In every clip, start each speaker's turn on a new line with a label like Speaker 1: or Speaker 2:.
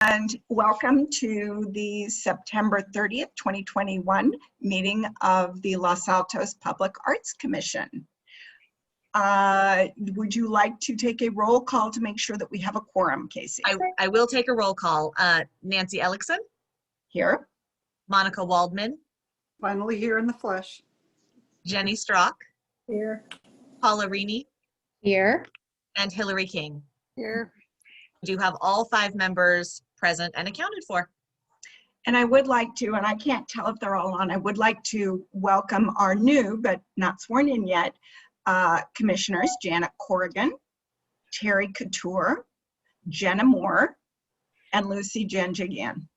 Speaker 1: And welcome to the September 30th, 2021 meeting of the Los Altos Public Arts Commission. Would you like to take a roll call to make sure that we have a quorum, Casey?
Speaker 2: I will take a roll call. Nancy Ellickson.
Speaker 1: Here.
Speaker 2: Monica Waldman.
Speaker 3: Finally here in the flesh.
Speaker 2: Jenny Strock.
Speaker 3: Here.
Speaker 2: Paula Rini.
Speaker 4: Here.
Speaker 2: And Hillary King.
Speaker 3: Here.
Speaker 2: We do have all 5 members present and accounted for.
Speaker 1: And I would like to, and I can't tell if they're all on, I would like to welcome our new, but not sworn in yet, commissioners, Janet Corrigan, Terry Couture, Jenna Moore, and Lucy Janjigian.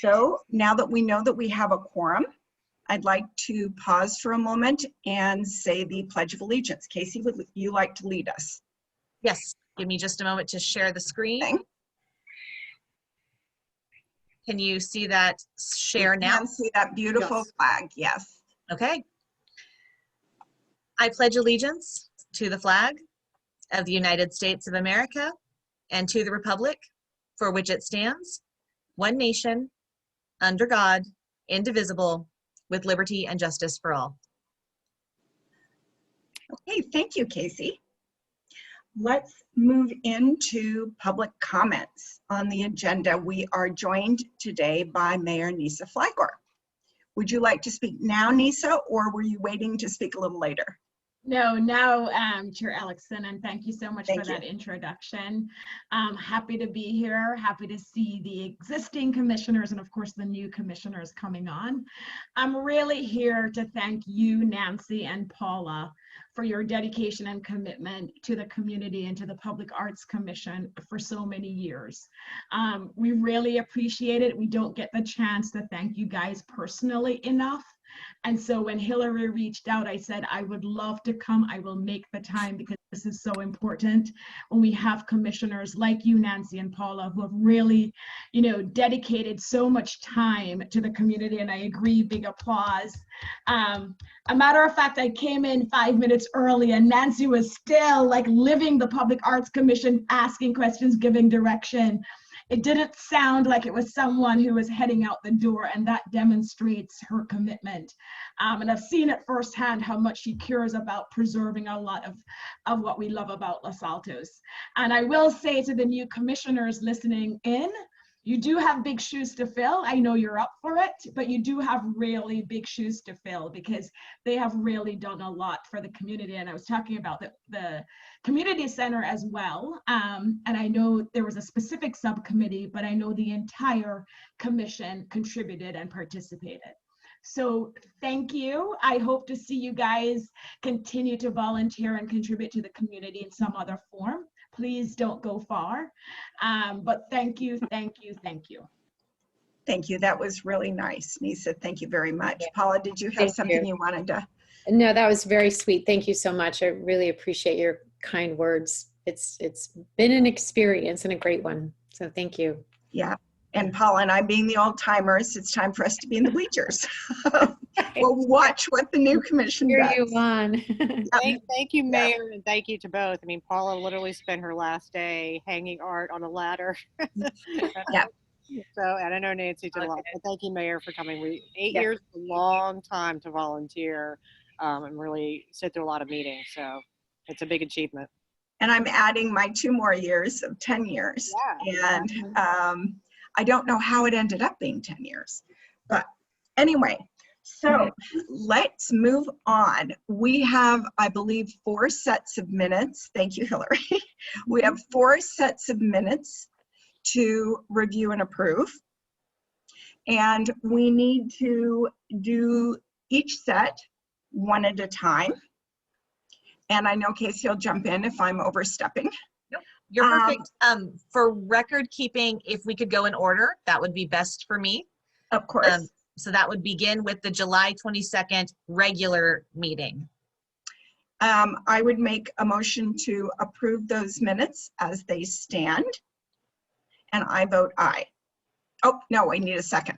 Speaker 1: So now that we know that we have a quorum, I'd like to pause for a moment and say the Pledge of Allegiance. Casey, would you like to lead us?
Speaker 2: Yes, give me just a moment to share the screen.
Speaker 1: Okay.
Speaker 2: Can you see that share now?
Speaker 1: Can see that beautiful
Speaker 3: Yes.
Speaker 1: flag, yes.
Speaker 2: Okay. I pledge allegiance to the flag of the United States of America and to the republic for which it stands, one nation, under God, indivisible, with liberty and justice for all.
Speaker 1: Okay, thank you, Casey. Let's move into public comments. On the agenda, we are joined today by Mayor Nisa Flygor. Would you like to speak now, Nisa, or were you waiting to speak a little later?
Speaker 5: No, now, Chair Ellickson, and thank you so much
Speaker 1: Thank
Speaker 5: for
Speaker 1: you.
Speaker 5: that introduction. Happy to be here, happy to see the existing commissioners and of course the new commissioners coming on. I'm really here to thank you, Nancy and Paula, for your dedication and commitment to the community and to the Public Arts Commission for so many years. We really appreciate it. We don't get the chance to thank you guys personally enough. And so when Hillary reached out, I said, I would love to come. I will make the time because this is so important when we have commissioners like you, Nancy and Paula, who have really, dedicated so much time to the community. And I agree, big applause. A matter of fact, I came in 5 minutes early and Nancy was still like living the Public Arts Commission, asking questions, giving direction. It didn't sound like it was someone who was heading out the door, and that demonstrates her commitment. And I've seen it firsthand how much she cares about preserving a lot of what we love about Los Altos. And I will say to the new commissioners listening in, you do have big shoes to fill. I know you're up for it, but you do have really big shoes to fill because they have really done a lot for the community. And I was talking about the community center as well. And I know there was a specific subcommittee, but I know the entire commission contributed and participated. So thank you. I hope to see you guys continue to volunteer and contribute to the community in some other form. Please don't go far. But thank you, thank you, thank you.
Speaker 1: Thank you. That was really nice, Nisa. Thank you very much.
Speaker 4: Yeah.
Speaker 1: Paula, did you have
Speaker 4: Thank
Speaker 1: something
Speaker 4: you.
Speaker 1: you wanted to?
Speaker 4: No, that was very sweet. Thank you so much. I really appreciate your kind words. It's been an experience and a great one. So thank you.
Speaker 1: Yeah. And Paula and I being the old timers, it's time for us to be in the bleachers. We'll watch what the new commission
Speaker 4: Here
Speaker 1: does.
Speaker 4: you on.
Speaker 6: Thank you, Mayor, and thank you to both. I mean, Paula literally spent her last day hanging art on a ladder.
Speaker 1: Yeah.
Speaker 6: So, and I know Nancy did a lot, but thank you, Mayor, for coming. 8
Speaker 1: Yeah.
Speaker 6: years is a long time to volunteer and really sit through a lot of meetings. So it's a big achievement.
Speaker 1: And I'm adding my 2 more years of 10 years.
Speaker 6: Yeah.
Speaker 1: And I don't know how it ended up being 10 years. But anyway, so let's move on. We have, I believe, 4 sets of minutes. Thank you, Hillary. We have 4 sets of minutes to review and approve. And we need to do each set one at a time. And I know Casey will jump in if I'm overstepping.
Speaker 2: You're perfect. For record keeping, if we could go in order, that would be best for me.
Speaker 1: Of course.
Speaker 2: So that would begin with the July 22nd regular meeting.
Speaker 1: I would make a motion to approve those minutes as they stand. And I vote aye. Oh, no, I need a second.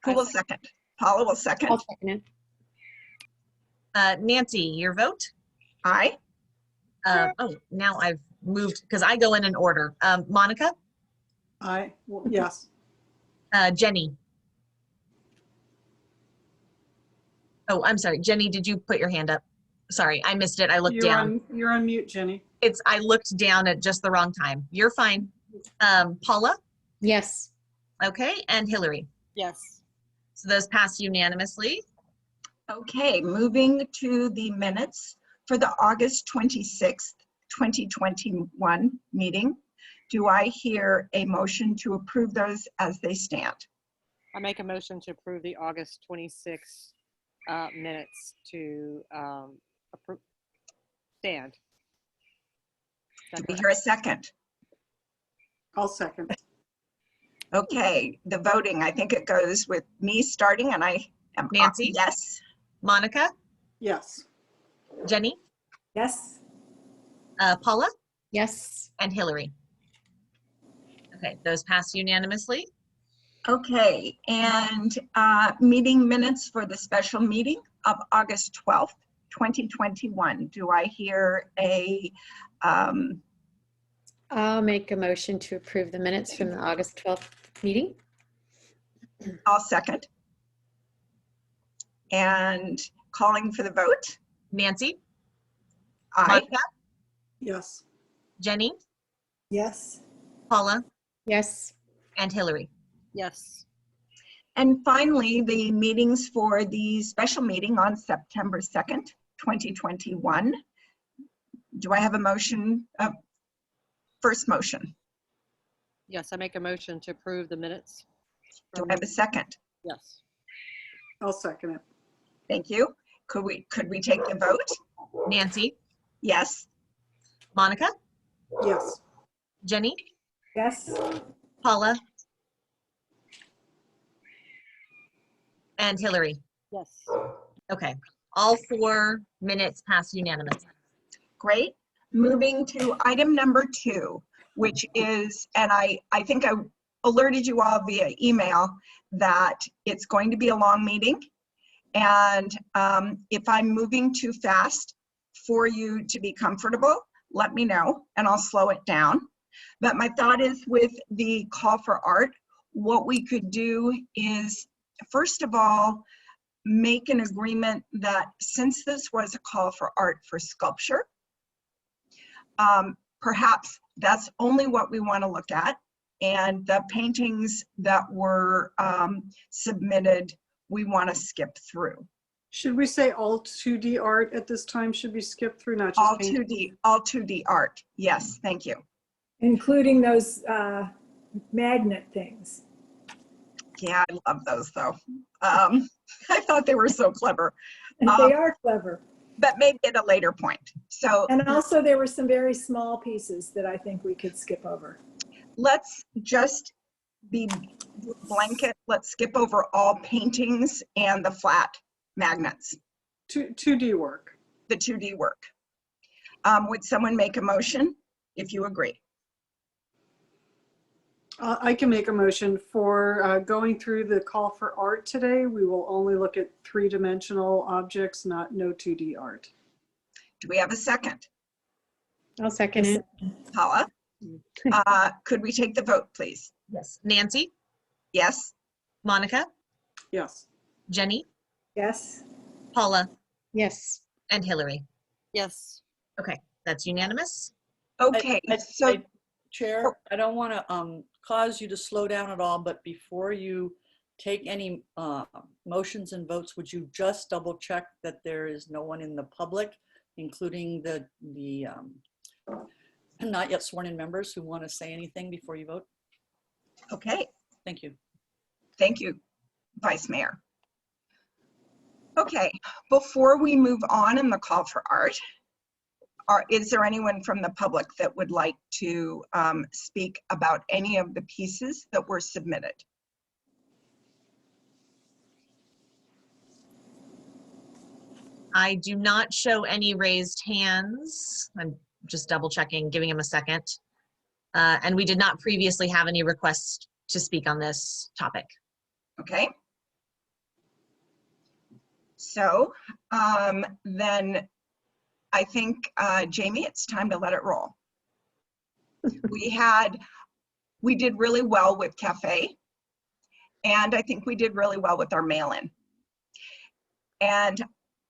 Speaker 1: Who will second? Paula will second.
Speaker 4: I'll second it.
Speaker 2: Nancy, your vote?
Speaker 1: Aye.
Speaker 2: Oh, now I've moved, because I go in an order. Monica,
Speaker 3: Yes.
Speaker 2: Jenny. Oh, I'm sorry. Jenny, did you put your hand up? Sorry, I missed it. I looked down.
Speaker 3: You're on mute, Jenny.
Speaker 2: I looked down at just the wrong time. You're fine. Paula,
Speaker 4: Yes.
Speaker 2: okay, and Hillary.
Speaker 6: Yes.
Speaker 2: So those pass unanimously.
Speaker 1: Okay, moving to the minutes for the August 26th, 2021 meeting. Do I hear a motion to approve those as they stand?
Speaker 6: I make a motion to approve the August 26 minutes to approve. Stand.
Speaker 1: Do we hear a second?
Speaker 3: I'll second.
Speaker 1: Okay, the voting, I think it goes with me starting and I am
Speaker 2: Nancy?
Speaker 1: Yes.
Speaker 2: Monica,
Speaker 3: Yes.
Speaker 2: Jenny,
Speaker 7: Yes.
Speaker 2: Paula,
Speaker 4: Yes.
Speaker 2: and Hillary. Okay, those pass unanimously.
Speaker 1: Okay, and meeting minutes for the special meeting of August 12th, 2021. Do I hear a,
Speaker 4: I'll make a motion to approve the minutes from the August 12th meeting.
Speaker 1: I'll second. And calling for the vote,
Speaker 2: Nancy,
Speaker 1: aye.
Speaker 2: Monica,
Speaker 3: Yes.
Speaker 2: Jenny,
Speaker 7: Yes.
Speaker 2: Paula,
Speaker 4: Yes.
Speaker 2: and Hillary.
Speaker 6: Yes.
Speaker 1: And finally, the meetings for the special meeting on September 2nd, 2021. Do I have a motion? First motion.
Speaker 6: Yes, I make a motion to approve the minutes.
Speaker 1: Do I have a second?
Speaker 6: Yes.
Speaker 3: I'll second it.
Speaker 1: Thank you. Could we take the vote?
Speaker 2: Nancy,
Speaker 1: Yes.
Speaker 2: Monica,
Speaker 3: Yes.
Speaker 2: Jenny,
Speaker 7: Yes.
Speaker 2: Paula, and Hillary.
Speaker 6: Yes.
Speaker 2: Okay, all 4 minutes pass unanimously.
Speaker 1: Great. Moving to item number 2, which is, and I think I alerted you all via email that it's going to be a long meeting. And if I'm moving too fast for you to be comfortable, let me know and I'll slow it down. But my thought is with the call for art, what we could do is, first of all, make an agreement that since this was a call for art for sculpture, perhaps that's only what we want to look at. And the paintings that were submitted, we want to skip through.
Speaker 3: Should we say all 2D art at this time should be skipped through, not just
Speaker 1: All
Speaker 3: paint?
Speaker 1: all 2D art. Yes, thank you.
Speaker 7: Including those magnet things.
Speaker 1: Yeah, I love those though. I thought they were so clever,
Speaker 7: And they are clever.
Speaker 1: but maybe at a later point. So
Speaker 7: And also there were some very small pieces that I think we could skip over.
Speaker 1: let's just be blanket. Let's skip over all paintings and the flat magnets,
Speaker 3: 2D work.
Speaker 1: the 2D work. Would someone make a motion if you agree?
Speaker 3: I can make a motion for going through the call for art today. We will only look at 3-dimensional objects, no 2D art.
Speaker 1: Do we have a second?
Speaker 4: I'll second it.
Speaker 1: Paula? Could we take the vote, please?
Speaker 2: Yes. Nancy,
Speaker 1: Yes?
Speaker 2: Monica,
Speaker 3: Yes.
Speaker 2: Jenny,
Speaker 7: Yes.
Speaker 2: Paula,
Speaker 4: Yes.
Speaker 2: and Hillary.
Speaker 6: Yes.
Speaker 2: Okay, that's unanimous.
Speaker 1: Okay, so
Speaker 8: Chair, I don't want to cause you to slow down at all, but before you take any motions and votes, would you just double check that there is no one in the public, including the not yet sworn in members who want to say anything before you vote?
Speaker 1: okay,
Speaker 8: Thank you.
Speaker 1: thank you, Vice Mayor. Okay, before we move on in the call for art, is there anyone from the public that would like to speak about any of the pieces that were submitted?
Speaker 2: I do not show any raised hands. I'm just double checking, giving him a second. And we did not previously have any requests to speak on this topic.
Speaker 1: Okay. So then I think, Jamie, it's time to let it roll. We did really well with Cafe, and I think we did really well with our mail-in. And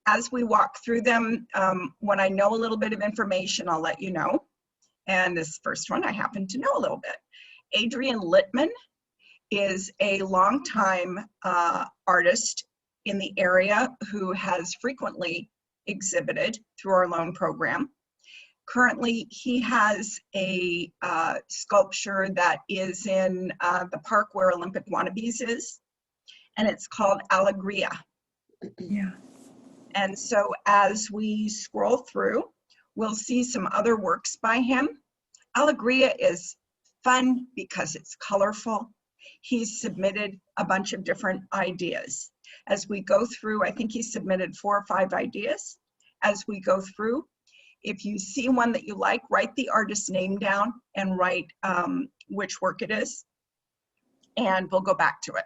Speaker 1: as we walk through them, when I know a little bit of information, I'll let you know. And this first one, I happen to know a little bit. Adrian Littman is a longtime artist in the area who has frequently exhibited through our loan program. Currently, he has a sculpture that is in the park where Olympic Wannabes is, and it's called Alegria.
Speaker 7: Yeah.
Speaker 1: And so as we scroll through, we'll see some other works by him. Alegria is fun because it's colorful. He's submitted a bunch of different ideas. As we go through, I think he submitted 4 or 5 ideas. As we go through, if you see one that you like, write the artist's name down and write which work it is, and we'll go back to it.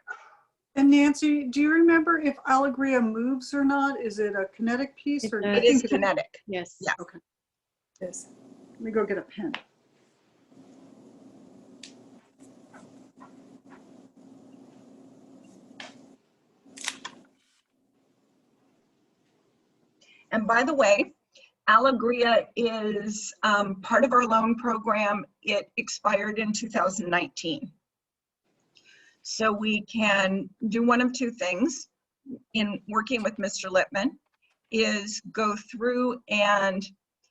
Speaker 3: And Nancy, do you remember if Alegria moves or not? Is it a kinetic piece or?
Speaker 4: It
Speaker 1: It is kinetic.
Speaker 4: Yes.
Speaker 1: Yeah.
Speaker 3: Okay,
Speaker 7: Yes.
Speaker 3: let me go get a pen.
Speaker 1: And by the way, Alegria is part of our loan program. It expired in 2019. So we can do one of 2 things in working with Mr. Littman, is go through and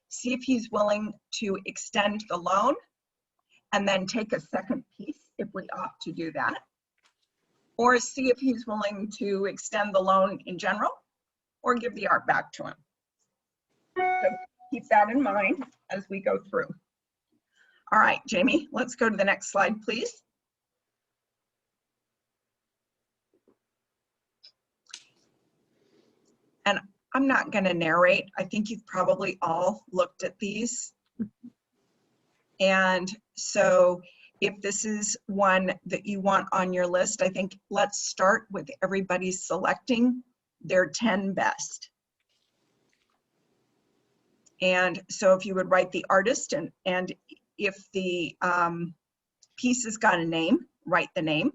Speaker 1: see if he's willing to extend the loan and then take a second piece if we opt to do that, or see if he's willing to extend the loan in general or give the art back to him. So keep that in mind as we go through. All right, Jamie, let's go to the next slide, please. And I'm not going to narrate. I think you've probably all looked at these. And so if this is one that you want on your list, I think let's start with everybody selecting their 10 best. And so if you would write the artist, and if the piece has got a name, write the name.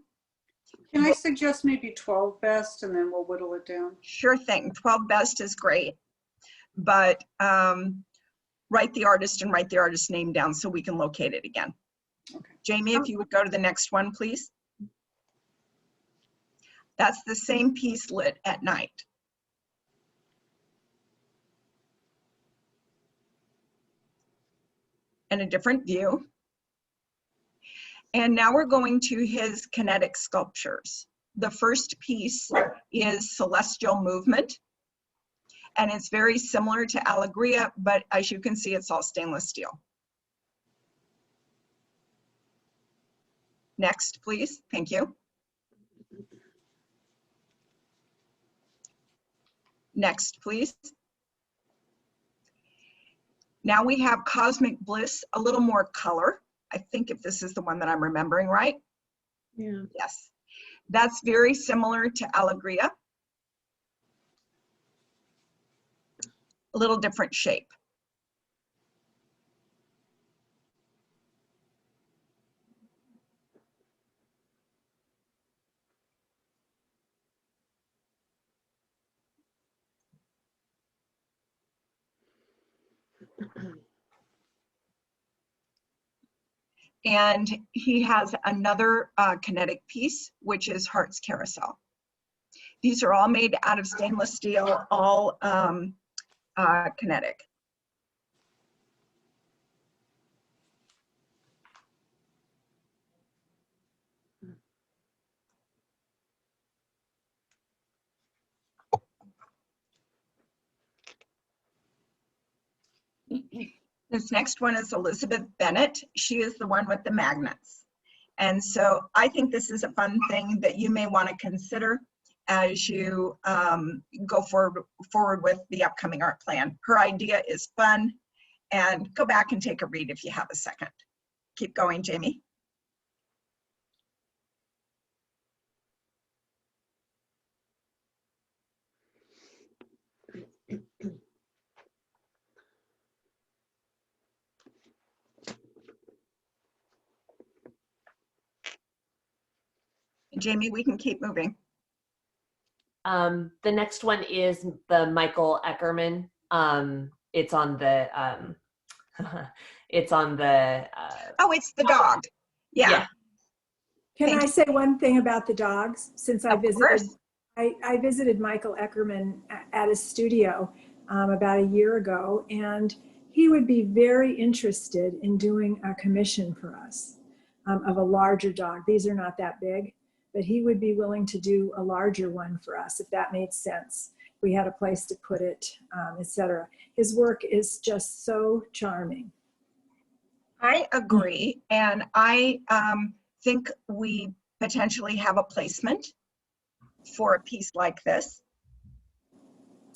Speaker 3: Can I suggest maybe 12 best and then we'll whittle it down?
Speaker 1: Sure thing, 12 best is great, but write the artist and write the artist's name down so we can locate it again.
Speaker 3: Okay.
Speaker 1: Jamie, if you would go to the next one, please. That's the same piece lit at night. And a different view. And now we're going to his kinetic sculptures. The first piece is Celestial Movement. And it's very similar to Alegria, but as you can see, it's all stainless steel. Next, please. Thank you. Next, please. Now we have Cosmic Bliss, a little more color. I think if this is the one that I'm remembering right.
Speaker 4: Yeah.
Speaker 1: Yes. That's very similar to Alegria. A little different shape. And he has another kinetic piece, which is Heart's Carousel. These are all made out of stainless steel, all kinetic. This next one is Elizabeth Bennett. She is the one with the magnets. And so I think this is a fun thing that you may want to consider as you go forward with the upcoming art plan. Her idea is fun, and go back and take a read if you have a second. Keep going, Jamie. Jamie, we can keep moving.
Speaker 9: The next one is the Michael Eckerman. It's on the, it's on the,
Speaker 1: Oh, it's the dog. Yeah.
Speaker 7: Can
Speaker 1: Thank
Speaker 7: I say one thing about the dogs? Since I
Speaker 1: Of
Speaker 7: visited,
Speaker 1: course.
Speaker 7: I visited Michael Eckerman at his studio about a year ago, and he would be very interested in doing a commission for us of a larger dog. These are not that big, but he would be willing to do a larger one for us if that made sense. We had a place to put it, etc. His work is just so charming.
Speaker 1: I agree. And I think we potentially have a placement for a piece like this.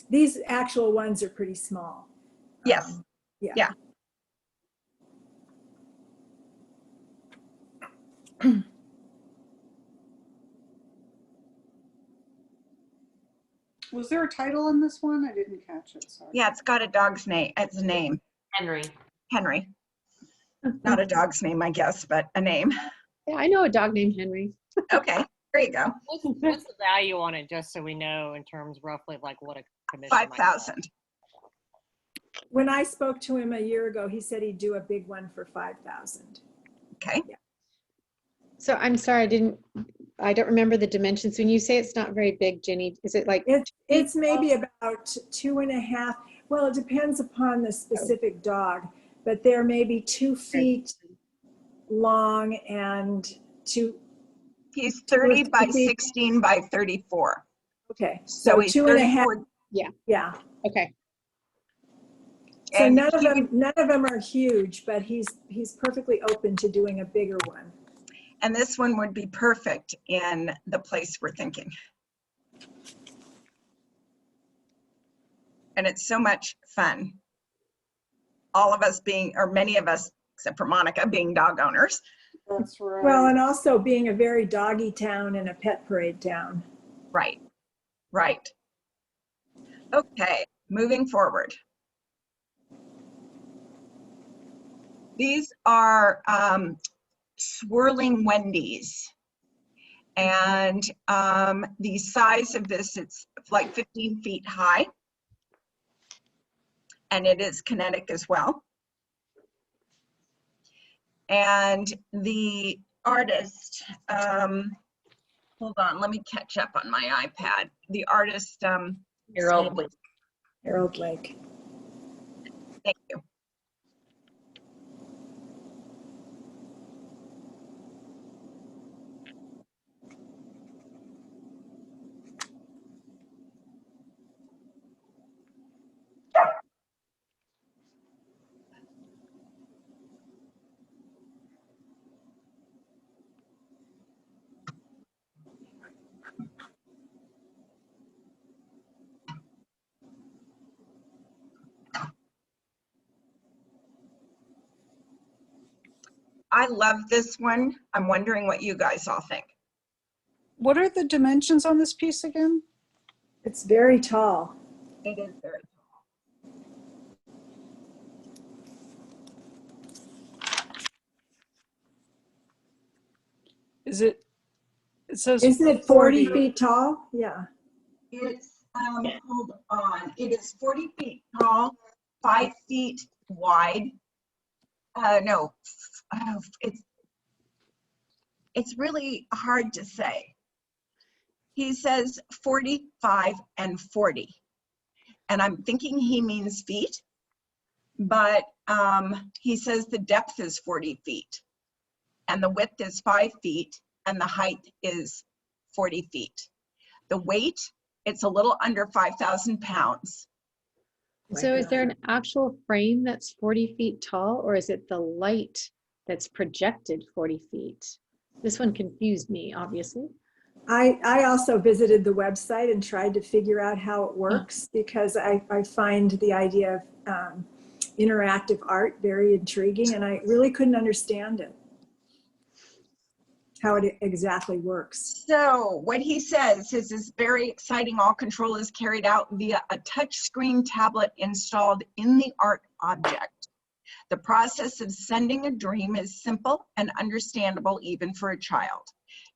Speaker 7: These actual ones are pretty small.
Speaker 1: Yes.
Speaker 7: Yeah.
Speaker 1: Yeah.
Speaker 3: Was there a title in this one? I didn't catch it, sorry.
Speaker 1: Yeah, it's got a dog's name. It's a name.
Speaker 9: Henry.
Speaker 1: Henry. Not a dog's name, I guess, but a name.
Speaker 4: Yeah, I know a dog named Henry.
Speaker 1: Okay, there you go.
Speaker 6: What's the value on it, just so we know in terms roughly like what a commission might cost?
Speaker 1: 5,000.
Speaker 7: When I spoke to him a year ago, he said he'd do a big one for 5,000.
Speaker 1: Okay.
Speaker 4: So I'm sorry, I don't remember the dimensions. When you say it's not very big, Jenny, is it like?
Speaker 7: It's maybe about 2.5. Well, it depends upon the specific dog, but they're maybe 2 feet long and
Speaker 1: He's 30 by
Speaker 7: 2 feet.
Speaker 1: 16 by 34.
Speaker 7: Okay,
Speaker 1: So
Speaker 7: so
Speaker 1: he's
Speaker 7: 2.5.
Speaker 1: 34.
Speaker 7: Yeah.
Speaker 4: Okay.
Speaker 7: So
Speaker 1: And
Speaker 7: none
Speaker 1: he-
Speaker 7: of them are huge, but he's perfectly open to doing a bigger one.
Speaker 1: And this one would be perfect in the place we're thinking. And it's so much fun. All of us being, or many of us, except for Monica, being dog owners.
Speaker 3: That's right.
Speaker 7: Well, and also being a very doggy town and a pet parade town.
Speaker 1: Right, right. Okay, moving forward. These are swirling Wendy's. And the size of this, it's like 15 feet high. And it is kinetic as well. And the artist, hold on, let me catch up on my iPad. The artist,
Speaker 9: Harold Blake.
Speaker 7: Harold Lake.
Speaker 1: thank you. I love this one. I'm wondering what you guys all think.
Speaker 3: What are the dimensions on this piece again?
Speaker 7: It's very tall.
Speaker 1: It is very
Speaker 3: It says
Speaker 7: Isn't it 40 feet tall? Yeah.
Speaker 1: It's, hold on, it is 40 feet tall, 5 feet wide. No, it's really hard to say. He says 45 and 40. And I'm thinking he means feet, but he says the depth is 40 feet and the width is 5 feet and the height is 40 feet. The weight, it's a little under 5,000 pounds.
Speaker 4: So is there an actual frame that's 40 feet tall, or is it the light that's projected 40 feet? This one confused me, obviously.
Speaker 7: I also visited the website and tried to figure out how it works because I find the idea of interactive art very intriguing, and I really couldn't understand it, how it exactly works.
Speaker 1: So what he says is very exciting. All control is carried out via a touchscreen tablet installed in the art object. The process of sending a dream is simple and understandable even for a child.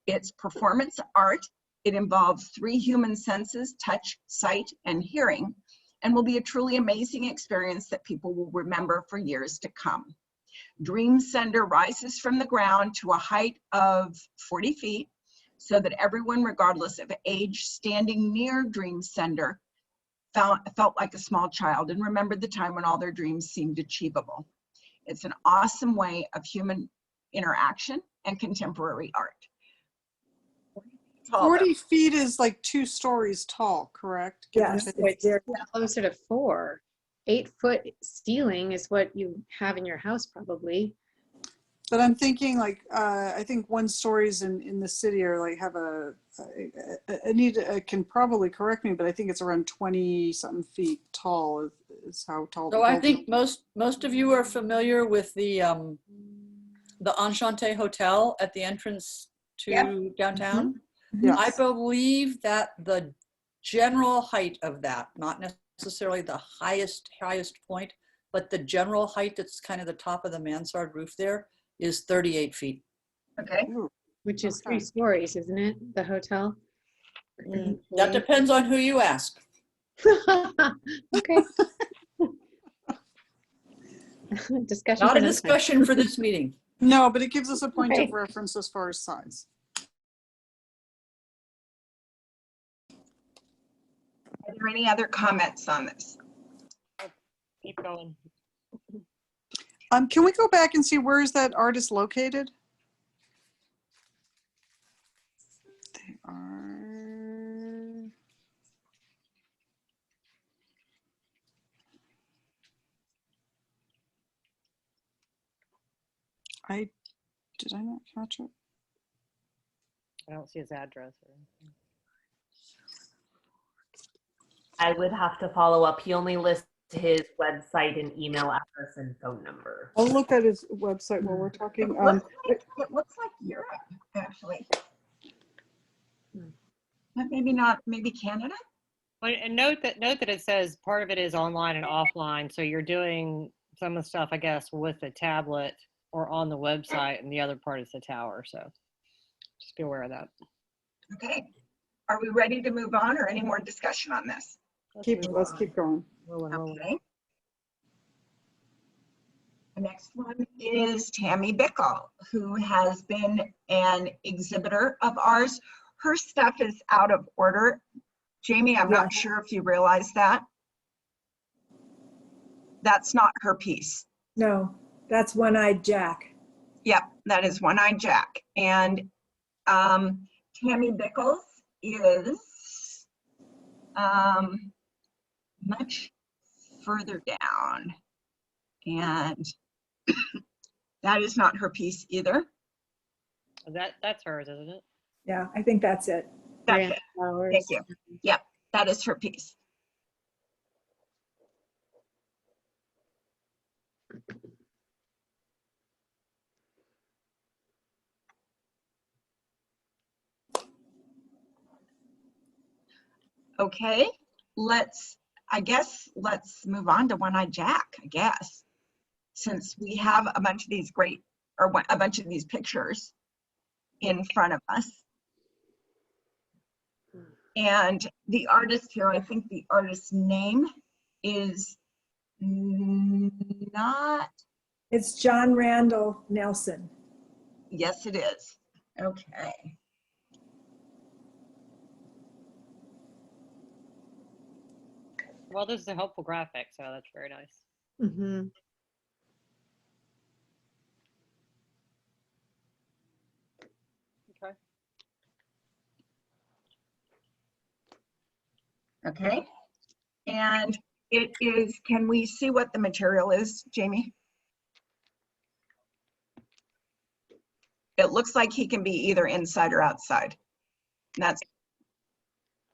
Speaker 1: It's performance art. It involves 3 human senses, touch, sight, and hearing, and will be a truly amazing experience that people will remember for years to come. Dream Sender rises from the ground to a height of 40 feet so that everyone, regardless of age, standing near Dream Sender felt like a small child and remembered the time when all their dreams seemed achievable. It's an awesome way of human interaction and contemporary art.
Speaker 3: 40 feet is like 2 stories tall, correct? Give or
Speaker 7: Yes,
Speaker 3: take.
Speaker 7: it's very,
Speaker 4: Closer to 4. 8-foot ceiling is what you have in your house probably.
Speaker 3: But I'm thinking like, I think 1 stories in the city are like have Anita can probably correct me, but I think it's around 20 something feet tall is how tall.
Speaker 8: So I think most of you are familiar with the Enchante Hotel at the entrance to downtown.
Speaker 3: Yes.
Speaker 8: I believe that the general height of that, not necessarily the highest point, but the general height that's kind of the top of the mansard roof there is 38 feet.
Speaker 1: Okay.
Speaker 4: Which is
Speaker 3: Okay.
Speaker 4: 3 stories, isn't it? The hotel.
Speaker 8: That depends on who you ask.
Speaker 4: Okay. Discussion.
Speaker 8: Not
Speaker 4: for
Speaker 8: a
Speaker 4: another time.
Speaker 8: discussion for this meeting.
Speaker 3: No, but it gives us a point
Speaker 4: Okay.
Speaker 3: of reference as far as size.
Speaker 1: Are there any other comments on this?
Speaker 6: Keep going.
Speaker 3: Can we go back and see where is that artist located? They are. Did I not catch it?
Speaker 6: I don't see his address or anything.
Speaker 9: I would have to follow up. He only lists his website and email address and phone number.
Speaker 3: I'll look at his website while we're talking.
Speaker 1: It looks like Europe, actually. But maybe not, maybe Canada?
Speaker 6: Well, and note that it says part of it is online and offline. So you're doing some of the stuff, I guess, with the tablet or on the website, and the other part is the tower. So just be aware of that.
Speaker 1: Okay. Are we ready to move on or any more discussion on this?
Speaker 3: Let's keep going.
Speaker 6: Rolling.
Speaker 1: Okay. The next one is Tammy Bickle, who has been an exhibitor of ours. Her stuff is out of order. Jamie, I'm not sure if you realize that. That's not her piece.
Speaker 7: no, that's One-Eyed Jack.
Speaker 1: Yep, that is One-Eyed Jack. And Tammy Bickles is much further down. And that is not her piece either.
Speaker 6: That's hers, isn't it?
Speaker 7: Yeah, I think that's it.
Speaker 1: That's
Speaker 4: Grand
Speaker 1: it.
Speaker 4: flowers.
Speaker 1: Thank you. Yep, that is her piece. Okay, let's move on to One-Eyed Jack, I guess. Since we have a bunch of these a bunch of these pictures in front of us. And the artist here, I think the artist's name is not,
Speaker 7: It's John Randall Nelson.
Speaker 1: yes, it is. Okay.
Speaker 6: Well, this is a helpful graphic, so that's very nice.
Speaker 4: Mm-hmm.
Speaker 6: Okay.
Speaker 1: Okay. And it is, can we see what the material is, Jamie? It looks like he can be either inside or outside. And that's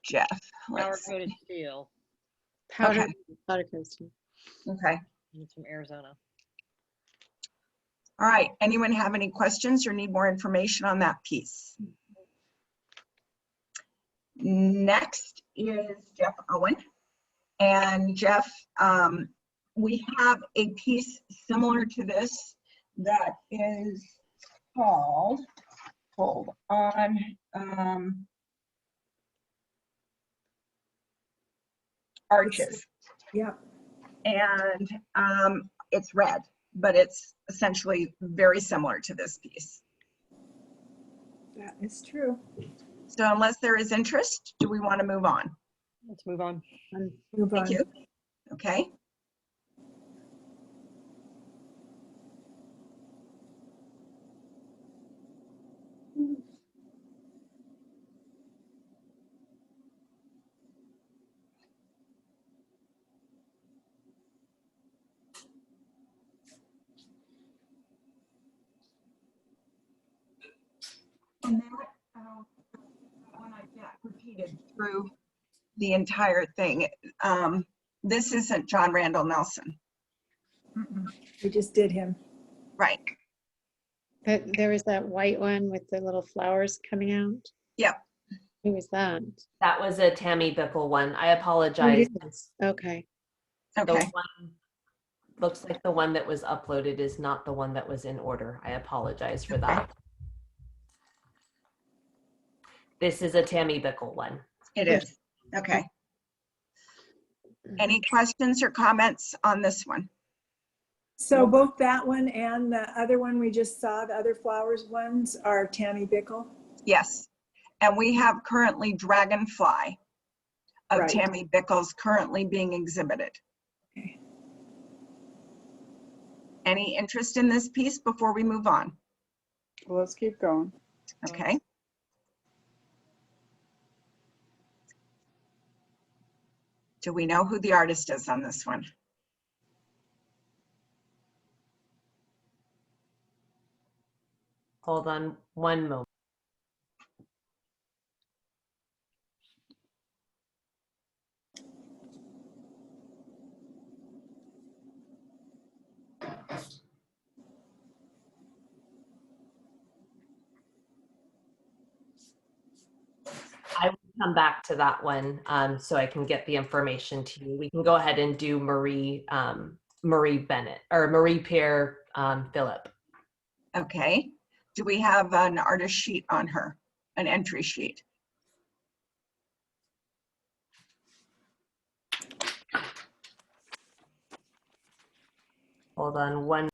Speaker 1: Jeff.
Speaker 6: Power
Speaker 1: Let's-
Speaker 6: coated steel.
Speaker 4: Powder,
Speaker 1: Okay.
Speaker 4: powder coating.
Speaker 1: Okay.
Speaker 6: And it's from Arizona.
Speaker 1: All right. Anyone have any questions or need more information on that piece? Next is Jeff Owen. And Jeff, we have a piece similar to this that is called hold on. Arches.
Speaker 7: Yeah.
Speaker 1: And it's red, but it's essentially very similar to this piece.
Speaker 7: That is true.
Speaker 1: So unless there is interest, do we want to move on?
Speaker 6: Let's move on.
Speaker 7: Move
Speaker 1: Thank
Speaker 7: on.
Speaker 1: you. Okay. And that when I get repeated through the entire thing. This isn't John Randall Nelson.
Speaker 7: Mm-mm. We just did him.
Speaker 1: Right.
Speaker 4: There was that white one with the little flowers coming out.
Speaker 1: Yep.
Speaker 4: Who was that?
Speaker 9: That was a Tammy Bickle one. I apologize.
Speaker 4: Okay.
Speaker 9: The
Speaker 1: Okay.
Speaker 9: one, looks like the one that was uploaded is not the one that was in order. I apologize for that. This is a Tammy Bickle one.
Speaker 1: It is. Okay. Any questions or comments on this one?
Speaker 7: So both that one and the other one we just saw, the other flowers ones, are Tammy Bickle?
Speaker 1: Yes. And we have currently Dragonfly of
Speaker 7: Right.
Speaker 1: Tammy Bickles currently being exhibited.
Speaker 7: Okay.
Speaker 1: Any interest in this piece before we move on?
Speaker 3: Well, let's keep going.
Speaker 1: Okay. Do we know who the artist is on this one?
Speaker 9: Hold on one moment. I will come back to that one so I can get the information to you. We can go ahead and do Marie Bennett or Marie Pierre Phillip.
Speaker 1: Okay. Do we have an artist sheet on her, an entry sheet?
Speaker 9: Hold on one.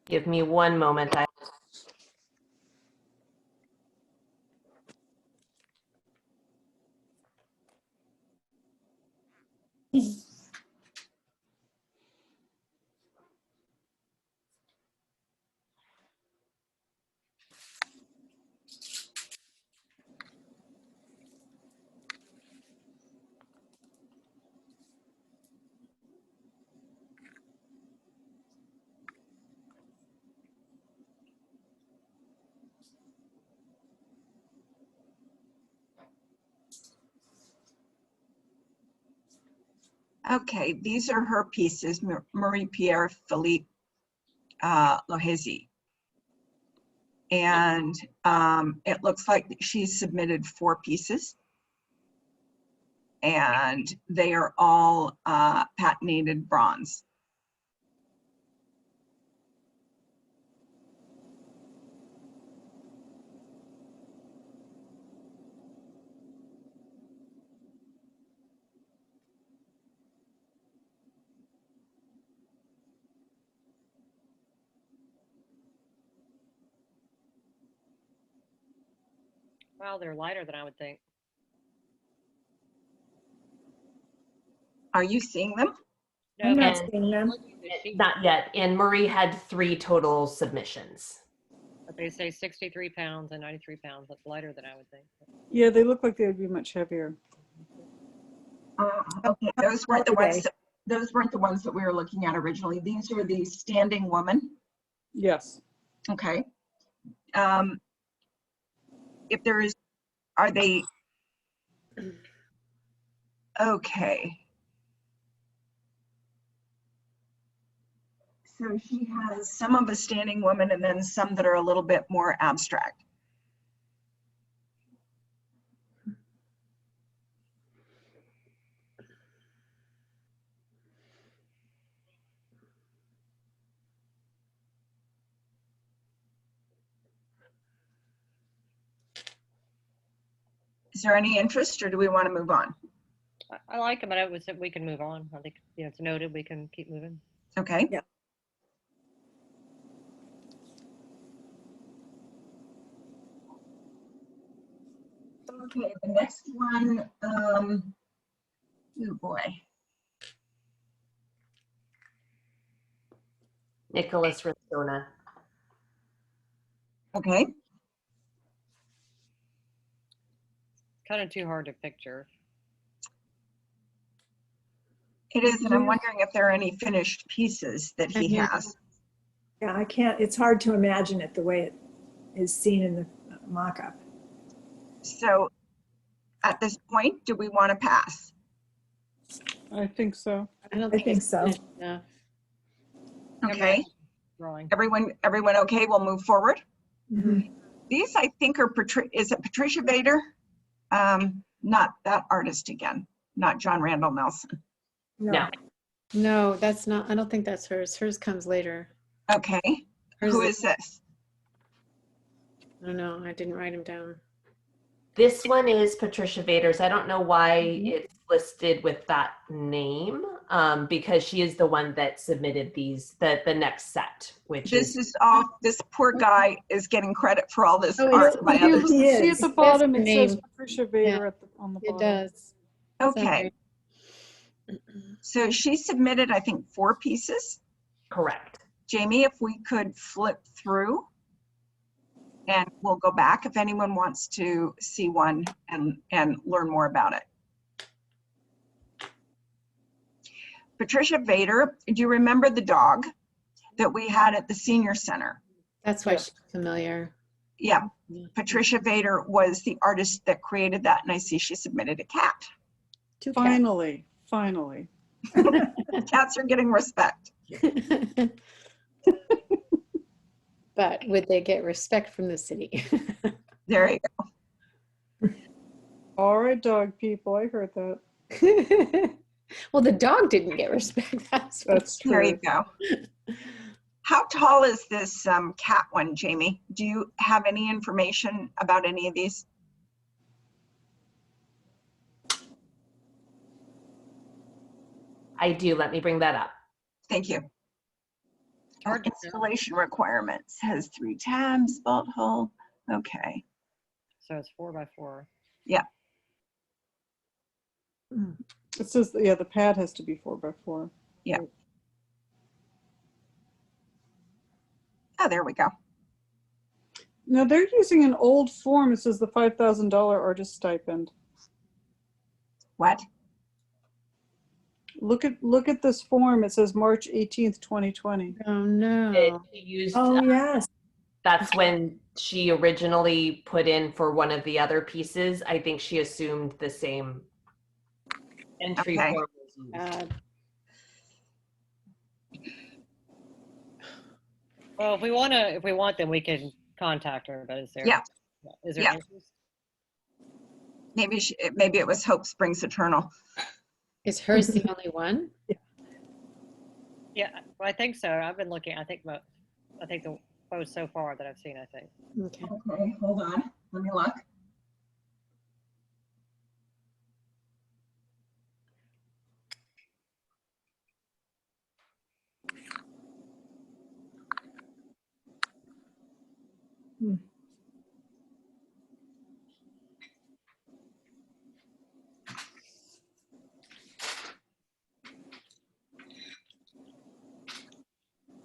Speaker 9: Give me one moment.
Speaker 1: Okay, these are her pieces, Marie Pierre Philippe Lohezi. And it looks like she's submitted 4 pieces. And they are all patinated bronze.
Speaker 6: Well, they're lighter than I would think.
Speaker 1: Are you seeing them?
Speaker 6: No,
Speaker 7: I'm not
Speaker 9: And-
Speaker 7: seeing them.
Speaker 6: looking at the sheet,
Speaker 9: Not yet. And Marie had 3 total submissions.
Speaker 6: but they say 63 pounds and 93 pounds. That's lighter than I would think.
Speaker 3: Yeah, they look like they would be much heavier.
Speaker 1: Okay, those weren't the
Speaker 7: Okay.
Speaker 1: ones. Those weren't the ones that we were looking at originally. These are the standing woman.
Speaker 3: Yes.
Speaker 1: Okay. If there is, are they? Okay. So she has some of a standing woman and then some that are a little bit more abstract. Is there any interest or do we want to move on?
Speaker 6: I like them, but I would say we can move on. I think, it's noted. We can keep moving.
Speaker 1: Okay.
Speaker 7: Yeah.
Speaker 1: Okay, the next one, oh boy.
Speaker 9: Nicholas Ristona.
Speaker 1: Okay,
Speaker 6: Kind of too hard to picture.
Speaker 1: it is, and I'm wondering if there are any finished pieces that he
Speaker 4: Yeah.
Speaker 1: has.
Speaker 7: Yeah, I can't, it's hard to imagine it the way it is seen in the mock-up.
Speaker 1: So at this point, do we want to pass?
Speaker 3: I think so.
Speaker 4: I don't
Speaker 7: I
Speaker 4: think
Speaker 7: think
Speaker 4: it's
Speaker 7: so.
Speaker 4: finished enough.
Speaker 1: Okay,
Speaker 6: Drawing.
Speaker 1: everyone okay? We'll move forward.
Speaker 7: Mhm.
Speaker 1: These I think are, is it Patricia Vader? Not that artist again, not John Randall Nelson.
Speaker 9: No.
Speaker 4: No, that's not, I don't think that's hers. Hers comes later.
Speaker 1: Okay,
Speaker 4: Hers
Speaker 1: who is this?
Speaker 4: I don't know. I didn't write him down.
Speaker 9: This one is Patricia Vader's. I don't know why
Speaker 4: Mhm.
Speaker 9: it's listed with that name, because she is the one that submitted these, the next set, which
Speaker 1: This
Speaker 9: is
Speaker 1: is all, this poor guy is getting credit for all this
Speaker 4: Oh,
Speaker 1: art by
Speaker 3: If you
Speaker 1: others.
Speaker 7: He
Speaker 3: see at
Speaker 7: is.
Speaker 3: the
Speaker 7: It
Speaker 3: bottom,
Speaker 4: the
Speaker 3: it says
Speaker 4: name.
Speaker 3: Patricia Vader at the, on the
Speaker 4: It
Speaker 3: bottom.
Speaker 4: does.
Speaker 1: Okay, so she submitted, I think, 4 pieces.
Speaker 9: correct.
Speaker 1: Jamie, if we could flip through and we'll go back if anyone wants to see one and learn more about it. Patricia Vader, do you remember the dog that we had at the senior center?
Speaker 4: That's why
Speaker 3: Yeah.
Speaker 4: she's familiar.
Speaker 1: Yeah,
Speaker 4: Yeah.
Speaker 1: Patricia Vader was the artist that created that, and I see she submitted a cat.
Speaker 4: 2
Speaker 3: Finally, finally.
Speaker 1: Cats are getting respect.
Speaker 4: cats. But would they get respect from the city?
Speaker 1: There you go.
Speaker 3: All right, dog people, I heard that.
Speaker 4: Well, the dog didn't get respect. That's
Speaker 3: That's
Speaker 1: There you
Speaker 3: true.
Speaker 1: go. How tall is this cat one, Jamie? Do you have any information about any of these?
Speaker 9: I do. Let me bring that up.
Speaker 1: Thank you.
Speaker 6: Hard to tell.
Speaker 1: Installation requirements has 3 tabs, bolt hole. Okay.
Speaker 6: So it's 4x4.
Speaker 3: It says, yeah, the pad has to be 4x4.
Speaker 1: Oh, there we go.
Speaker 3: Now they're using an old form. It says the $5,000 artist stipend.
Speaker 1: What?
Speaker 3: Look at this form. It says March 18th, 2020.
Speaker 4: Oh, no.
Speaker 9: She used,
Speaker 7: Oh, yes.
Speaker 9: that's when she originally put in for one of the other pieces. I think she assumed the same entry
Speaker 1: Okay.
Speaker 9: form was used.
Speaker 6: Well, if we want them, we can contact her, but is there?
Speaker 1: Yeah.
Speaker 6: Is there
Speaker 1: Yeah.
Speaker 6: interest?
Speaker 1: Maybe it was Hope Springs Eternal.
Speaker 4: Is hers the only one?
Speaker 6: Yeah, well, I think so. I've been looking, I think the post so far that I've seen, I think.
Speaker 4: Okay.
Speaker 1: Okay, hold on. Let me look.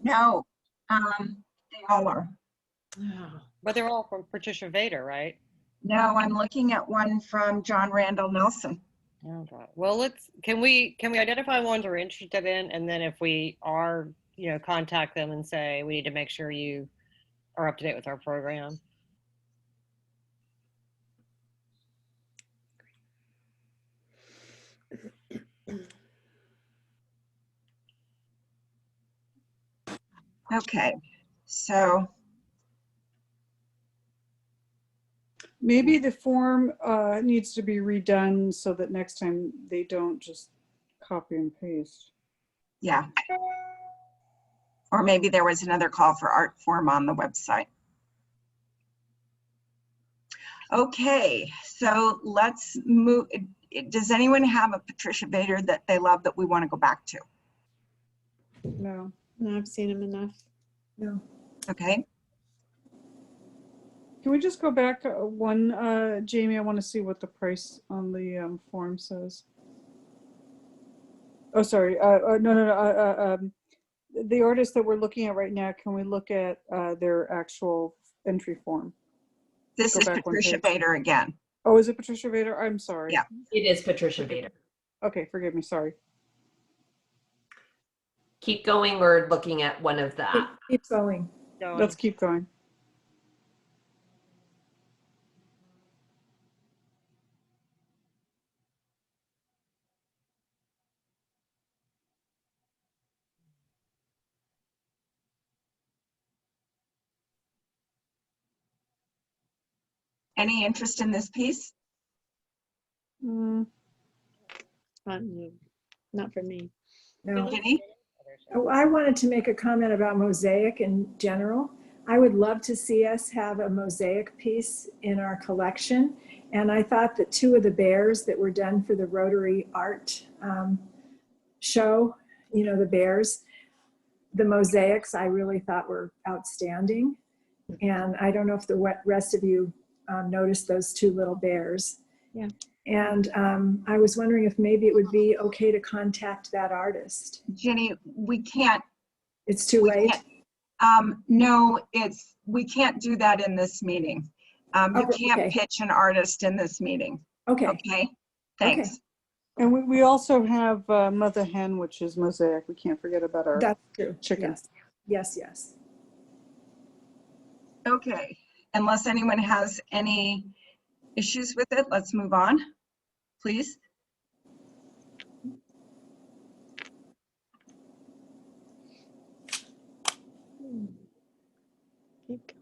Speaker 1: No, they all are.
Speaker 6: But they're all from Patricia Vader, right?
Speaker 1: No, I'm looking at one from John Randall Nelson.
Speaker 6: Okay. Well, can we identify ones we're interested in, and then if we are, contact them and say we need to make sure you are up to date with our program.
Speaker 1: Okay, so
Speaker 3: Maybe the form needs to be redone so that next time they don't just copy and paste.
Speaker 1: yeah. Or maybe there was another call for art form on the website. Okay, so let's move. Does anyone have a Patricia Vader that they love that we want to go back to?
Speaker 3: No.
Speaker 4: No, I've seen him enough.
Speaker 7: No.
Speaker 1: Okay,
Speaker 3: Can we just go back one, Jamie? I want to see what the price on the form says. Oh, sorry. No. The artist that we're looking at right now, can we look at their actual entry form?
Speaker 1: this
Speaker 3: Go
Speaker 1: is
Speaker 3: back one
Speaker 1: Patricia
Speaker 3: page.
Speaker 1: Vader again.
Speaker 3: Oh, is it Patricia Vader? I'm sorry.
Speaker 1: Yeah.
Speaker 9: It is Patricia Vader.
Speaker 3: Okay, forgive me. Sorry.
Speaker 9: Keep going or looking at one of the apps.
Speaker 7: Keep going.
Speaker 3: Let's keep going.
Speaker 1: Any interest in this piece?
Speaker 3: Mm,
Speaker 4: Not for me.
Speaker 7: No.
Speaker 1: Ginny?
Speaker 7: Oh, I wanted to make a comment about mosaic in general. I would love to see us have a mosaic piece in our collection. And I thought that two of the bears that were done for the Rotary Art show, the bears, the mosaics I really thought were outstanding. And I don't know if the rest of you noticed those two little bears.
Speaker 4: Yeah.
Speaker 7: And I was wondering if maybe it would be okay to contact that artist.
Speaker 1: Ginny, we can't.
Speaker 7: It's too late?
Speaker 1: No, we can't do that in this meeting. You can't
Speaker 7: okay.
Speaker 1: pitch an artist in this meeting.
Speaker 7: Okay.
Speaker 1: Okay, thanks.
Speaker 7: Okay.
Speaker 3: and we also have Mother Hen, which is mosaic. We can't forget about our
Speaker 7: That's true.
Speaker 3: chicken.
Speaker 7: Yes.
Speaker 1: Okay, unless anyone has any issues with it, let's move on, please.
Speaker 4: Keep going.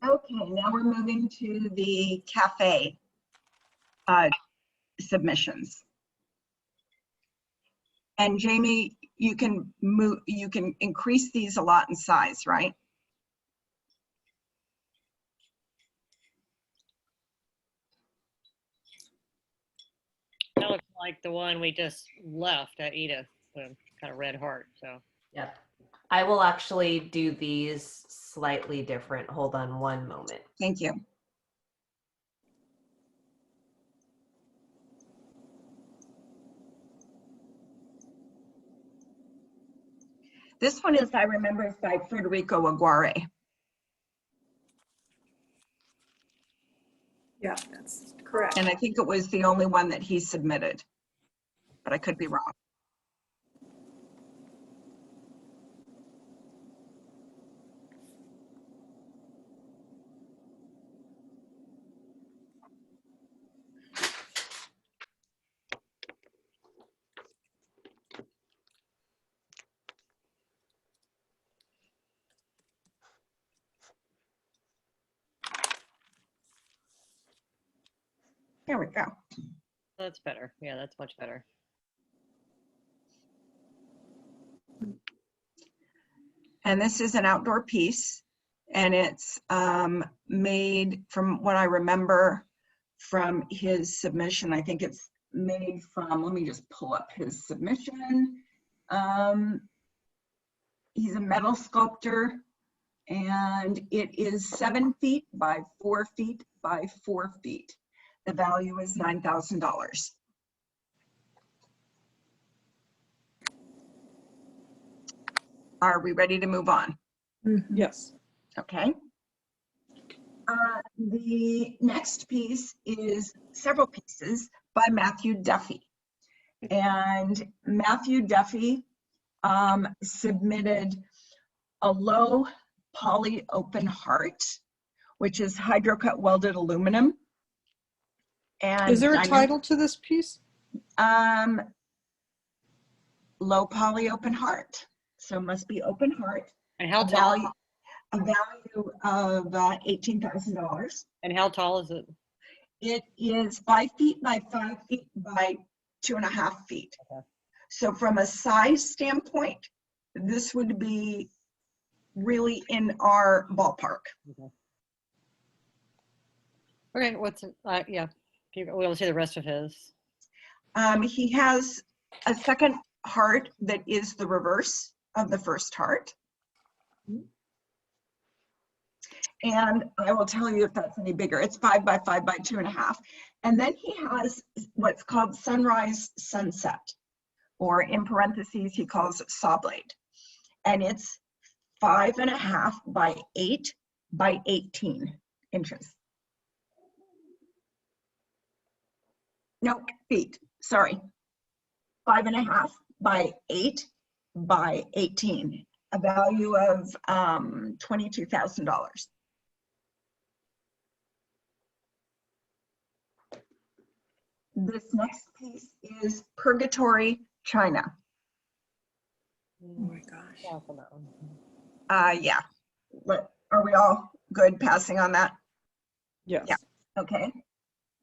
Speaker 1: Okay, now we're moving to the cafe submissions. And Jamie, you can increase these a lot in size, right?
Speaker 6: That looks like the one we just left at Edith, the kind of red heart. So
Speaker 9: Yep. I will actually do these slightly different. Hold on one moment.
Speaker 1: Thank you. This one is, I remember, is by Federico Aguirre.
Speaker 7: Yeah, that's correct.
Speaker 1: And I think it was the only one that he submitted, but I could be wrong. There we go.
Speaker 6: that's better. Yeah, that's much better.
Speaker 1: And this is an outdoor piece, and it's made, from what I remember from his submission, I think it's made from, let me just pull up his submission. He's a metal sculptor, And it is 7 feet by 4 feet by 4 feet. The value is $9,000. Are we ready to move on?
Speaker 3: Yes.
Speaker 1: Okay. The next piece is several pieces by Matthew Duffy. And Matthew Duffy submitted a low poly open heart, which is hydrocut welded aluminum. And
Speaker 3: Is there a title to this piece?
Speaker 1: Low poly open heart. So it must be open heart.
Speaker 6: And how
Speaker 1: A
Speaker 6: tall?
Speaker 1: value of $18,000.
Speaker 6: And how tall is it?
Speaker 1: It is 5 feet by 5 feet by 2.5 feet.
Speaker 6: Okay.
Speaker 1: So from a size standpoint, this would be really in our ballpark.
Speaker 6: Okay, what's yeah? We'll see the rest of his.
Speaker 1: He has a second heart that is the reverse of the first heart. And I will tell you if that's any bigger. It's 5 by 5 by 2.5. And then he has what's called sunrise sunset, or in parentheses, he calls it saw blade. And it's 5.5 by 8 by 18 inches. No, feet, sorry. 5.5 by 8 by 18, a value of $22,000. This next piece is Purgatory China.
Speaker 7: Oh my gosh.
Speaker 6: Yeah, for that one.
Speaker 1: Yeah. Are we all good passing on that?
Speaker 3: Yes.
Speaker 1: Yeah. Okay.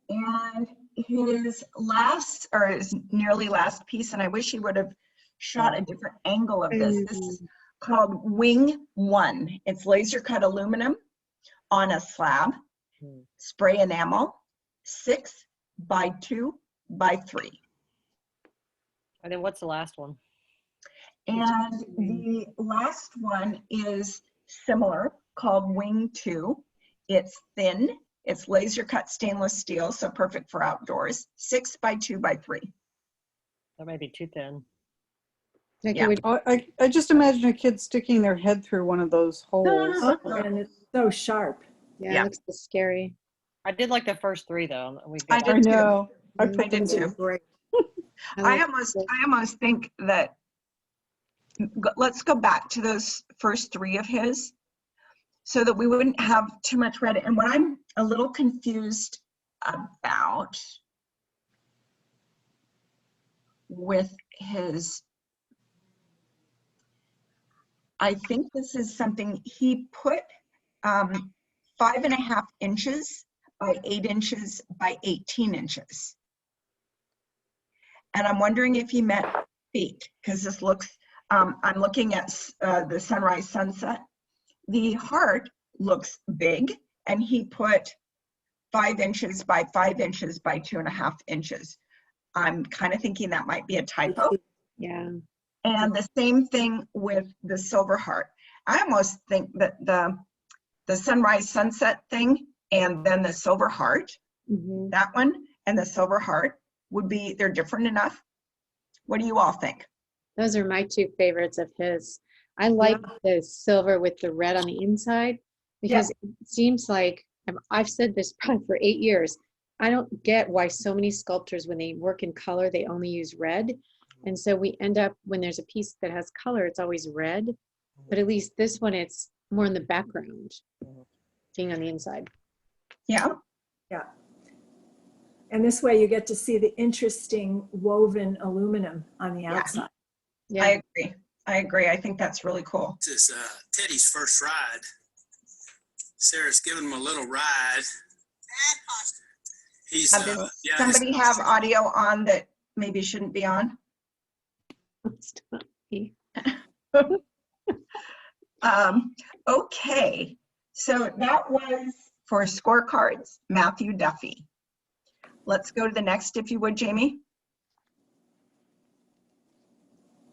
Speaker 1: And his last, or his nearly last piece, and I wish he would have shot a different angle of this. This is called Wing 1. It's laser cut aluminum on a slab, spray enamel, 6 by 2 by 3.
Speaker 6: And then what's the last one?
Speaker 1: And the last one is similar, called Wing 2. It's thin. It's laser cut stainless steel, so perfect for outdoors. 6 by 2 by 3.
Speaker 6: That may be too thin.
Speaker 4: Like
Speaker 1: Yeah.
Speaker 4: it would,
Speaker 3: Oh, I just imagine a kid sticking their head through one of those holes.
Speaker 7: And it's so sharp.
Speaker 4: yeah,
Speaker 1: Yeah.
Speaker 4: it looks scary.
Speaker 6: I did like the first three though.
Speaker 1: I
Speaker 3: I
Speaker 1: did too.
Speaker 3: know. I
Speaker 4: I
Speaker 3: put them
Speaker 1: did too.
Speaker 3: great.
Speaker 1: I almost think that, let's go back to those first three of his so that we wouldn't have too much red. And what I'm a little confused about with his, I think this is something he put 5.5 inches by 8 inches by 18 inches. And I'm wondering if he meant feet, because this looks, I'm looking at the sunrise sunset. The heart looks big, and he put 5 inches by 5 inches by 2.5 inches. I'm kind of thinking that might be a typo.
Speaker 4: Yeah.
Speaker 1: And the same thing with the silver heart. I almost think that the sunrise sunset thing and then the silver heart,
Speaker 4: Mhm.
Speaker 1: that one and the silver heart would be, they're different enough. What do you all think?
Speaker 4: Those are my two favorites of his. I like the silver with the red on the inside because it seems like, I've said this probably for 8 years, I don't get why so many sculptors, when they work in color, they only use red. And so we end up, when there's a piece that has color, it's always red. But at least this one, it's more in the background, being on the inside.
Speaker 1: Yeah.
Speaker 7: Yeah. And this way you get to see the interesting woven aluminum on the
Speaker 1: Yeah.
Speaker 7: outside.
Speaker 4: Yeah.
Speaker 1: I agree. I agree. I think that's really cool.
Speaker 10: This is Teddy's first ride. Sarah's giving him a little ride. He's
Speaker 1: Does
Speaker 10: yeah,
Speaker 1: somebody have audio on that maybe shouldn't be on?
Speaker 4: Stop me.
Speaker 1: Okay, so that was for scorecards, Matthew Duffy. Let's go to the next, if you would, Jamie.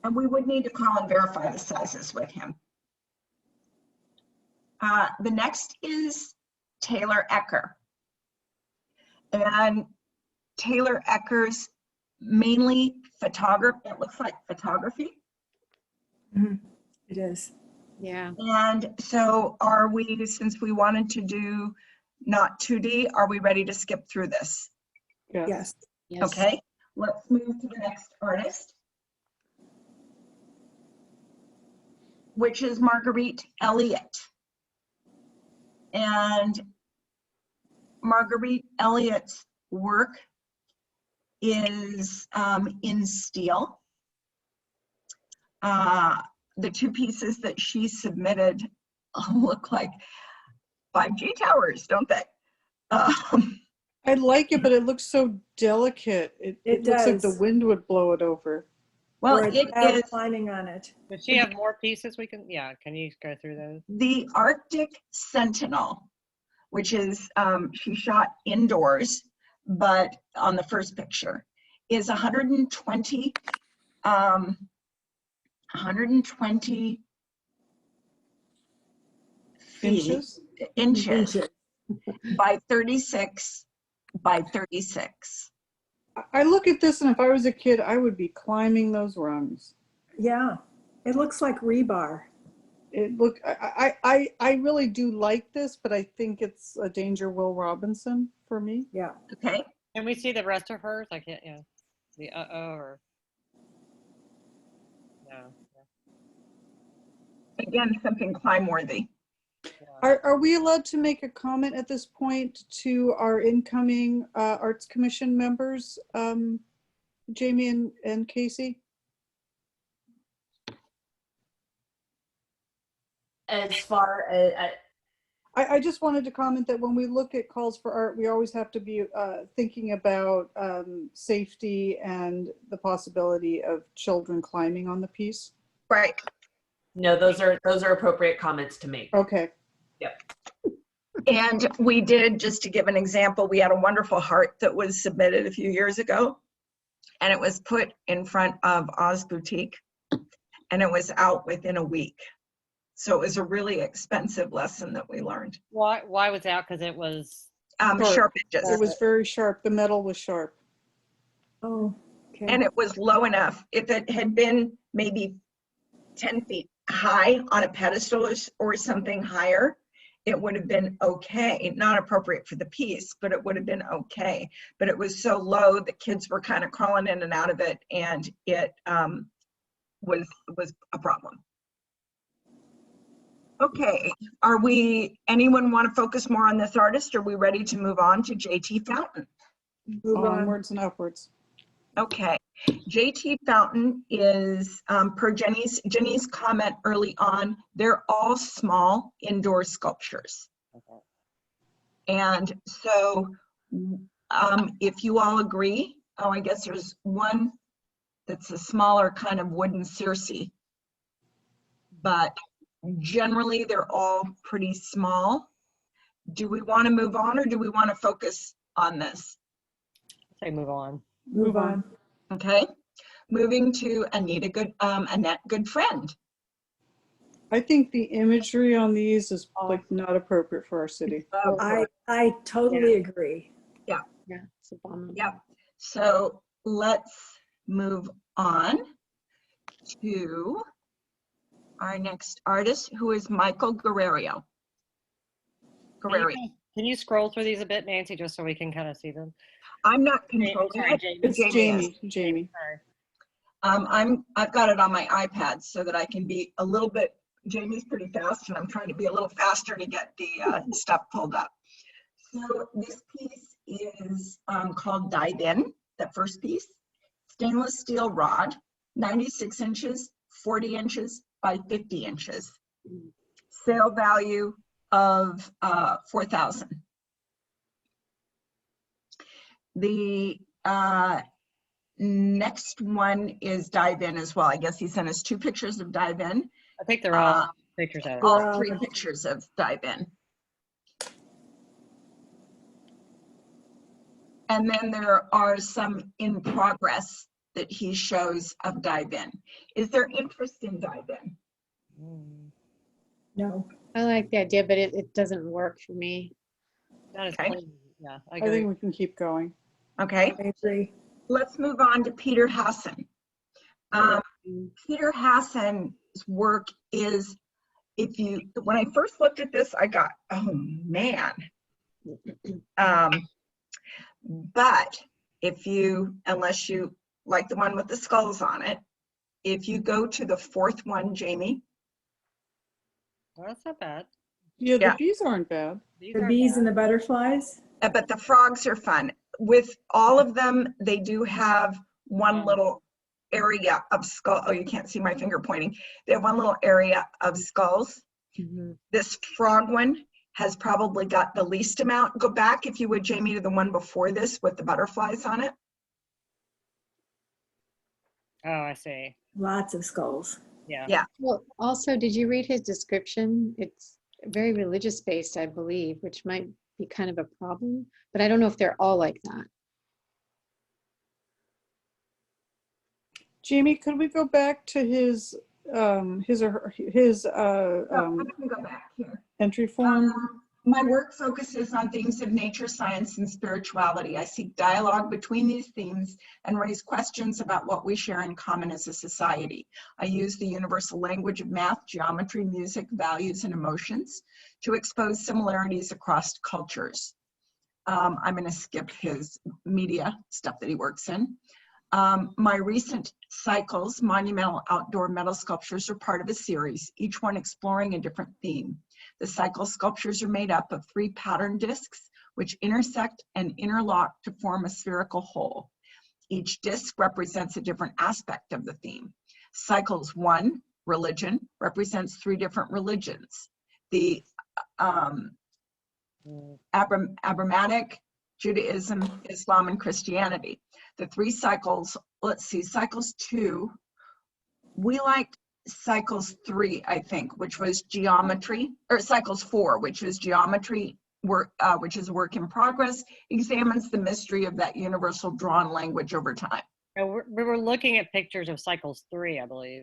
Speaker 1: And we would need to call and verify the sizes with him. The next is Taylor Ecker. And Taylor Ecker's mainly photography, it looks like photography.
Speaker 7: It is.
Speaker 4: Yeah.
Speaker 1: And so are we, since we wanted to do not 2D, are we ready to skip through this?
Speaker 3: Yeah.
Speaker 7: Yes.
Speaker 4: Yes.
Speaker 1: Okay, let's move to the next artist, which is Marguerite Elliott. And Marguerite Elliott's work is in steel. The two pieces that she submitted look like 5G towers, don't they?
Speaker 3: I like it, but it looks so delicate. It looks like the
Speaker 7: does.
Speaker 3: wind would blow it over.
Speaker 1: Well,
Speaker 7: Or a
Speaker 1: it
Speaker 7: child
Speaker 1: is
Speaker 7: climbing on it.
Speaker 6: Does she have more pieces we can, yeah, can you go through those?
Speaker 1: the Arctic Sentinel, which is, she shot indoors, but on the first picture, is 120
Speaker 3: Inches?
Speaker 1: inches by 36 by 36.
Speaker 3: I look at this and if I was a kid, I would be climbing those rungs.
Speaker 7: Yeah, it looks like rebar.
Speaker 3: I really do like this, but I think it's a danger Will Robinson for me.
Speaker 7: Yeah.
Speaker 1: Okay,
Speaker 6: Can we see the rest of hers? I can't, yeah. The or no.
Speaker 1: again, something climb worthy.
Speaker 3: Are we allowed to make a comment at this point to our incoming Arts Commission members, Jamie and Casey?
Speaker 9: As far as,
Speaker 3: I just wanted to comment that when we look at calls for art, we always have to be thinking about safety and the possibility of children climbing on the piece.
Speaker 1: Right.
Speaker 9: no, those are appropriate comments to make.
Speaker 3: Okay.
Speaker 9: Yep.
Speaker 1: And we did, just to give an example, we had a wonderful heart that was submitted a few years ago, and it was put in front of Oz Boutique, and it was out within a week. So it was a really expensive lesson that we learned.
Speaker 6: Why was it out? Because it was,
Speaker 1: Sharp edges.
Speaker 3: It was very sharp. The metal was sharp.
Speaker 7: Oh, okay.
Speaker 1: And it was low enough. If it had been maybe 10 feet high on a pedestal or something higher, it would have been okay. Not appropriate for the piece, but it would have been okay. But it was so low that kids were kind of crawling in and out of it, and it was a problem. Okay, anyone want to focus more on this artist? Are we ready to move on to JT Fountain?
Speaker 7: Move on.
Speaker 3: Onwards and upwards.
Speaker 1: Okay, JT Fountain is, per Jenny's comment early on, they're all small indoor sculptures. And so if you all agree, I guess there's one that's a smaller kind of wooden Circe, but generally they're all pretty small. Do we want to move on, or do we want to focus on this?
Speaker 6: say move on.
Speaker 7: Move on.
Speaker 1: Okay, moving to Annette Goodfriend.
Speaker 3: I think the imagery on these is like not appropriate for our city.
Speaker 7: I totally agree.
Speaker 4: Yeah, it's abominable.
Speaker 1: Yep. So let's move on to our next artist, who is Michael Guerrero.
Speaker 6: Can you scroll through these a bit, Nancy, just so we can kind of see them?
Speaker 1: I'm not controlling
Speaker 6: Sorry,
Speaker 1: it.
Speaker 6: Jamie.
Speaker 3: It's Jamie.
Speaker 6: Sorry.
Speaker 1: I've got it on my iPad so that I can be a little bit, Jamie's pretty fast, and I'm trying to be a little faster to get the stuff pulled up. So this piece is called Dive In, the first piece. Stainless steel rod, 96 inches, 40 inches by 50 inches. Sale value of $4,000. The next one is Dive In as well. I guess he sent us 2 pictures of Dive In.
Speaker 6: I think they're all pictures of it.
Speaker 1: All 3 pictures of Dive In. And then there are some in progress that he shows of Dive In. Is there interest in Dive In?
Speaker 7: No.
Speaker 4: I like the idea, but it doesn't work for me.
Speaker 6: That is
Speaker 1: Okay.
Speaker 6: clean. Yeah, I
Speaker 3: I
Speaker 6: agree.
Speaker 3: think we can keep going.
Speaker 1: Okay,
Speaker 7: I agree.
Speaker 1: let's move on to Peter Hasson. Peter Hasson's work is, when I first looked at this, I got, oh man. But unless you like the one with the skulls on it, if you go to the fourth one, Jamie,
Speaker 6: Well, that's not bad.
Speaker 3: Yeah, the
Speaker 1: Yeah.
Speaker 3: bees aren't bad.
Speaker 6: These
Speaker 7: The
Speaker 6: aren't
Speaker 7: bees
Speaker 6: bad.
Speaker 7: and the butterflies.
Speaker 1: but the frogs are fun. With all of them, they do have one little area of skull. Oh, you can't see my finger pointing. They have one little area of skulls. This frog one has probably got the least amount. Go back, if you would, Jamie, to the one before this with the butterflies on it.
Speaker 6: Oh, I see.
Speaker 7: Lots of skulls.
Speaker 6: Yeah.
Speaker 1: Yeah.
Speaker 4: Well, also, did you read his description? It's very religious based, I believe, which might be kind of a problem, but I don't know if they're all like that.
Speaker 3: Jamie, could we go back to his
Speaker 1: I'm going to go back here.
Speaker 3: entry form?
Speaker 1: My work focuses on themes of nature, science, and spirituality. I seek dialogue between these themes and raise questions about what we share in common as a society. I use the universal language of math, geometry, music, values, and emotions to expose similarities across cultures. I'm going to skip his media stuff that he works in. My recent cycles, monumental outdoor metal sculptures, are part of a series, each one exploring a different theme. The cycle sculptures are made up of 3 pattern discs, which intersect and interlock to form a spherical whole. Each disc represents a different aspect of the theme. Cycles 1, religion, represents 3 different religions. The Abrahamic, Judaism, Islam, and Christianity. The 3 cycles, let's see, cycles 2, we liked cycles 3, I think, which was geometry, or cycles 4, which is geometry, which is work in progress, examines the mystery of that universal drawn language over time.
Speaker 6: We were looking at pictures of cycles 3, I believe,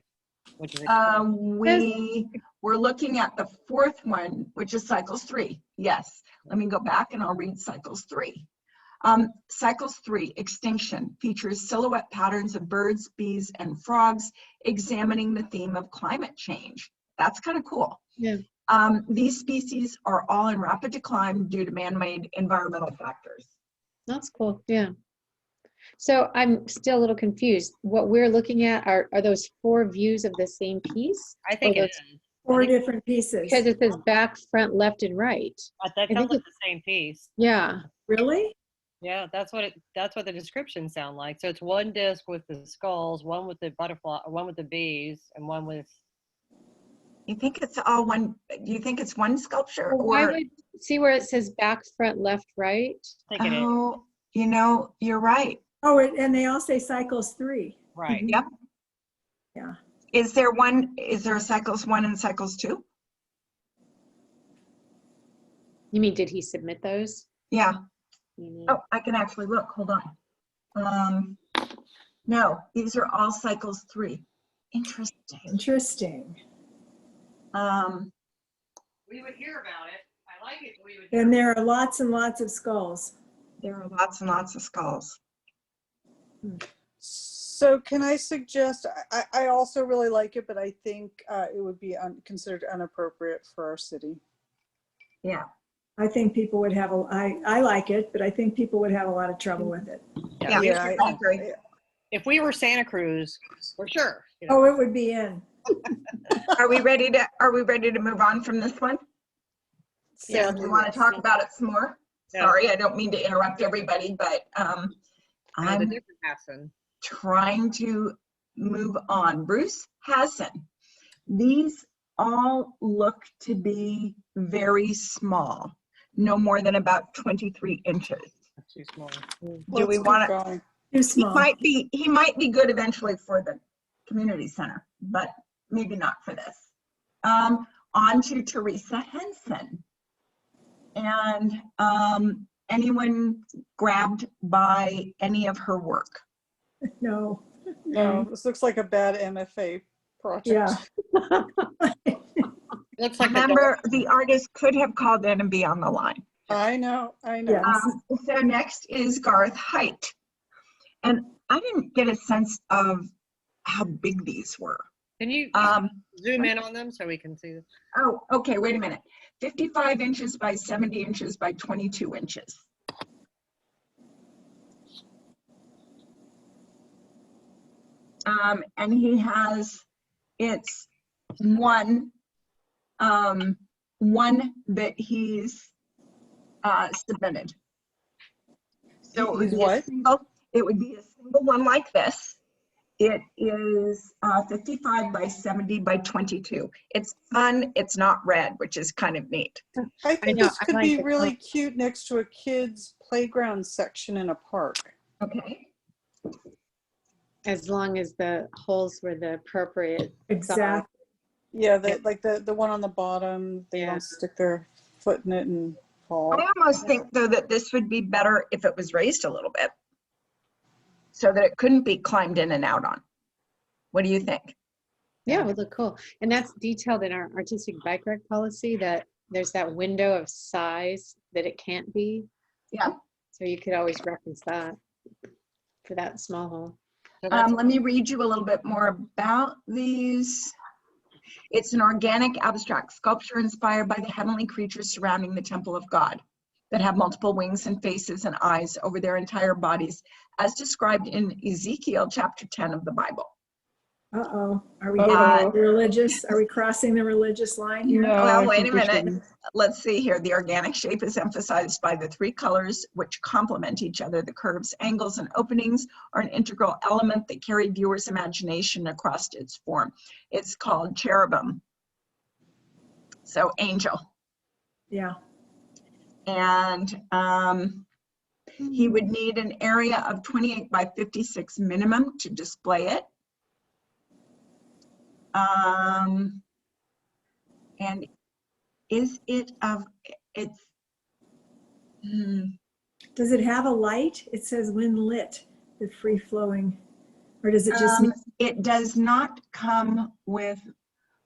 Speaker 6: which is
Speaker 1: We were looking at the 4th one, which is cycles 3. Yes, let me go back and I'll read cycles 3. Cycles 3, extinction, features silhouette patterns of birds, bees, and frogs, examining the theme of climate change. That's kind of cool.
Speaker 4: Yeah.
Speaker 1: These species are all in rapid decline due to man-made environmental factors.
Speaker 4: That's cool. Yeah. So I'm still a little confused. What we're looking at are those 4 views of the same piece?
Speaker 6: I think
Speaker 4: Or
Speaker 6: it
Speaker 4: those-
Speaker 6: is.
Speaker 7: 4 different pieces.
Speaker 4: Because it says back, front, left, and right.
Speaker 6: That
Speaker 4: I
Speaker 6: sounds
Speaker 4: think
Speaker 6: like the same piece.
Speaker 4: Yeah.
Speaker 7: Really?
Speaker 6: Yeah, that's what the descriptions sound like. So it's one disc with the skulls, one with the butterfly, one with the bees, and one with.
Speaker 1: You think it's all one? Do you think it's one sculpture?
Speaker 4: Well, why
Speaker 1: Or
Speaker 4: would see where it says back, front, left, right?
Speaker 6: I think it is.
Speaker 1: oh, you know, you're right.
Speaker 7: Oh, and they all say cycles 3.
Speaker 6: Right.
Speaker 1: Yep.
Speaker 7: Yeah.
Speaker 1: Is there a cycles 1 and cycles 2?
Speaker 4: You mean, did he submit those?
Speaker 1: Yeah.
Speaker 4: Mhm.
Speaker 1: Oh, I can actually look. Hold on. No, these are all cycles 3. Interesting.
Speaker 7: Interesting.
Speaker 6: We would hear about it. I like it. We would.
Speaker 7: And there are lots and lots of skulls.
Speaker 1: There are lots and lots of skulls.
Speaker 3: So can I suggest, I also really like it, but I think it would be considered inappropriate for our city.
Speaker 1: Yeah.
Speaker 7: I think people would have I like it, but I think people would have a lot of trouble with it.
Speaker 1: Yeah,
Speaker 3: Yeah,
Speaker 1: I agree.
Speaker 6: If we were Santa Cruz, for sure. You know.
Speaker 7: Oh, it would be in.
Speaker 1: Are we ready to move on from this one?
Speaker 3: Yeah.
Speaker 1: Do you want to talk about it some more?
Speaker 6: Yeah.
Speaker 1: Sorry, I don't mean to interrupt everybody, but
Speaker 6: The
Speaker 1: I'm
Speaker 6: different Hasson.
Speaker 1: trying to move on. Bruce Hasson. These all look to be very small, no more than about 23 inches.
Speaker 6: That's too small.
Speaker 1: Do we want to?
Speaker 3: to?
Speaker 7: Too
Speaker 1: He
Speaker 7: small.
Speaker 1: he might be good eventually for the community center, but maybe not for this. On to Teresa Henson. And anyone grabbed by any of her work?
Speaker 7: No.
Speaker 3: No, this looks like a bad MFA project.
Speaker 7: Yeah.
Speaker 6: Looks like
Speaker 1: Remember, the artist could have called in and be on the line.
Speaker 3: I know, I know.
Speaker 7: Yes.
Speaker 1: So next is Garth Height. And I didn't get a sense of how big these were.
Speaker 6: Can you zoom in on them so we can see them?
Speaker 1: Oh, okay, wait a minute. 55 inches by 70 inches by 22 inches. And he has, it's one that he's submitted. So it would
Speaker 3: He's
Speaker 1: be
Speaker 3: what?
Speaker 1: it would be a single one like this. It is 55 by 70 by 22. It's fun. It's not red, which is kind of neat.
Speaker 3: I think
Speaker 4: know,
Speaker 3: this
Speaker 4: I
Speaker 3: could
Speaker 4: like
Speaker 3: be
Speaker 4: it.
Speaker 3: really cute next to a kid's playground section in a park.
Speaker 1: Okay.
Speaker 4: As long as the holes were the appropriate.
Speaker 7: Exactly.
Speaker 3: Yeah, like the one on the bottom, they don't stick their foot in it and fall.
Speaker 1: I almost think, though, that this would be better if it was raised a little bit so that it couldn't be climbed in and out on. What do you think?
Speaker 4: Yeah, it would look cool. And that's detailed in our artistic bike rack policy, that there's that window of size that it can't be.
Speaker 1: Yeah.
Speaker 4: So you could always reference that for that small hole.
Speaker 1: Let me read you a little bit more about these. It's an organic abstract sculpture inspired by the heavenly creatures surrounding the temple of God that have multiple wings and faces and eyes over their entire bodies, as described in Ezekiel chapter 10 of the Bible.
Speaker 7: Uh-oh. Are we getting religious? Are we crossing the religious line here?
Speaker 3: No,
Speaker 1: Well,
Speaker 3: I
Speaker 1: wait
Speaker 3: think
Speaker 1: a
Speaker 3: we
Speaker 1: minute.
Speaker 3: shouldn't.
Speaker 1: Let's see here. The organic shape is emphasized by the three colors which complement each other. The curves, angles, and openings are an integral element that carry viewers' imagination across its form. It's called cherubim. So angel.
Speaker 7: Yeah.
Speaker 1: And he would need an area of 28 by 56 minimum to display it. And is it of, it's,
Speaker 7: Does it have a light? It says when lit, the free flowing, or does it just mean?
Speaker 1: it does not come with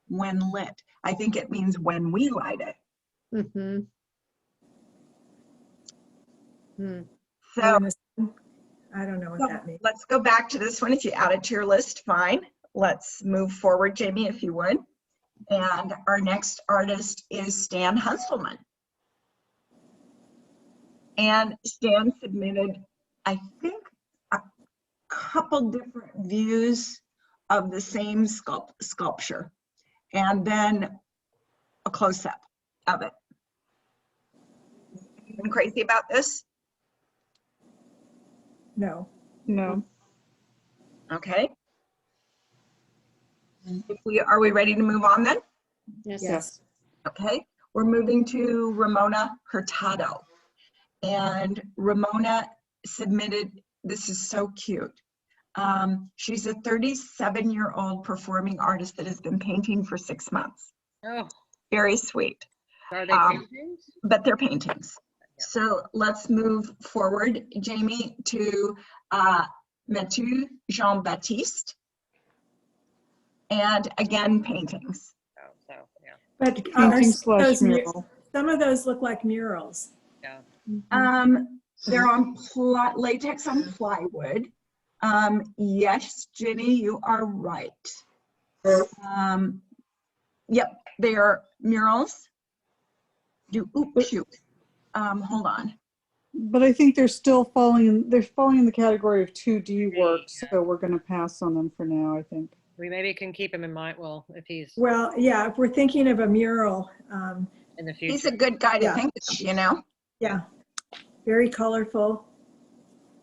Speaker 1: when lit. I think it means when we light it.
Speaker 4: Mm-hmm.
Speaker 1: So
Speaker 7: I don't know what that means.
Speaker 1: let's go back to this one. If you add it to your list, fine. Let's move forward, Jamie, if you would. And our next artist is Stan Husselman. And Stan submitted, I think, a couple different views of the same sculpture, and then a close-up of it. Anyone crazy about this?
Speaker 7: No.
Speaker 3: No.
Speaker 1: Okay. Are we ready to move on then?
Speaker 4: Yes.
Speaker 1: Okay, we're moving to Ramona Hurtado. And Ramona submitted, this is so cute. She's a 37-year-old performing artist that has been painting for 6 months.
Speaker 6: Oh,
Speaker 1: Very sweet.
Speaker 6: are they paintings?
Speaker 1: But they're paintings. So let's move forward, Jamie, to Mathieu Jean-Baptiste. And again, paintings.
Speaker 6: Oh, so, yeah.
Speaker 7: But
Speaker 3: Painting slash mural.
Speaker 7: some of those look like murals.
Speaker 1: They're on latex on plywood. Yes, Jenny, you are right. Yep, they are murals. Shoot. Hold on.
Speaker 3: But I think they're still falling in the category of 2D work, so we're going to pass on them for now, I think.
Speaker 6: We maybe can keep him in mind, well, if he's
Speaker 7: Well, yeah, if we're thinking of a mural,
Speaker 6: in the future.
Speaker 1: He's a good guy to
Speaker 7: Yeah.
Speaker 1: think of, you know?
Speaker 7: yeah, very colorful,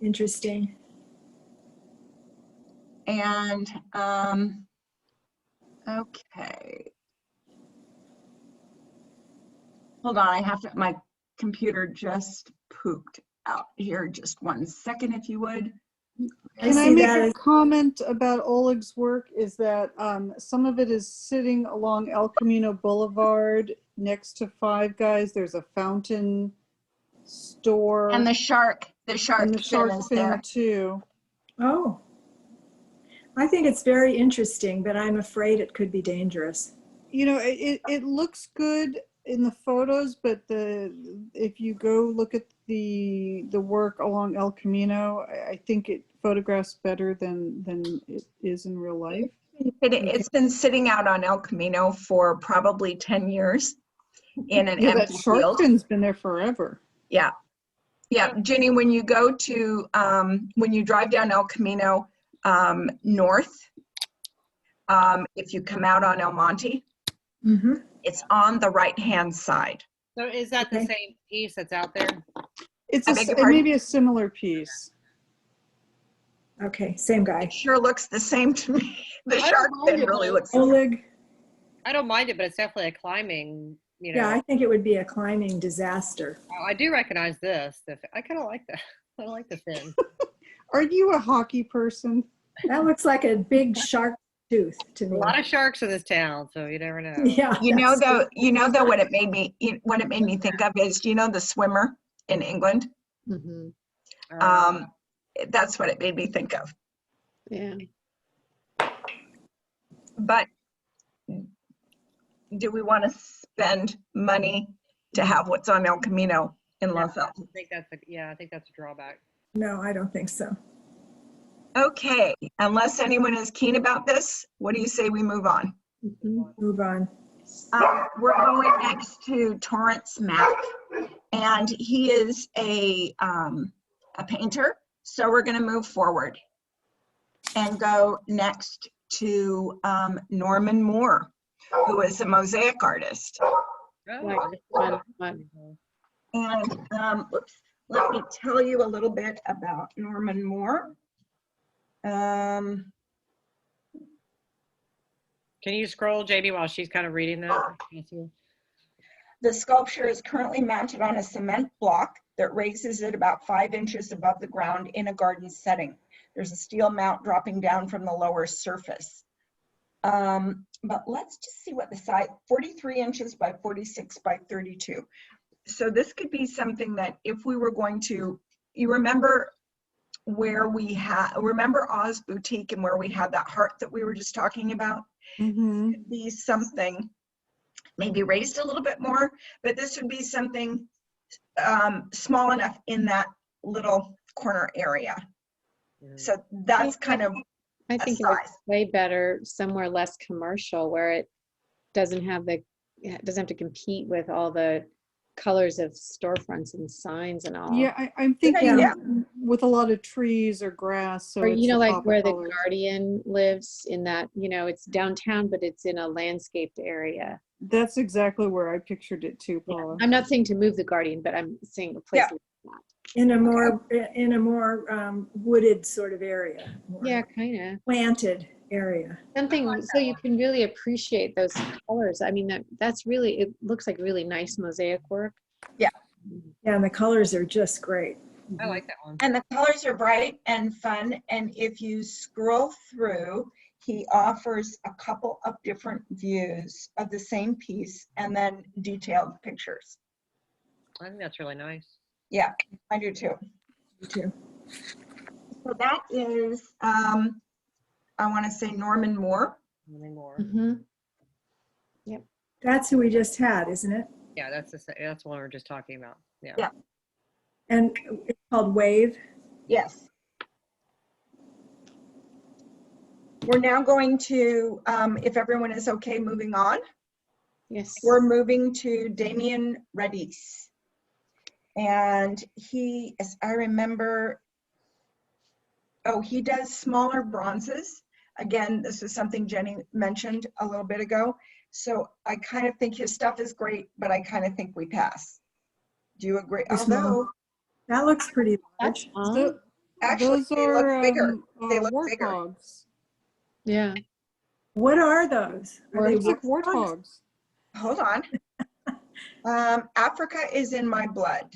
Speaker 7: interesting.
Speaker 1: And, okay. Hold on, I have to, my computer just pooped out here. Just 1 second, if you would.
Speaker 3: Can I
Speaker 7: see
Speaker 3: make
Speaker 7: that
Speaker 3: a
Speaker 7: as-
Speaker 3: comment about Oleg's work? Is that some of it is sitting along El Camino Boulevard next to Five Guys. There's a fountain store.
Speaker 1: And the shark
Speaker 3: and the
Speaker 1: fin
Speaker 3: shark
Speaker 1: is
Speaker 3: fin
Speaker 1: there.
Speaker 3: too.
Speaker 7: Oh, I think it's very interesting, but I'm afraid it could be dangerous.
Speaker 3: You know, it looks good in the photos, but if you go look at the work along El Camino, I think it photographs better than it is in real life.
Speaker 1: It's been sitting out on El Camino for probably 10 years in an
Speaker 3: Yeah, that
Speaker 1: empty
Speaker 3: shark
Speaker 1: field.
Speaker 3: fin's been there forever.
Speaker 1: Yeah. Yeah, Ginny, when you go to, when you drive down El Camino north, if you come out on El Monte,
Speaker 7: Mm-hmm.
Speaker 1: it's on the right-hand side.
Speaker 6: So is that the same piece that's out there?
Speaker 3: It's
Speaker 1: I beg your pardon?
Speaker 3: maybe a similar piece.
Speaker 7: Okay, same guy.
Speaker 1: It sure looks the same to me. The
Speaker 6: I don't
Speaker 1: shark
Speaker 6: mind
Speaker 1: fin
Speaker 6: it,
Speaker 1: really
Speaker 6: though.
Speaker 1: looks the same.
Speaker 7: Oleg.
Speaker 6: I don't mind it, but it's definitely a climbing, you know.
Speaker 7: Yeah, I think it would be a climbing disaster.
Speaker 6: I do recognize this. I kind of like that. I like the fin.
Speaker 3: Are you a hockey person?
Speaker 7: That looks like a big shark tooth to
Speaker 6: A
Speaker 7: me.
Speaker 6: lot of sharks in this town, so you never know.
Speaker 7: Yeah.
Speaker 1: You know
Speaker 7: that's-
Speaker 1: though what it made me think of is, you know, the swimmer in England?
Speaker 4: Mhm.
Speaker 1: That's what it made me think of.
Speaker 4: Yeah.
Speaker 1: But do we want to spend money to have what's on El Camino in Los Altos?
Speaker 6: I think that's a drawback.
Speaker 7: No, I don't think so.
Speaker 1: Okay, unless anyone is keen about this, what do you say we move on?
Speaker 4: Mhm.
Speaker 7: Move on.
Speaker 1: We're going next to Torrance Mack, and he is a painter. So we're going to move forward and go next to Norman Moore, who is a mosaic artist.
Speaker 4: Like, fun.
Speaker 1: And let me tell you a little bit about Norman Moore.
Speaker 6: Can you scroll, JB, while she's kind of reading that?
Speaker 1: The sculpture is currently mounted on a cement block that raises it about 5 inches above the ground in a garden setting. There's a steel mount dropping down from the lower surface. But let's just see what the size, 43 inches by 46 by 32. So this could be something that if we were going to, you remember where remember Oz Boutique and where we had that heart that we were just talking about?
Speaker 3: Mm-hmm.
Speaker 1: Could be something maybe raised a little bit more, but this would be something small enough in that little corner area. So that's kind of
Speaker 4: I
Speaker 1: a
Speaker 4: think it would
Speaker 1: size.
Speaker 4: play better somewhere less commercial where it doesn't have to compete with all the colors of storefronts and signs and all.
Speaker 3: Yeah, I'm thinking
Speaker 1: idea.
Speaker 3: with a lot of trees or grass. So
Speaker 4: Or,
Speaker 3: it's
Speaker 4: you know,
Speaker 3: a
Speaker 4: like
Speaker 3: pop of
Speaker 4: where the
Speaker 3: colors.
Speaker 4: Guardian lives in that, you know, it's downtown, but it's in a landscaped area.
Speaker 3: That's exactly where I pictured it too, Paula.
Speaker 4: I'm not saying to move the Guardian, but I'm saying a place
Speaker 1: Yeah.
Speaker 4: like
Speaker 7: In a more wooded sort of area.
Speaker 4: that.
Speaker 7: More
Speaker 4: Yeah, kind of.
Speaker 7: planted area.
Speaker 4: Something so you can really appreciate those colors. I mean, that's really, it looks like really nice mosaic work.
Speaker 1: Yeah.
Speaker 7: Yeah, and the colors are just great.
Speaker 6: I like that one.
Speaker 1: And the colors are bright and fun. And if you scroll through, he offers a couple of different views of the same piece and then detailed pictures.
Speaker 6: I think that's really nice.
Speaker 1: Yeah, I do too.
Speaker 7: Me too.
Speaker 1: So that is, I want to say Norman Moore.
Speaker 6: Nothing more.
Speaker 4: Mm-hmm.
Speaker 7: That's who we just had, isn't it?
Speaker 6: Yeah, that's the one we were just talking about. Yeah.
Speaker 1: Yeah.
Speaker 7: And it's called Wave.
Speaker 1: Yes. We're now going to, if everyone is okay, moving on.
Speaker 4: Yes.
Speaker 1: We're moving to Damien Redis. And he, as I remember, he does smaller bronzes. Again, this is something Jenny mentioned a little bit ago. So I kind of think his stuff is great, but I kind of think we pass. Do you agree?
Speaker 7: Too small.
Speaker 1: Although,
Speaker 7: That looks pretty large.
Speaker 3: So,
Speaker 1: actually,
Speaker 3: those
Speaker 1: they
Speaker 3: are
Speaker 1: look bigger. They look bigger.
Speaker 3: warthogs.
Speaker 4: Yeah.
Speaker 7: What are those? Are they
Speaker 3: Looks like
Speaker 7: warthogs?
Speaker 3: warthogs.
Speaker 1: Hold on. Africa is in my blood.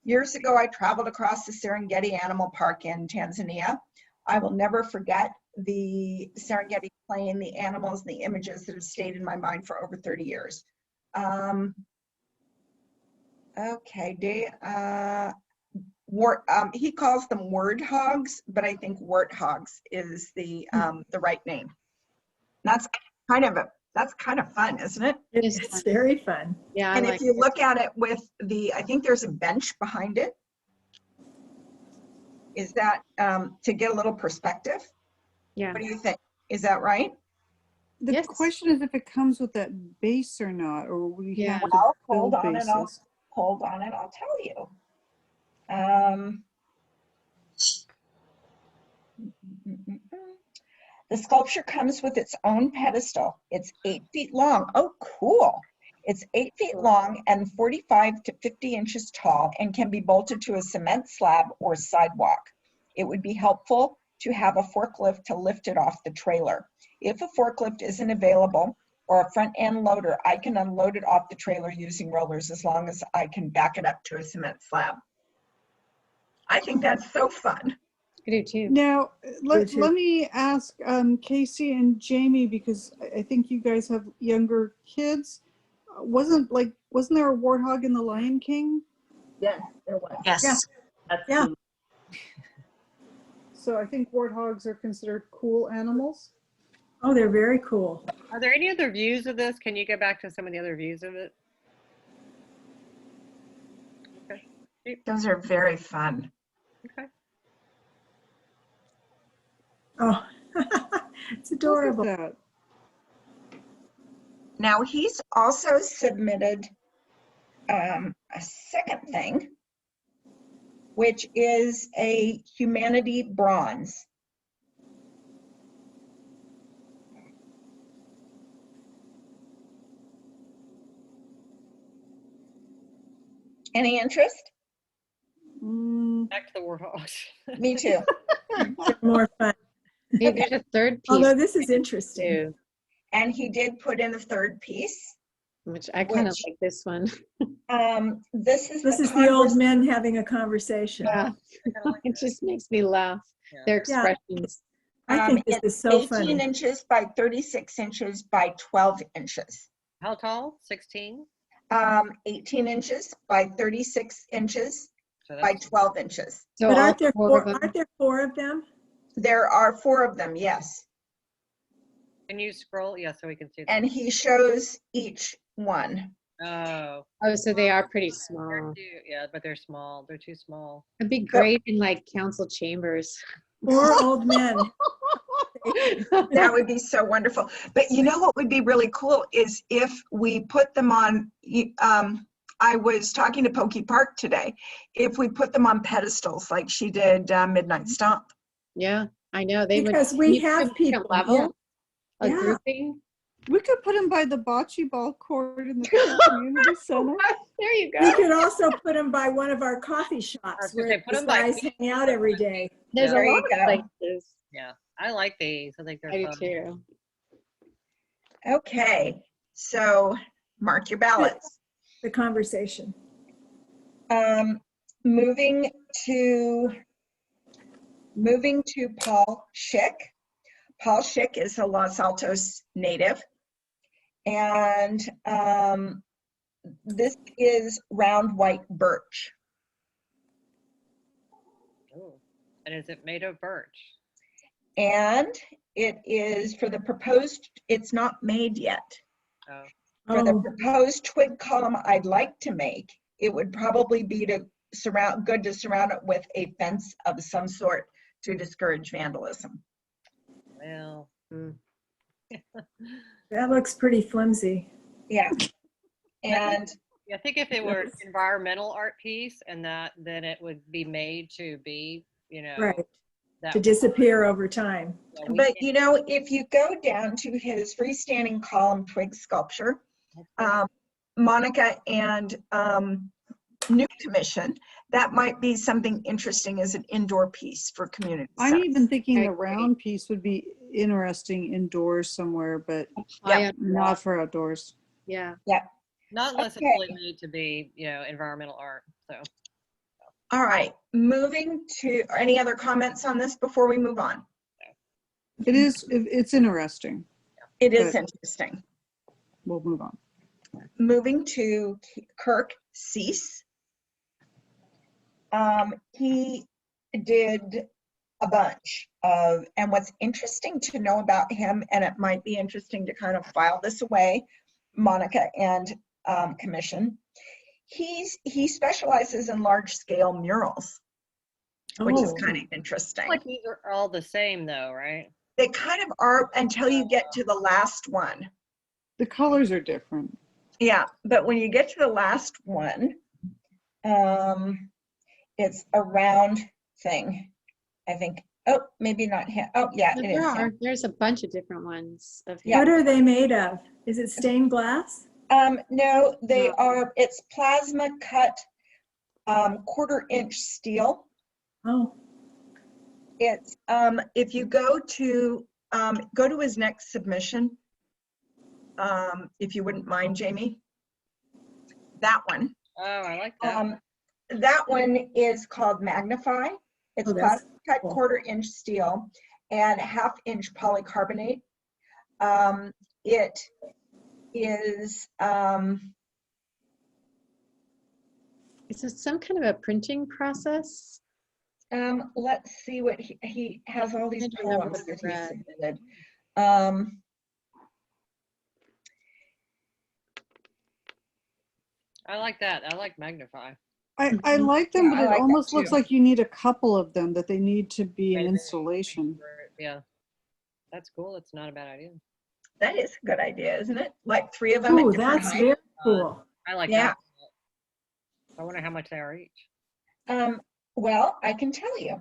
Speaker 1: Years ago, I traveled across the Serengeti Animal Park in Tanzania. I will never forget the Serengeti Plain, the animals, the images that have stayed in my mind for over 30 years. He calls them wordhogs, but I think warthogs is the right name. That's kind of That's kind of fun, isn't it?
Speaker 4: It is
Speaker 7: It's
Speaker 4: fun.
Speaker 7: very fun.
Speaker 4: Yeah, I
Speaker 1: And
Speaker 4: like
Speaker 1: if you
Speaker 4: it.
Speaker 1: look at it with I think there's a bench behind it. Is that to get a little perspective?
Speaker 4: Yeah.
Speaker 1: What do you think? Is that right?
Speaker 3: The
Speaker 4: Yes.
Speaker 3: question is if it comes with that base or not, or we
Speaker 4: Yeah.
Speaker 3: have to
Speaker 1: Well,
Speaker 3: build
Speaker 1: hold on and I'll
Speaker 3: bases.
Speaker 1: tell you. Um, the sculpture comes with its own pedestal. It's 8 feet long. Oh, cool. It's 8 feet long and 45 to 50 inches tall and can be bolted to a cement slab or sidewalk. It would be helpful to have a forklift to lift it off the trailer. If a forklift isn't available or a front end loader, I can unload it off the trailer using rollers as long as I can back it up to a cement slab. I think that's so fun.
Speaker 4: I do too.
Speaker 3: Now, let
Speaker 7: too.
Speaker 3: me ask Casey and Jamie, because I think you guys have younger kids. Wasn't there a warthog in The Lion King?
Speaker 1: Yes, there was.
Speaker 2: Yes.
Speaker 7: Yeah.
Speaker 8: That's
Speaker 7: Yeah.
Speaker 8: the-
Speaker 3: So I think warthogs are considered cool animals.
Speaker 7: Oh, they're very cool.
Speaker 6: Are there any other views of this? Can you go back to some of the other views of it?
Speaker 1: Those are very fun.
Speaker 6: Okay.
Speaker 7: Oh, it's adorable.
Speaker 3: Look at that.
Speaker 1: Now he's also submitted a second thing, which is a humanity bronze. Any interest?
Speaker 6: Back to the warthogs.
Speaker 1: Me too.
Speaker 7: More fun.
Speaker 4: Hey, there's a third piece
Speaker 7: Although this is interesting.
Speaker 4: too,
Speaker 1: And he did put in a third piece.
Speaker 4: which I kind of
Speaker 1: Which-
Speaker 4: like this one.
Speaker 1: This is
Speaker 7: This is the old
Speaker 1: converse-
Speaker 7: men having a conversation.
Speaker 4: Yeah. It just makes me laugh. Their
Speaker 7: Yeah.
Speaker 4: expressions.
Speaker 7: I think this
Speaker 1: it's
Speaker 7: is so
Speaker 1: 18
Speaker 7: funny.
Speaker 1: inches by 36 inches by 12 inches.
Speaker 6: How tall? 16?
Speaker 1: 18 inches by 36 inches
Speaker 6: So
Speaker 1: by
Speaker 6: that's
Speaker 1: 12 inches.
Speaker 4: So
Speaker 7: But
Speaker 4: all
Speaker 7: aren't there
Speaker 4: four of them.
Speaker 7: aren't there 4 of them?
Speaker 1: There are 4 of them, yes.
Speaker 6: Can you scroll? Yeah, so we can see.
Speaker 1: And he shows each one.
Speaker 6: Oh,
Speaker 4: Oh, so they are pretty
Speaker 6: they're
Speaker 4: small.
Speaker 6: yeah, but they're small. They're too small.
Speaker 4: It'd be great in like council chambers.
Speaker 7: 4 old men.
Speaker 1: That would be so wonderful. But you know what would be really cool is if we put them on, I was talking to Pokey Park today, if we put them on pedestals like she did Midnight Stomp.
Speaker 4: Yeah, I know. They
Speaker 7: Because
Speaker 4: would.
Speaker 7: we
Speaker 4: you
Speaker 7: have
Speaker 4: could pick
Speaker 7: people,
Speaker 4: a level, a
Speaker 7: Yeah.
Speaker 4: grouping.
Speaker 3: We could put them by the bocce ball court in the community center.
Speaker 4: There you
Speaker 7: We
Speaker 4: go.
Speaker 7: could also put them by one of our coffee
Speaker 6: was
Speaker 7: shops
Speaker 6: gonna
Speaker 7: where
Speaker 6: say, put 'em
Speaker 7: these
Speaker 6: by
Speaker 7: guys hang out every day.
Speaker 4: There's
Speaker 1: There
Speaker 4: a
Speaker 1: you
Speaker 4: lot
Speaker 1: go.
Speaker 4: of places.
Speaker 6: Yeah, I like these. I think they're
Speaker 4: I do
Speaker 6: fun.
Speaker 4: too.
Speaker 1: Okay, so mark your ballots.
Speaker 7: The conversation.
Speaker 1: Moving to Paul Schick. Paul Schick is a Los Altos native. And this is round white birch.
Speaker 6: Ooh. And is it made of birch?
Speaker 1: And it is for the proposed, it's not made yet.
Speaker 6: Oh,
Speaker 1: For the
Speaker 7: Oh,
Speaker 1: proposed twig column I'd like to make, it would probably be good to surround it with a fence of some sort to discourage vandalism.
Speaker 6: well.
Speaker 7: that looks pretty flimsy.
Speaker 1: Yeah. And
Speaker 6: Yeah, I think if it were an environmental art piece and that, then it would be made to be,
Speaker 7: Right.
Speaker 6: that
Speaker 7: To disappear over time.
Speaker 6: yeah, we
Speaker 1: but
Speaker 6: can't-
Speaker 1: you know, if you go down to his freestanding column twig sculpture, Monica and New Commission, that might be something interesting as an indoor piece for community.
Speaker 3: I'm
Speaker 1: center.
Speaker 3: even thinking
Speaker 4: I
Speaker 3: the
Speaker 4: agree.
Speaker 3: round piece would be interesting indoors somewhere, but
Speaker 4: High up
Speaker 3: not
Speaker 4: rock.
Speaker 3: for outdoors.
Speaker 4: Yeah.
Speaker 6: Not unless
Speaker 1: Okay.
Speaker 6: it's really made to be, environmental art, so.
Speaker 1: All right, moving to, any other comments on this before we move on?
Speaker 3: It's interesting.
Speaker 1: It is
Speaker 3: But-
Speaker 1: interesting.
Speaker 3: We'll move on.
Speaker 1: Moving to Kirk Cease. He did a bunch of, and what's interesting to know about him, and it might be interesting to kind of file this away, Monica and Commission, he specializes in large scale murals, which is kind of interesting.
Speaker 6: Like these are all the same though, right?
Speaker 1: They kind of are until you get to the last one.
Speaker 3: The colors are different.
Speaker 1: Yeah, but when you get to the last one, it's a round thing, I think. Oh, maybe not him. Oh, yeah, it is him.
Speaker 4: There's a bunch of different ones of
Speaker 1: Yeah.
Speaker 7: What are they made of? Is it stained glass?
Speaker 1: No, they are, it's plasma cut 1/4-inch steel.
Speaker 7: Oh,
Speaker 1: It's, if you go to his next submission, if you wouldn't mind, Jamie. That one.
Speaker 6: Oh, I like that.
Speaker 1: That one is called Magnify. It's
Speaker 7: Oh, that's
Speaker 1: plasma cut
Speaker 7: cool.
Speaker 1: 1/4-inch steel and 1/2-inch polycarbonate. It is,
Speaker 4: Is it some kind of a printing process?
Speaker 1: let's see what he has all these
Speaker 4: I don't remember
Speaker 1: poems
Speaker 4: what
Speaker 1: that
Speaker 4: I
Speaker 1: he
Speaker 4: read.
Speaker 1: submitted.
Speaker 6: I like that. I like Magnify.
Speaker 3: I like them,
Speaker 1: Yeah,
Speaker 3: but
Speaker 1: I
Speaker 3: it
Speaker 1: like that
Speaker 3: almost looks
Speaker 1: too.
Speaker 3: like you need a couple of them, that they need to be an
Speaker 6: Maybe.
Speaker 3: installation.
Speaker 6: Yeah. That's cool. It's not a bad idea.
Speaker 1: That is a good idea, isn't it? Like 3 of them at
Speaker 7: ooh,
Speaker 1: different
Speaker 7: that's
Speaker 1: heights.
Speaker 7: very cool.
Speaker 6: I like
Speaker 1: Yeah.
Speaker 6: that. I wonder how much they are each.
Speaker 1: Well, I can tell you.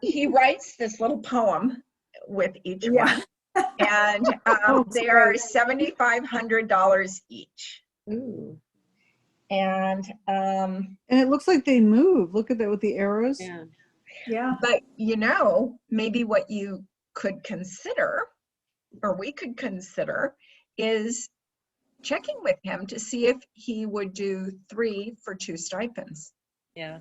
Speaker 1: He writes this little poem with each
Speaker 7: Yeah.
Speaker 1: one, and
Speaker 7: Oh,
Speaker 1: they are
Speaker 7: great.
Speaker 1: $7,500 each.
Speaker 4: Ooh,
Speaker 1: And
Speaker 3: And it looks like they move. Look at that with the arrows.
Speaker 4: yeah.
Speaker 7: Yeah.
Speaker 1: but maybe what you could consider, or we could consider, is checking with him to see if he would do 3 for 2 stipends.
Speaker 6: Yeah.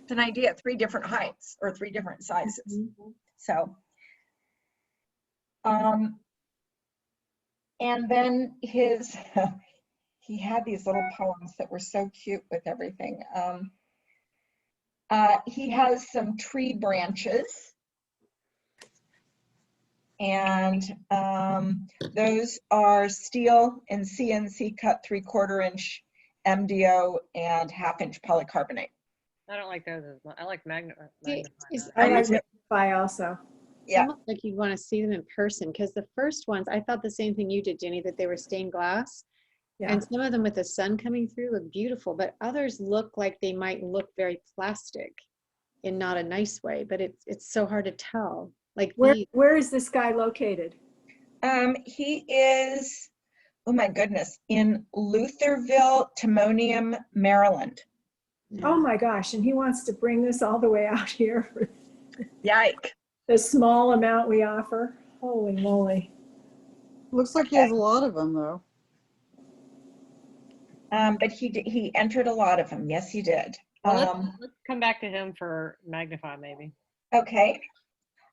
Speaker 1: It's an idea, 3 different heights or 3 different sizes. So, and then he had these little poems that were so cute with everything. He has some tree branches, and those are steel and CNC cut 3/4-inch MDO and 1/2-inch polycarbonate.
Speaker 6: I don't like those as much. I like Magnify.
Speaker 7: I
Speaker 1: do
Speaker 7: like
Speaker 1: too.
Speaker 7: Magnify also.
Speaker 4: It's
Speaker 1: Yeah.
Speaker 4: almost like you'd want to see them in person, because the first ones, I thought the same thing you did, Jenny, that they were stained glass.
Speaker 7: Yeah.
Speaker 4: And some of them with the sun coming through look beautiful, but others look like they might look very plastic in not a nice way, but it's so hard to tell. Like
Speaker 7: Where is this guy located?
Speaker 1: He is, oh my goodness, in Lutherville, Timonium, Maryland.
Speaker 7: Oh my gosh, and he wants to bring this all the way out here for
Speaker 1: Yike.
Speaker 7: the small amount we offer. Holy moly.
Speaker 3: Looks like he has a lot of them, though.
Speaker 1: But he entered a lot of them. Yes, he did.
Speaker 6: Well, let's come back to him for Magnify, maybe.
Speaker 1: Okay.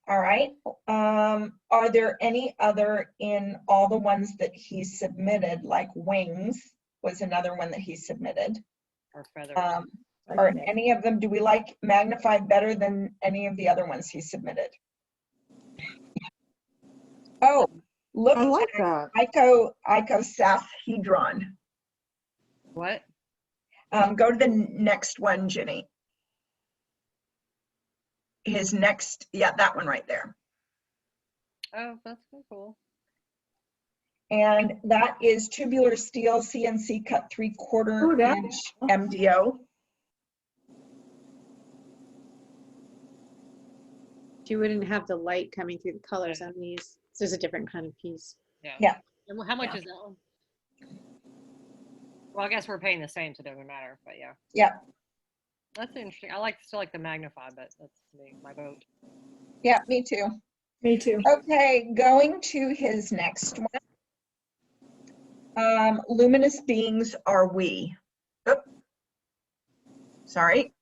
Speaker 1: All right. Are there any other in all the ones that he submitted, like Wings was another one that he submitted?
Speaker 6: Or Feather.
Speaker 1: Are any of them, do we like Magnify better than any of the other ones he submitted? Oh, look
Speaker 3: I like that.
Speaker 1: icosahedron.
Speaker 6: What?
Speaker 1: Go to the next one, Ginny. His next, yeah, that one right there.
Speaker 6: Oh, that's so cool.
Speaker 1: And that is tubular steel CNC cut 3/4-inch MDO.
Speaker 4: you wouldn't have the light coming through the colors on these. This is a different kind of piece.
Speaker 1: Yeah.
Speaker 6: And how much is that one? Well, I guess we're paying the same, so it doesn't matter, but yeah.
Speaker 1: Yeah.
Speaker 6: That's interesting. Still like the Magnify, but that's my vote.
Speaker 1: Yeah, me too.
Speaker 7: Me too.
Speaker 1: Okay, going to his next one. Luminous beings are we. Oop. Sorry.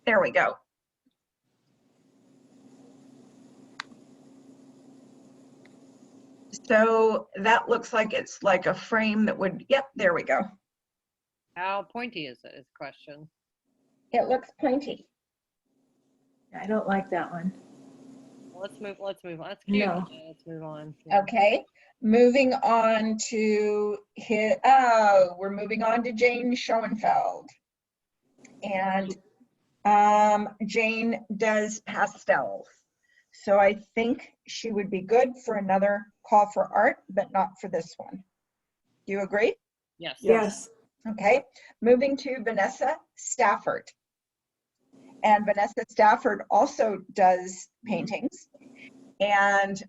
Speaker 1: There we go. So that looks like it's like a frame that would, yep, there we go.
Speaker 6: How pointy is it? Is the question.
Speaker 1: It looks pointy.
Speaker 7: I don't like that one.
Speaker 6: Let's move on. That's cute.
Speaker 7: No.
Speaker 6: Yeah, let's move on. Yeah.
Speaker 1: Okay, moving on to we're moving on to Jane Schoenfeld. And Jane does pastels. So I think she would be good for another call for art, but not for this one. Do you agree?
Speaker 6: Yes.
Speaker 7: Yes.
Speaker 1: Okay, moving to Vanessa Stafford. And Vanessa Stafford also does paintings and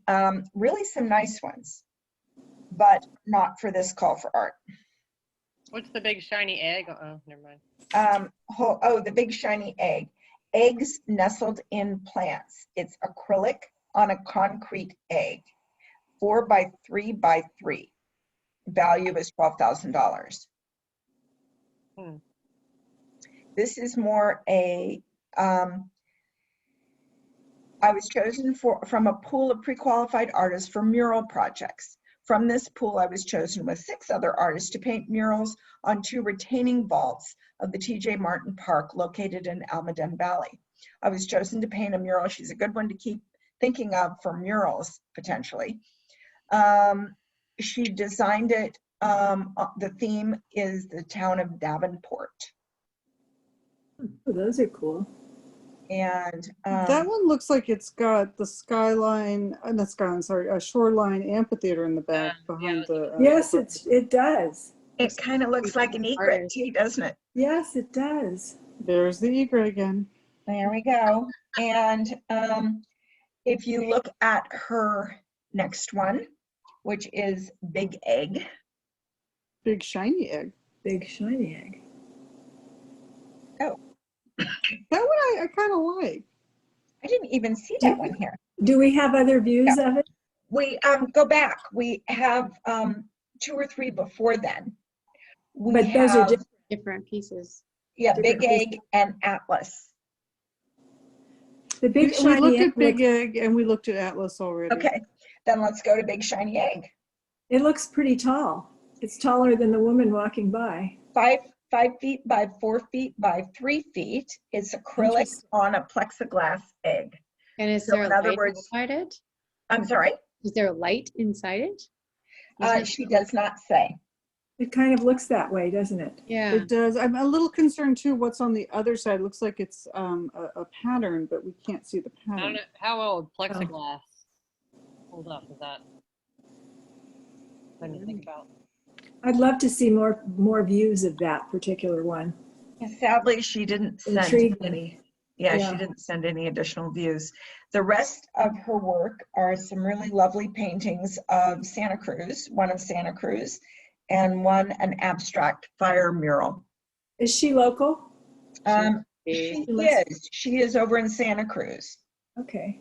Speaker 1: really some nice ones, but not for this call for art.
Speaker 6: What's the big shiny egg? Oh, never mind.
Speaker 1: The big shiny egg. Eggs nestled in plants. It's acrylic on a concrete egg. 4 by 3 by 3. Value is $12,000. This is more a, I was chosen from a pool of pre-qualified artists for mural projects. From this pool, I was chosen with 6 other artists to paint murals on 2 retaining vaults of the T.J. Martin Park located in Almaden Valley. I was chosen to paint a mural. She's a good one to keep thinking of for murals, potentially. She designed it. The theme is the town of Davenport.
Speaker 7: Oh, those are cool.
Speaker 1: And
Speaker 3: That one looks like it's got the skyline, not skyline, sorry, a shoreline amphitheater in the back behind the.
Speaker 7: Yes, it does.
Speaker 1: it kind of looks like an egret too, doesn't it?
Speaker 7: Yes, it does.
Speaker 3: There's the egret again.
Speaker 1: There we go. And if you look at her next one, which is Big Egg.
Speaker 3: Big shiny egg.
Speaker 7: Big shiny egg.
Speaker 1: Oh.
Speaker 3: That one I kind of like.
Speaker 1: I didn't even see that one here.
Speaker 7: Do we have other views of it?
Speaker 1: We go back. We have 2 or 3 before then.
Speaker 7: But those are
Speaker 4: different pieces.
Speaker 1: Yeah,
Speaker 7: different
Speaker 1: Big Egg and Atlas.
Speaker 7: The big
Speaker 3: We
Speaker 7: shiny
Speaker 3: looked
Speaker 7: egg
Speaker 3: at Big Egg and we looked at Atlas already.
Speaker 1: Okay, then let's go to Big Shiny Egg.
Speaker 7: It looks pretty tall. It's taller than the woman walking by.
Speaker 1: 5 feet by 4 feet by 3 feet. It's acrylic on a plexiglass egg.
Speaker 4: And is
Speaker 1: So
Speaker 4: there
Speaker 1: in
Speaker 4: a
Speaker 1: other
Speaker 4: light
Speaker 1: words-
Speaker 4: inside it?
Speaker 1: I'm sorry?
Speaker 4: Is there a light inside it?
Speaker 1: She does not say.
Speaker 7: It kind of looks that way, doesn't it?
Speaker 4: Yeah.
Speaker 3: It does. I'm a little concerned too what's on the other side. It looks like it's a pattern, but we can't see the
Speaker 6: I don't
Speaker 3: pattern.
Speaker 6: know how well would plexiglass hold up. Is that something to think about?
Speaker 7: I'd love to see more views of that particular one.
Speaker 1: Sadly, she didn't send
Speaker 7: Intriguing.
Speaker 1: any. Yeah,
Speaker 7: Yeah.
Speaker 1: she didn't send any additional views. The rest of her work are some really lovely paintings of Santa Cruz, one of Santa Cruz, and one an abstract fire mural.
Speaker 7: Is she local?
Speaker 1: She is. She is over in Santa Cruz.
Speaker 7: Okay.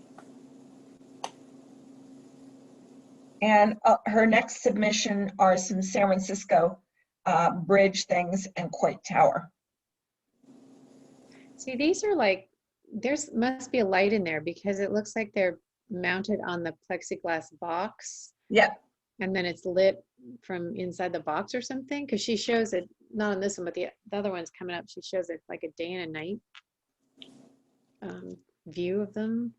Speaker 1: And her next submission are some San Francisco bridge things and Coit Tower.
Speaker 4: See, these are like, there's must be a light in there because it looks like they're mounted on the plexiglass box.
Speaker 1: Yeah.
Speaker 4: And then it's lit from inside the box or something. Because she shows it, not on this one, but the other one's coming up. She shows it like a day and a night view of them,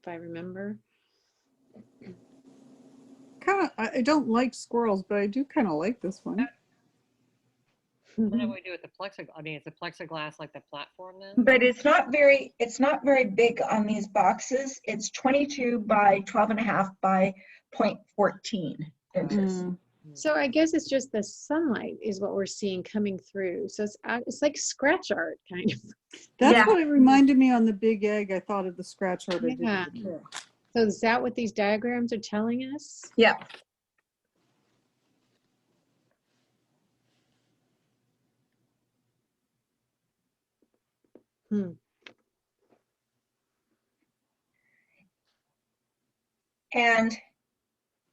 Speaker 4: if I remember.
Speaker 3: I don't like squirrels, but I do kind of like this one.
Speaker 6: What do we do with the plexiglass? I mean, it's a plexiglass like the platform then?
Speaker 1: But it's not very big on these boxes. It's 22 by 12.5 by 0.14 inches.
Speaker 4: So I guess it's just the sunlight is what we're seeing coming through. So it's like scratch art kind of.
Speaker 3: That's what it reminded me on the Big Egg. I thought of the scratch art I did
Speaker 4: Yeah.
Speaker 3: with the chair.
Speaker 4: So is that what these diagrams are telling us?
Speaker 1: Yeah. And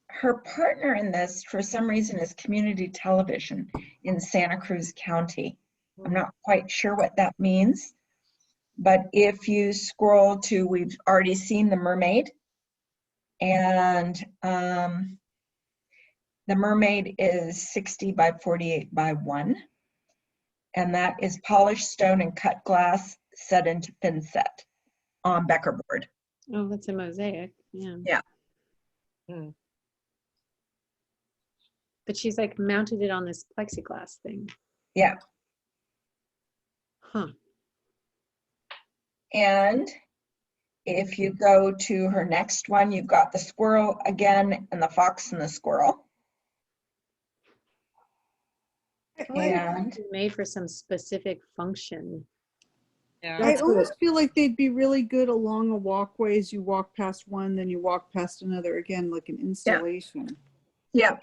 Speaker 1: her partner in this, for some reason, is community television in Santa Cruz County. I'm not quite sure what that means, but if you scroll to, we've already seen the mermaid, and the mermaid is 60 by 48 by 1, and that is polished stone and cut glass set into thin set. on Becker board.
Speaker 4: Oh, that's a mosaic. Yeah.
Speaker 1: Yeah.
Speaker 6: Hmm.
Speaker 4: But she's like mounted it on this plexiglass thing.
Speaker 1: Yeah.
Speaker 4: Huh.
Speaker 1: And if you go to her next one, you've got the squirrel again and the fox and the squirrel. And
Speaker 4: Made for some specific function.
Speaker 6: Yeah.
Speaker 3: I almost feel like they'd be really good along a walkway as you walk past one, then you walk past another again, like an installation.
Speaker 1: yeah,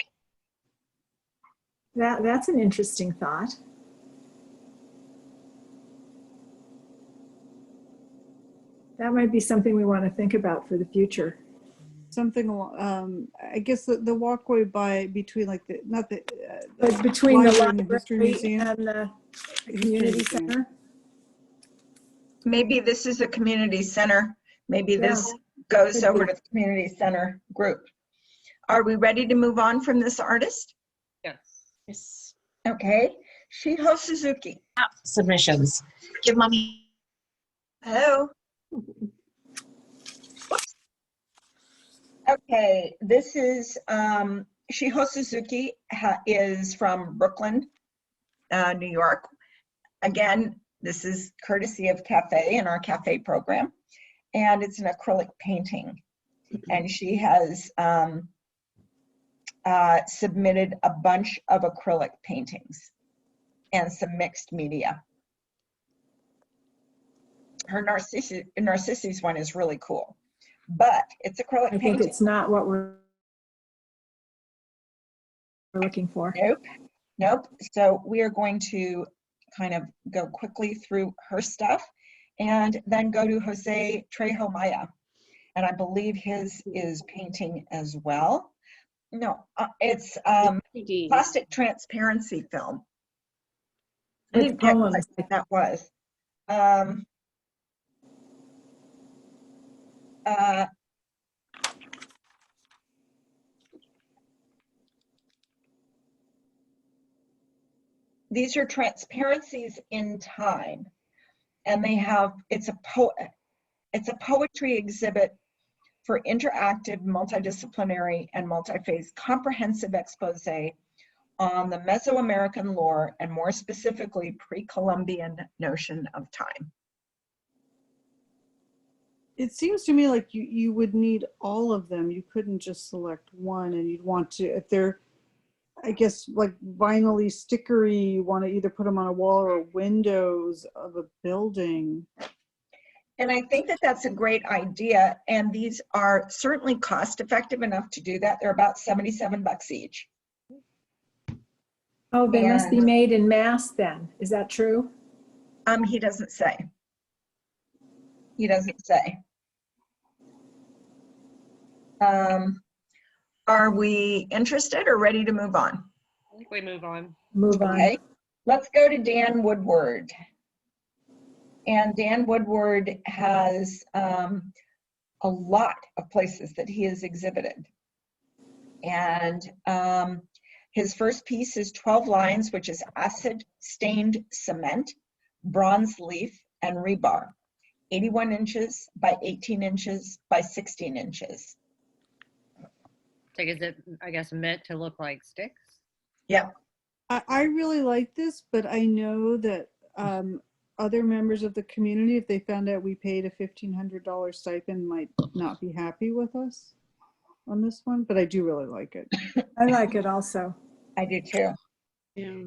Speaker 7: That's an interesting thought. That might be something we want to think about for the future.
Speaker 3: Something, I guess the walkway between like the, not the.
Speaker 7: But between the
Speaker 3: library and the history
Speaker 7: library
Speaker 3: museum.
Speaker 7: and the
Speaker 3: History
Speaker 7: community
Speaker 3: museum.
Speaker 7: center.
Speaker 1: maybe this is a community center. Maybe this
Speaker 7: Yeah.
Speaker 1: goes
Speaker 7: Could
Speaker 1: over
Speaker 7: be.
Speaker 1: to the community center group. Are we ready to move on from this artist?
Speaker 6: Yes.
Speaker 4: Yes.
Speaker 1: Okay, Shiho Suzuki.
Speaker 2: Submissions. Give mommy.
Speaker 1: Hello. Okay, this is Shiho Suzuki is from Brooklyn, New York. Again, this is courtesy of Cafe in our Cafe program, and it's an acrylic painting. And she has submitted a bunch of acrylic paintings and some mixed media. Her Narcissus one is really cool, but it's acrylic
Speaker 7: I think
Speaker 1: painting.
Speaker 7: it's not what we're looking for.
Speaker 1: Nope. So we are going to kind of go quickly through her stuff and then go to Jose Trejo Maya. And I believe his is painting as well. No, it's
Speaker 4: 3D.
Speaker 1: plastic transparency film. I
Speaker 7: With
Speaker 1: didn't get what
Speaker 7: poems.
Speaker 1: that was. These are transparencies in time, and they have it's a poetry exhibit for interactive, multidisciplinary, and multi-phase comprehensive expose on the Mesoamerican lore and more specifically pre-Columbian notion of time.
Speaker 3: It seems to me like you would need all of them. You couldn't just select one, and you'd want to, if they're, I guess, like vinyl-y, stickery, you want to either put them on a wall or windows of a building.
Speaker 1: And I think that that's a great idea. And these are certainly cost effective enough to do that. They're about $77 each.
Speaker 7: Oh, they must be
Speaker 1: And-
Speaker 7: made in mass then. Is that true?
Speaker 1: He doesn't say. He doesn't say. Are we interested or ready to move on?
Speaker 6: I think we move on.
Speaker 7: Move on.
Speaker 1: Okay, let's go to Dan Woodward. And Dan Woodward has a lot of places that he has exhibited. And his first piece is 12 lines, which is acid stained cement, bronze leaf, and rebar. 81 inches by 18 inches by 16 inches.
Speaker 6: So is it, I guess, meant to look like sticks?
Speaker 1: Yep.
Speaker 3: I really like this, but I know that other members of the community, if they found out we paid a $1,500 stipend, might not be happy with us on this one, but I do really like it.
Speaker 7: I like it also.
Speaker 1: I do too.
Speaker 4: Yeah.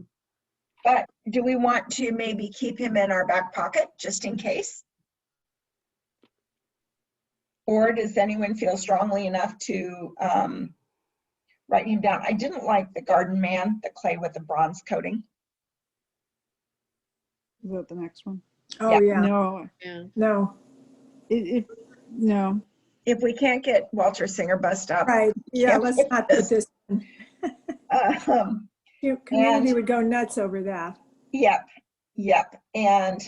Speaker 1: But do we want to maybe keep him in our back pocket just in case? Or does anyone feel strongly enough to write him down? I didn't like the Garden Man, the clay with the bronze coating.
Speaker 3: Is that the next one?
Speaker 7: Oh, yeah.
Speaker 3: No,
Speaker 4: Yeah.
Speaker 7: No.
Speaker 3: no.
Speaker 1: If we can't get Walter Singer bust up.
Speaker 7: Right. Yeah,
Speaker 1: Yeah.
Speaker 7: let's not put this. Community would go nuts over that.
Speaker 1: Yep. And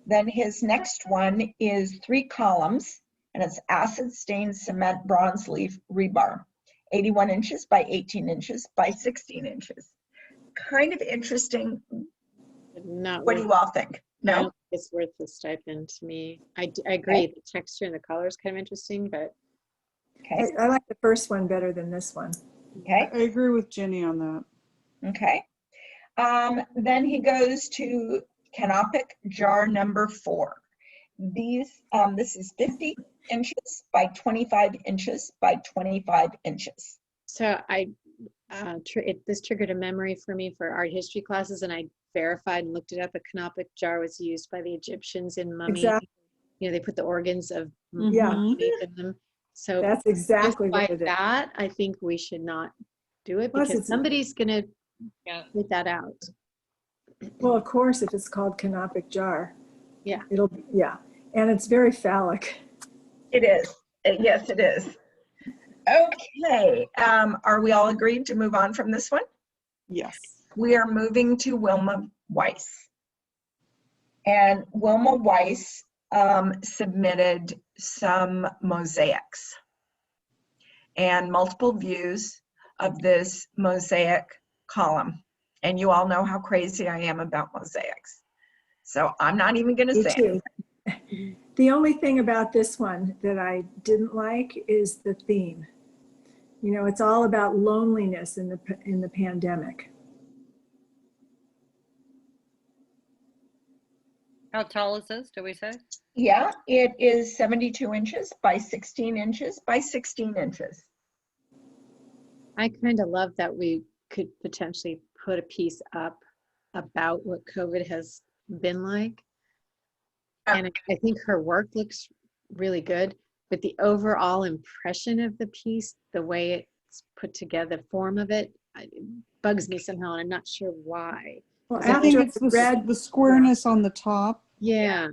Speaker 1: then his next one is 3 columns, and it's acid stained cement bronze leaf rebar, 81 inches by 18 inches by 16 inches. Kind of interesting.
Speaker 4: Not
Speaker 1: What do you all think? No?
Speaker 4: it's worth the stipend to me. I agree. The texture and the color is kind of interesting, but
Speaker 1: Okay,
Speaker 7: I like the first one better than this one.
Speaker 1: okay,
Speaker 3: I agree with Jenny on that.
Speaker 1: okay. Then he goes to canopic jar number 4. This is 50 inches by 25 inches by 25 inches.
Speaker 4: so this triggered a memory for me for art history classes, and I verified and looked it up. A canopic jar was used by the Egyptians in mummy.
Speaker 7: Exactly.
Speaker 4: You know, they put the organs of
Speaker 7: Yeah.
Speaker 4: mummies in them. So
Speaker 7: That's
Speaker 4: just
Speaker 7: exactly
Speaker 4: by
Speaker 7: what it is.
Speaker 4: that, I think we should not do it
Speaker 7: Plus
Speaker 4: because
Speaker 7: it's-
Speaker 4: somebody's gonna
Speaker 6: Yeah.
Speaker 4: put that out.
Speaker 7: Well, of course, if it's called canopic jar.
Speaker 4: Yeah.
Speaker 7: It'll, yeah. And it's very phallic.
Speaker 1: It is. Yes, it is. Okay, are we all agreed to move on from this one?
Speaker 3: Yes.
Speaker 1: We are moving to Wilma Weiss. And Wilma Weiss submitted some mosaics and multiple views of this mosaic column. And you all know how crazy I am about mosaics. So I'm not even going to
Speaker 7: Me
Speaker 1: say
Speaker 7: too. The only thing about this one that I didn't like is the theme. You know, it's all about loneliness in the pandemic.
Speaker 6: How tall is this, do we say?
Speaker 1: Yeah, it is 72 inches by 16 inches by 16 inches.
Speaker 4: I kind of love that we could potentially put a piece up about what COVID has been like. And I think her work looks really good, but the overall impression of the piece, the way it's put together, the form of it, it bugs me somehow, and I'm not sure why.
Speaker 7: Well,
Speaker 3: I think
Speaker 7: after
Speaker 3: it's
Speaker 7: I read,
Speaker 3: the squareness on the top.
Speaker 4: Yeah.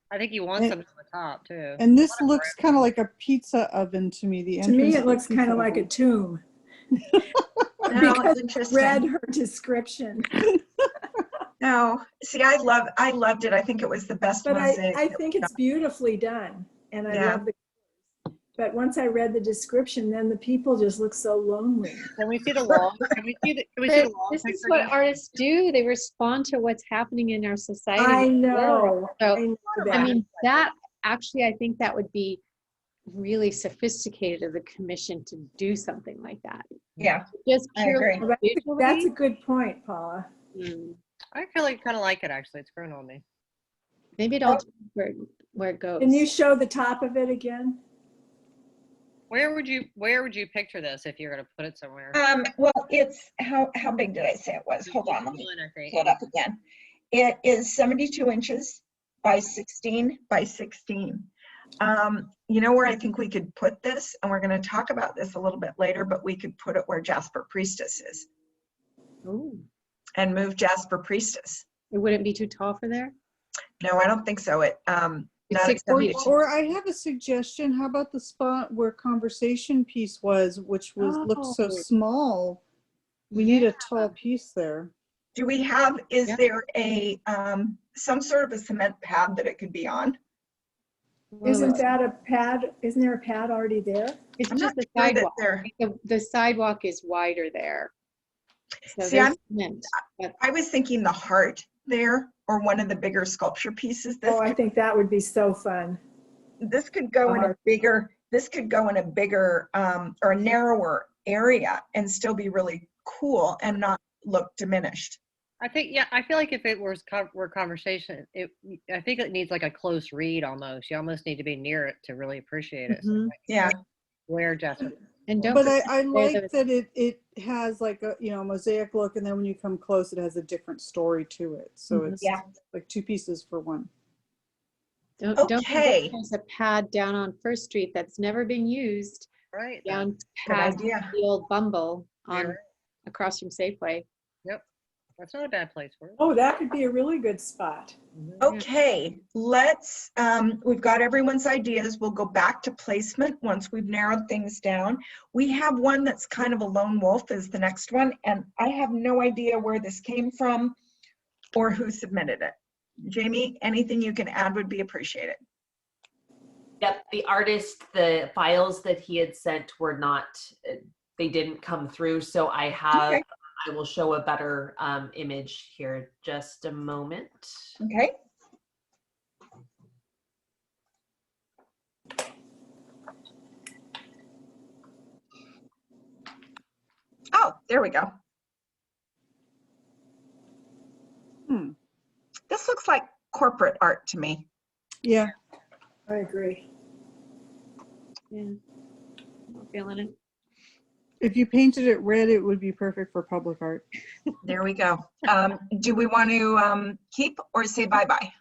Speaker 6: I think you want
Speaker 3: And-
Speaker 6: some on the top too.
Speaker 3: And this looks kind of like a pizza oven to me. The
Speaker 7: to me,
Speaker 3: entrance
Speaker 7: it
Speaker 3: to the
Speaker 7: looks kind
Speaker 3: pizza
Speaker 7: of like a
Speaker 3: oven.
Speaker 7: tomb.
Speaker 1: No,
Speaker 7: Because
Speaker 1: it's interesting.
Speaker 7: read her description.
Speaker 1: No, see, I loved it. I think it was the best
Speaker 7: But
Speaker 1: mosaic.
Speaker 7: I
Speaker 1: that
Speaker 7: think
Speaker 1: we've
Speaker 7: it's beautifully done, and I
Speaker 1: Yeah.
Speaker 7: love the colors. But once I read the description, then the people just look so lonely.
Speaker 6: Can we see the long? Can we see the
Speaker 4: But
Speaker 6: long
Speaker 4: this is
Speaker 6: picture
Speaker 4: what
Speaker 6: again?
Speaker 4: artists do. They respond to what's happening in our society.
Speaker 7: I
Speaker 4: in the
Speaker 7: know.
Speaker 4: world. So,
Speaker 7: I know
Speaker 4: I
Speaker 7: that.
Speaker 4: mean, that actually, I think that would be really sophisticated of the commission to do something like that.
Speaker 1: Yeah,
Speaker 4: Just
Speaker 1: I
Speaker 4: purely
Speaker 1: agree.
Speaker 7: But
Speaker 4: visually.
Speaker 7: that's a good point, Paula.
Speaker 6: I feel like kind of like it actually. It's grown on me.
Speaker 4: Maybe it all depends where it goes.
Speaker 7: Can you show the top of it again?
Speaker 6: Where would you picture this if you're going to put it somewhere?
Speaker 1: Well, it's how big did I say it was? Hold on, let me
Speaker 6: One, I think.
Speaker 1: pull it up again. It is 72 inches by 16 by 16. You know where I think we could put this, and we're going to talk about this a little bit later, but we could put it where Jasper Priestess is
Speaker 4: Ooh.
Speaker 1: and move Jasper Priestess.
Speaker 4: It wouldn't be too tall for there?
Speaker 1: No, I don't think so. It
Speaker 4: It's
Speaker 1: not
Speaker 4: 6
Speaker 1: at
Speaker 4: feet.
Speaker 1: 72.
Speaker 3: Or I have a suggestion. How about the spot where conversation piece was, which looked so
Speaker 4: Oh.
Speaker 3: small? We need a tall piece there.
Speaker 1: Do we have? Is
Speaker 4: Yeah.
Speaker 1: there a some sort of a cement pad that it could be on?
Speaker 4: Well,
Speaker 7: Isn't that a pad? Isn't there a pad already there?
Speaker 4: it's
Speaker 1: I'm
Speaker 4: just
Speaker 1: not
Speaker 4: the
Speaker 1: sure that
Speaker 4: sidewalk.
Speaker 1: they're.
Speaker 4: The sidewalk is wider there. So
Speaker 1: See,
Speaker 4: there's cement.
Speaker 1: I was thinking the heart there, or one of the bigger sculpture pieces.
Speaker 7: Oh, I think that would be so fun.
Speaker 1: This could go in a
Speaker 7: heart.
Speaker 1: bigger. This could go in a bigger or a narrower area and still be really cool and not look diminished.
Speaker 6: I think, yeah, I feel like if it were conversation, I think it needs like a close read almost. You almost need to be near it to really appreciate it. So
Speaker 3: Mhm.
Speaker 6: like,
Speaker 1: Yeah.
Speaker 6: where Jasper?
Speaker 4: And don't
Speaker 3: But
Speaker 4: forget
Speaker 3: I
Speaker 4: there's
Speaker 3: like that it has like a mosaic look, and then when you come close, it has a different story to it. So
Speaker 4: Mhm.
Speaker 3: it's
Speaker 1: Yeah.
Speaker 3: like two pieces for one.
Speaker 4: Don't
Speaker 1: Okay.
Speaker 4: forget there's a pad down on First Street that's never been used,
Speaker 6: Right.
Speaker 4: down
Speaker 1: Good
Speaker 4: past
Speaker 1: idea.
Speaker 4: the old Bumble
Speaker 6: You're
Speaker 4: on
Speaker 6: right.
Speaker 4: across from Safeway.
Speaker 6: Yep. That's not a bad place for it.
Speaker 7: Oh, that could be a really good spot.
Speaker 1: Okay, let's, we've got everyone's ideas. We'll go back to placement once we've narrowed things down. We have one that's kind of a lone wolf is the next one, and I have no idea where this came from or who submitted it. Jamie, anything you can add would be appreciated.
Speaker 9: Yep, the artist, the files that he had sent were not, they didn't come through. So I have,
Speaker 1: Okay.
Speaker 9: I will show a better image here. Just a moment.
Speaker 1: Okay, there we go.
Speaker 3: Hmm.
Speaker 1: This looks like corporate art to me.
Speaker 3: Yeah.
Speaker 7: I agree.
Speaker 4: Yeah. I'm feeling it.
Speaker 3: If you painted it red, it would be perfect for public art.
Speaker 1: There we go. Do we want to keep or say bye-bye?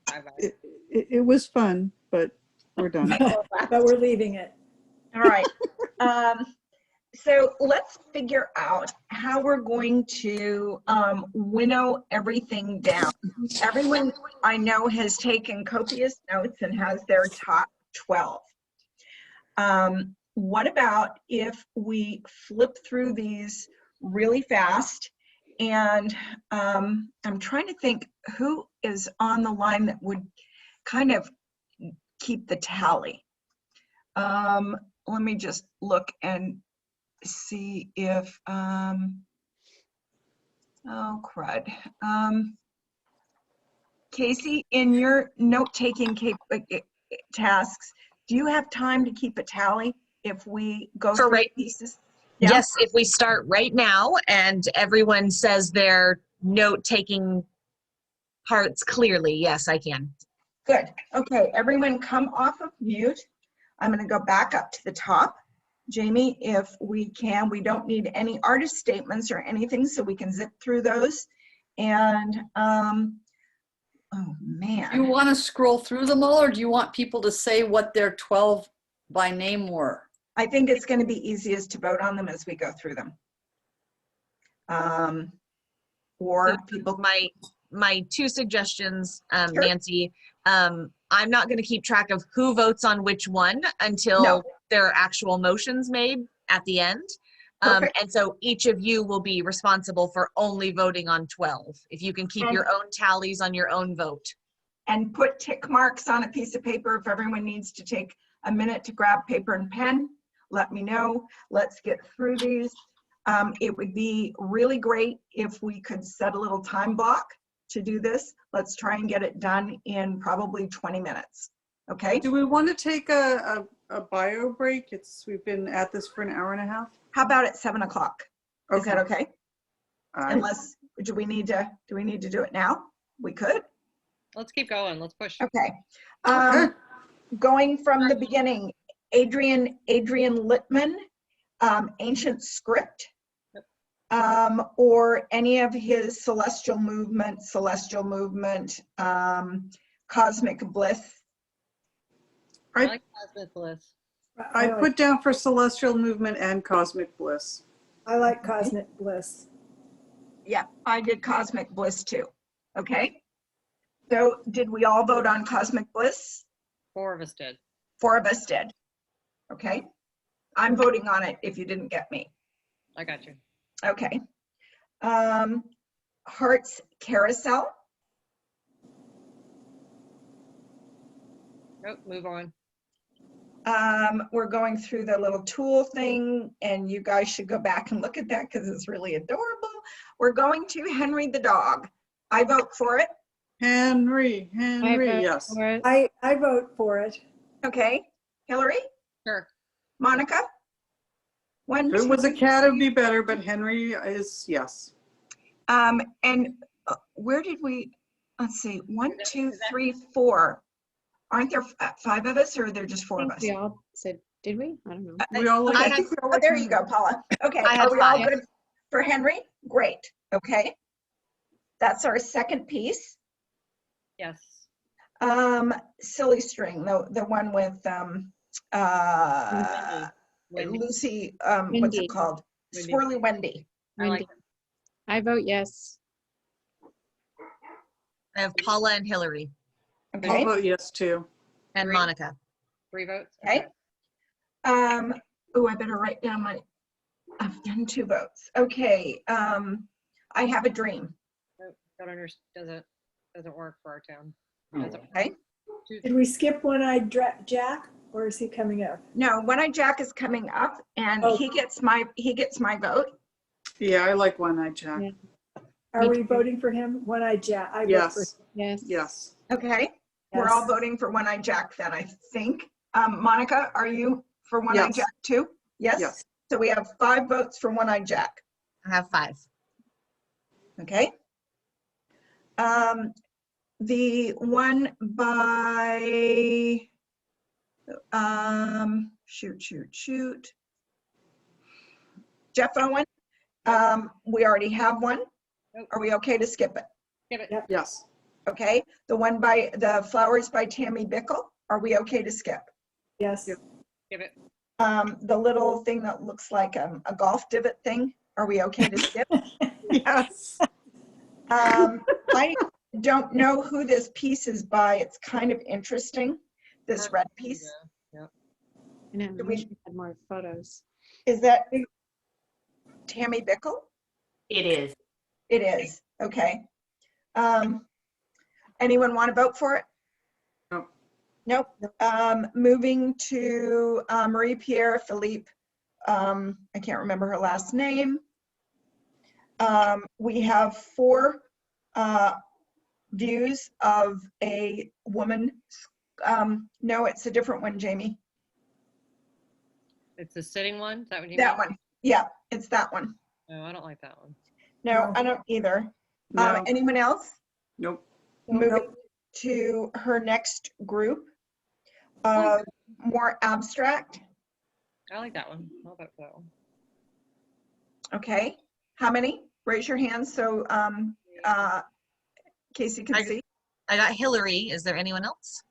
Speaker 6: Bye-bye.
Speaker 3: It was fun, but we're done.
Speaker 7: But we're leaving it.
Speaker 1: All right. So let's figure out how we're going to winnow everything down. Everyone I know has taken copious notes and has their top 12. What about if we flip through these really fast? And I'm trying to think who is on the line that would kind of keep the tally. Let me just look and see if, oh crud. Casey, in your note-taking tasks, do you have time to keep a tally if we go
Speaker 2: For
Speaker 1: through
Speaker 2: right-
Speaker 1: pieces? Yeah?
Speaker 2: Yes, if we start right now and everyone says their note-taking parts clearly, yes, I can.
Speaker 1: Good. Okay, everyone come off of mute. I'm going to go back up to the top. Jamie, if we can, we don't need any artist statements or anything, so we can zip through those. And, oh
Speaker 8: Do you
Speaker 1: man.
Speaker 8: want to scroll through them all, or do you want people to say what their 12 by name were?
Speaker 1: I think it's going to be easiest to vote on them as we go through them. Or people,
Speaker 2: My two suggestions,
Speaker 1: Sure.
Speaker 2: Nancy, I'm not going to keep track of who votes on which one until
Speaker 1: No.
Speaker 2: there are actual motions made at the end.
Speaker 1: Perfect.
Speaker 2: And so each of you will be responsible for only voting on 12. If you can keep
Speaker 1: And-
Speaker 2: your own tallies on your own vote.
Speaker 1: and put tick marks on a piece of paper. If everyone needs to take a minute to grab paper and pen, let me know. Let's get through these. It would be really great if we could set a little time block to do this. Let's try and get it done in probably 20 minutes. Okay?
Speaker 3: Do we want to take a bio break? We've been at this for an hour and a half.
Speaker 1: How about at 7 o'clock? Is that okay?
Speaker 3: I-
Speaker 1: Unless, do we need to do it now? We could.
Speaker 6: Let's keep going. Let's push.
Speaker 1: Okay.
Speaker 3: Okay.
Speaker 1: Going from the beginning, Adrian Littman, Ancient Script, or any of his Celestial Movement, Cosmic Bliss.
Speaker 6: I like Cosmic Bliss.
Speaker 3: I put down for Celestial Movement and Cosmic Bliss.
Speaker 7: I like Cosmic Bliss.
Speaker 1: Yeah, I did Cosmic Bliss too. Okay. So did we all vote on Cosmic Bliss?
Speaker 6: 4 of us did.
Speaker 1: 4 of us did. Okay. I'm voting on it if you didn't get me.
Speaker 6: I got you.
Speaker 1: Okay. Hearts Carousel.
Speaker 6: Nope, move on.
Speaker 1: We're going through the little tool thing, and you guys should go back and look at that because it's really adorable. We're going to Henry the dog. I vote for it.
Speaker 3: Henry, yes.
Speaker 7: I vote for it.
Speaker 1: Okay. Hillary?
Speaker 6: Sure.
Speaker 1: Monica? One,
Speaker 3: If it was a
Speaker 1: two,
Speaker 3: cat, it'd be better, but Henry is yes.
Speaker 1: and where did we, let's see, 1, 2, 3, 4. Aren't there 5 of us, or are there just 4 of us?
Speaker 4: We all said, did we? I don't know.
Speaker 3: We all like,
Speaker 2: I
Speaker 3: I
Speaker 2: had-
Speaker 3: think we all
Speaker 1: Oh,
Speaker 3: like
Speaker 1: there
Speaker 3: Henry.
Speaker 1: you go, Paula. Okay,
Speaker 2: I had
Speaker 1: are we all
Speaker 2: 5.
Speaker 1: good for Henry? Great, okay. That's our second piece.
Speaker 6: Yes.
Speaker 1: Silly String, the one with
Speaker 6: Wendy.
Speaker 1: Lucy, what's
Speaker 4: Wendy.
Speaker 1: it called?
Speaker 6: Wendy.
Speaker 1: Swirly Wendy.
Speaker 6: I like
Speaker 4: Wendy. I vote yes.
Speaker 2: I have Paula and Hillary
Speaker 3: I'll
Speaker 1: Okay.
Speaker 3: vote yes too.
Speaker 2: and
Speaker 6: Great.
Speaker 2: Monica.
Speaker 6: 3 votes?
Speaker 1: Okay. Oh, I better write down I've done 2 votes. Okay. I Have a Dream.
Speaker 6: Nope, don't understand. Doesn't work for our town.
Speaker 3: Oh.
Speaker 6: Doesn't-
Speaker 1: Okay.
Speaker 7: Did we skip One-Eyed Jack, or is he coming up?
Speaker 1: No, One-Eyed Jack is coming up, and
Speaker 7: Oh.
Speaker 1: he gets my vote.
Speaker 3: Yeah, I like One-Eyed Jack.
Speaker 4: Yeah.
Speaker 7: Are
Speaker 4: Me
Speaker 7: we
Speaker 4: too.
Speaker 7: voting for him? One-Eyed Jack. I vote for
Speaker 3: Yes,
Speaker 4: Yes.
Speaker 3: yes.
Speaker 1: Okay. We're all
Speaker 7: yes.
Speaker 1: voting for One-Eyed Jack then, I think. Monica, are you for One-Eyed
Speaker 3: Yes.
Speaker 1: Jack too? Yes?
Speaker 3: Yes.
Speaker 1: So we have 5 votes for One-Eyed Jack.
Speaker 2: I have 5.
Speaker 1: Okay. The one by, shoot. Jeff Owen, we already have one.
Speaker 6: Nope.
Speaker 1: Are we okay to skip it?
Speaker 6: Give it.
Speaker 3: Yes.
Speaker 1: Okay. The one by, the flowers by Tammy Bickle, are we okay to skip?
Speaker 7: Yes.
Speaker 6: Give it.
Speaker 1: The little thing that looks like a golf divot thing, are we okay to skip?
Speaker 3: Yes.
Speaker 1: I don't know who this piece is by. It's kind of interesting, this red piece.
Speaker 6: Yeah.
Speaker 4: I know,
Speaker 1: Do
Speaker 4: we
Speaker 1: we-
Speaker 4: should have more photos.
Speaker 1: Is that Tammy Bickle?
Speaker 9: It is.
Speaker 1: It is, okay. Anyone want to vote for it?
Speaker 3: Nope.
Speaker 1: Nope. Moving to Marie-Pierre Philippe, I can't remember her last name. We have 4 views of a woman. No, it's a different one, Jamie.
Speaker 6: It's the sitting one. Is that what you
Speaker 1: That
Speaker 6: mean?
Speaker 1: one. Yeah, it's that one.
Speaker 6: No, I don't like that one.
Speaker 1: No, I don't either.
Speaker 3: No.
Speaker 1: Anyone else?
Speaker 3: Nope.
Speaker 1: Moving to her next group, more abstract.
Speaker 6: I like that one. I'll vote for that one.
Speaker 1: Okay, how many? Raise your hands so Casey can see.
Speaker 2: I got Hillary. Is there anyone else?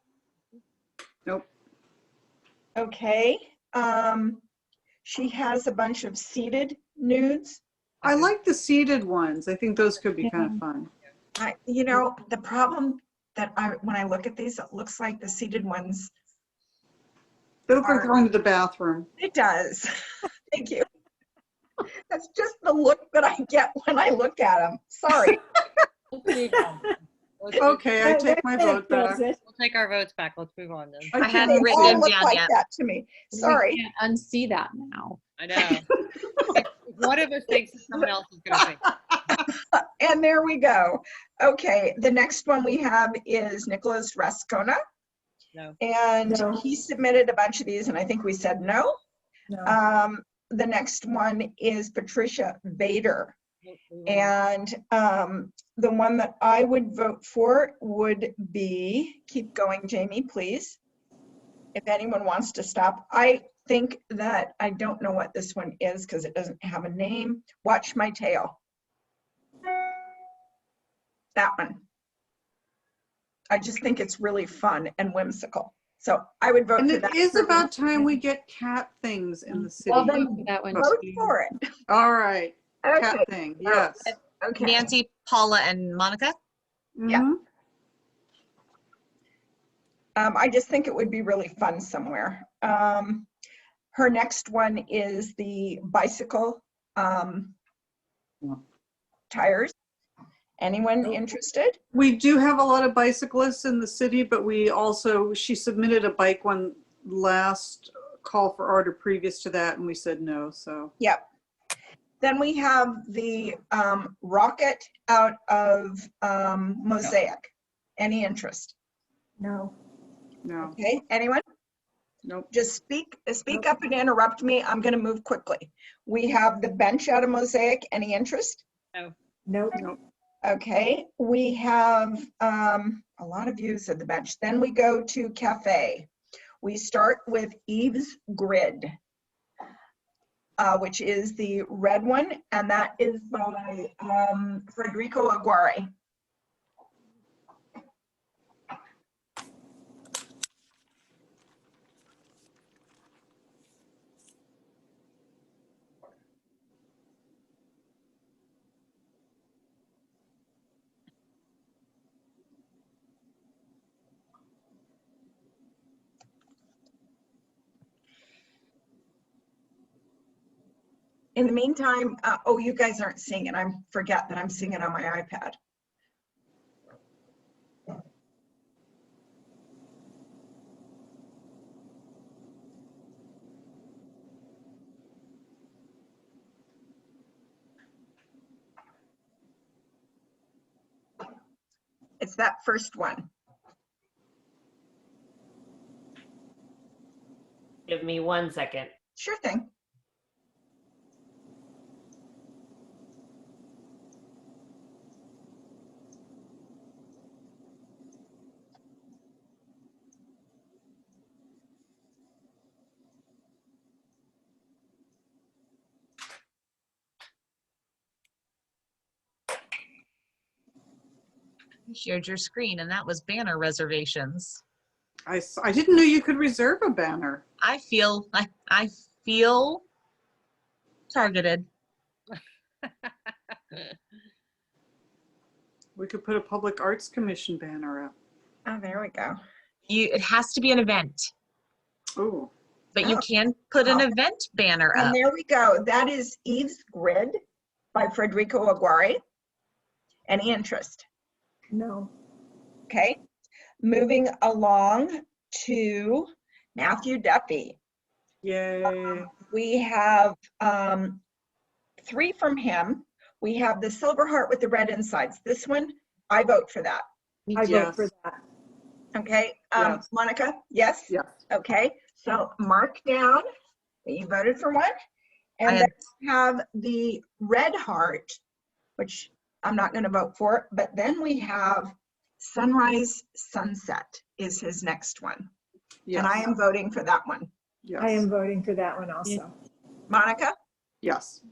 Speaker 3: Nope.
Speaker 1: Okay, she has a bunch of seated nudes.
Speaker 3: I like the seated ones. I think those could be kind of fun.
Speaker 1: You know, the problem that when I look at these, it looks like the seated ones.
Speaker 3: They look like they're going to the bathroom.
Speaker 1: It does. Thank you. That's just the look that I get when I look at them. Sorry.
Speaker 3: Okay, I take my vote back.
Speaker 6: We'll take our votes back. Let's move on then.
Speaker 2: I
Speaker 3: can't
Speaker 2: hadn't
Speaker 1: They
Speaker 2: written
Speaker 1: all
Speaker 2: them
Speaker 1: look
Speaker 2: down
Speaker 1: like
Speaker 2: yet.
Speaker 1: that to me. Sorry.
Speaker 4: We can't unsee that now.
Speaker 6: I know. If one of us thinks it, someone else is going to think.
Speaker 1: And there we go. Okay, the next one we have is Nicholas Rascona.
Speaker 6: No.
Speaker 1: And
Speaker 7: No.
Speaker 1: he submitted a bunch of these and I think we said no.
Speaker 7: No.
Speaker 1: The next one is Patricia Vader.
Speaker 6: Move on.
Speaker 1: And the one that I would vote for would be, keep going, Jamie, please. If anyone wants to stop. I think that, I don't know what this one is because it doesn't have a name. Watch My Tail. That one. I just think it's really fun and whimsical. So I would vote
Speaker 3: And
Speaker 1: for
Speaker 3: it
Speaker 1: that.
Speaker 3: is about time we get cat things in the city.
Speaker 1: Well, then
Speaker 4: That one
Speaker 1: vote
Speaker 4: too.
Speaker 1: for it.
Speaker 3: All right,
Speaker 1: Okay,
Speaker 3: cat thing, yes.
Speaker 1: okay.
Speaker 2: Nancy, Paula, and Monica.
Speaker 1: Yeah.
Speaker 3: Mhm.
Speaker 1: I just think it would be really fun somewhere. Her next one is the bicycle tires. Anyone interested?
Speaker 3: We do have a lot of bicyclists in the city, but she submitted a bike one last call for order previous to that, and we said no, so.
Speaker 1: Yep. Then we have the rocket out of Mosaic. Any interest?
Speaker 7: No.
Speaker 3: No,
Speaker 1: Okay, anyone?
Speaker 3: nope.
Speaker 1: Just speak up and interrupt me. I'm gonna move quickly. We have the bench out of Mosaic. Any interest?
Speaker 6: No.
Speaker 7: Nope.
Speaker 3: Nope.
Speaker 1: Okay, we have a lot of views of the bench. Then we go to cafe. We start with Eve's Grid, which is the red one, and that is by Federico Aguirre. In the meantime, oh, you guys aren't seeing it. I forget that I'm seeing it on my iPad. It's that first one.
Speaker 9: Give me 1 second.
Speaker 1: Sure thing.
Speaker 2: You shared your screen, and that was banner reservations.
Speaker 3: I didn't know you could reserve a banner.
Speaker 2: I feel targeted.
Speaker 3: We could put a Public Arts Commission banner up.
Speaker 1: Oh, there we go.
Speaker 2: It has to be an event,
Speaker 3: Oh,
Speaker 2: but you
Speaker 1: Oh.
Speaker 2: can put an event banner
Speaker 1: And
Speaker 2: up.
Speaker 1: there we go. That is Eve's Grid by Federico Aguirre. Any interest?
Speaker 7: No.
Speaker 1: Okay. Moving along to Matthew Duffy.
Speaker 3: yay.
Speaker 1: We have 3 from him. We have the Silver Heart with the red insides. This one, I vote for that.
Speaker 4: Me
Speaker 7: I
Speaker 4: too.
Speaker 7: vote for that.
Speaker 1: Okay.
Speaker 3: Yes.
Speaker 1: Monica, yes?
Speaker 3: Yes.
Speaker 1: Okay. So mark down that you voted for one.
Speaker 2: I
Speaker 1: And
Speaker 2: had-
Speaker 1: then we have the Red Heart, which I'm not going to vote for. But then we have Sunrise Sunset is his next one.
Speaker 3: Yes.
Speaker 1: And I am voting for that one.
Speaker 3: Yes.
Speaker 7: I am voting for that one also.
Speaker 1: Monica?
Speaker 3: Yes.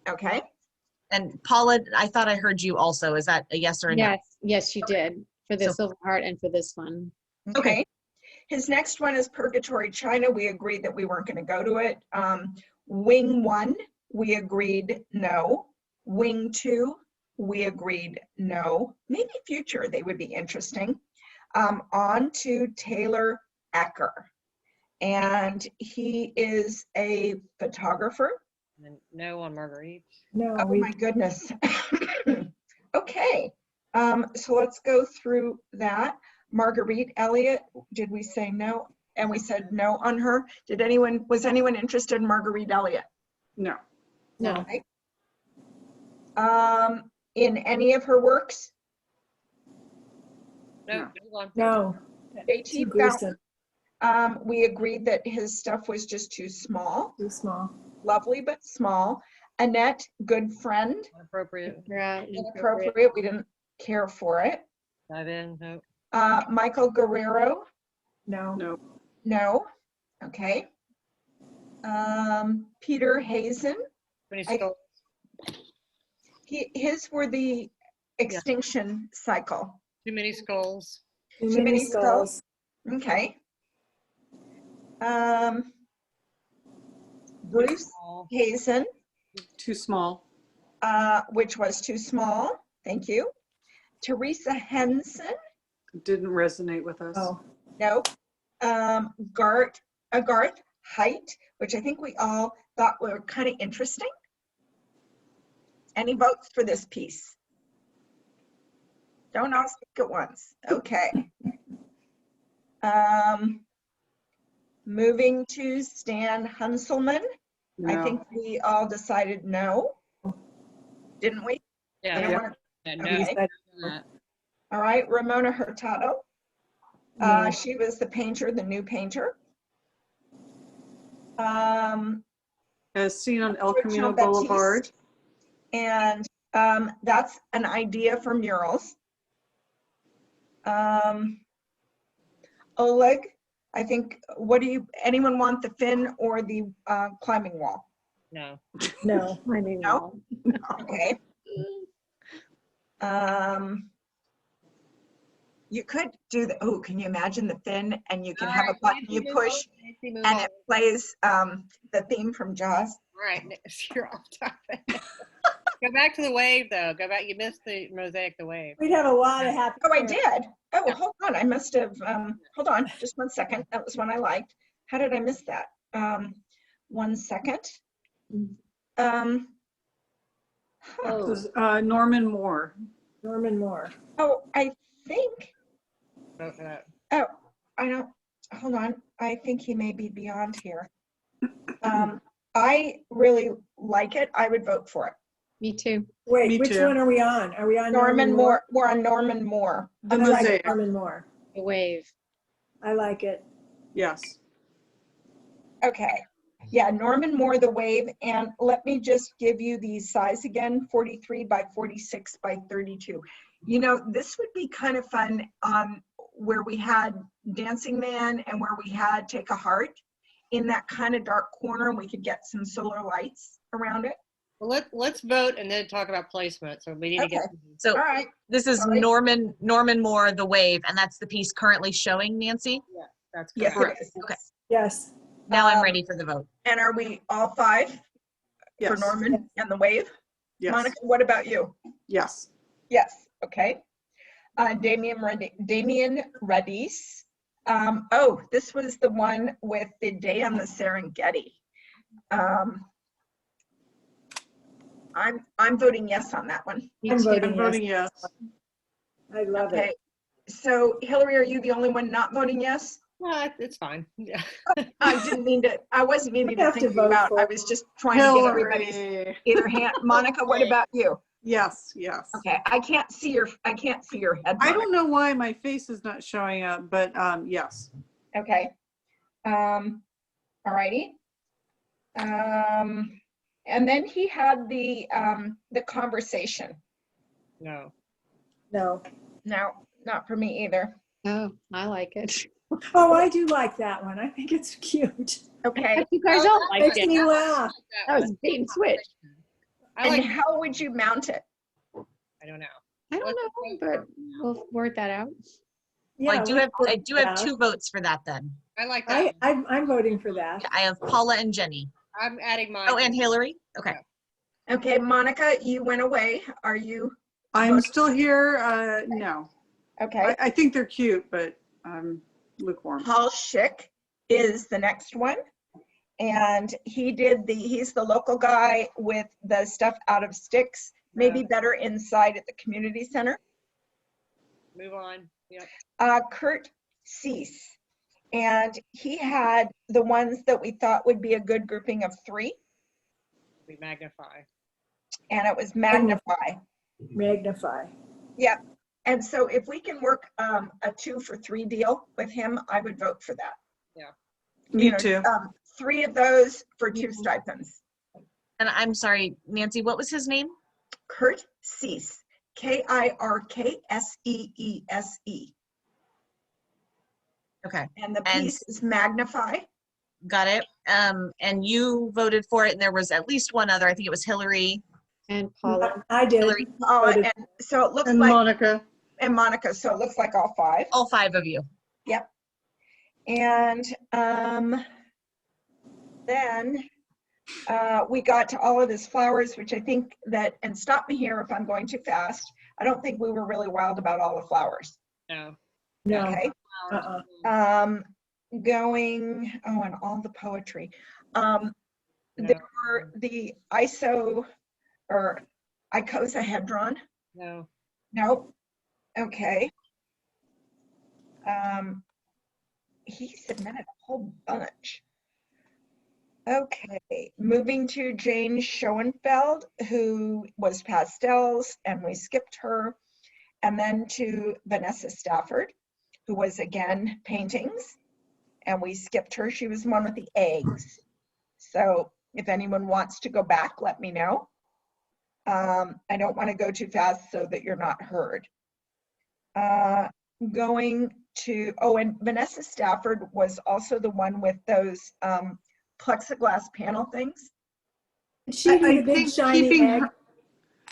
Speaker 1: Okay.
Speaker 2: And Paula, I thought I heard you also. Is that a yes or a no?
Speaker 4: Yes, yes, you did, for the
Speaker 2: So-
Speaker 4: Silver Heart and for this one.
Speaker 1: Okay. His next one is Purgatory China. We agreed that we weren't going to go to it. Wing 1, we agreed no. Wing 2, we agreed no. Maybe future, they would be interesting. On to Taylor Ecker. And he is a photographer.
Speaker 6: And no on Marguerite.
Speaker 7: No,
Speaker 1: Oh my goodness. Okay. So let's go through that. Marguerite Elliott, did we say no? And we said no on her. Was anyone interested in Marguerite Elliott?
Speaker 3: No.
Speaker 4: No,
Speaker 1: Okay. In any of her works?
Speaker 6: No,
Speaker 3: No.
Speaker 6: move on.
Speaker 7: no.
Speaker 1: JT
Speaker 7: Too gruesome,
Speaker 1: we agreed that his stuff was just too small.
Speaker 7: too small.
Speaker 1: Lovely, but small. Annette, good friend.
Speaker 6: Inappropriate.
Speaker 4: right,
Speaker 1: Inappropriate. We didn't care for it.
Speaker 6: Dive in. No.
Speaker 1: Michael Guerrero.
Speaker 7: No.
Speaker 3: No.
Speaker 1: No. Okay. Peter Hazen.
Speaker 6: Many
Speaker 1: I-
Speaker 6: skulls.
Speaker 1: His were the extinction cycle.
Speaker 6: Too many skulls.
Speaker 7: Too
Speaker 1: Too
Speaker 7: many
Speaker 1: many
Speaker 7: skulls.
Speaker 1: Okay. Bruce
Speaker 6: Small.
Speaker 1: Hazen,
Speaker 3: Too small.
Speaker 1: which was too small. Thank you. Teresa Henson.
Speaker 3: Didn't resonate with us.
Speaker 7: Oh,
Speaker 1: No. Garth Height, which I think we all thought were kind of interesting. Any votes for this piece? Don't all speak at once. Okay. Moving to Stan Hunselman. I
Speaker 3: No.
Speaker 1: think we all decided no. Didn't we?
Speaker 6: Yeah.
Speaker 1: Anyone?
Speaker 6: Yeah, no.
Speaker 1: Okay.
Speaker 7: you said
Speaker 6: Uh,
Speaker 1: All right, Ramona Hurtado.
Speaker 7: no.
Speaker 1: She was the painter, the new painter.
Speaker 3: As seen on El
Speaker 1: Rachel
Speaker 3: Camino Boulevard.
Speaker 1: Baptiste. And that's an idea for murals. Oleg, I think, anyone want the fin or the climbing wall?
Speaker 6: No.
Speaker 7: No, I mean,
Speaker 1: No? Okay. You could do can you imagine the fin and you can have a button you push and it plays the theme from Jaws?
Speaker 6: Right. You're off topic. Go back to the wave, though. Go back. You missed the mosaic, the wave.
Speaker 7: We'd have a lot of happy.
Speaker 1: Oh, I did. Oh, hold on. I must have, hold on, just 1 second. That was one I liked. How did I miss that? 1 second. Huh.
Speaker 7: Oh,
Speaker 3: This is, Norman Moore.
Speaker 7: Norman Moore.
Speaker 1: Oh, I think,
Speaker 6: Vote for that.
Speaker 1: oh, I don't, hold on. I think he may be beyond here. I really like it. I would vote for it.
Speaker 4: me too.
Speaker 7: Wait,
Speaker 3: Me
Speaker 7: which
Speaker 3: too.
Speaker 7: one are we on? Are we on
Speaker 1: Norman Moore, we're on Norman Moore.
Speaker 3: The
Speaker 7: I like
Speaker 3: mosaic.
Speaker 7: Norman Moore.
Speaker 4: The wave.
Speaker 7: I like it.
Speaker 3: Yes.
Speaker 1: Okay. Yeah, Norman Moore, the wave. And let me just give you the size again, 43 by 46 by 32. You know, this would be kind of fun where we had Dancing Man and where we had Take a Heart in that kind of dark corner. We could get some solar lights around it.
Speaker 6: Well, let's vote and then talk about placement. So we need to get.
Speaker 1: Okay.
Speaker 2: So
Speaker 1: All right.
Speaker 2: this is
Speaker 1: All right.
Speaker 2: Norman Moore, The Wave, and that's the piece currently showing, Nancy.
Speaker 6: That's
Speaker 1: Yes,
Speaker 6: correct.
Speaker 1: it is.
Speaker 2: Okay.
Speaker 7: Yes.
Speaker 2: Now I'm
Speaker 1: Um,
Speaker 2: ready for the vote.
Speaker 1: And are we all five for
Speaker 3: Yes.
Speaker 1: Norman and the Wave?
Speaker 3: Yes.
Speaker 1: Monica, what about you?
Speaker 3: Yes.
Speaker 1: Yes, okay. Damian Radice. Oh, this was the one with the day on the Serengeti. I'm voting yes on that one.
Speaker 4: Me
Speaker 7: I'm
Speaker 4: too.
Speaker 7: voting
Speaker 3: I'm voting yes.
Speaker 7: I love
Speaker 1: Okay.
Speaker 7: it.
Speaker 1: So Hillary, are you the only one not voting yes?
Speaker 6: Well, it's fine. Yeah.
Speaker 1: I didn't mean to, I wasn't meaning
Speaker 7: I
Speaker 1: to
Speaker 7: have to
Speaker 1: think you
Speaker 7: vote
Speaker 1: out.
Speaker 7: for
Speaker 1: I
Speaker 7: it.
Speaker 1: was just trying to get everybody's
Speaker 3: Hillary.
Speaker 1: either hand. Monica, what about you?
Speaker 3: Yes, yes.
Speaker 1: Okay, I can't see your head.
Speaker 3: I
Speaker 1: Monica.
Speaker 3: don't know why my face is not showing up, but yes.
Speaker 1: Okay. All righty. And then he had the conversation.
Speaker 6: No.
Speaker 7: No.
Speaker 1: No, not for me either.
Speaker 4: Oh, I like it.
Speaker 7: Oh, I do like that one. I think it's cute.
Speaker 1: Okay.
Speaker 4: You guys all liked
Speaker 7: Makes
Speaker 4: it.
Speaker 7: me laugh.
Speaker 4: That was bait and switch.
Speaker 6: I
Speaker 1: And
Speaker 6: like.
Speaker 1: how would you mount it?
Speaker 6: I don't know.
Speaker 4: I don't know, but we'll work that out.
Speaker 2: Well,
Speaker 7: Yeah,
Speaker 2: I do have
Speaker 7: yeah.
Speaker 2: 2 votes for that then.
Speaker 6: I like that.
Speaker 7: I'm voting for that.
Speaker 2: I have Paula and Jenny.
Speaker 6: I'm adding mine.
Speaker 2: Oh, and Hillary? Okay.
Speaker 1: Okay, Monica, you went away. Are you?
Speaker 3: I'm still here. No.
Speaker 1: Okay.
Speaker 3: I think they're cute, but lukewarm.
Speaker 1: Paul Schick is the next one. And he's the local guy with the stuff out of sticks, maybe better inside at the community center.
Speaker 6: Move on. Yep.
Speaker 1: Kurt Cease. And he had the ones that we thought would be a good grouping of 3.
Speaker 6: We magnify.
Speaker 1: And it was Magnify.
Speaker 7: Magnify.
Speaker 1: Yep. And so if we can work a 2 for 3 deal with him, I would vote for that.
Speaker 3: Me too.
Speaker 1: 3 of those for 2 stipends.
Speaker 2: And I'm sorry, Nancy, what was his name?
Speaker 1: Kurt Cease, Kirkseese.
Speaker 2: Okay,
Speaker 1: And the
Speaker 2: And-
Speaker 1: piece is Magnify.
Speaker 2: got it. And you voted for it, and there was at least one other. I think it was Hillary.
Speaker 4: And Paula.
Speaker 7: I did.
Speaker 2: Hillary.
Speaker 1: Oh,
Speaker 7: Voted.
Speaker 1: and so it looks
Speaker 3: And
Speaker 1: like,
Speaker 3: Monica.
Speaker 1: and Monica, so it looks like all 5.
Speaker 2: All 5 of you.
Speaker 1: Yep. And then we got to all of his flowers, which I think that, and stop me here if I'm going too fast, I don't think we were really wild about all the flowers.
Speaker 6: No.
Speaker 7: No.
Speaker 1: Okay.
Speaker 7: Uh-uh.
Speaker 1: Going, oh, and all the poetry.
Speaker 6: No.
Speaker 1: There were the ISO or icosahedron.
Speaker 6: No.
Speaker 1: Nope. Okay. He submitted a whole bunch. Okay, moving to Jane Schoenfeld, who was pastels, and we skipped her. And then to Vanessa Stafford, who was again paintings, and we skipped her. She was the one with the eggs. So if anyone wants to go back, let me know. I don't want to go too fast so that you're not heard. Going to, oh, and Vanessa Stafford was also the one with those plexiglass panel things.
Speaker 7: She did a big shiny egg.
Speaker 3: her,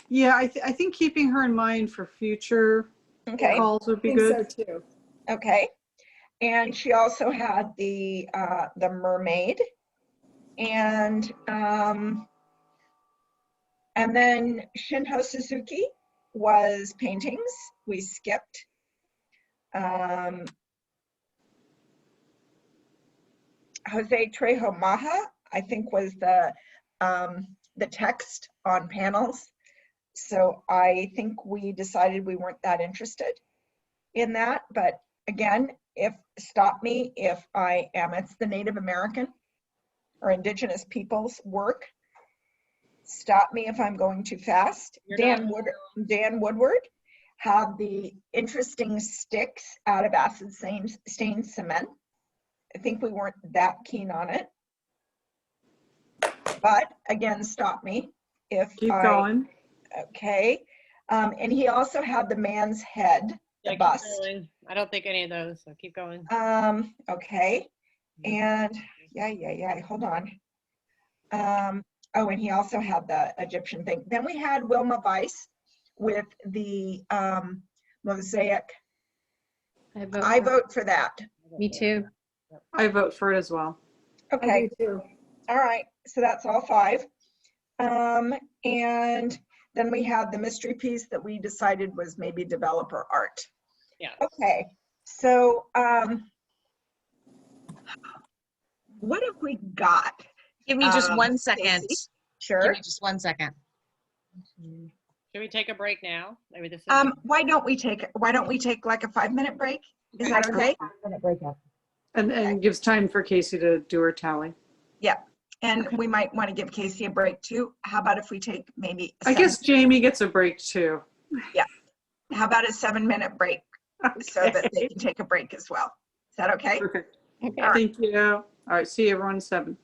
Speaker 3: yeah, I think keeping her in mind for future
Speaker 1: Okay,
Speaker 3: calls would
Speaker 7: I
Speaker 3: be
Speaker 7: think
Speaker 3: good.
Speaker 7: so too.
Speaker 1: okay. And she also had the mermaid. And then Shinho Suzuki was paintings. We skipped. Jose Trejo Maja, I think, was the text on panels. So I think we decided we weren't that interested in that. But again, stop me if I am. It's the Native American or Indigenous peoples work. Stop me if I'm going too fast. Dan Woodward had the interesting sticks out of acid stained cement. I think we weren't that keen on it. But again, stop me if
Speaker 3: Keep going.
Speaker 1: Okay. And he also had the man's head, the
Speaker 6: Keep
Speaker 1: bust.
Speaker 6: going. I don't think any of those, so keep going.
Speaker 1: Okay. And yeah, hold on. Oh, and he also had the Egyptian thing. Then we had Wilma Weiss with the mosaic. I vote for that.
Speaker 4: Me too.
Speaker 3: I vote for it as well.
Speaker 7: I
Speaker 1: Okay,
Speaker 7: do too.
Speaker 1: all right, so that's all 5. And then we had the mystery piece that we decided was maybe developer art.
Speaker 6: Yeah.
Speaker 1: Okay, so what have we got?
Speaker 2: Give me just 1
Speaker 1: Casey?
Speaker 2: second. Give
Speaker 1: Sure.
Speaker 2: me just 1 second.
Speaker 6: Should we take a break now? Maybe this is.
Speaker 1: Why don't we take like a 5-minute break? Is that okay?
Speaker 3: And gives time for Casey to do her tally.
Speaker 1: Yeah, and we might want to give Casey a break too. How about if we take maybe,
Speaker 3: I guess Jamie gets a break too.
Speaker 1: how about a 7-minute break so that they can take a break as well? Is that okay?
Speaker 3: Perfect.
Speaker 4: Okay.
Speaker 3: Thank you. All right. See you everyone 7.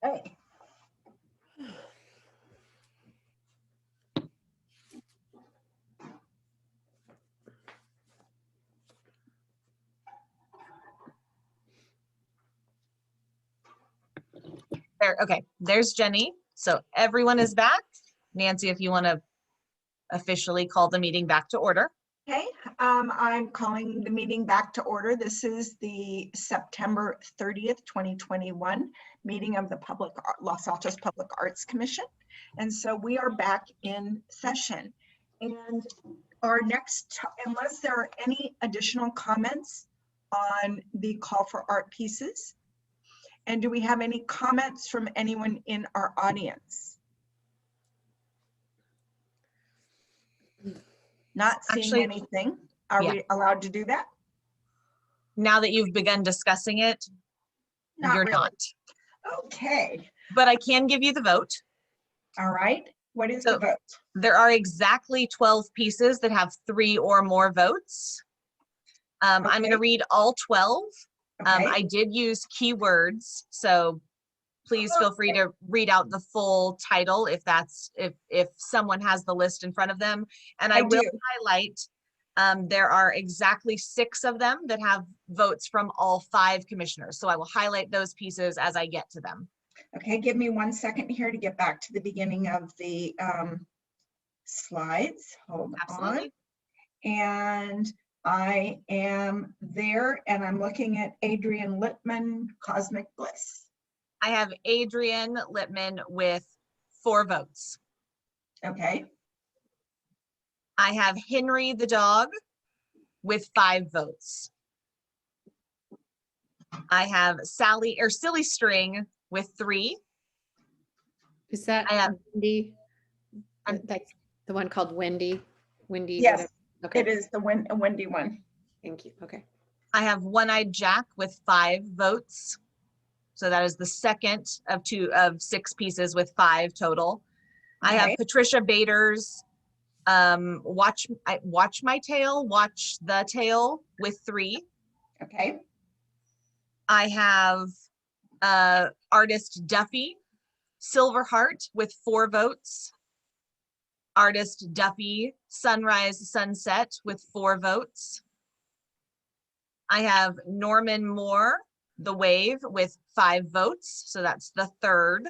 Speaker 1: Okay.
Speaker 2: There, okay, there's Jenny. So everyone is back. Nancy, if you want to officially call the meeting back to order.
Speaker 1: Okay, I'm calling the meeting back to order. This is the September 30th, 2021 meeting of the Los Altos Public Arts Commission. And so we are back in session. And our next, unless there are any additional comments on the call for art pieces, and do we have any comments from anyone in our audience? Not seeing
Speaker 2: Actually,
Speaker 1: anything. Are
Speaker 2: yeah.
Speaker 1: we allowed to do that?
Speaker 2: Now that you've begun discussing it, you're
Speaker 1: really.
Speaker 2: not.
Speaker 1: Okay,
Speaker 2: But I can give you the vote.
Speaker 1: all right. What is
Speaker 2: So
Speaker 1: the vote?
Speaker 2: there are exactly 12 pieces that have 3 or more votes. I'm going to
Speaker 1: Okay.
Speaker 2: read all 12.
Speaker 1: Okay,
Speaker 2: I did use keywords, so please feel free to read out the full title if someone has the list in front of them. And I
Speaker 1: I
Speaker 2: will
Speaker 1: do.
Speaker 2: highlight, there are exactly 6 of them that have votes from all 5 commissioners. So I will highlight those pieces as I get to them.
Speaker 1: Okay, give me 1 second here to get back to the beginning of the slides. Hold
Speaker 2: Absolutely.
Speaker 1: on. And I am there and I'm looking at Adrian Lippman, Cosmic Bliss.
Speaker 2: I have Adrian Lippman with 4 votes.
Speaker 1: Okay,
Speaker 2: I have Henry the dog with 5 votes. I have Silly String with 3.
Speaker 4: Is that
Speaker 2: I have-
Speaker 4: Wendy?
Speaker 2: I'm-
Speaker 4: That's the one called Wendy? Wendy?
Speaker 1: yes,
Speaker 4: whatever. Okay,
Speaker 1: it is the Wendy one.
Speaker 4: thank you. Okay.
Speaker 2: I have One-Eyed Jack with 5 votes. So that is the second of 6 pieces with 5 total. I have
Speaker 1: Okay.
Speaker 2: Patricia Bader's Watch My Tail, Watch the Tail with 3.
Speaker 1: Okay,
Speaker 2: I have artist Duffy, Silverheart with 4 votes. Artist Duffy, Sunrise Sunset with 4 votes. I have Norman Moore, The Wave with 5 votes. So that's the third.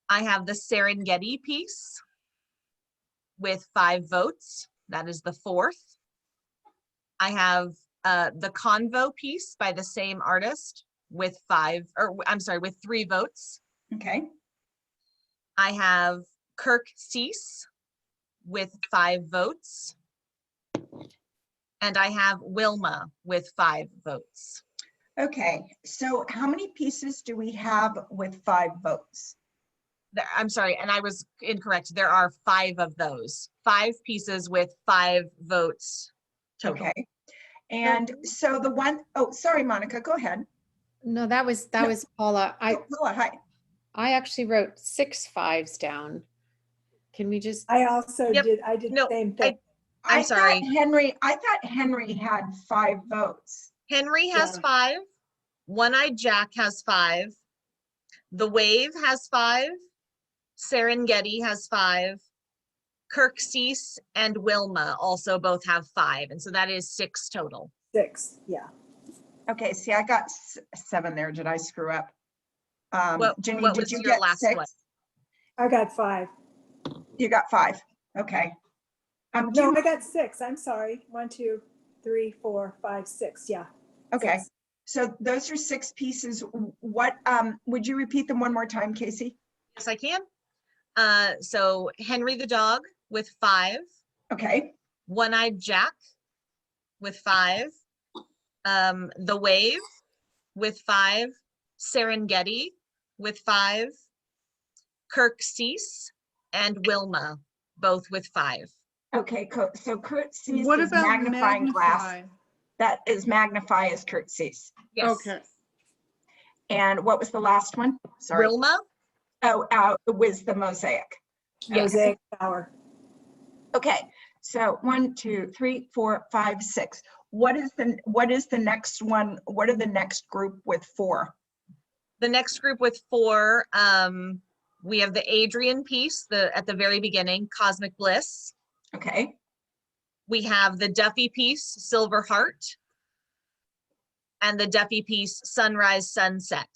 Speaker 2: I have the Serengeti piece with 5 votes. That is the fourth. I have the Convo piece by the same artist with 3 votes.
Speaker 1: okay,
Speaker 2: I have Kirk Cease with 5 votes. And I have Wilma with 5 votes.
Speaker 1: okay. So how many pieces do we have with 5 votes?
Speaker 2: I'm sorry, and I was incorrect. There are 5 of those. 5 pieces with 5 votes total.
Speaker 1: Okay. And so the one, oh, sorry, Monica, go ahead.
Speaker 4: No, that was Paula.
Speaker 1: Oh, Paula, hi.
Speaker 4: I actually wrote 6 5s down. Can we just,
Speaker 7: I also
Speaker 2: Yep.
Speaker 7: did, I did
Speaker 2: No,
Speaker 7: the same thing.
Speaker 2: I'm sorry.
Speaker 1: I thought Henry had 5 votes.
Speaker 2: Henry has
Speaker 7: Yeah.
Speaker 2: 5. One-Eyed Jack has 5. The Wave has 5. Serengeti has 5. Kirk Cease and Wilma also both have 5. And so that is 6 total.
Speaker 7: 6, yeah.
Speaker 1: Okay, see, I got 7 there. Did I screw up? Jenny,
Speaker 2: what
Speaker 1: did
Speaker 2: was
Speaker 1: you
Speaker 2: your
Speaker 1: get
Speaker 2: last
Speaker 1: 6?
Speaker 2: one?
Speaker 7: I got 5.
Speaker 1: You got 5. Okay.
Speaker 7: No, I got 6. I'm sorry. 1, 2, 3, 4, 5, 6. Yeah.
Speaker 1: Okay.
Speaker 7: 6.
Speaker 1: So those are 6 pieces. What, would you repeat them one more time, Casey?
Speaker 2: Yes, I can. So Henry the dog with 5.
Speaker 1: Okay,
Speaker 2: One-Eyed Jack with 5. The Wave with 5. Serengeti with 5. Kirk Cease and Wilma both with 5.
Speaker 1: okay, so Kurt sees
Speaker 3: What
Speaker 1: his
Speaker 3: about
Speaker 1: magnifying glass.
Speaker 3: magnify?
Speaker 1: That is magnify as Kurt sees.
Speaker 2: Yes.
Speaker 3: Okay.
Speaker 1: And what was the last one? Sorry.
Speaker 2: Wilma?
Speaker 1: Oh, was the mosaic.
Speaker 2: Yes.
Speaker 7: Mosaic Tower.
Speaker 1: Okay, so 1, 2, 3, 4, 5, 6. What is the next one? What are the next group with 4?
Speaker 2: The next group with 4, we have the Adrian piece, at the very beginning, Cosmic Bliss.
Speaker 1: Okay,
Speaker 2: We have the Duffy piece, Silver Heart. And the Duffy piece, Sunrise Sunset.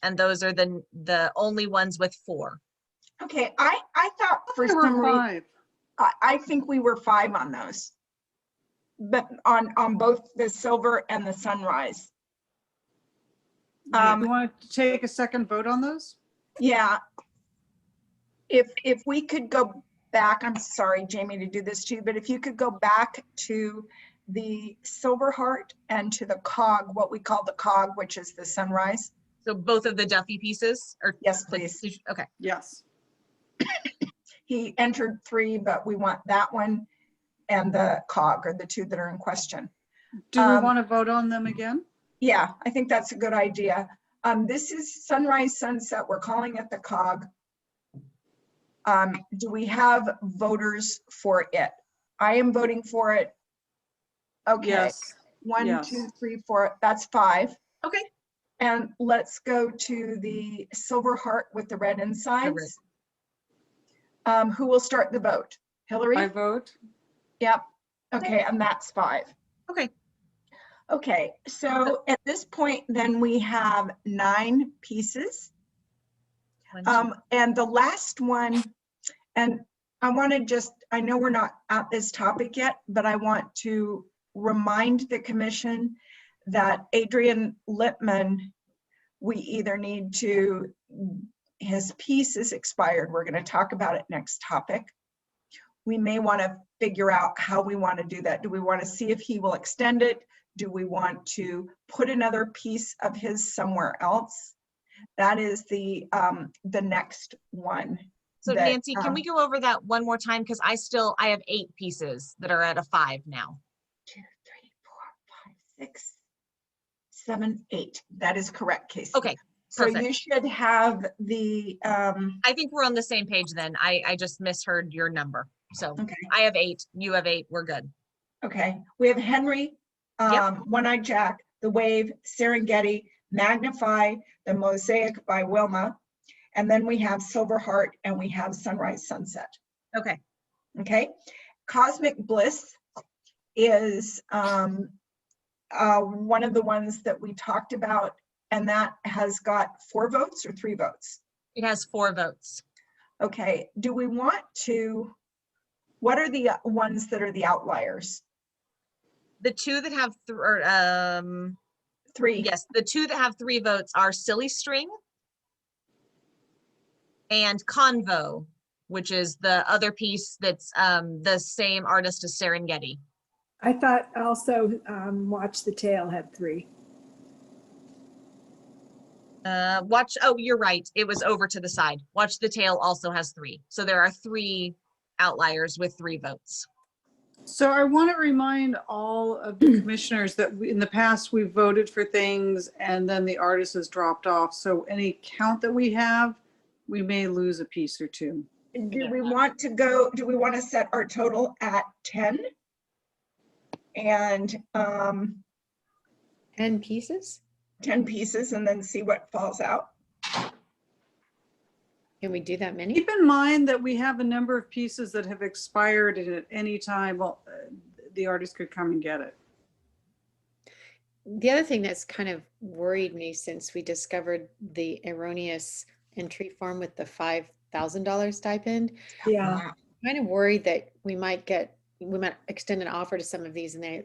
Speaker 2: And those are the only ones with 4.
Speaker 1: okay, I thought for
Speaker 3: There were
Speaker 1: some reason,
Speaker 3: 5.
Speaker 1: I think we were 5 on those. But on both the silver and the sunrise.
Speaker 3: You want to take a second vote on those?
Speaker 1: Yeah. If we could go back, I'm sorry, Jamie, to do this too, but if you could go back to the Silver Heart and to the cog, what we call the cog, which is the sunrise.
Speaker 2: So both of the Duffy pieces or
Speaker 1: Yes, please.
Speaker 2: okay.
Speaker 3: Yes.
Speaker 1: He entered 3, but we want that one and the cog are the 2 that are in question.
Speaker 3: Do we want to vote on them again?
Speaker 1: Yeah, I think that's a good idea. This is Sunrise Sunset. We're calling it the cog. Do we have voters for it? I am voting for it. Okay.
Speaker 3: Yes.
Speaker 1: 1,
Speaker 3: Yes.
Speaker 1: 2, 3, 4. That's 5.
Speaker 2: Okay.
Speaker 1: And let's go to the Silver Heart with the red insides. Who will start the vote? Hillary?
Speaker 3: I vote.
Speaker 1: Yep. Okay, and that's 5.
Speaker 2: Okay.
Speaker 1: Okay, so at this point, then we have 9 pieces.
Speaker 2: 1, 2.
Speaker 1: And the last one, and I want to just, I know we're not at this topic yet, but I want to remind the commission that Adrian Lippman, we either need to, his piece is expired. We're going to talk about it next topic. We may want to figure out how we want to do that. Do we want to see if he will extend it? Do we want to put another piece of his somewhere else? That is the next one.
Speaker 2: So
Speaker 1: that,
Speaker 2: Nancy, can we go over that one more time? Because I have 8 pieces that are at a 5 now.
Speaker 1: 2, 3, 4, 5, 6, 7, 8. That is correct, Casey.
Speaker 2: Okay,
Speaker 1: So
Speaker 2: perfect.
Speaker 1: you should have the,
Speaker 2: I think we're on the same page then. I just misheard your number. So
Speaker 1: okay,
Speaker 2: I have 8, you have 8, we're good.
Speaker 1: okay. We have Henry, One-Eyed Jack, The Wave, Serengeti, Magnify, The Mosaic by Wilma. And then we have Silver Heart and we have Sunrise Sunset.
Speaker 2: Okay.
Speaker 1: Okay. Cosmic Bliss is one of the ones that we talked about, and that has got 4 votes or 3 votes.
Speaker 2: It has 4 votes.
Speaker 1: Okay. Do we want to, what are the ones that are the outliers?
Speaker 2: The 2 that have
Speaker 1: 3.
Speaker 2: yes, the 2 that have 3 votes are Silly String and Convo, which is the other piece that's the same artist as Serengeti.
Speaker 7: I thought also Watch the Tail had 3.
Speaker 2: Oh, you're right. It was over to the side. Watch the Tail also has 3. So there are 3 outliers with 3 votes.
Speaker 3: So I want to remind all of the commissioners that in the past we've voted for things and then the artist has dropped off. So any count that we have, we may lose a piece or 2.
Speaker 1: Do we want to go, do we want to set our total at 10? And
Speaker 4: 10 pieces?
Speaker 1: 10 pieces and then see what falls out?
Speaker 4: Can we do that many?
Speaker 3: Keep in mind that we have a number of pieces that have expired and at any time, well, the artist could come and get it.
Speaker 4: The other thing that's kind of worried me since we discovered the erroneous entry form with the $5,000 stipend,
Speaker 7: Yeah.
Speaker 4: I'm kind of worried that we might extend an offer to some of these and they're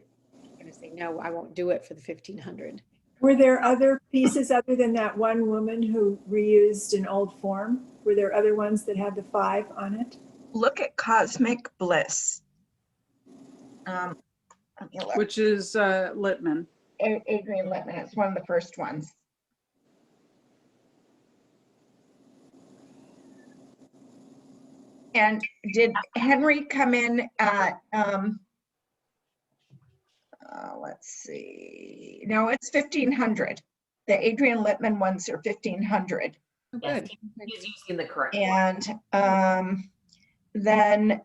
Speaker 4: going to say, no, I won't do it for the 1,500.
Speaker 7: Were there other pieces other than that one woman who reused an old form? Were there other ones that had the 5 on it?
Speaker 1: Look at Cosmic Bliss. Let me look.
Speaker 3: Which is Littman.
Speaker 1: Adrian Littman, it's one of the first ones. And did Henry come in at, let's see, no, it's 1,500. The Adrian Littman ones are 1,500.
Speaker 9: Yes,
Speaker 4: Good.
Speaker 9: he's using the correct one.
Speaker 1: And then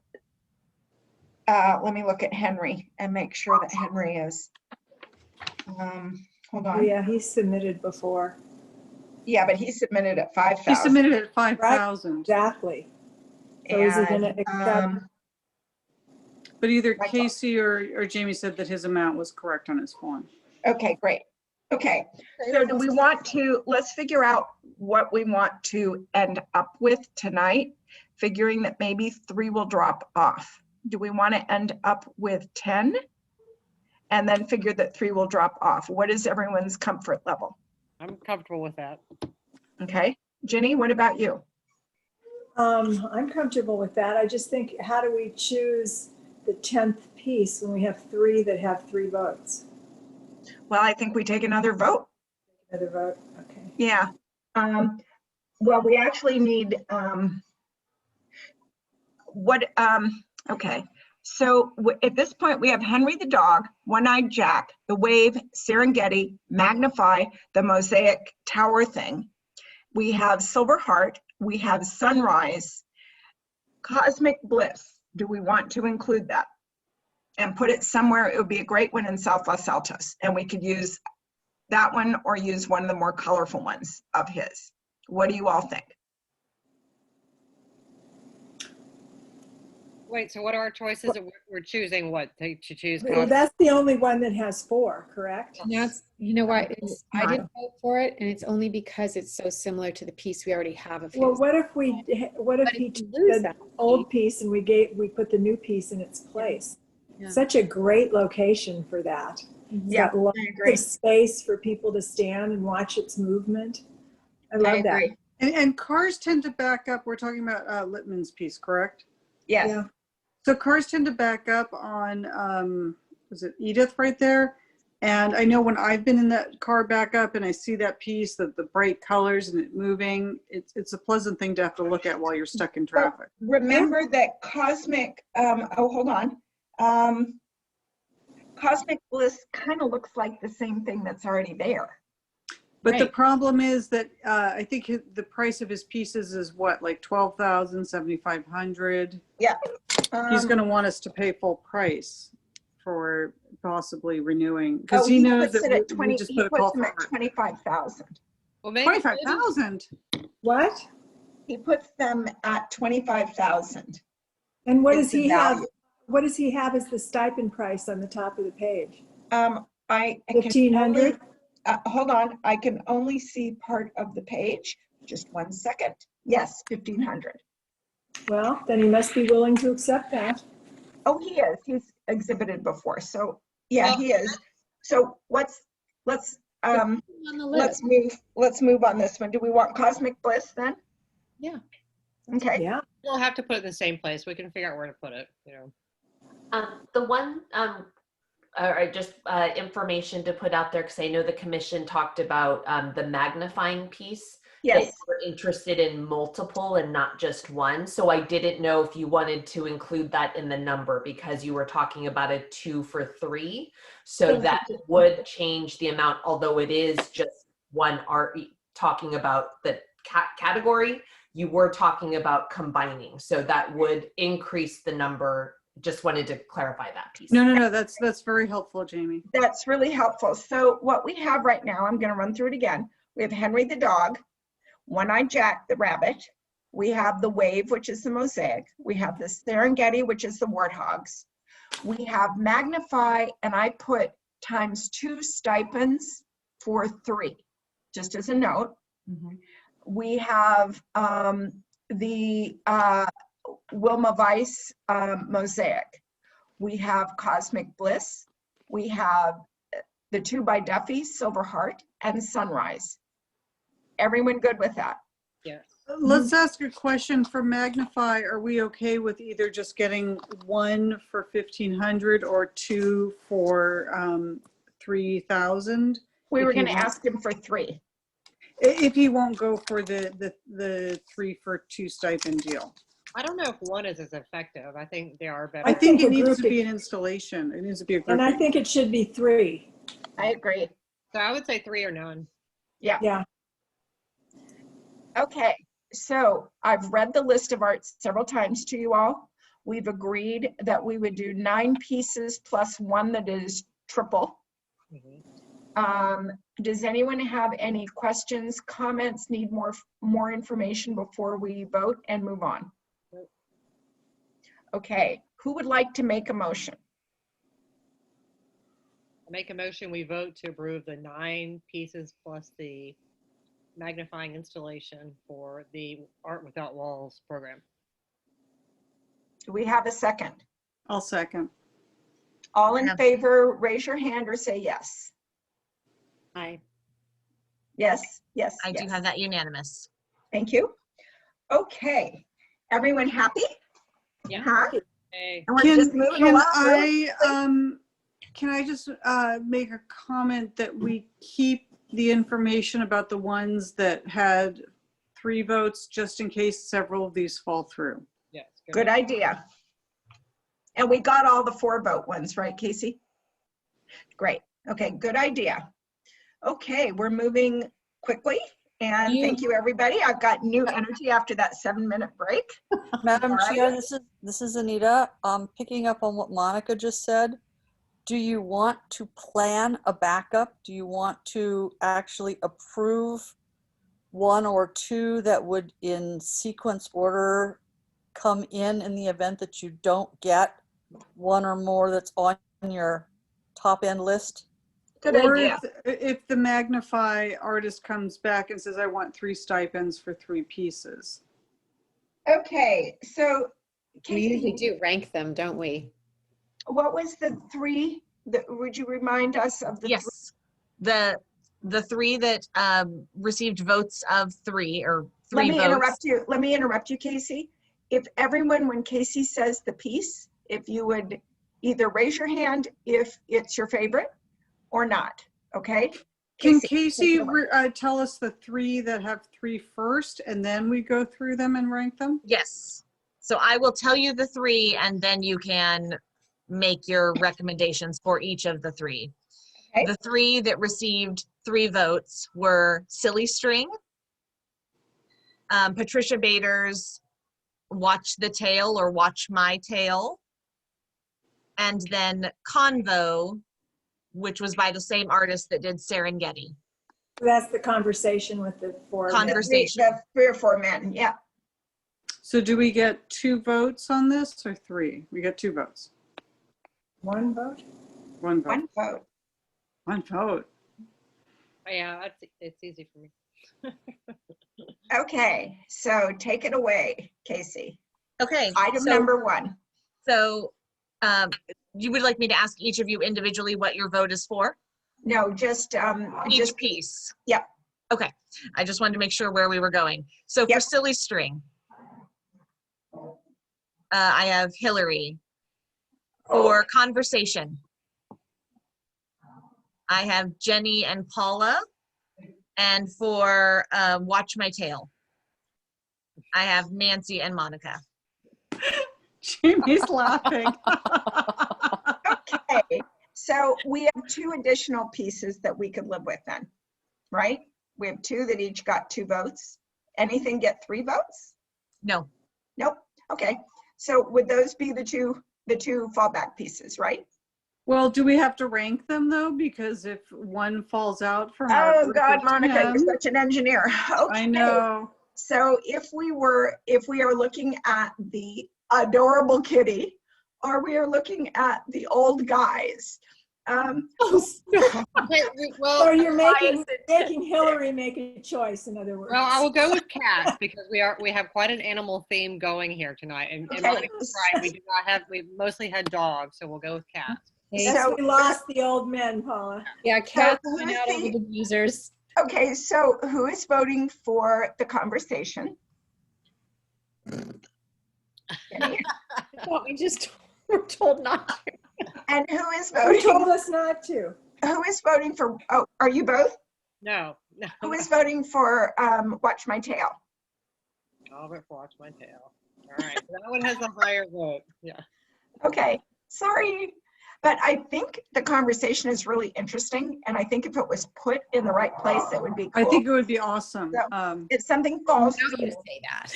Speaker 1: let me look at Henry and make sure that Henry is, hold
Speaker 7: Oh,
Speaker 1: on.
Speaker 7: yeah, he submitted before.
Speaker 1: Yeah, but he submitted at
Speaker 3: He
Speaker 1: 5,000.
Speaker 3: submitted at 5,000,
Speaker 7: Exactly. So is he going to
Speaker 1: And,
Speaker 7: accept?
Speaker 3: but either
Speaker 1: Michael.
Speaker 3: Casey or Jamie said that his amount was correct on his form.
Speaker 1: Okay, great. Okay, so do we want to, let's figure out what we want to end up with tonight, figuring that maybe 3 will drop off. Do we want to end up with 10? And then figure that 3 will drop off. What is everyone's comfort level?
Speaker 6: I'm comfortable with that.
Speaker 1: Okay, Ginny, what about you?
Speaker 7: I'm comfortable with that. I just think, how do we choose the 10th piece when we have 3 that have 3 votes?
Speaker 1: Well, I think we take another vote.
Speaker 7: Another vote, okay.
Speaker 1: Yeah. Well, we actually need, okay. So at this point, we have Henry the Dog, One-Eyed Jack, the Wave, Serengeti, Magnify, the Mosaic Tower thing. We have Silver Heart, we have Sunrise, Cosmic Bliss. Do we want to include that? And put it somewhere, it would be a great one in South Los Altos. And we could use that one or use one of the more colorful ones of his. What do you all think?
Speaker 6: Wait, so what are our choices? We're choosing what to choose?
Speaker 7: Well, that's the only one that has 4, correct?
Speaker 4: That's, you know what, it's, I
Speaker 1: Nine.
Speaker 4: didn't vote for it, and it's only because it's so similar to the piece we already have of
Speaker 7: Well,
Speaker 4: his.
Speaker 7: what if
Speaker 4: But
Speaker 7: he
Speaker 4: if you
Speaker 7: took
Speaker 4: lose
Speaker 7: the
Speaker 4: that
Speaker 7: old piece and we put the new piece in its place?
Speaker 4: Yeah.
Speaker 7: Such a great location for that. It's
Speaker 1: Yeah,
Speaker 7: got lots
Speaker 1: I agree.
Speaker 7: of space for people to stand and watch its movement. I love that.
Speaker 1: agree.
Speaker 3: And cars tend to back up. We're talking about Littman's piece, correct?
Speaker 1: Yes.
Speaker 7: Yeah.
Speaker 3: So cars tend to back up on, was it Edith right there? And I know when I've been in that car back up and I see that piece, the bright colors and it moving, it's a pleasant thing to have to look at while you're stuck in traffic.
Speaker 1: Remember that Cosmic, hold on. Cosmic Bliss kind of looks like the same thing that's already there.
Speaker 3: But the
Speaker 1: Right.
Speaker 3: problem is that I think the price of his pieces is what, like 12,000, 7,500.
Speaker 1: Yeah.
Speaker 3: He's going to want us to pay full price for possibly renewing because
Speaker 1: Oh,
Speaker 3: he knows
Speaker 1: puts
Speaker 3: that
Speaker 1: it at
Speaker 3: we
Speaker 1: 20,
Speaker 3: just
Speaker 1: he
Speaker 3: put a
Speaker 1: puts
Speaker 3: call
Speaker 1: them
Speaker 3: for
Speaker 1: at 25,000.
Speaker 6: Well, maybe
Speaker 3: 25,000.
Speaker 7: What?
Speaker 1: He puts them at 25,000.
Speaker 7: And what
Speaker 1: It's
Speaker 7: does
Speaker 1: the
Speaker 7: he have?
Speaker 1: value.
Speaker 7: What does he have as the stipend price on the top of the page?
Speaker 1: I can
Speaker 7: 1,500?
Speaker 1: only, hold on, I can only see part of the page. Just 1 second. Yes, 1,500.
Speaker 7: Well, then he must be willing to accept that.
Speaker 1: Oh, he is. He's exhibited before. So yeah,
Speaker 6: Well-
Speaker 1: he is. So let's
Speaker 4: On the list.
Speaker 1: let's move on this one. Do we want Cosmic Bliss then?
Speaker 4: Yeah.
Speaker 1: Okay.
Speaker 7: Yeah.
Speaker 6: we'll have to put it in the same place. We can figure out where to put it, you know.
Speaker 9: The one, or just information to put out there, because I know the commission talked about the magnifying piece. That
Speaker 1: Yes.
Speaker 9: we're interested in multiple and not just one. So I didn't know if you wanted to include that in the number because you were talking about a 2 for 3. So that would change the amount, although it is just one art talking about the category. You were talking about combining. So that would increase the number. Just wanted to clarify that piece.
Speaker 3: No. That's very helpful, Jamie.
Speaker 1: That's really helpful. So what we have right now, I'm going to run through it again. We have Henry the Dog, One-Eyed Jack the Rabbit. We have the Wave, which is the Mosaic. We have the Serengeti, which is the Warthogs. We have Magnify, and I put ×2 stipends for 3, just as a note. We have the Wilma Weiss Mosaic. We have Cosmic Bliss. We have the 2 by Duffy, Silver Heart, and Sunrise. Everyone good with that?
Speaker 6: Yes.
Speaker 3: Let's ask a question for Magnify. Are we okay with either just getting 1 for 1,500 or 2 for 3,000?
Speaker 1: We
Speaker 3: If
Speaker 1: were
Speaker 3: he
Speaker 1: going to
Speaker 3: wants-
Speaker 1: ask him for 3.
Speaker 3: If he won't go for the 3 for 2 stipend deal.
Speaker 6: I don't know if 1 is as effective. I think they are better.
Speaker 3: I think
Speaker 7: think
Speaker 3: it
Speaker 7: a
Speaker 3: needs to
Speaker 7: grouping.
Speaker 3: be an installation. It needs to be a
Speaker 7: And I
Speaker 3: grouping.
Speaker 7: think it should be 3.
Speaker 1: I agree.
Speaker 6: So I would say 3 or none.
Speaker 7: Yeah.
Speaker 1: Okay, so I've read the list of arts several times to you all. We've agreed that we would do 9 pieces plus 1 that is triple.
Speaker 6: Mhm.
Speaker 1: Does anyone have any questions, comments, need more information before we vote and move on? Okay, who would like to make a motion?
Speaker 6: I make a motion, we vote to approve the 9 pieces plus the magnifying installation for the Art Without Walls program.
Speaker 1: Do we have a second?
Speaker 3: I'll second.
Speaker 1: All in
Speaker 2: Yeah.
Speaker 1: favor, raise your hand or say yes.
Speaker 6: Aye.
Speaker 1: Yes, yes,
Speaker 2: I do
Speaker 1: yes.
Speaker 2: have that unanimous.
Speaker 1: Thank you. Okay, everyone happy?
Speaker 6: Yeah.
Speaker 1: Huh?
Speaker 6: Hey.
Speaker 1: And we're just moving along really
Speaker 3: Can I just make a comment that we keep the information about the ones that had 3 votes, just in case several of these fall through?
Speaker 6: Yes.
Speaker 1: Good idea. And we got all the 4-vote ones, right, Casey? Great. Okay, good idea. Okay, we're moving quickly. And thank you, everybody. I've got new energy after that 7-minute break.
Speaker 8: Madam
Speaker 1: All right.
Speaker 8: Chair, this is Anita. Picking up on what Monica just said. Do you want to plan a backup? Do you want to actually approve 1 or 2 that would in sequence order come in the event that you don't get 1 or more that's on your top end list?
Speaker 1: Good
Speaker 3: Or
Speaker 1: idea.
Speaker 3: if the Magnify artist comes back and says, I want 3 stipends for 3 pieces.
Speaker 1: Okay, so
Speaker 4: We usually
Speaker 1: Casey,
Speaker 4: do rank them, don't we?
Speaker 1: what was the 3? Would you remind us of the 3?
Speaker 2: Yes. The 3 that received votes of 3 or 3
Speaker 1: Let me
Speaker 2: votes.
Speaker 1: interrupt you. Let me interrupt you, Casey. If everyone, when Casey says the piece, if you would either raise your hand if it's your favorite or not, okay?
Speaker 3: Can
Speaker 1: take
Speaker 3: Casey
Speaker 1: it away.
Speaker 3: tell us the 3 that have 3 first, and then we go through them and rank them?
Speaker 2: Yes. So I will tell you the 3 and then you can make your recommendations for each of the 3.
Speaker 1: Okay.
Speaker 2: The 3 that received 3 votes were Silly String, Patricia Bader's Watch the Tail or Watch My Tail, and then Convo, which was by the same artist that did Serengeti.
Speaker 7: That's the conversation with the 4 men.
Speaker 2: Conversation.
Speaker 1: The 3 or 4 men, yeah.
Speaker 3: So do we get 2 votes on this or 3? We get 2 votes.
Speaker 7: 1 vote?
Speaker 3: 1 vote.
Speaker 1: 1 vote.
Speaker 3: 1 vote.
Speaker 6: Oh, yeah, it's easy for me.
Speaker 1: Okay, so take it away, Casey.
Speaker 2: Okay.
Speaker 1: Item
Speaker 2: so-
Speaker 1: number 1.
Speaker 2: So you would like me to ask each of you individually what your vote is for?
Speaker 1: No, just
Speaker 2: Each piece?
Speaker 1: Yep.
Speaker 2: Okay, I just wanted to make sure where we were going. So for
Speaker 1: Yep.
Speaker 2: Silly String, I have Hillary. For Conversation, I have Jenny and Paula. And for Watch My Tail, I have Nancy and Monica.
Speaker 3: Jamie's laughing.
Speaker 1: Okay, so we have 2 additional pieces that we could live with then, right? We have 2 that each got 2 votes. Anything get 3 votes?
Speaker 2: No,
Speaker 1: Nope. Okay, so would those be the two fallback pieces, right?
Speaker 3: Well, do we have to rank them though? Because if one falls out from our
Speaker 1: Oh
Speaker 3: group
Speaker 1: God,
Speaker 3: of
Speaker 1: Monica,
Speaker 3: 10,
Speaker 1: you're such an engineer.
Speaker 3: I
Speaker 1: Okay.
Speaker 3: know.
Speaker 1: So if we are looking at the adorable kitty, or we are looking at the old guys,
Speaker 7: So you're making Hillary make a choice, in other words.
Speaker 6: Well, I will go with cats because we have quite an animal theme going here tonight. And
Speaker 1: Okay.
Speaker 6: Monica's right, we mostly had dogs, so we'll go with cats.
Speaker 7: Yes,
Speaker 1: So-
Speaker 7: we lost the old men, Paula.
Speaker 4: Yeah, cats
Speaker 1: who's
Speaker 4: went out over
Speaker 1: the-
Speaker 4: the users.
Speaker 1: okay, so who is voting for the conversation? Jenny?
Speaker 4: We just were told not to.
Speaker 1: And who is
Speaker 7: Who told
Speaker 1: voting?
Speaker 7: us not to?
Speaker 1: Who is voting for? Oh, are you both?
Speaker 6: No.
Speaker 1: Who is voting for Watch My Tail?
Speaker 6: I'll vote for Watch My Tail. All right, so that one has a higher vote. Yeah.
Speaker 1: Okay, sorry. But I think the conversation is really interesting, and I think if it was put in the right place, it would be cool.
Speaker 3: I think it would be awesome.
Speaker 1: So- If something falls
Speaker 4: Now
Speaker 1: through.
Speaker 4: you say that.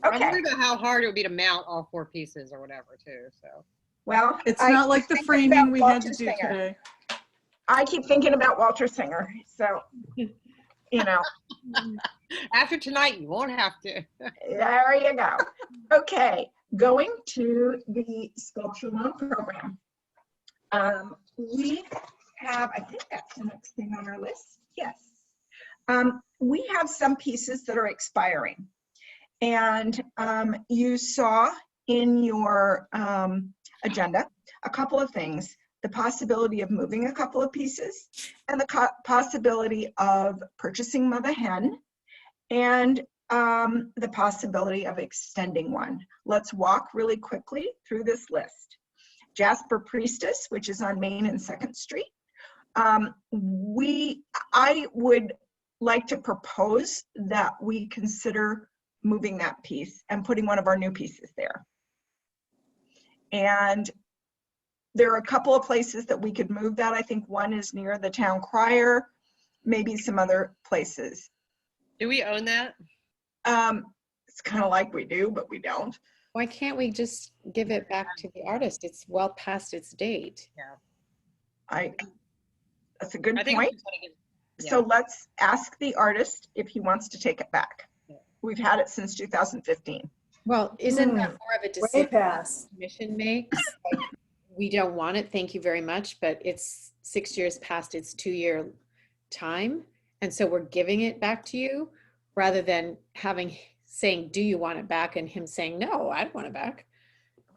Speaker 6: I'm
Speaker 1: Okay,
Speaker 6: worried about how hard it would be to mount all 4 pieces or whatever too, so.
Speaker 1: well.
Speaker 3: It's
Speaker 1: I
Speaker 3: not like the
Speaker 1: think
Speaker 3: framing
Speaker 1: about
Speaker 3: we had to
Speaker 1: Walter
Speaker 3: do
Speaker 1: Singer.
Speaker 3: today.
Speaker 1: I keep thinking about Walter Singer, so, you know,
Speaker 6: After tonight, you won't have to.
Speaker 1: there you go. Okay, going to the sculpture loan program. We have, I think that's the next thing on our list. Yes. We have some pieces that are expiring. And you saw in your agenda a couple of things: the possibility of moving a couple of pieces, and the possibility of purchasing Mother Hen, and the possibility of extending one. Let's walk really quickly through this list. Jasper Priestess, which is on Main and 2nd Street. I would like to propose that we consider moving that piece and putting one of our new pieces there. And there are a couple of places that we could move that. I think one is near the town crier, maybe some other places.
Speaker 6: Do we own that?
Speaker 1: It's kind of like we do, but we don't.
Speaker 4: Why can't we just give it back to the artist? It's well past its date.
Speaker 1: That's a good
Speaker 6: I think
Speaker 1: point.
Speaker 6: yeah.
Speaker 1: So let's ask the artist if he wants to take it back. We've had it since 2015.
Speaker 4: Well, isn't that more of a
Speaker 7: Way
Speaker 4: decision
Speaker 7: past.
Speaker 4: the commission makes? Like, we don't want it, thank you very much, but it's 6 years past its 2-year time. And so we're giving it back to you rather than saying, do you want it back? And him saying, no, I don't want it back.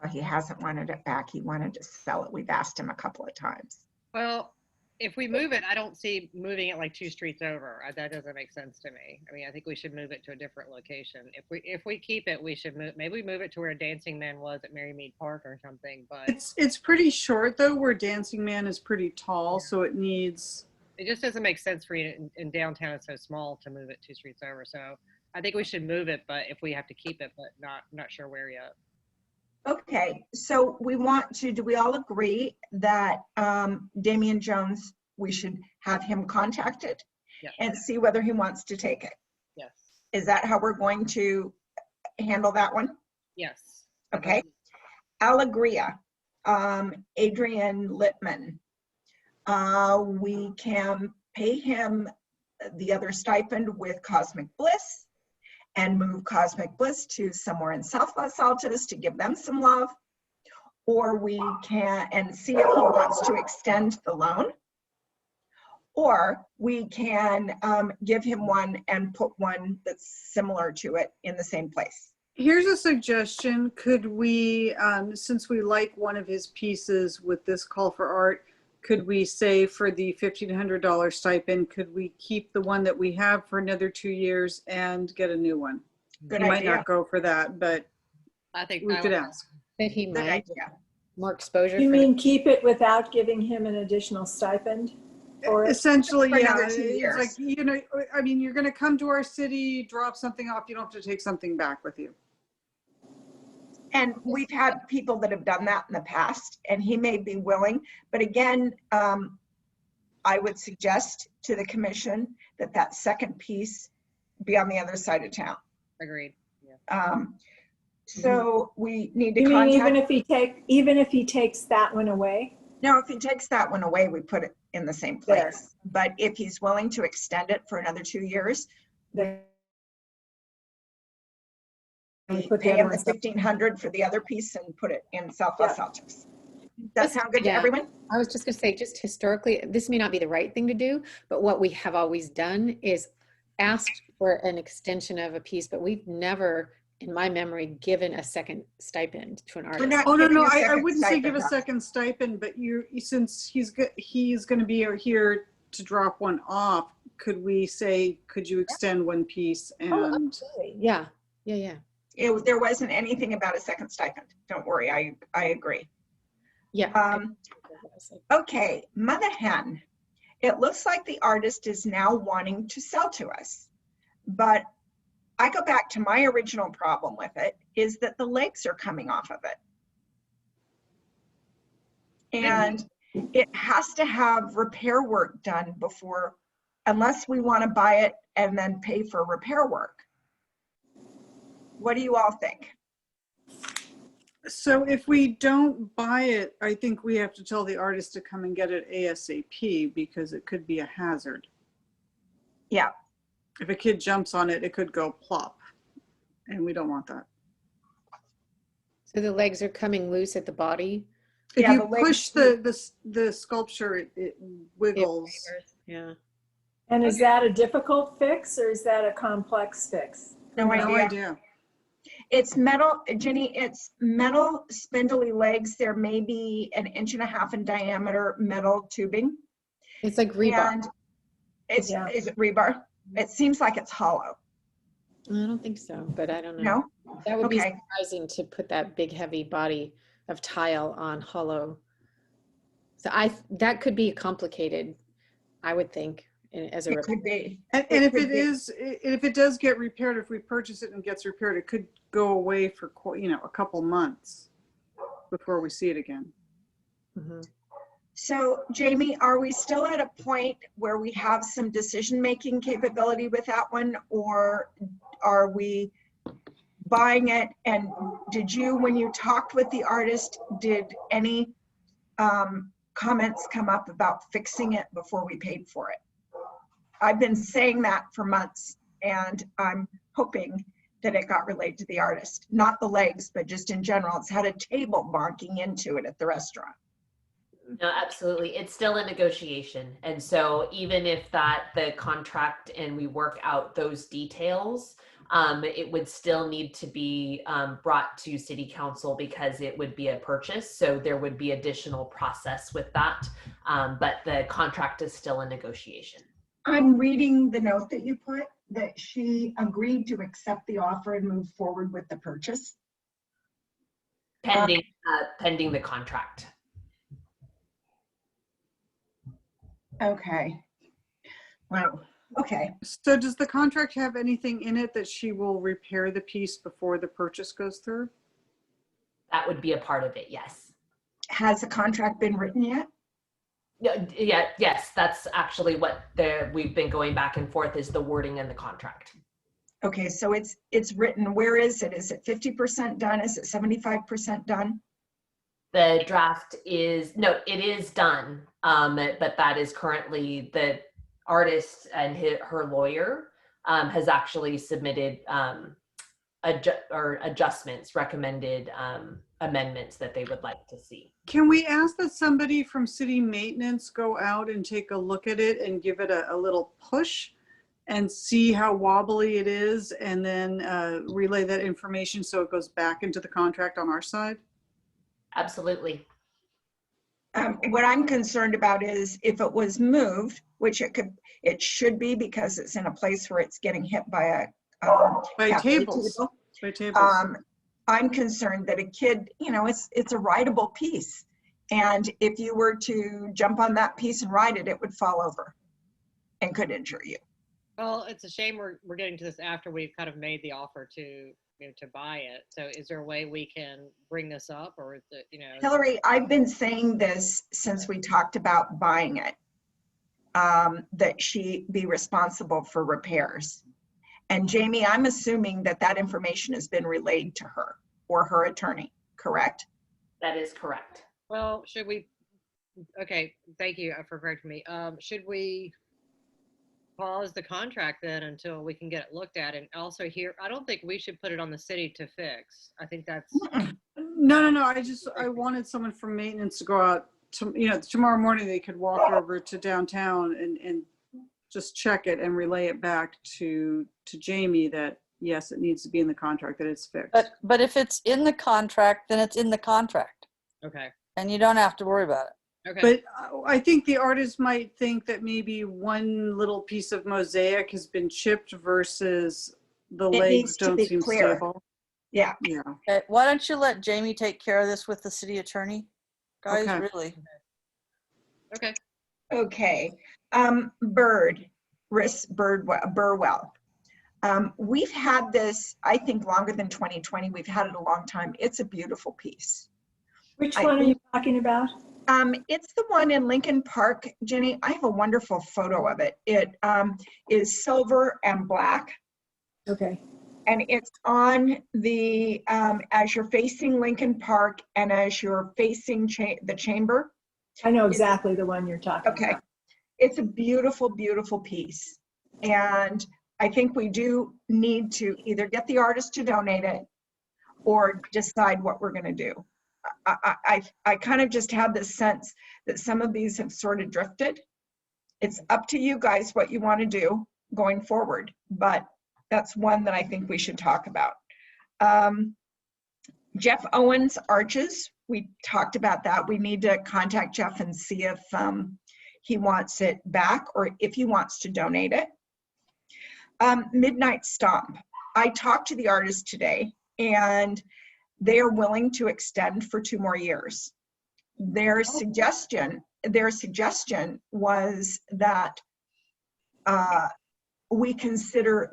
Speaker 1: Well, he hasn't wanted it back. He wanted to sell it. We've asked him a couple of times.
Speaker 6: Well, if we move it, I don't see moving it like 2 streets over. That doesn't make sense to me. I mean, I think we should move it to a different location. If we keep it, we should move. Maybe we move it to where Dancing Man was at Marymead Park or something. But
Speaker 3: It's pretty short though, where Dancing Man is pretty tall, so it needs.
Speaker 6: it just doesn't make sense for you in downtown. It's so small to move it 2 streets over. So I think we should move it, but if we have to keep it, but not sure where yet.
Speaker 1: Okay, so we want to, do we all agree that Damian Jones, we should have him contacted
Speaker 6: Yeah.
Speaker 1: and see whether he wants to take it?
Speaker 6: Yes.
Speaker 1: Is that how we're going to handle that one?
Speaker 6: Yes.
Speaker 1: Okay. Allegria, Adrian Littman. We can pay him the other stipend with Cosmic Bliss and move Cosmic Bliss to somewhere in South Los Altos to give them some love. Or we can, and see if he wants to extend the loan. Or we can give him one and put one that's similar to it in the same place.
Speaker 3: Here's a suggestion. Could we, since we like one of his pieces with this call for art, could we say for the $1,500 stipend, could we keep the one that we have for another 2 years and get a new one?
Speaker 1: Good
Speaker 3: He might
Speaker 1: idea.
Speaker 3: not go for that, but
Speaker 6: I think
Speaker 3: we could ask.
Speaker 4: That he
Speaker 1: Good
Speaker 4: might,
Speaker 1: idea.
Speaker 4: more exposure.
Speaker 7: You
Speaker 4: for-
Speaker 7: mean keep it without giving him an additional stipend? Or
Speaker 3: Essentially,
Speaker 1: For
Speaker 3: yeah.
Speaker 1: another 2
Speaker 3: It's
Speaker 1: years.
Speaker 3: like, you know, I mean, you're going to come to our city, drop something off. You don't have to take something back with you.
Speaker 1: And we've had people that have done that in the past, and he may be willing. But again, I would suggest to the commission that that second piece be on the other side of town.
Speaker 6: Agreed. Yeah.
Speaker 1: So we need to
Speaker 7: you mean
Speaker 1: contact.
Speaker 7: even if he takes that one away?
Speaker 1: No, if he takes that one away, we put it in the same
Speaker 7: There.
Speaker 1: place. But if he's willing to extend it for another 2 years,
Speaker 7: Then
Speaker 1: we
Speaker 7: put the
Speaker 1: pay
Speaker 7: other
Speaker 1: him the
Speaker 7: one separate.
Speaker 1: 1,500 for the other piece and put it in South Los Altos. Does that sound good to
Speaker 4: Yeah.
Speaker 1: everyone?
Speaker 4: I was just gonna say, just historically, this may not be the right thing to do, but what we have always done is asked for an extension of a piece, but we've never, in my memory, given a second stipend to an artist.
Speaker 1: not
Speaker 3: Oh, no,
Speaker 1: giving
Speaker 3: no,
Speaker 1: a
Speaker 3: I
Speaker 1: second
Speaker 3: wouldn't say give a
Speaker 1: stipend.
Speaker 3: second stipend, but since he's going to be here to drop one off, could we say, could you extend one piece?
Speaker 4: Oh,
Speaker 3: And
Speaker 4: absolutely. Yeah, yeah.
Speaker 1: There wasn't anything about a second stipend. Don't worry, I agree.
Speaker 4: Yeah.
Speaker 1: Okay, Mother Hen. It looks like the artist is now wanting to sell to us. But I go back to my original problem with it, is that the legs are coming off of it. And it has to have repair work done before, unless we want to buy it and then pay for repair work. What do you all think?
Speaker 3: So if we don't buy it, I think we have to tell the artist to come and get it ASAP because it could be a hazard.
Speaker 1: Yeah.
Speaker 3: If a kid jumps on it, it could go plop, and we don't want that.
Speaker 4: So the legs are coming loose at the body.
Speaker 3: If
Speaker 1: Yeah,
Speaker 3: you
Speaker 1: the legs-
Speaker 3: push the sculpture, it wiggles.
Speaker 4: Yeah.
Speaker 7: And is that a difficult fix or is that a complex fix?
Speaker 1: No idea. It's metal, Jenny, it's metal spindly legs. There may be 1.5 inches in diameter metal tubing.
Speaker 4: It's like rebar.
Speaker 1: And it's,
Speaker 7: Yeah.
Speaker 1: is it rebar? It seems like it's hollow.
Speaker 4: I don't think so, but I don't know.
Speaker 1: No?
Speaker 4: That would be
Speaker 1: Okay.
Speaker 4: surprising to put that big heavy body of tile on hollow. So that could be complicated, I would think, as a
Speaker 1: It
Speaker 4: repair.
Speaker 1: could be.
Speaker 3: And
Speaker 1: It
Speaker 3: if
Speaker 1: could
Speaker 3: it
Speaker 1: be.
Speaker 3: is, if it does get repaired, if we purchase it and gets repaired, it could go away for a couple months before we see it again.
Speaker 4: Mhm.
Speaker 1: So Jamie, are we still at a point where we have some decision-making capability with that one? Or are we buying it? And did you, when you talked with the artist, did any comments come up about fixing it before we paid for it? I've been saying that for months, and I'm hoping that it got relayed to the artist. Not the legs, but just in general. It's had a table bonking into it at the restaurant.
Speaker 9: No, absolutely. It's still a negotiation. And so even if the contract and we work out those details, it would still need to be brought to city council because it would be a purchase. So there would be additional process with that. But the contract is still a negotiation.
Speaker 1: I'm reading the note that you put, that she agreed to accept the offer and move forward with the purchase.
Speaker 9: Pending the contract.
Speaker 1: Okay. Wow. Okay.
Speaker 3: So does the contract have anything in it that she will repair the piece before the purchase goes through?
Speaker 9: That would be a part of it, yes.
Speaker 1: Has the contract been written yet?
Speaker 9: Yeah, yes, that's actually what we've been going back and forth is the wording in the contract.
Speaker 1: Okay, so it's written. Where is it? Is it 50% done? Is it 75% done?
Speaker 9: The draft is, no, it is done, but that is currently the artist and her lawyer has actually submitted adjustments, recommended amendments that they would like to see.
Speaker 3: Can we ask that somebody from city maintenance go out and take a look at it and give it a little push and see how wobbly it is, and then relay that information so it goes back into the contract on our side?
Speaker 9: Absolutely.
Speaker 1: What I'm concerned about is if it was moved, which it should be because it's in a place where it's getting hit by a
Speaker 3: By
Speaker 1: cafe
Speaker 3: tables.
Speaker 1: table.
Speaker 3: By tables.
Speaker 1: I'm concerned that a kid, it's a rideable piece. And if you were to jump on that piece and ride it, it would fall over and could injure you.
Speaker 6: Well, it's a shame we're getting to this after we've kind of made the offer to buy it. So is there a way we can bring this up, or is it,
Speaker 1: Hillary, I've been saying this since we talked about buying it, that she be responsible for repairs. And Jamie, I'm assuming that information has been relayed to her or her attorney, correct?
Speaker 9: That is correct.
Speaker 6: Well, should we, okay, thank you for correcting me. Should we pause the contract then until we can get it looked at? And also here, I don't think we should put it on the city to fix. I think that's.
Speaker 3: No. I wanted someone from maintenance to go out tomorrow morning. They could walk over to downtown and just check it and relay it back to Jamie that yes, it needs to be in the contract, that it's fixed.
Speaker 11: But if it's in the contract, then it's in the contract.
Speaker 6: Okay.
Speaker 11: And you don't have to worry about it.
Speaker 6: Okay.
Speaker 3: But I think the artist might think that maybe one little piece of mosaic has been chipped versus the
Speaker 1: It
Speaker 3: legs
Speaker 1: needs to
Speaker 3: don't
Speaker 1: be
Speaker 3: seem
Speaker 1: clear.
Speaker 3: stable.
Speaker 1: Yeah.
Speaker 3: Yeah.
Speaker 11: Okay, why don't you let Jamie take care of this with the city attorney? Guys,
Speaker 3: Okay.
Speaker 11: really?
Speaker 6: Okay.
Speaker 1: Okay. Burwell. We've had this, I think, longer than 2020. We've had it a long time. It's a beautiful piece.
Speaker 7: Which one are you talking about?
Speaker 1: It's the one in Lincoln Park, Jenny. I have a wonderful photo of it. It is silver and black.
Speaker 7: Okay.
Speaker 1: And it's on the, as you're facing Lincoln Park and as you're facing the chamber.
Speaker 7: I know exactly the one you're talking
Speaker 1: Okay.
Speaker 7: about.
Speaker 1: It's a beautiful, beautiful piece. And I think we do need to either get the artist to donate it or decide what we're going to do. I kind of just have this sense that some of these have sort of drifted. It's up to you guys what you want to do going forward, but that's one that I think we should talk about. Jeff Owens Arches, we talked about that. We need to contact Jeff and see if he wants it back or if he wants to donate it. Midnight Stomp. I talked to the artist today and they are willing to extend for 2 more years. Their suggestion was that we consider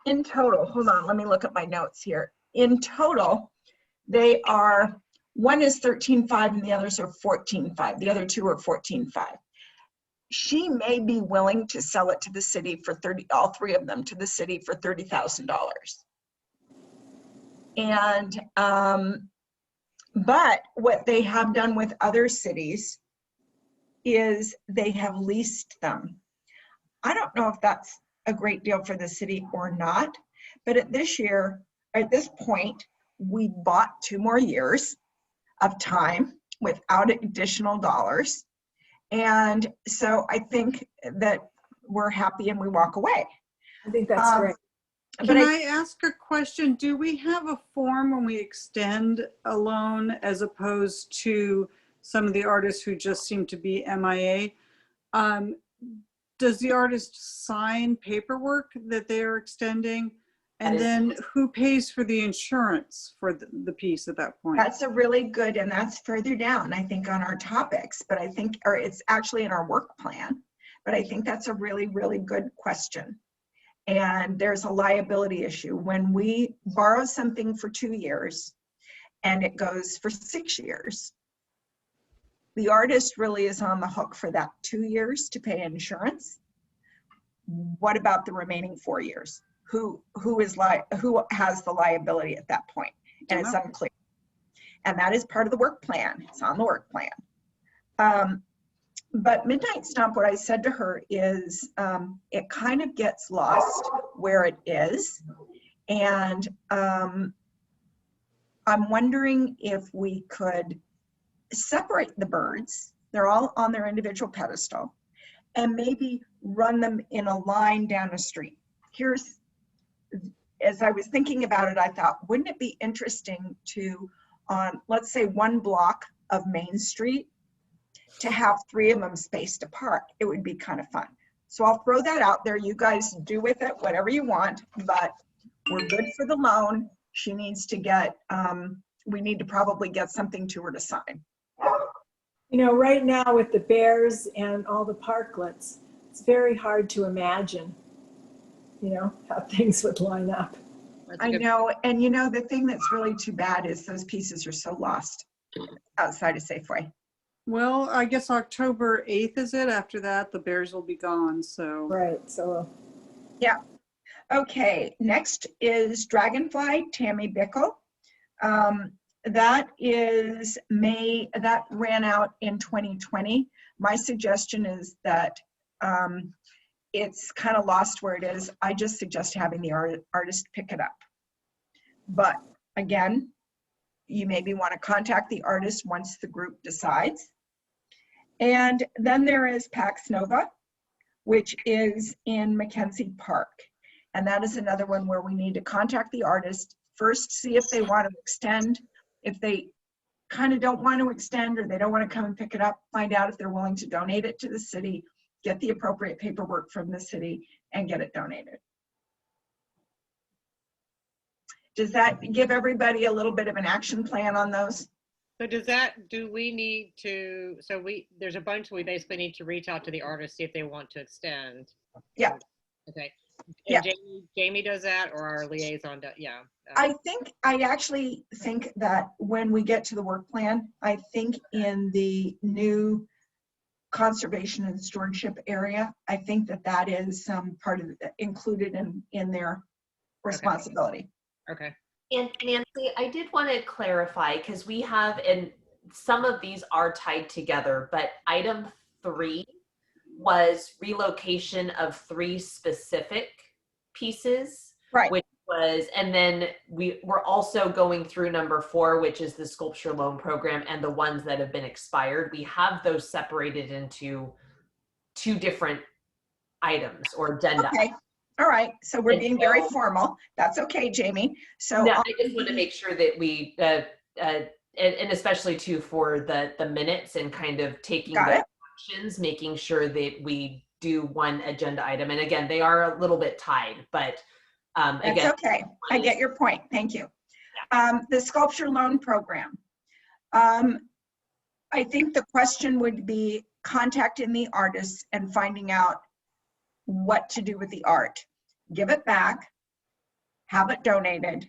Speaker 1: in total, hold on, let me look at my notes here. In total, they are, one is 13.5 and the others are 14.5. The other 2 are 14.5. She may be willing to sell it to the city for all 3 of them to the city for $30,000. And, but what they have done with other cities is they have leased them. I don't know if that's a great deal for the city or not, but at this point, we bought 2 more years of time without additional dollars. And so I think that we're happy and we walk away.
Speaker 7: I think that's great.
Speaker 3: Can I ask a question? Do we have a form when we extend a loan as opposed to some of the artists who just seem to be MIA? Does the artist sign paperwork that they are extending? And then who pays for the insurance for the piece at that point?
Speaker 1: That's a really good, and that's further down, I think, on our topics, but I think, or it's actually in our work plan, but I think that's a really, really good question. And there's a liability issue. When we borrow something for 2 years and it goes for 6 years, the artist really is on the hook for that 2 years to pay insurance. What about the remaining 4 years? Who has the liability at that point? And it's unclear. And that is part of the work plan. It's on the work plan. But Midnight Stomp, what I said to her is it kind of gets lost where it is. And I'm wondering if we could separate the birds. They're all on their individual pedestal and maybe run them in a line down a street. As I was thinking about it, I thought, wouldn't it be interesting to, on let's say 1 block of Main Street, to have 3 of them spaced apart? It would be kind of fun. So I'll throw that out there. You guys do with it whatever you want, but we're good for the loan. She needs to get, we need to probably get something to her to sign.
Speaker 7: You know, right now with the bears and all the parklets, it's very hard to imagine, you know, how things would line up.
Speaker 1: I know, and you know, the thing that's really too bad is those pieces are so lost outside of Safeway.
Speaker 3: Well, I guess October 8th is it? After that, the bears will be gone, so.
Speaker 7: Right, so.
Speaker 1: Yeah. Okay, next is Dragonfly, Tammy Bickle. That is that ran out in 2020. My suggestion is that it's kind of lost where it is. I just suggest having the artist pick it up. But again, you maybe want to contact the artist once the group decides. And then there is Pax Nova, which is in Mackenzie Park. And that is another one where we need to contact the artist first, see if they want to extend. If they kind of don't want to extend or they don't want to come and pick it up, find out if they're willing to donate it to the city, get the appropriate paperwork from the city, and get it donated. Does that give everybody a little bit of an action plan on those?
Speaker 6: So do we need to, there's a bunch we basically need to reach out to the artist, see if they want to extend.
Speaker 1: Yeah.
Speaker 6: Okay. And
Speaker 1: Yeah.
Speaker 6: Jamie does that, or our liaison does, yeah.
Speaker 1: I actually think that when we get to the work plan, I think in the new conservation and stewardship area, I think that is part of included in there. responsibility.
Speaker 6: Okay.
Speaker 9: And Nancy, I did want to clarify because we have, and some of these are tied together, but item 3 was relocation of 3 specific pieces.
Speaker 1: Right.
Speaker 9: Which was, and then we're also going through number 4, which is the sculpture loan program and the ones that have been expired. We have those separated into 2 different items or addenda.
Speaker 1: Okay. All right. So we're
Speaker 9: And
Speaker 1: being very
Speaker 9: so-
Speaker 1: formal. That's okay, Jamie. So
Speaker 9: No, I just want to make sure that we, and especially too for the minutes and kind of taking
Speaker 1: Got
Speaker 9: the
Speaker 1: it.
Speaker 9: actions, making sure that we do one agenda item. And again, they are a little bit tied, but
Speaker 1: that's
Speaker 9: again,
Speaker 1: okay. I get your point. Thank you. The sculpture loan program. I think the question would be contacting the artists and finding out what to do with the art. Give it back, have it donated,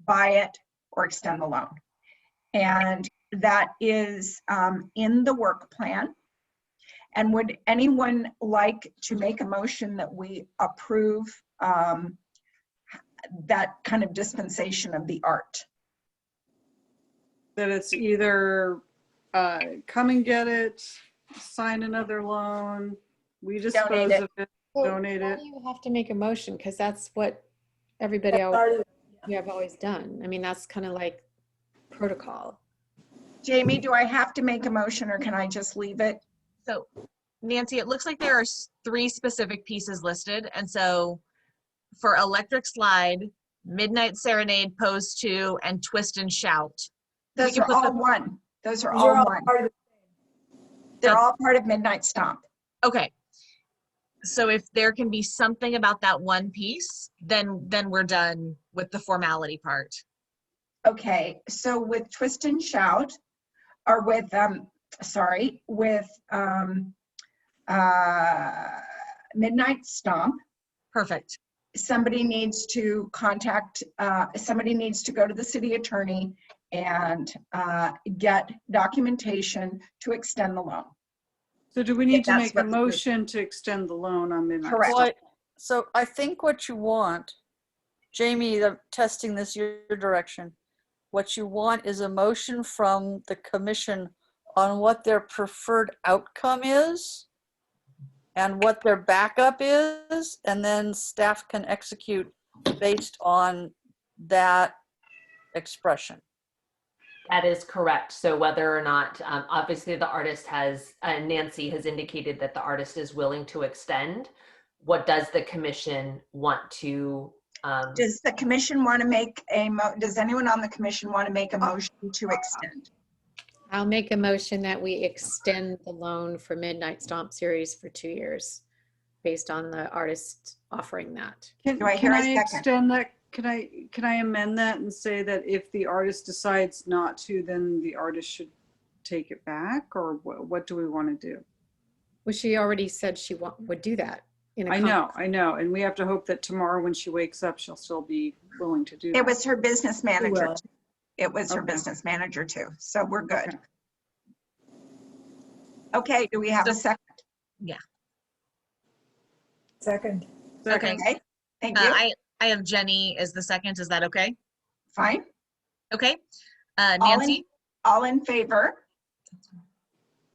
Speaker 1: buy it, or extend the loan. And that is in the work plan. And would anyone like to make a motion that we approve that kind of dispensation of the art?
Speaker 3: That it's either come and get it, sign another loan, we dispose
Speaker 1: Donate it.
Speaker 3: of it,
Speaker 4: Well,
Speaker 3: donate
Speaker 4: why
Speaker 3: it.
Speaker 4: do you have to make a motion? Because that's what everybody else you have always done. I mean, that's kind of like protocol.
Speaker 1: Jamie, do I have to make a motion or can I just leave it?
Speaker 2: So Nancy, it looks like there are 3 specific pieces listed. And so for Electric Slide, Midnight Serenade, Pose 2, and Twist and Shout.
Speaker 1: Those
Speaker 2: can
Speaker 1: are
Speaker 2: put
Speaker 1: all
Speaker 2: them-
Speaker 1: one. Those are
Speaker 7: These
Speaker 1: all
Speaker 7: are all
Speaker 1: one.
Speaker 7: part of
Speaker 1: They're all part of Midnight Stomp.
Speaker 2: Okay. So if there can be something about that one piece, then we're done with the formality part.
Speaker 1: Okay, so with Twist and Shout, or with, with Midnight Stomp,
Speaker 2: Perfect.
Speaker 1: somebody needs to contact, somebody needs to go to the city attorney and get documentation to extend the loan.
Speaker 3: So do we need to
Speaker 1: that's
Speaker 3: make a
Speaker 1: what's-
Speaker 3: motion to extend the loan on Midnight?
Speaker 1: Correct.
Speaker 11: Well, so I think what you want, Jamie, I'm testing this your direction. What you want is a motion from the commission on what their preferred outcome is and what their backup is, and then staff can execute based on that expression.
Speaker 9: that is correct. So whether or not, obviously the artist has, Nancy has indicated that the artist is willing to extend. What does the commission want to?
Speaker 1: Does the commission want to make does anyone on the commission want to make a motion to extend?
Speaker 4: I'll make a motion that we extend the loan for Midnight Stomp series for 2 years based on the artist offering that.
Speaker 3: Can,
Speaker 1: Do I hear
Speaker 3: can
Speaker 1: a
Speaker 3: I
Speaker 1: second?
Speaker 3: extend that? Can I amend that and say that if the artist decides not to, then the artist should take it back, or what do we want to do?
Speaker 4: Well, she already said she would do that. In a
Speaker 3: I
Speaker 4: con-
Speaker 3: know. And we have to hope that tomorrow when she wakes up, she'll still be willing to do that.
Speaker 1: It was her business manager.
Speaker 7: will.
Speaker 1: too. It was her
Speaker 3: Okay.
Speaker 1: business manager too. So we're good.
Speaker 3: Okay.
Speaker 1: Okay, do we have a
Speaker 2: So-
Speaker 1: second?
Speaker 7: second.
Speaker 3: Second.
Speaker 1: Okay, thank you.
Speaker 2: I have Jenny as the second. Is that okay?
Speaker 1: Fine.
Speaker 2: Okay.
Speaker 1: All in-
Speaker 2: Nancy,
Speaker 1: All in favor?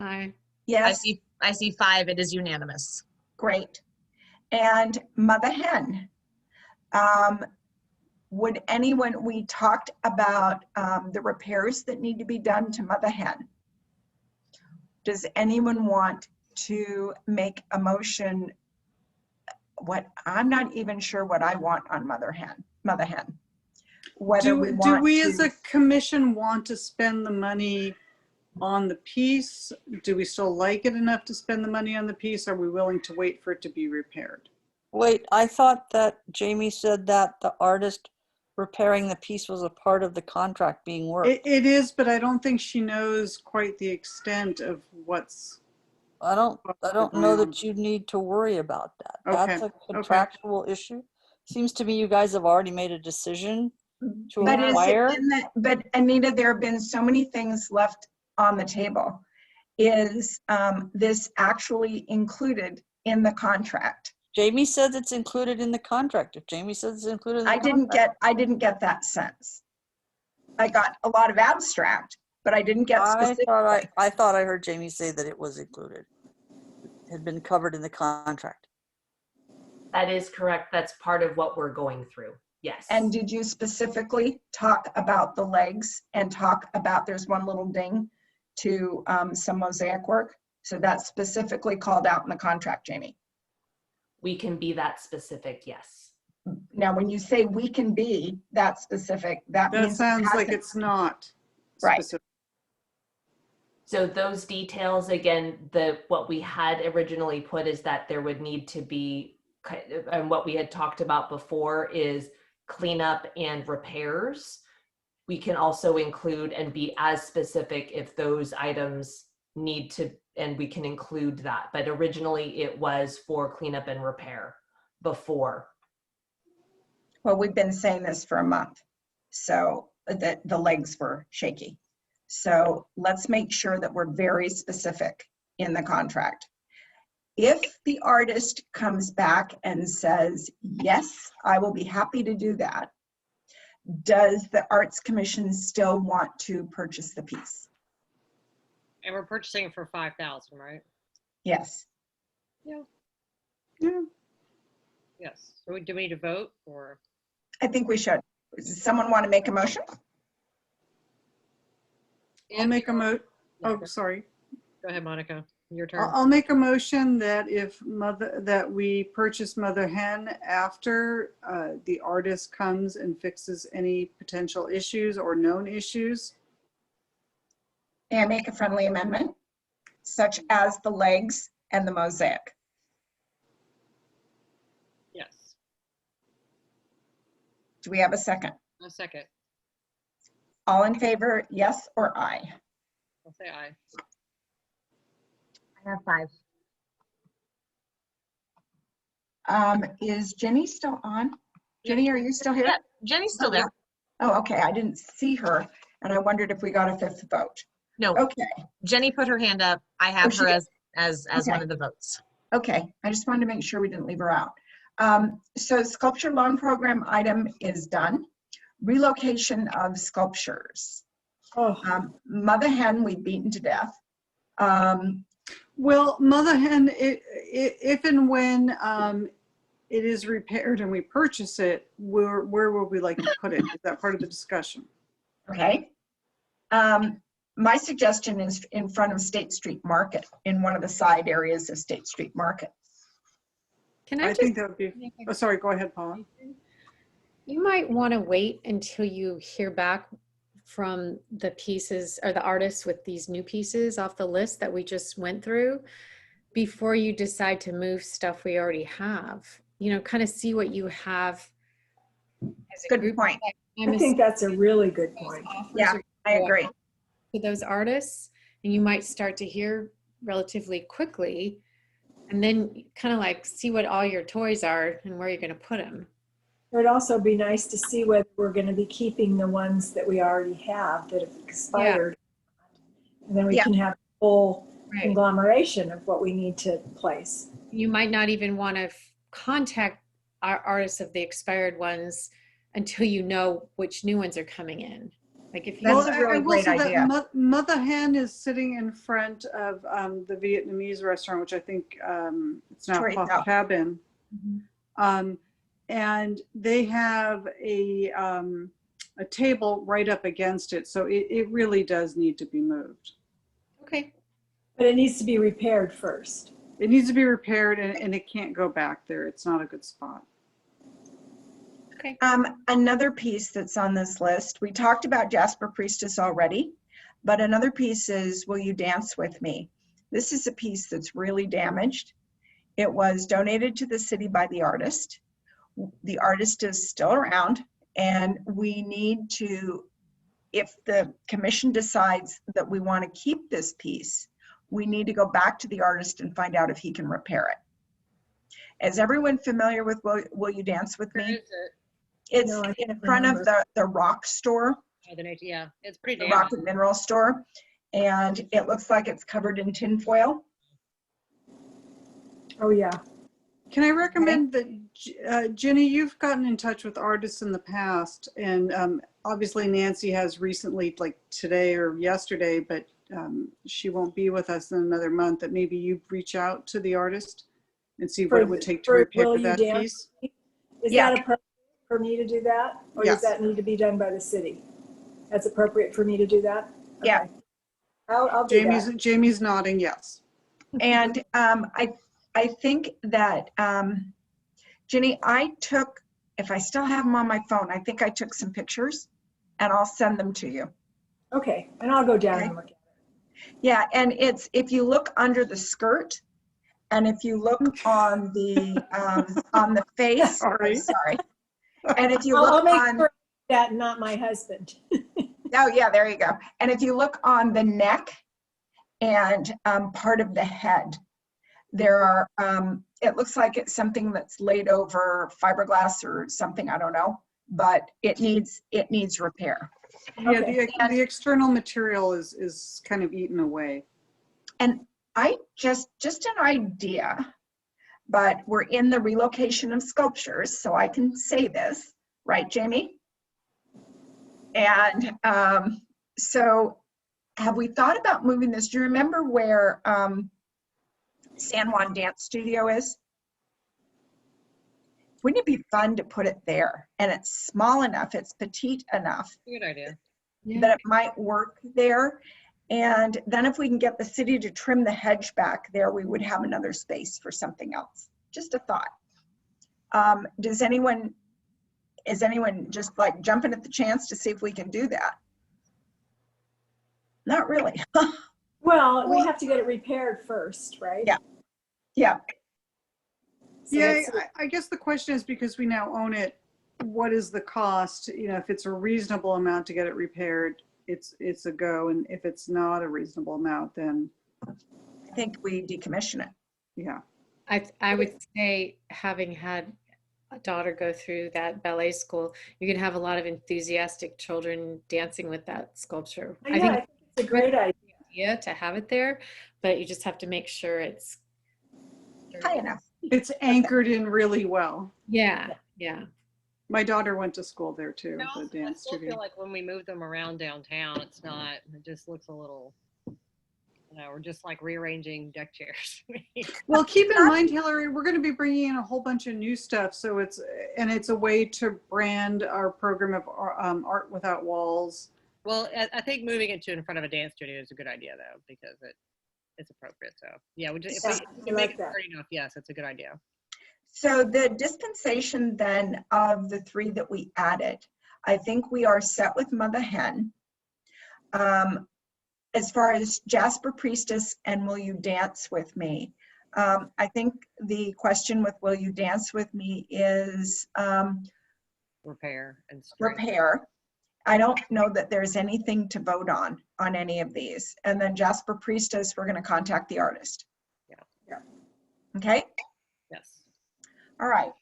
Speaker 4: Aye.
Speaker 1: Yes,
Speaker 2: I see 5. It is unanimous.
Speaker 1: great. And Mother Hen. Would anyone, we talked about the repairs that need to be done to Mother Hen. Does anyone want to make a motion? I'm not even sure what I want on Mother Hen. Whether
Speaker 3: Do
Speaker 1: we want
Speaker 3: we
Speaker 1: to-
Speaker 3: as a commission want to spend the money on the piece? Do we still like it enough to spend the money on the piece? Are we willing to wait for it to be repaired?
Speaker 11: Wait, I thought that Jamie said that the artist repairing the piece was a part of the contract being worked.
Speaker 3: It is, but I don't think she knows quite the extent of what's.
Speaker 11: I don't know
Speaker 3: going on.
Speaker 11: that you need to worry about that. That's
Speaker 3: Okay,
Speaker 11: a contractual issue. Seems to me you guys have already made a decision to
Speaker 1: But is it
Speaker 11: acquire.
Speaker 1: in the, but Anita, there have been so many things left on the table. Is this actually included in the contract?
Speaker 11: Jamie said it's included in the contract. If Jamie says it's included in the
Speaker 1: I
Speaker 11: contract.
Speaker 1: didn't get that sense. I got a lot of abstract, but I didn't get specific.
Speaker 11: I thought I heard Jamie say that it was included. It had been covered in the contract.
Speaker 9: That is correct. That's part of what we're going through. Yes.
Speaker 1: And did you specifically talk about the legs and talk about, there's one little ding to some mosaic work? So that's specifically called out in the contract, Jamie.
Speaker 9: We can be that specific, yes.
Speaker 1: Now, when you say we can be that specific, that
Speaker 3: That
Speaker 1: means.
Speaker 3: sounds like
Speaker 1: hasn't-
Speaker 3: it's not
Speaker 1: Right.
Speaker 3: specific.
Speaker 9: So those details, again, what we had originally put is that there would need to be, and what we had talked about before is cleanup and repairs. We can also include and be as specific if those items need to, and we can include that. But originally it was for cleanup and repair before.
Speaker 1: Well, we've been saying this for a month, so that the legs were shaky. So let's make sure that we're very specific in the contract. If the artist comes back and says, yes, I will be happy to do that, does the Arts Commission still want to purchase the piece?
Speaker 6: And we're purchasing it for 5,000, right?
Speaker 1: Yes.
Speaker 6: Yeah.
Speaker 3: Yeah.
Speaker 6: Yes. So do we need to vote or?
Speaker 1: I think we should. Does someone want to make a motion?
Speaker 3: I'll make a oh, sorry.
Speaker 6: Go ahead, Monica. Your turn.
Speaker 3: I'll make a motion that that we purchase Mother Hen after the artist comes and fixes any potential issues or known issues.
Speaker 1: May I make a friendly amendment, such as the legs and the mosaic?
Speaker 6: Yes.
Speaker 1: Do we have a second?
Speaker 6: A second.
Speaker 1: All in favor, yes or aye?
Speaker 6: I'll say aye.
Speaker 2: I have 5.
Speaker 1: Is Jenny still on? Jenny, are you still here?
Speaker 2: Yeah, Jenny's still there.
Speaker 1: Oh, okay. I didn't see her, and I wondered if we got a fifth vote.
Speaker 2: No,
Speaker 1: Okay,
Speaker 2: Jenny put her hand up. I have
Speaker 1: she
Speaker 2: her
Speaker 1: did.
Speaker 2: as
Speaker 1: Okay.
Speaker 2: one of the votes.
Speaker 1: okay. I just wanted to make sure we didn't leave her out. So sculpture loan program item is done. Relocation of sculptures.
Speaker 7: Oh,
Speaker 1: Mother Hen, we've beaten to death.
Speaker 3: Well, Mother Hen, if and when it is repaired and we purchase it, where would we like to put it? Is that part of the discussion?
Speaker 1: Okay. My suggestion is in front of State Street Market, in one of the side areas of State Street Market.
Speaker 4: Can I
Speaker 3: I
Speaker 4: just,
Speaker 3: think that would be, oh, sorry, go ahead, Paula.
Speaker 4: you might want to wait until you hear back from the pieces or the artists with these new pieces off the list that we just went through before you decide to move stuff we already have. You know, kind of see what you have as a
Speaker 1: Good
Speaker 4: group.
Speaker 1: point.
Speaker 7: I think that's a really good point.
Speaker 1: Yeah, I agree.
Speaker 4: To those artists, and you might start to hear relatively quickly, and then kind of like see what all your toys are and where you're going to put them.
Speaker 7: It would also be nice to see whether we're going to be keeping the ones that we already have that have expired. And then we
Speaker 1: Yeah.
Speaker 7: can have a full
Speaker 4: Right.
Speaker 7: conglomeration of what we need to place.
Speaker 4: You might not even want to contact our artists of the expired ones until you know which new ones are coming in. Like if you
Speaker 1: That's
Speaker 3: Well,
Speaker 1: a really
Speaker 3: I will
Speaker 1: great
Speaker 3: say that
Speaker 1: idea.
Speaker 3: Mother Hen is sitting in front of the Vietnamese restaurant, which I think it's now
Speaker 1: Tori
Speaker 3: Puff
Speaker 1: Tao.
Speaker 3: Cabin. And they have a table right up against it. So it really does need to be moved.
Speaker 4: okay,
Speaker 7: But it needs to be repaired first.
Speaker 3: It needs to be repaired and it can't go back there. It's not a good spot.
Speaker 4: okay.
Speaker 1: Another piece that's on this list, we talked about Jasper Priestess already, but another piece is Will You Dance With Me? This is a piece that's really damaged. It was donated to the city by the artist. The artist is still around, and we need to, if the commission decides that we want to keep this piece, we need to go back to the artist and find out if he can repair it. Is everyone familiar with Will You Dance With
Speaker 6: Where
Speaker 1: Me?
Speaker 6: is it?
Speaker 1: It's
Speaker 7: No, I
Speaker 1: in
Speaker 7: don't
Speaker 1: front of
Speaker 7: remember.
Speaker 1: the rock store,
Speaker 6: Oh, yeah, it's pretty
Speaker 1: the
Speaker 6: damaged.
Speaker 1: rock and mineral store, and it looks like it's covered in tin foil.
Speaker 7: Oh, yeah.
Speaker 3: Can I recommend that, Ginny, you've gotten in touch with artists in the past, and obviously Nancy has recently, like today or yesterday, but she won't be with us in another month, that maybe you reach out to the artist and see what it would take to repair
Speaker 7: Will You
Speaker 3: that
Speaker 7: Dance?
Speaker 3: piece.
Speaker 7: Is
Speaker 1: Yeah.
Speaker 7: that appropriate for me to do that? Or
Speaker 3: Yes.
Speaker 7: does that need to be done by the city? That's appropriate for me to do that?
Speaker 1: Yeah.
Speaker 7: Okay. I'll do that.
Speaker 3: Jamie's nodding yes.
Speaker 1: And I think that, Ginny, if I still have them on my phone, I think I took some pictures and I'll send them to you.
Speaker 7: Okay, and I'll go down
Speaker 1: Okay.
Speaker 7: and look at it.
Speaker 1: Yeah, and if you look under the skirt and if you look on the face,
Speaker 3: Sorry.
Speaker 1: sorry. And if you
Speaker 7: I'll
Speaker 1: look
Speaker 7: make
Speaker 1: on,
Speaker 7: sure that not my husband.
Speaker 1: oh yeah, there you go. And if you look on the neck and part of the head, there are, it looks like it's something that's laid over fiberglass or something, I don't know, but it needs repair.
Speaker 3: Yeah,
Speaker 7: Okay.
Speaker 3: the external material is kind of eaten away.
Speaker 1: And I just an idea, but we're in the relocation of sculptures, so I can say this, right, Jamie? And so have we thought about moving this? Do you remember where San Juan Dance Studio is? Wouldn't it be fun to put it there? And it's small enough, it's petite enough
Speaker 6: Good idea.
Speaker 1: that it might work there. And then if we can get the city to trim the hedge back there, we would have another space for something else. Just a thought. Is anyone just like jumping at the chance to see if we can do that? Not really.
Speaker 7: Well, we have to get it repaired first, right?
Speaker 1: Yeah. Yeah.
Speaker 7: So
Speaker 3: Yeah,
Speaker 7: let's see.
Speaker 3: I guess the question is, because we now own it, what is the cost? You know, if it's a reasonable amount to get it repaired, it's a go. And if it's not a reasonable amount, then
Speaker 1: I think we decommission it.
Speaker 3: yeah.
Speaker 4: I would say, having had a daughter go through that ballet school, you can have a lot of enthusiastic children dancing with that sculpture.
Speaker 7: Yeah, I think it's a great idea.
Speaker 4: To have it there, but you just have to make sure it's
Speaker 1: High enough.
Speaker 3: It's anchored in really well.
Speaker 4: yeah.
Speaker 3: My daughter went to school there too,
Speaker 6: I
Speaker 3: the
Speaker 6: also
Speaker 3: dance
Speaker 6: still
Speaker 3: studio.
Speaker 6: feel like when we move them around downtown, it just looks a little, we're just like rearranging deck chairs.
Speaker 3: Well, keep in mind, Hillary, we're going to be bringing in a whole bunch of new stuff. So it's a way to brand our program of Art Without Walls.
Speaker 6: Well, I think moving it to in front of a dance studio is a good idea though, because it's appropriate. So yeah, if we can make it pretty enough, yes, it's a good idea.
Speaker 1: So the dispensation then of the 3 that we added, I think we are set with Mother Hen. As far as Jasper Priestess and Will You Dance With Me, I think the question with Will You Dance With Me is
Speaker 6: Repair and strength.
Speaker 1: repair. I don't know that there's anything to vote on any of these. And then Jasper Priestess, we're going to contact the artist.
Speaker 6: Yeah.
Speaker 1: Okay.
Speaker 6: Yes.
Speaker 1: All right.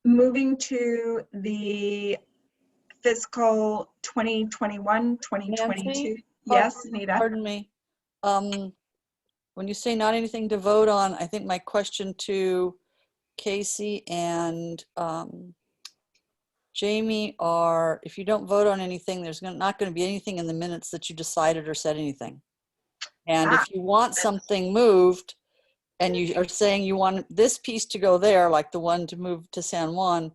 Speaker 1: Moving to the fiscal 2021, 2022.
Speaker 8: Nancy?
Speaker 1: Yes, Anita.
Speaker 8: Pardon me. When you say not anything to vote on, I think my question to Casey and Jamie are, if you don't vote on anything, there's not going to be anything in the minutes that you decided or said anything. And if you want something moved and you are saying you want this piece to go there, like the one to move to San Juan,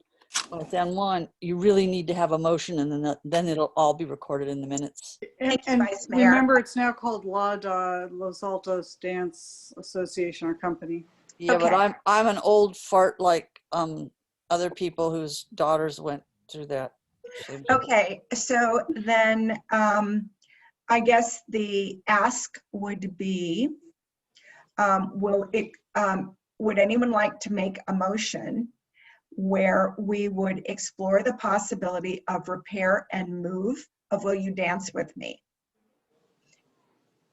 Speaker 8: you really need to have a motion, and then it'll all be recorded in the minutes.
Speaker 1: Thank you,
Speaker 3: And
Speaker 1: Vice Mayor.
Speaker 3: remember, it's now called Los Altos Dance Association or Company.
Speaker 8: Yeah, but
Speaker 1: Okay.
Speaker 8: I'm an old fart like other people whose daughters went through that.
Speaker 1: Okay, so then I guess the ask would be, would anyone like to make a motion where we would explore the possibility of repair and move of Will You Dance With Me?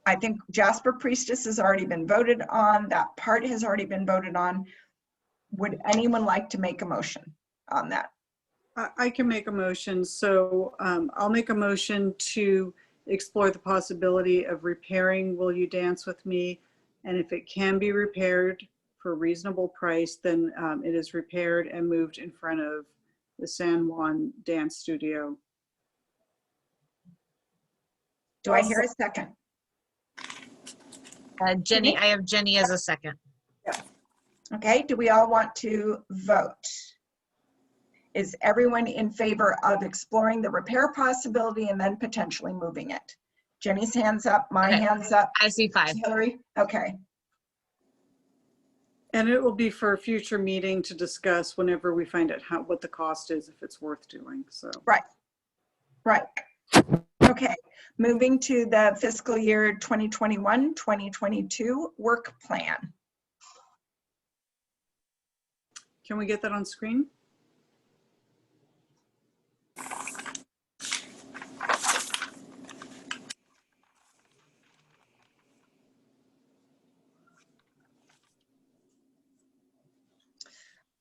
Speaker 1: I think Jasper Priestess has already been voted on. That part has already been voted on. Would anyone like to make a motion on that?
Speaker 3: I can make a motion. So I'll make a motion to explore the possibility of repairing Will You Dance With Me? And if it can be repaired for a reasonable price, then it is repaired and moved in front of the San Juan Dance Studio.
Speaker 1: Do I hear a second?
Speaker 2: Jenny, I have Jenny as a second.
Speaker 1: Okay, do we all want to vote? Is everyone in favor of exploring the repair possibility and then potentially moving it? Jenny's hands up, my
Speaker 2: Okay.
Speaker 1: hands up.
Speaker 2: I see 5.
Speaker 1: Hillary? Okay,
Speaker 3: And it will be for a future meeting to discuss whenever we find out what the cost is, if it's worth doing, so.
Speaker 1: right. Okay, moving to the fiscal year 2021-2022 work plan.
Speaker 3: Can we get that on screen?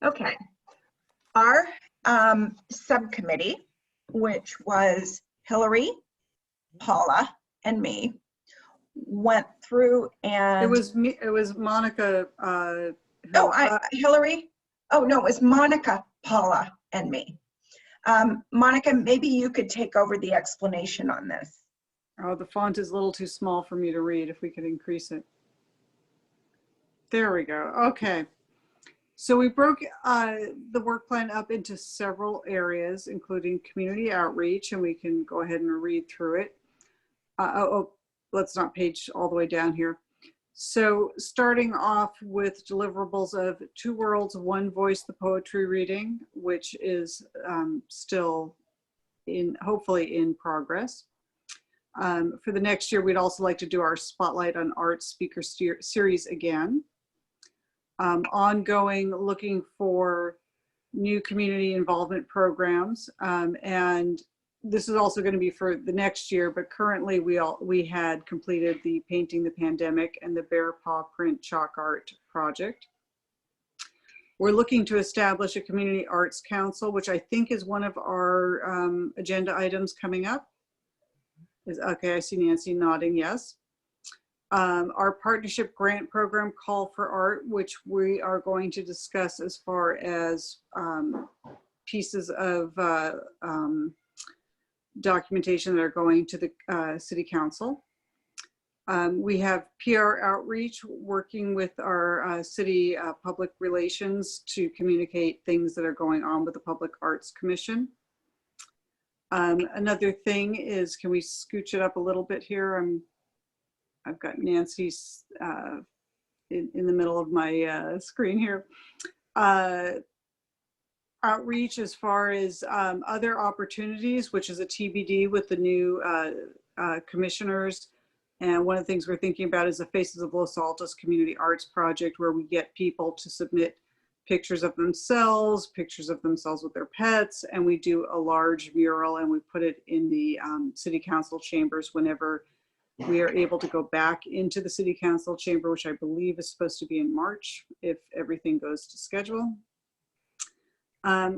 Speaker 1: Okay, our subcommittee, which was Hillary, Paula, and me, went through and
Speaker 3: It was me, it was Monica.
Speaker 1: Hillary. Oh no, it was Monica, Paula, and me. Monica, maybe you could take over the explanation on this.
Speaker 3: Oh, the font is a little too small for me to read. If we could increase it. There we go. Okay. So we broke the work plan up into several areas, including community outreach, and we can go ahead and read through it. Let's not page all the way down here. So starting off with deliverables of 2 Worlds, 1 Voice, the poetry reading, which is still hopefully in progress. For the next year, we'd also like to do our Spotlight on Arts speaker series again. Ongoing looking for new community involvement programs, and this is also going to be for the next year, but currently we had completed the Painting the Pandemic and the Bear Paw Print Chalk Art project. We're looking to establish a community arts council, which I think is one of our agenda items coming up. Okay, I see Nancy nodding yes. Our partnership grant program, Call for Art, which we are going to discuss as far as pieces of documentation that are going to the City Council. We have PR outreach, working with our city public relations to communicate things that are going on with the Public Arts Commission. Another thing is, can we scooch it up a little bit here? I've got Nancy's in the middle of my screen here. Outreach as far as other opportunities, which is a TBD with the new commissioners. And one of the things we're thinking about is the Faces of Los Altos Community Arts Project, where we get people to submit pictures of themselves with their pets, and we do a large mural and we put it in the City Council chambers whenever we are able to go back into the City Council chamber, which I believe is supposed to be in March if everything goes to schedule.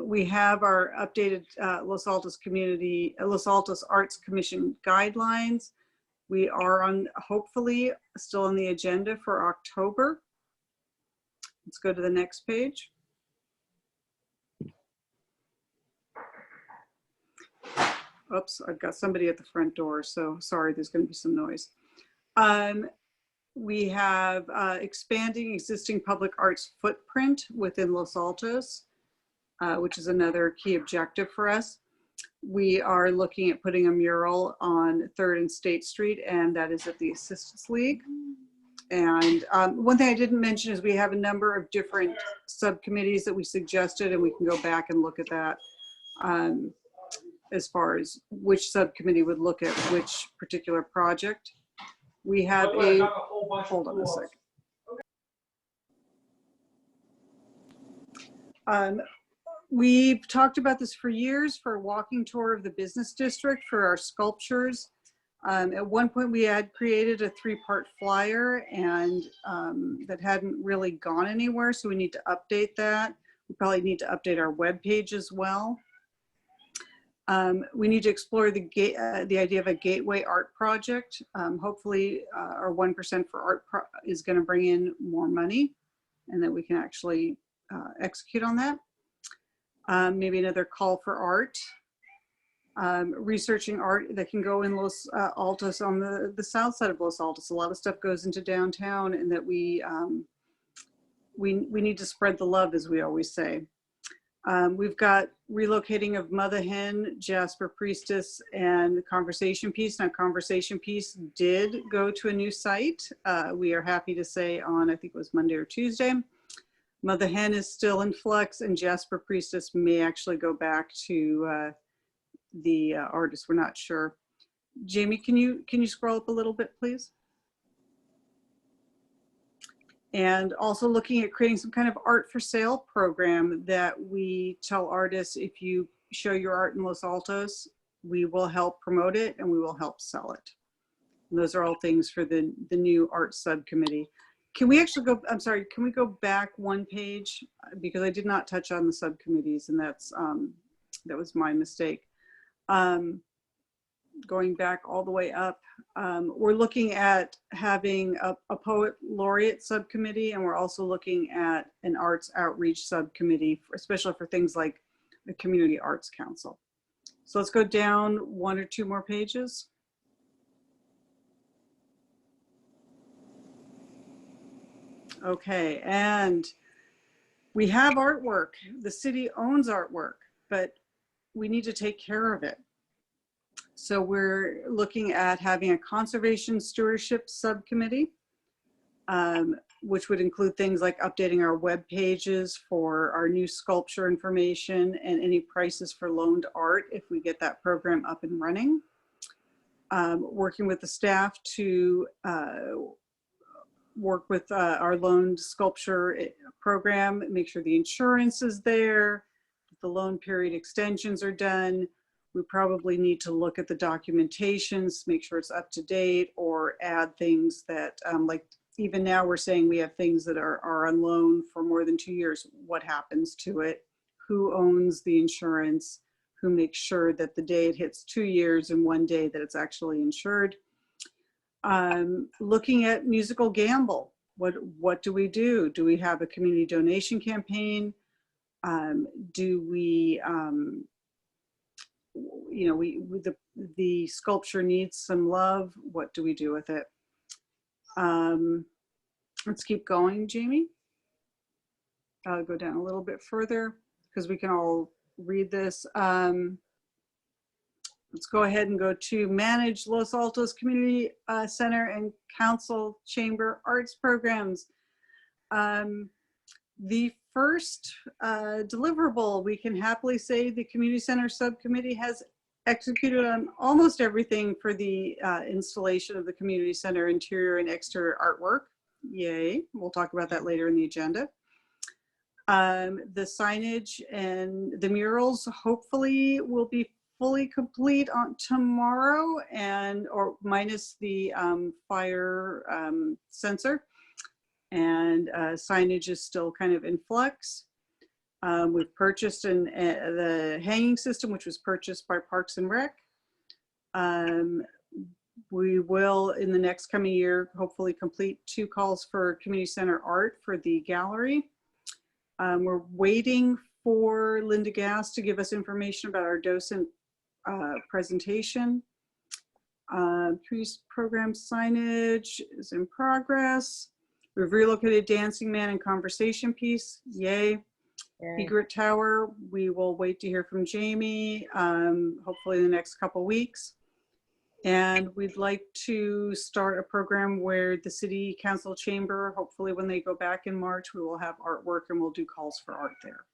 Speaker 3: We have our updated Los Altos Arts Commission guidelines. We are hopefully still on the agenda for October. Let's go to the next page. Oops, I've got somebody at the front door, so sorry, there's going to be some noise. We have expanding existing public arts footprint within Los Altos, which is another key objective for us. We are looking at putting a mural on 3rd and State Street, and that is at the Assistance League. And one thing I didn't mention is we have a number of different subcommittees that we suggested, and we can go back and look at that as far as which subcommittee would look at which particular project. We have hold on a second. We've talked about this for years, for a walking tour of the business district for our sculptures. At one point we had created a 3-part flyer, and that hadn't really gone anywhere, so we need to update that. We probably need to update our webpage as well. We need to explore the idea of a gateway art project. Hopefully our 1% for art is going to bring in more money. and that we can actually execute on that. Maybe another call for art. Researching art that can go in Los Altos on the south side of Los Altos. A lot of stuff goes into downtown, and that we need to spread the love, as we always say. We've got relocating of Mother Hen, Jasper Priestess, and Conversation Piece. Now, Conversation Piece did go to a new site. We are happy to say on, I think it was Monday or Tuesday. Mother Hen is still in flux, and Jasper Priestess may actually go back to the artist. We're not sure. Jamie, can you scroll up a little bit, please? And also looking at creating some kind of art for sale program that we tell artists, if you show your art in Los Altos, we will help promote it and we will help sell it. And those are all things for the new art subcommittee. Can we actually go, I'm sorry, can we go back one page? Because I did not touch on the subcommittees, and that was my mistake. Going back all the way up, we're looking at having a poet laureate subcommittee, and we're also looking at an arts outreach subcommittee, especially for things like the Community Arts Council. So let's go down one or two more pages. Okay, and we have artwork. The city owns artwork, but we need to take care of it. So we're looking at having a conservation stewardship subcommittee, which would include things like updating our web pages for our new sculpture information and any prices for loaned art if we get that program up and running. Working with the staff to work with our loaned sculpture program, make sure the insurance is there, the loan period extensions are done. We probably need to look at the documentations, make sure it's up to date, or add things that, like even now we're saying we have things that are on loan for more than 2 years. What happens to it? Who owns the insurance? Who makes sure that the day it hits 2 years and 1 day that it's actually insured? Looking at musical gamble. What do we do? Do we have a community donation campaign? Do we, you know, the sculpture needs some love. What do we do with it? Let's keep going, Jamie. I'll go down a little bit further because we can all read this. Let's go ahead and go to manage Los Altos Community Center and Council Chamber Arts Programs. The first deliverable, we can happily say the Community Center Subcommittee has executed on almost everything for the installation of the Community Center interior and exterior artwork. Yay, we'll talk about that later in the agenda. The signage and the murals hopefully will be fully complete on tomorrow, and or minus the fire sensor. And signage is still kind of in flux. We've purchased the hanging system, which was purchased by Parks and Rec. We will, in the next coming year, hopefully complete 2 calls for community center art for the gallery. We're waiting for Linda Gass to give us information about our docent presentation. Program signage is in progress. We've relocated Dancing Man and Conversation Piece. Yay. Egret Tower, we will wait to hear from Jamie, hopefully in the next couple weeks. And we'd like to start a program where the City Council Chamber, hopefully when they go back in March, we will have artwork and we'll do calls for art there.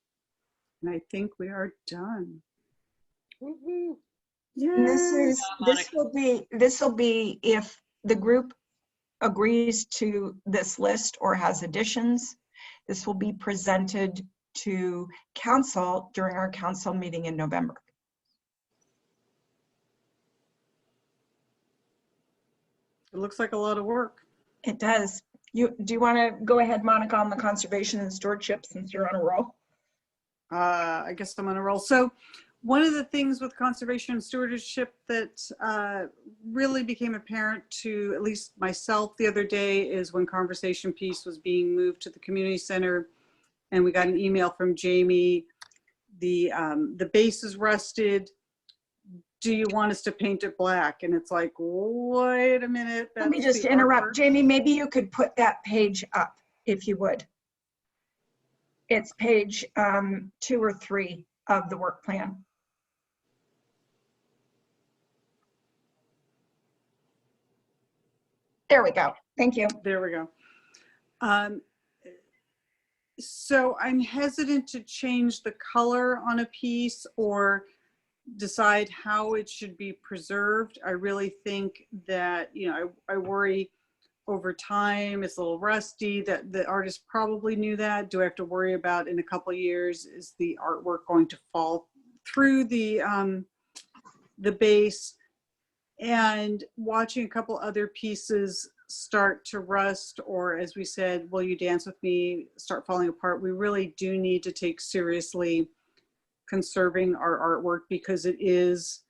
Speaker 3: And I think we are done.
Speaker 1: And this will be if the group agrees to this list or has additions. This will be presented to council during our council meeting in November.
Speaker 3: It looks like a lot of work.
Speaker 1: It does. Do you want to go ahead, Monica, on the conservation and stewardship since you're on a roll?
Speaker 3: I guess I'm on a roll. So One of the things with conservation and stewardship that really became apparent to at least myself the other day is when Conversation Piece was being moved to the community center, and we got an email from Jamie. The base is rusted. Do you want us to paint it black? And it's like, wait a minute.
Speaker 1: Let me
Speaker 3: that's
Speaker 1: just
Speaker 3: the
Speaker 1: interrupt.
Speaker 3: artwork.
Speaker 1: Jamie, maybe you could put that page up if you would. It's page 2 or 3 of the work plan. There we go. Thank you.
Speaker 3: There we go. So I'm hesitant to change the color on a piece or decide how it should be preserved. I really think that, you know, I worry over time it's a little rusty, that the artist probably knew that. Do I have to worry about in a couple of years, is the artwork going to fall through the base? And watching a couple other pieces start to rust, or as we said, Will You Dance With Me, start falling apart, we really do need to take seriously conserving our artwork, because it's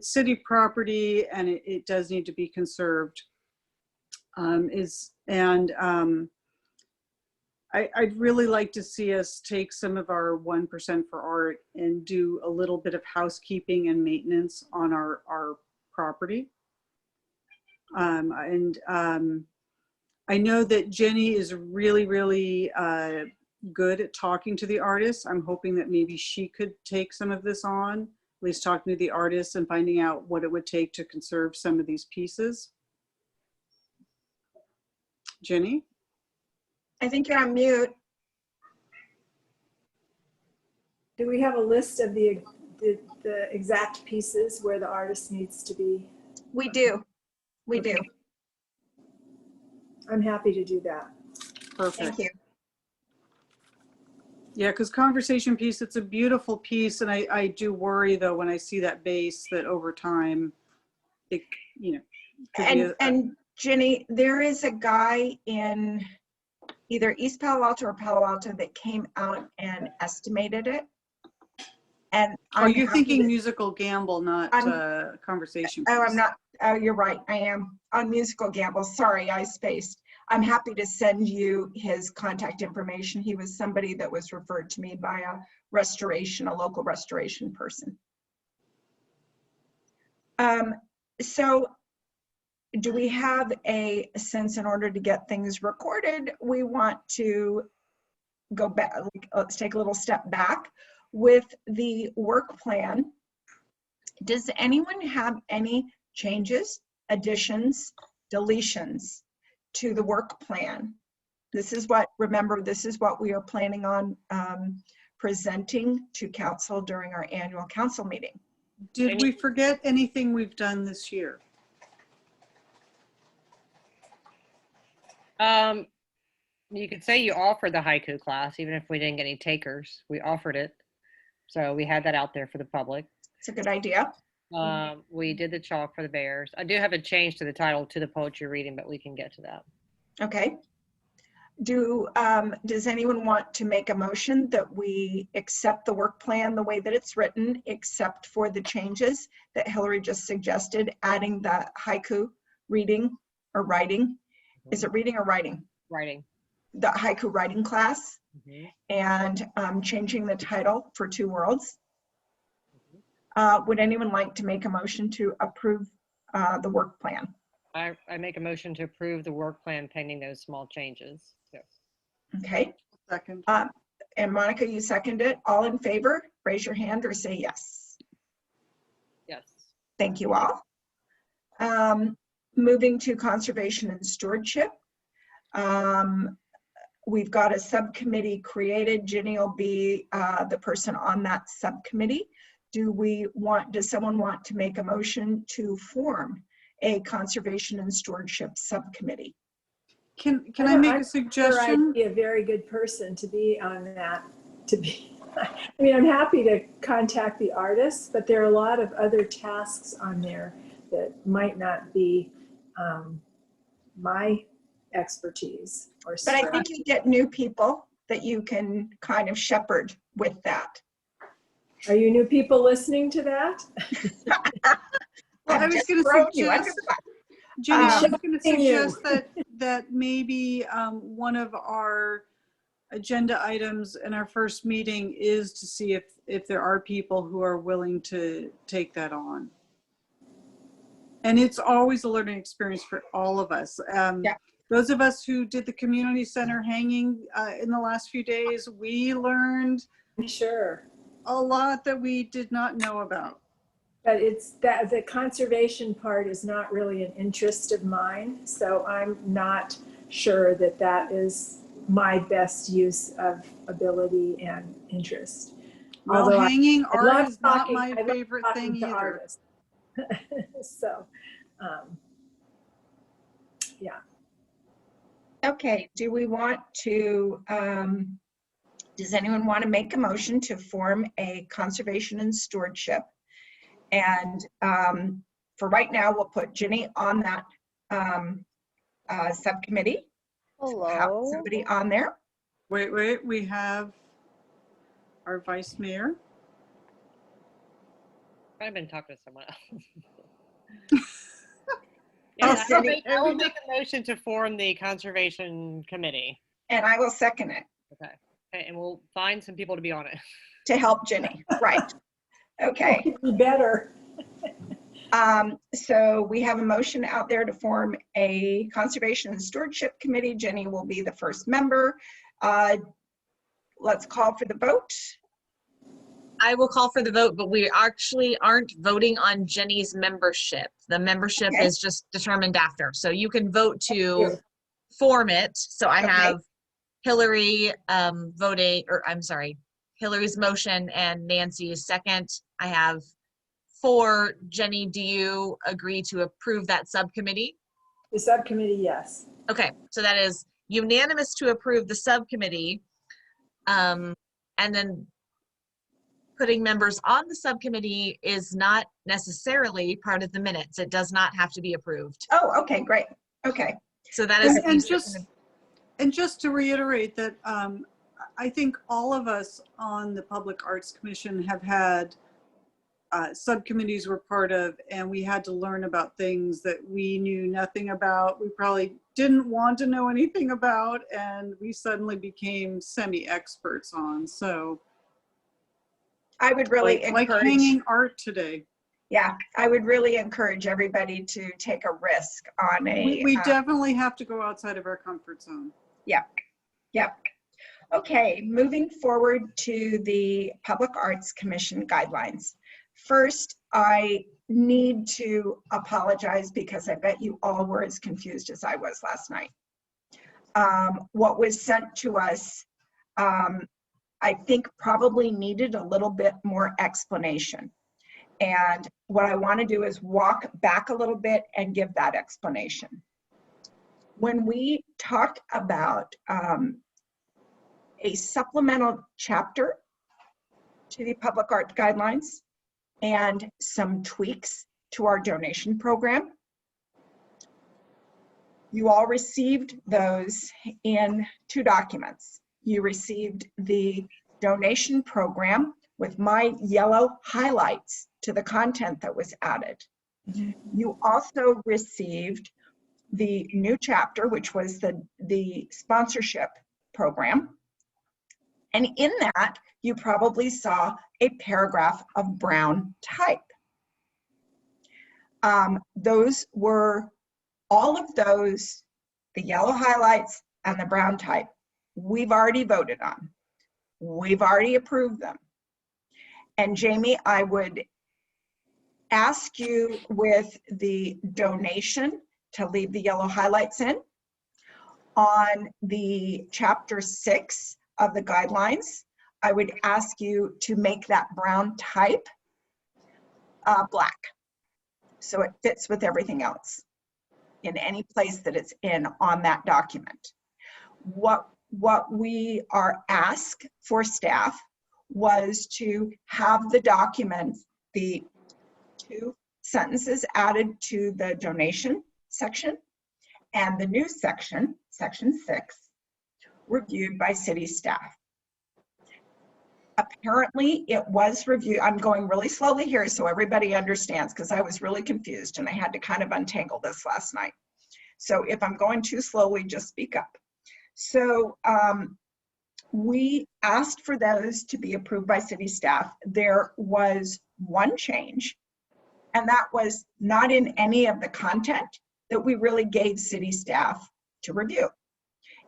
Speaker 3: city property and it does need to be conserved. I'd really like to see us take some of our 1% for art and do a little bit of housekeeping and maintenance on our property. I know that Jenny is really good at talking to the artists. I'm hoping that maybe she could take some of this on, at least talking to the artists and finding out what it would take to conserve some of these pieces. Jenny?
Speaker 1: I think you're on mute.
Speaker 7: Do we have a list of the exact pieces where the artist needs to be?
Speaker 1: We do. We do.
Speaker 7: I'm happy to do that.
Speaker 3: Perfect.
Speaker 1: Thank you.
Speaker 3: Yeah, because Conversation Piece, it's a beautiful piece, and I do worry though when I see that base that over time, it, you know, could be
Speaker 1: And Jenny, there is a guy in either East Palo Alto or Palo Alto that came out and estimated it. And
Speaker 3: are you thinking Musical Gamble, not Conversation Piece?
Speaker 1: Oh, I'm not. Oh, you're right. I am on Musical Gamble. Sorry, I spaced. I'm happy to send you his contact information. He was somebody that was referred to me by a local restoration person. So do we have a sense, in order to get things recorded, we want to go back, let's take a little step back with the work plan. Does anyone have any changes, additions, deletions to the work plan? This is what, remember, this is what we are planning on presenting to council during our annual council meeting.
Speaker 3: Did we forget anything we've done this year?
Speaker 6: You could say you offered the haiku class, even if we didn't get any takers. We offered it. So we had that out there for the public.
Speaker 1: It's a good idea.
Speaker 6: We did the chalk for the bears. I do have a change to the title to the poetry reading, but we can get to that.
Speaker 1: Okay. Does anyone want to make a motion that we accept the work plan the way that it's written, except for the changes that Hillary just suggested, adding the haiku reading or writing? Is it reading or writing?
Speaker 6: Writing.
Speaker 1: The haiku writing class, and changing the title for Two Worlds. Would anyone like to make a motion to approve the work plan?
Speaker 6: I make a motion to approve the work plan pending those small changes. So.
Speaker 1: Okay.
Speaker 3: Second.
Speaker 1: And Monica, you second it. All in favor, raise your hand or say yes.
Speaker 6: Yes.
Speaker 1: Thank you all. Moving to conservation and stewardship. We've got a subcommittee created. Ginny will be the person on that subcommittee. Does someone want to make a motion to form a conservation and stewardship subcommittee?
Speaker 3: Can I make a suggestion?
Speaker 7: I'd be a very good person to be on that. I mean, I'm happy to contact the artists, but there are a lot of other tasks on there that might not be my expertise.
Speaker 1: But I think you get new people that you can kind of shepherd with that.
Speaker 7: Are you new people listening to that?
Speaker 3: Well, I was
Speaker 1: just
Speaker 3: going to
Speaker 1: thrown you under
Speaker 3: suggest,
Speaker 1: the bus.
Speaker 3: Jenny, I was
Speaker 1: Um,
Speaker 3: going to
Speaker 7: shocking you.
Speaker 3: suggest that maybe one of our agenda items in our first meeting is to see if there are people who are willing to take that on. And it's always a learning experience for all of us.
Speaker 1: Yeah.
Speaker 3: Those of us who did the community center hanging in the last few days, we learned
Speaker 7: Sure.
Speaker 3: a lot that we did not know about.
Speaker 7: But it's that the conservation part is not really an interest of mine. So I'm not sure that that is my best use of ability and interest.
Speaker 3: Well,
Speaker 7: Although
Speaker 3: hanging
Speaker 7: I
Speaker 3: art
Speaker 7: love
Speaker 3: is not
Speaker 7: talking-
Speaker 3: my
Speaker 7: I love
Speaker 3: favorite
Speaker 7: talking
Speaker 3: thing
Speaker 7: to
Speaker 3: either.
Speaker 7: artists. So, yeah.
Speaker 1: Okay, do we want to, does anyone want to make a motion to form a conservation and stewardship? And for right now, we'll put Ginny on that subcommittee. Have
Speaker 11: Hello.
Speaker 1: somebody on there.
Speaker 3: Wait, we have our vice mayor.
Speaker 6: I've been talking to someone else.
Speaker 1: Oh,
Speaker 6: Yes, I will
Speaker 1: Cindy.
Speaker 6: I will make a motion to form the conservation committee.
Speaker 1: And I will second it
Speaker 6: Okay, and we'll find some people to be on it.
Speaker 1: to help Ginny. Right. Okay.
Speaker 7: Be better.
Speaker 1: So we have a motion out there to form a conservation and stewardship committee. Jenny will be the first member. Let's call for the vote.
Speaker 2: I will call for the vote, but we actually aren't voting on Jenny's membership. The membership
Speaker 1: Okay.
Speaker 2: is just determined after. So you can vote to
Speaker 7: you.
Speaker 2: form it. So I
Speaker 1: Okay.
Speaker 2: have Hillary voting, or I'm sorry, Hillary's motion and Nancy's second. I have 4. Jenny, do you agree to approve that subcommittee?
Speaker 7: The subcommittee, yes.
Speaker 2: Okay, so that is unanimous to approve the subcommittee. And then putting members on the subcommittee is not necessarily part of the minutes. It does not have to be approved.
Speaker 1: Oh, okay, great. Okay.
Speaker 2: So that is.
Speaker 3: And just to reiterate that I think all of us on the Public Arts Commission have had subcommittees we're part of, and we had to learn about things that we knew nothing about. We probably didn't want to know anything about, and we suddenly became semi-experts on. So
Speaker 1: I would really
Speaker 3: like
Speaker 1: encourage,
Speaker 3: hanging art today.
Speaker 1: yeah, I would really encourage everybody to take a risk on a.
Speaker 3: We definitely have to go outside of our comfort zone.
Speaker 1: Yep. Okay, moving forward to the Public Arts Commission guidelines. First, I need to apologize because I bet you all were as confused as I was last night. What was sent to us, I think probably needed a little bit more explanation. And what I want to do is walk back a little bit and give that explanation. When we talk about a supplemental chapter to the Public Art Guidelines and some tweaks to our donation program, you all received those in 2 documents. You received the donation program with my yellow highlights to the content that was added. You also received the new chapter, which was the sponsorship program. And in that, you probably saw a paragraph of brown type. Those were all of those, the yellow highlights and the brown type, we've already voted on. We've already approved them. And Jamie, I would ask you with the donation to leave the yellow highlights in. On the chapter 6 of the guidelines, I would ask you to make that brown type black, so it fits with everything else in any place that it's in on that document. What we are asked for staff was to have the document, the 2 sentences added to the donation section and the new section, section 6, reviewed by city staff. apparently it was reviewed. I'm going really slowly here so everybody understands because I was really confused and I had to kind of untangle this last night. So if I'm going too slowly, just speak up. So we asked for those to be approved by city staff. There was one change, and that was not in any of the content that we really gave city staff to review.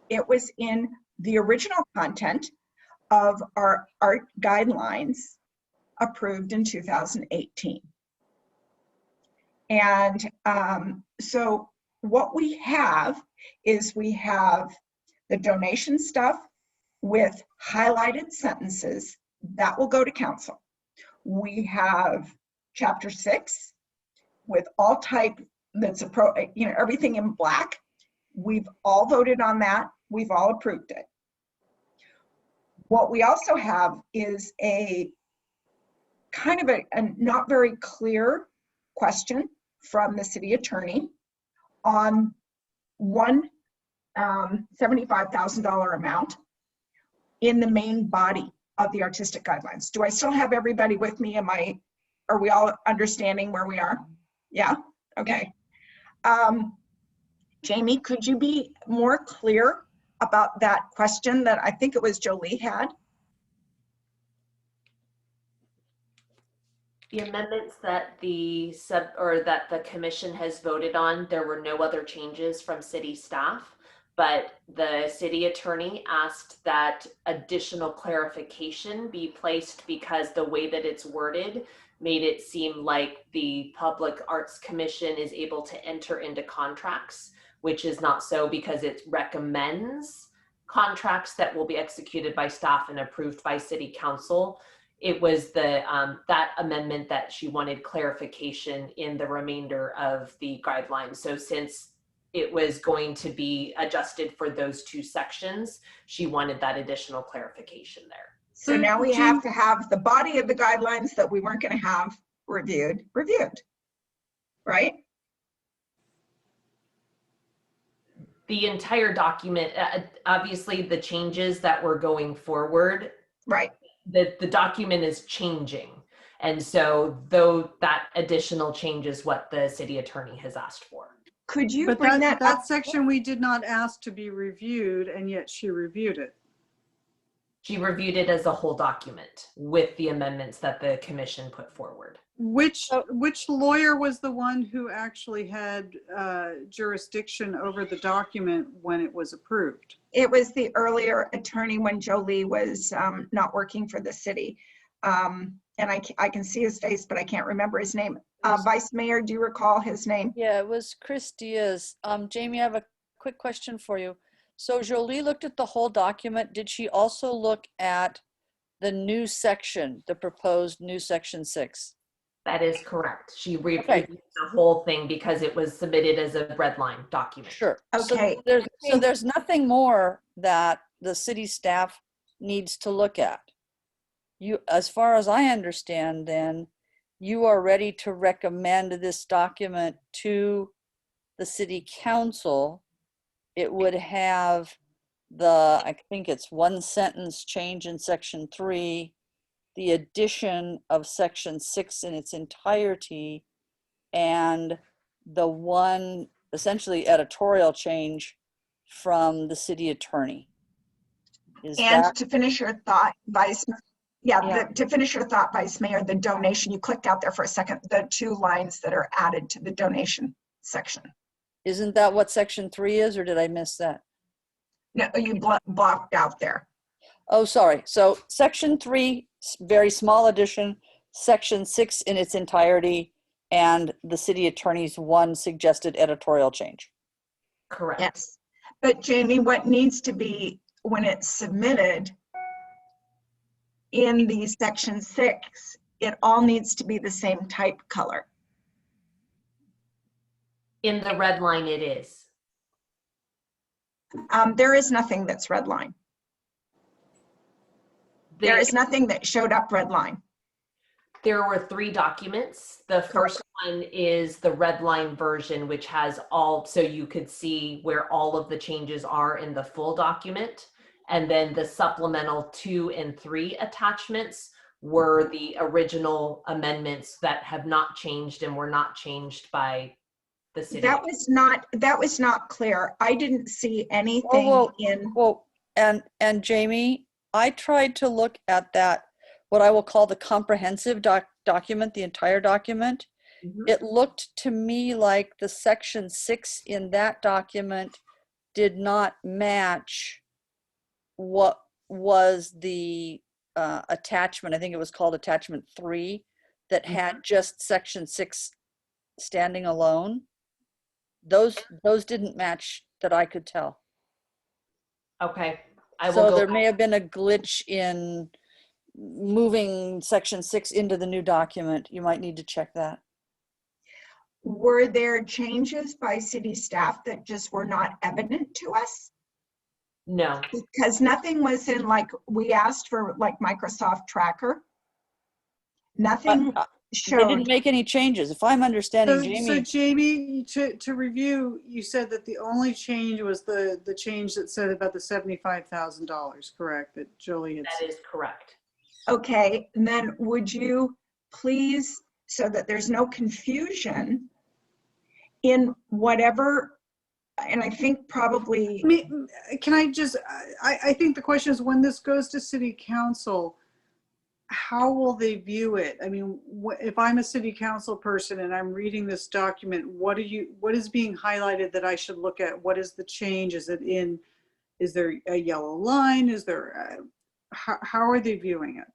Speaker 1: It was in the original content of our art guidelines approved in 2018. And so what we have is we have the donation stuff with highlighted sentences that will go to council. We have chapter 6 with all type that's everything in black. We've all voted on that. We've all approved it. What we also have is a kind of a not very clear question from the city attorney on one $75,000 amount in the main body of the artistic guidelines. Do I still have everybody with me? Are we all understanding where we are? Yeah, okay. Jamie, could you be more clear about that question that I think it was Jolie had?
Speaker 9: The amendments that the commission has voted on, there were no other changes from city staff, but the city attorney asked that additional clarification be placed because the way that it's worded made it seem like the Public Arts Commission is able to enter into contracts, which is not so because it recommends contracts that will be executed by staff and approved by city council. It was the that amendment that she wanted clarification in the remainder of the guidelines. So since it was going to be adjusted for those two sections, she wanted that additional clarification there.
Speaker 1: So now we have to have the body of the guidelines that we weren't going to have reviewed, right?
Speaker 9: The entire document, obviously the changes that were going forward,
Speaker 1: right?
Speaker 9: The document is changing. And so though that additional change is what the city attorney has asked for.
Speaker 1: Could you
Speaker 3: But
Speaker 1: bring that up?
Speaker 3: section we did not ask to be reviewed, and yet she reviewed it.
Speaker 9: She reviewed it as a whole document with the amendments that the commission put forward.
Speaker 3: Which lawyer was the one who actually had jurisdiction over the document when it was approved?
Speaker 1: It was the earlier attorney when Jolie was not working for the city. And I can see his face, but I can't remember his name. Vice Mayor, do you recall his name?
Speaker 11: Yeah, it was Chris Diaz. Jamie, I have a quick question for you. So Jolie looked at the whole document. Did she also look at the new section, the proposed new section 6?
Speaker 9: That is correct. She reviewed the whole thing because it was submitted as a red line document.
Speaker 11: Sure.
Speaker 1: Okay.
Speaker 11: So there's nothing more that the city staff needs to look at. You, as far as I understand, then you are ready to recommend this document to the city council. It would have I think it's one sentence change in section 3, the addition of section 6 in its entirety, and the one essentially editorial change from the city attorney.
Speaker 1: To finish your thought, Vice to finish your thought, Vice Mayor, the donation, you clicked out there for a second, the 2 lines that are added to the donation section.
Speaker 11: Isn't that what section 3 is, or did I miss that?
Speaker 1: No, you blocked out there.
Speaker 11: Oh, sorry. So section 3, very small addition, section 6 in its entirety, and the city attorney's one suggested editorial change.
Speaker 9: Correct.
Speaker 1: Yes. But Jamie, what needs to be, when it's submitted in the section 6, it all needs to be the same type color.
Speaker 9: In the red line, it is.
Speaker 1: There is nothing that's red line. There is nothing that showed up red line.
Speaker 9: There were 3 documents. The first one is the red line version, which has all, so you could see where all of the changes are in the full document. And then the supplemental 2 and 3 attachments were the original amendments that have not changed and were not changed by the city.
Speaker 1: That was not clear. I didn't see anything
Speaker 11: Well,
Speaker 1: in.
Speaker 11: well, and Jamie, I tried to look at that, what I will call the comprehensive document, the entire document.
Speaker 9: Mhm.
Speaker 11: It looked to me like the section 6 in that document did not match what was the attachment. I think it was called attachment 3 that had just section 6 standing alone. Those didn't match that I could tell.
Speaker 9: Okay, I will
Speaker 11: So
Speaker 9: go
Speaker 11: there
Speaker 9: back.
Speaker 11: may have been a glitch in moving section 6 into the new document. You might need to check that.
Speaker 1: Were there changes by city staff that just were not evident to us?
Speaker 9: No,
Speaker 1: Because nothing was in, like, we asked for like Microsoft Tracker. Nothing
Speaker 11: They
Speaker 1: showed.
Speaker 11: didn't make any changes. If I'm understanding
Speaker 3: So
Speaker 11: Jamie,
Speaker 3: Jamie, to review, you said that the only change was the change that said about the $75,000, correct? That Jolie had
Speaker 9: that
Speaker 3: said.
Speaker 9: is correct.
Speaker 1: Okay, and then would you please, so that there's no confusion in whatever, and I think probably,
Speaker 3: I mean, can I just, I think the question is, when this goes to city council, how will they view it? I mean, if I'm a city council person and I'm reading this document, what is being highlighted that I should look at? What is the change? Is there a yellow line? How are they viewing it?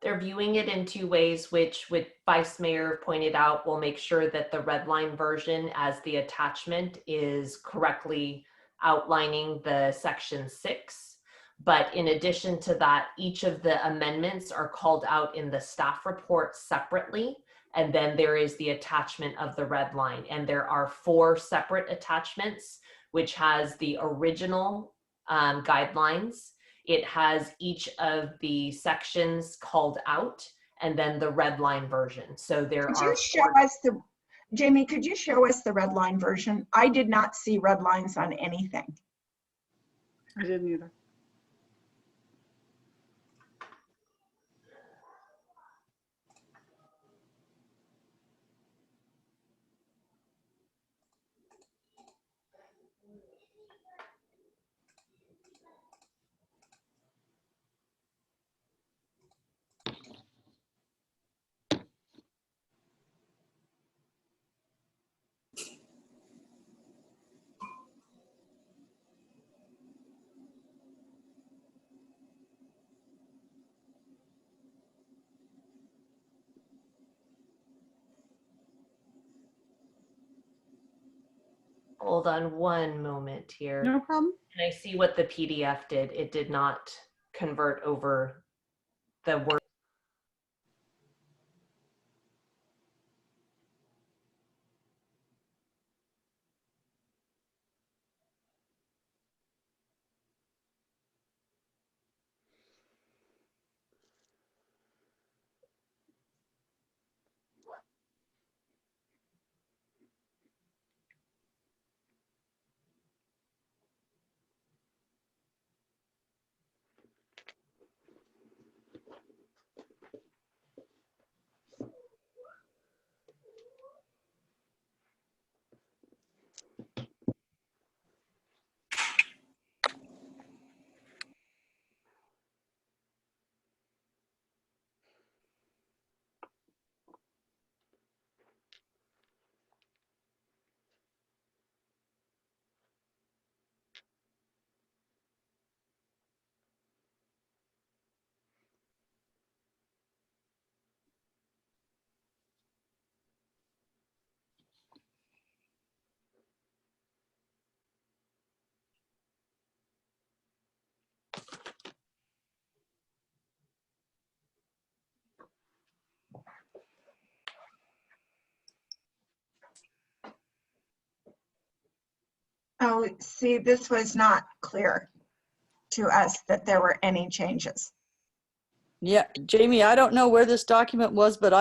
Speaker 9: They're viewing it in 2 ways, which Vice Mayor pointed out will make sure that the red line version as the attachment is correctly outlining the section 6. But in addition to that, each of the amendments are called out in the staff report separately. And then there is the attachment of the red line. And there are 4 separate attachments, which has the original guidelines. It has each of the sections called out, and then the red line version. So there
Speaker 1: could
Speaker 9: are
Speaker 1: you show us Jamie, could you show us the red line version? I did not see red lines on anything.
Speaker 3: I didn't either.
Speaker 9: Hold on one moment here.
Speaker 3: No problem.
Speaker 9: And I see what the PDF did. It did not convert over the word.
Speaker 1: Oh, see, this was not clear to us that there were any changes.
Speaker 11: yeah, Jamie, I don't know where this document was, but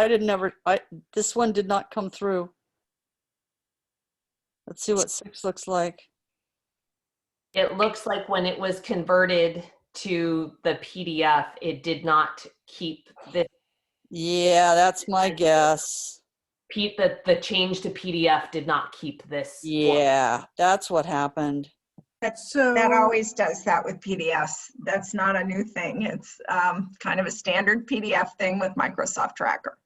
Speaker 11: this one did not come through. Let's see what 6 looks like.
Speaker 9: It looks like when it was converted to the PDF, it did not keep this.
Speaker 11: Yeah, that's my guess.
Speaker 9: The change to PDF did not keep this.
Speaker 11: Yeah, that's what happened.
Speaker 1: That
Speaker 3: So
Speaker 1: always does that with PDFs. That's not a new thing. It's kind of a standard PDF thing with Microsoft Tracker.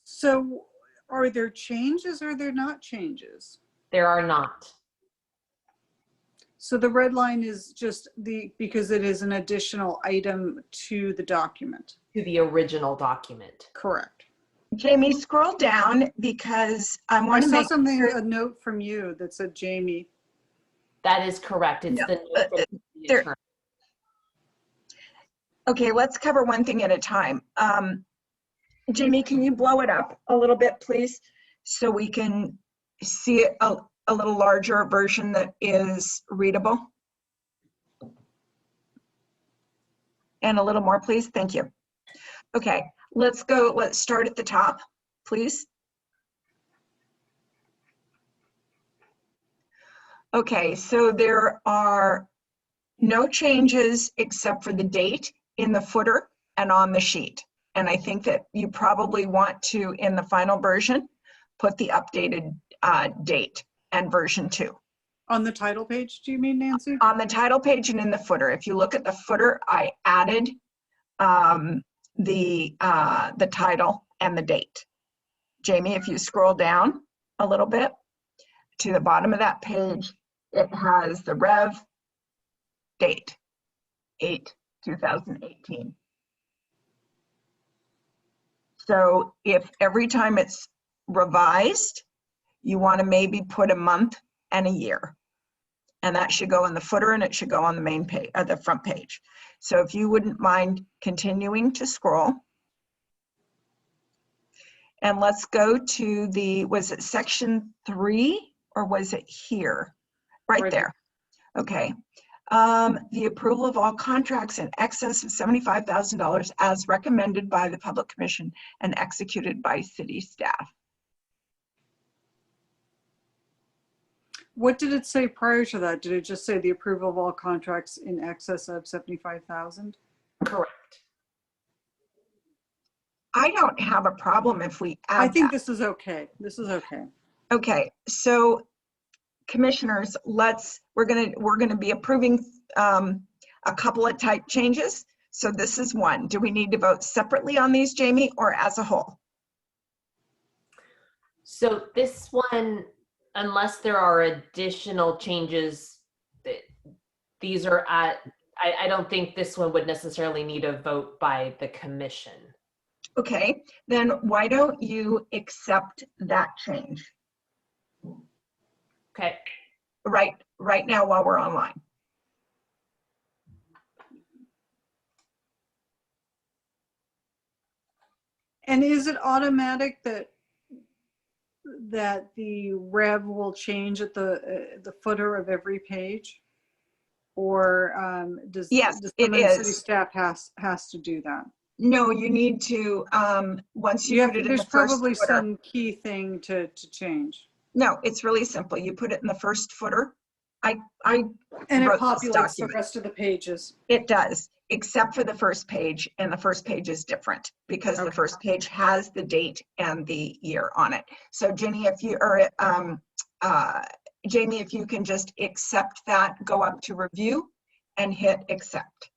Speaker 3: So are there changes or are there not changes?
Speaker 9: There are not.
Speaker 3: So the red line is just because it is an additional item to the document.
Speaker 9: To the original document.
Speaker 3: Correct.
Speaker 1: Jamie, scroll down because I
Speaker 3: I
Speaker 1: want to
Speaker 3: saw
Speaker 1: make
Speaker 3: something,
Speaker 1: sure
Speaker 3: a note from you that said Jamie.
Speaker 9: That is correct. It's
Speaker 1: Yeah,
Speaker 9: the note from the
Speaker 1: there-
Speaker 9: attorney.
Speaker 1: Okay, let's cover one thing at a time. Jamie, can you blow it up a little bit, please? So we can see it a little larger version that is readable. And a little more, please. Thank you. Okay, let's go. Let's start at the top, please. Okay, so there are no changes except for the date in the footer and on the sheet. And I think that you probably want to, in the final version, put the updated date and version 2.
Speaker 3: On the title page, do you mean, Nancy?
Speaker 1: On the title page and in the footer. If you look at the footer, I added the title and the date. Jamie, if you scroll down a little bit to the bottom of that page, it has the rev date, 8/2018. So if every time it's revised, you want to maybe put a month and a year. And that should go in the footer and it should go on the main page, the front page. So if you wouldn't mind continuing to scroll. And let's go to was it section 3 or was it here? Right there. Okay. The approval of all contracts in excess of $75,000 as recommended by the Public Commission and executed by city staff.
Speaker 3: What did it say prior to that? Did it just say the approval of all contracts in excess of 75,000?
Speaker 9: Correct.
Speaker 1: I don't have a problem if we add
Speaker 3: I think
Speaker 1: that.
Speaker 3: this is okay. This is okay.
Speaker 1: Okay, so commissioners, we're gonna be approving a couple of type changes. So this is one. Do we need to vote separately on these, Jamie, or as a whole?
Speaker 9: So this one, unless there are additional changes, these are I don't think this one would necessarily need a vote by the commission.
Speaker 1: Okay, then why don't you accept that change?
Speaker 9: Okay.
Speaker 1: Right now while we're online.
Speaker 3: And is it automatic that the rev will change at the footer of every page? Or does
Speaker 1: Yes,
Speaker 3: does
Speaker 1: it
Speaker 3: someone in city
Speaker 1: is.
Speaker 3: staff has to do that?
Speaker 1: No, you need to, once you put it in
Speaker 3: There's
Speaker 1: the first
Speaker 3: probably
Speaker 1: footer.
Speaker 3: some key thing to change.
Speaker 1: No, it's really simple. You put it in the first footer. I
Speaker 3: And it
Speaker 1: wrote this
Speaker 3: populates the
Speaker 1: document.
Speaker 3: rest of the pages.
Speaker 1: It does, except for the first page, and the first page is different because the
Speaker 3: Okay.
Speaker 1: first page has the date and the year on it. So Jenny, Jamie, if you can just accept that, go up to review and hit accept.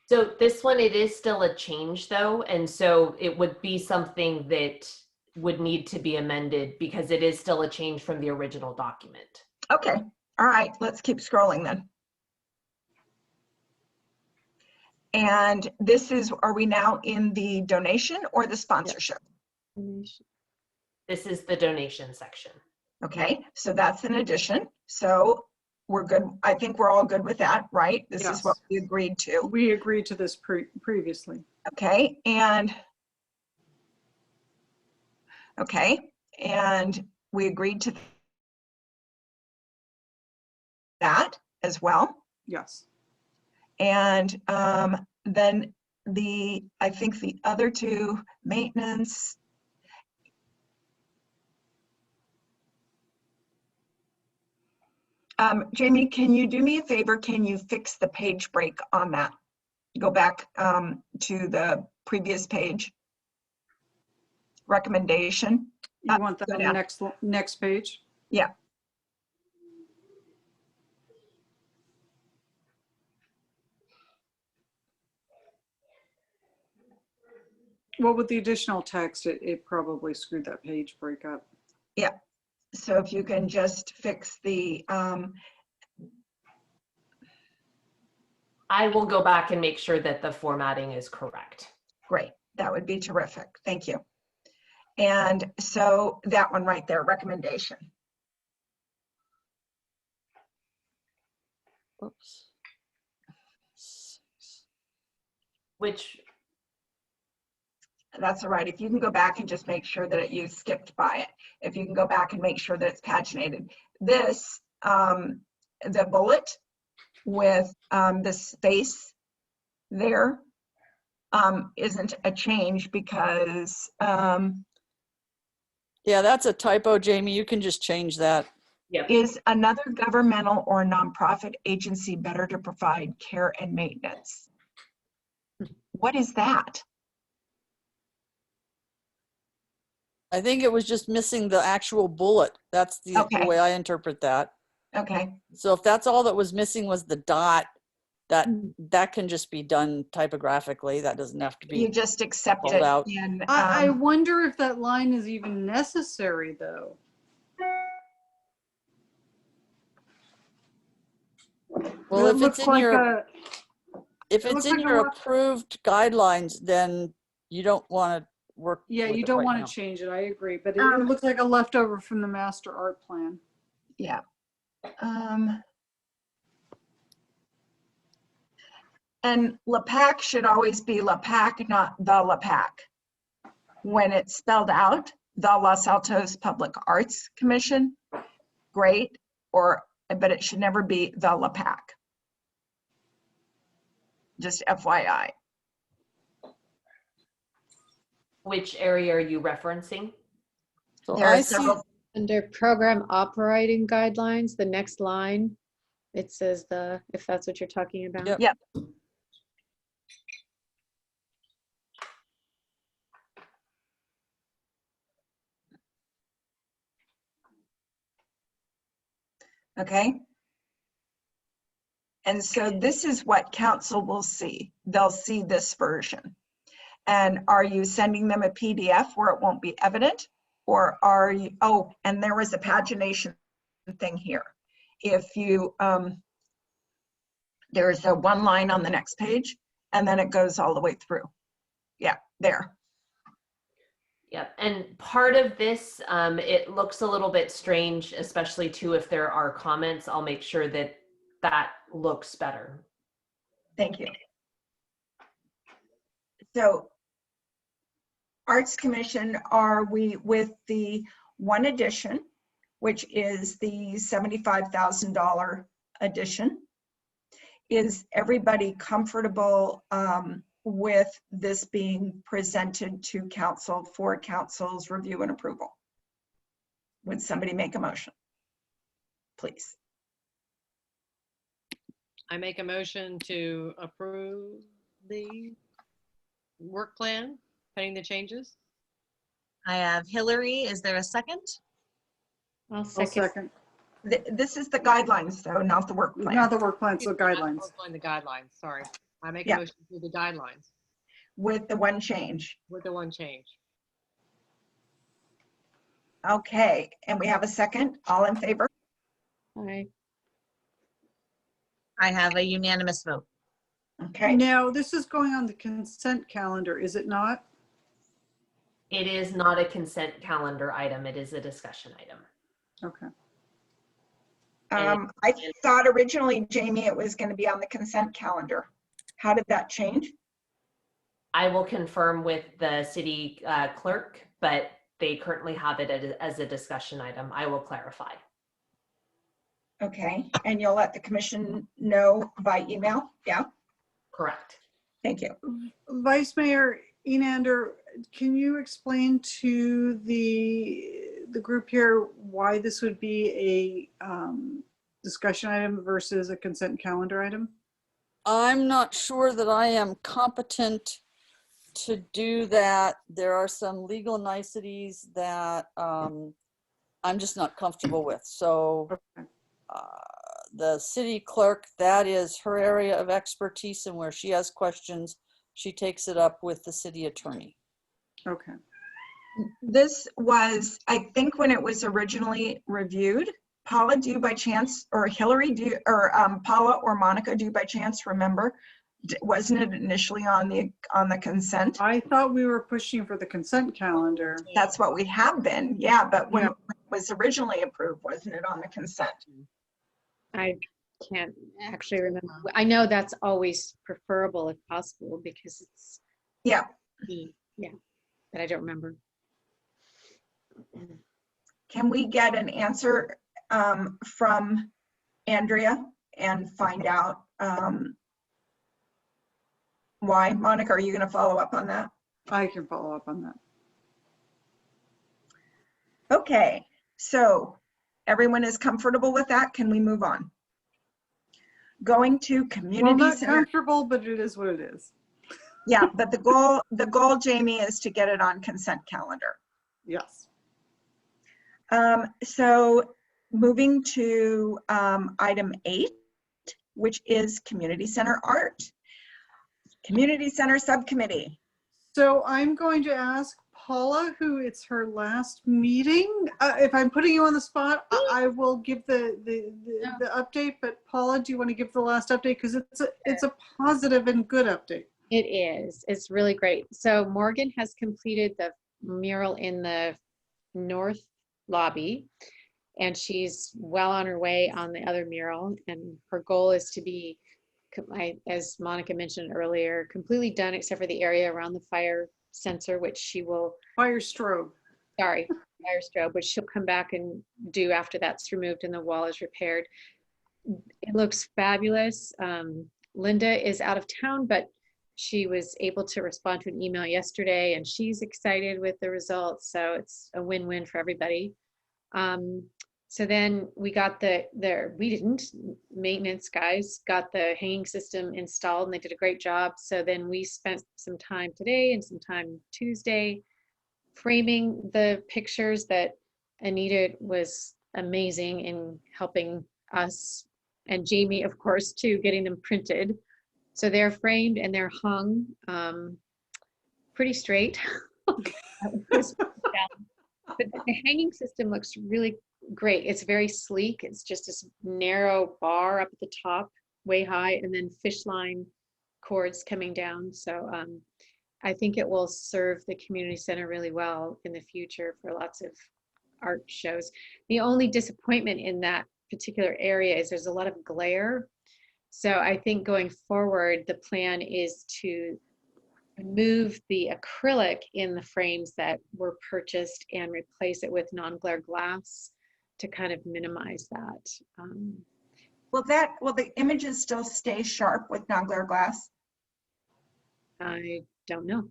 Speaker 9: So this one, it is still a change though. And so it would be something that would need to be amended because it is still a change from the original document.
Speaker 1: Okay, all right, let's keep scrolling then. And this is, are we now in the donation or the sponsorship?
Speaker 9: This is the donation section.
Speaker 1: Okay, so that's an addition. So we're good. I think we're all good with that, right? This is what we agreed to.
Speaker 3: We agreed to this previously.
Speaker 1: Okay, and we agreed to that as well.
Speaker 3: Yes.
Speaker 1: And then I think the other two, maintenance. Jamie, can you do me a favor? Can you fix the page break on that? Go back to the previous page. Recommendation.
Speaker 3: You want that
Speaker 1: go
Speaker 3: on the
Speaker 1: down.
Speaker 3: next page?
Speaker 1: Yeah.
Speaker 3: Well, with the additional text, it probably screwed that page break up.
Speaker 1: Yeah. So if you can just fix the,
Speaker 9: I will go back and make sure that the formatting is correct.
Speaker 1: great. That would be terrific. Thank you. And so that one right there, recommendation.
Speaker 11: Oops.
Speaker 9: Which,
Speaker 1: That's all right. If you can go back and just make sure that you skipped by it. If you can go back and make sure that it's paginated. This, the bullet with the space there isn't a change because
Speaker 11: Yeah, that's a typo, Jamie. You can just change that.
Speaker 9: yep.
Speaker 1: is another governmental or nonprofit agency better to provide care and maintenance? What is that?
Speaker 11: I think it was just missing the actual bullet. That's the
Speaker 1: Okay.
Speaker 11: way I interpret that.
Speaker 1: Okay,
Speaker 11: So if that's all that was missing was the dot, that can just be done typographically. That doesn't have to
Speaker 1: you
Speaker 11: be.
Speaker 1: just accept
Speaker 11: Rolled
Speaker 1: it
Speaker 11: out.
Speaker 1: and
Speaker 3: I wonder if that line is even necessary, though.
Speaker 11: Well,
Speaker 3: It
Speaker 11: if it's
Speaker 3: looks
Speaker 11: in
Speaker 3: like
Speaker 11: your, if
Speaker 3: it
Speaker 11: it's
Speaker 3: looks
Speaker 11: in
Speaker 3: like a
Speaker 11: your
Speaker 3: lot-
Speaker 11: approved guidelines, then you don't want to work.
Speaker 3: Yeah,
Speaker 11: with
Speaker 3: you
Speaker 11: it
Speaker 3: don't
Speaker 11: right
Speaker 3: want
Speaker 11: now.
Speaker 3: to change it. I agree, but it looks like a leftover from the master art plan.
Speaker 1: yeah. And LAPAC should always be LAPAC, not the LAPAC. When it's spelled out, the Los Altos Public Arts Commission, great, but it should never be the LAPAC. Just FYI.
Speaker 9: Which area are you referencing?
Speaker 11: So
Speaker 1: There are
Speaker 11: I see,
Speaker 1: several,
Speaker 4: Under program operating guidelines, the next line, it says if that's what you're talking about.
Speaker 11: Yep.
Speaker 1: Yep. okay. And so this is what council will see. They'll see this version. And are you sending them a PDF where it won't be evident? Or are you, oh, and there was a pagination thing here. If you, there's a one line on the next page and then it goes all the way through. Yeah, there.
Speaker 9: Yep. And part of this, it looks a little bit strange, especially too if there are comments. I'll make sure that that looks better.
Speaker 1: Thank you. So Arts Commission, are we with the one addition, which is the $75,000 addition? Is everybody comfortable with this being presented to council for council's review and approval? Would somebody make a motion, please?
Speaker 6: I make a motion to approve the work plan, pending the changes.
Speaker 2: I have Hillary. Is there a second?
Speaker 4: I'll
Speaker 3: I'll
Speaker 4: second.
Speaker 3: second.
Speaker 1: This is the guidelines though, not the work plan.
Speaker 3: Not the work plan, so guidelines.
Speaker 6: On the guidelines, sorry. I make
Speaker 1: Yeah.
Speaker 6: a motion for the guidelines
Speaker 1: With the one change.
Speaker 6: with the one change.
Speaker 1: Okay, and we have a second. All in favor?
Speaker 4: Aye.
Speaker 2: I have a unanimous vote.
Speaker 1: Okay,
Speaker 3: Now, this is going on the consent calendar, is it not?
Speaker 9: It is not a consent calendar item. It is a discussion item.
Speaker 3: Okay.
Speaker 1: I thought originally, Jamie, it was going to be on the consent calendar. How did that change?
Speaker 9: I will confirm with the city clerk, but they currently have it as a discussion item. I will clarify.
Speaker 1: Okay, and you'll let the commission know by email? Yeah,
Speaker 9: Correct.
Speaker 1: thank you.
Speaker 3: Vice Mayor Enander, can you explain to the group here why this would be discussion item versus a consent calendar item?
Speaker 11: I'm not sure that I am competent to do that. There are some legal niceties that I'm just not comfortable with. So
Speaker 3: Okay.
Speaker 11: the city clerk, that is her area of expertise, and where she has questions, she takes it up with the city attorney.
Speaker 3: Okay.
Speaker 1: This was, I think, when it was originally reviewed. Paula, do you by chance, or Hillary, do you, or Paula or Monica, do you by chance remember? Wasn't it initially on the consent?
Speaker 3: I thought we were pushing for the consent calendar.
Speaker 1: That's what we have been, yeah, but when
Speaker 3: Yeah.
Speaker 1: it was originally approved, wasn't it on the consent?
Speaker 4: I can't actually remember. I know that's always preferable if possible because it's
Speaker 1: Yeah,
Speaker 4: yeah, but I don't remember.
Speaker 1: can we get an answer from Andrea and find out why? Monica, are you going to follow up on that?
Speaker 3: I can follow up on that.
Speaker 1: Okay, so everyone is comfortable with that? Can we move on? Going to
Speaker 3: Well,
Speaker 1: community
Speaker 3: not
Speaker 1: center.
Speaker 3: comfortable, but it is what it is.
Speaker 1: Yeah, but the goal, Jamie, is to get it on consent calendar.
Speaker 3: Yes.
Speaker 1: So moving to item 8, which is community center art. Community center subcommittee.
Speaker 3: So I'm going to ask Paula, who it's her last meeting. If I'm putting you on the spot, I will give the update. But Paula, do you want to give the last update? Because it's a positive and good update.
Speaker 4: It is. It's really great. So Morgan has completed the mural in the north lobby, and she's well on her way on the other mural. And her goal is to be, as Monica mentioned earlier, completely done except for the area around the fire sensor, which she will,
Speaker 3: Fire strobe.
Speaker 4: sorry, fire strobe, which she'll come back and do after that's removed and the wall is repaired. It looks fabulous. Linda is out of town, but she was able to respond to an email yesterday and she's excited with the results. So it's a win-win for everybody. So then we got maintenance guys got the hanging system installed and they did a great job. So then we spent some time today and some time Tuesday framing the pictures that Anita was amazing in helping us, and Jamie, of course, too, getting them printed. So they're framed and they're hung pretty straight. But the hanging system looks really great. It's very sleek. It's just this narrow bar up at the top, way high, and then fish line cords coming down. So I think it will serve the community center really well in the future for lots of art shows. The only disappointment in that particular area is there's a lot of glare. So I think going forward, the plan is to move the acrylic in the frames that were purchased and replace it with non-glare glass to kind of minimize that.
Speaker 1: Will the images still stay sharp with non-glare glass?
Speaker 4: I don't know,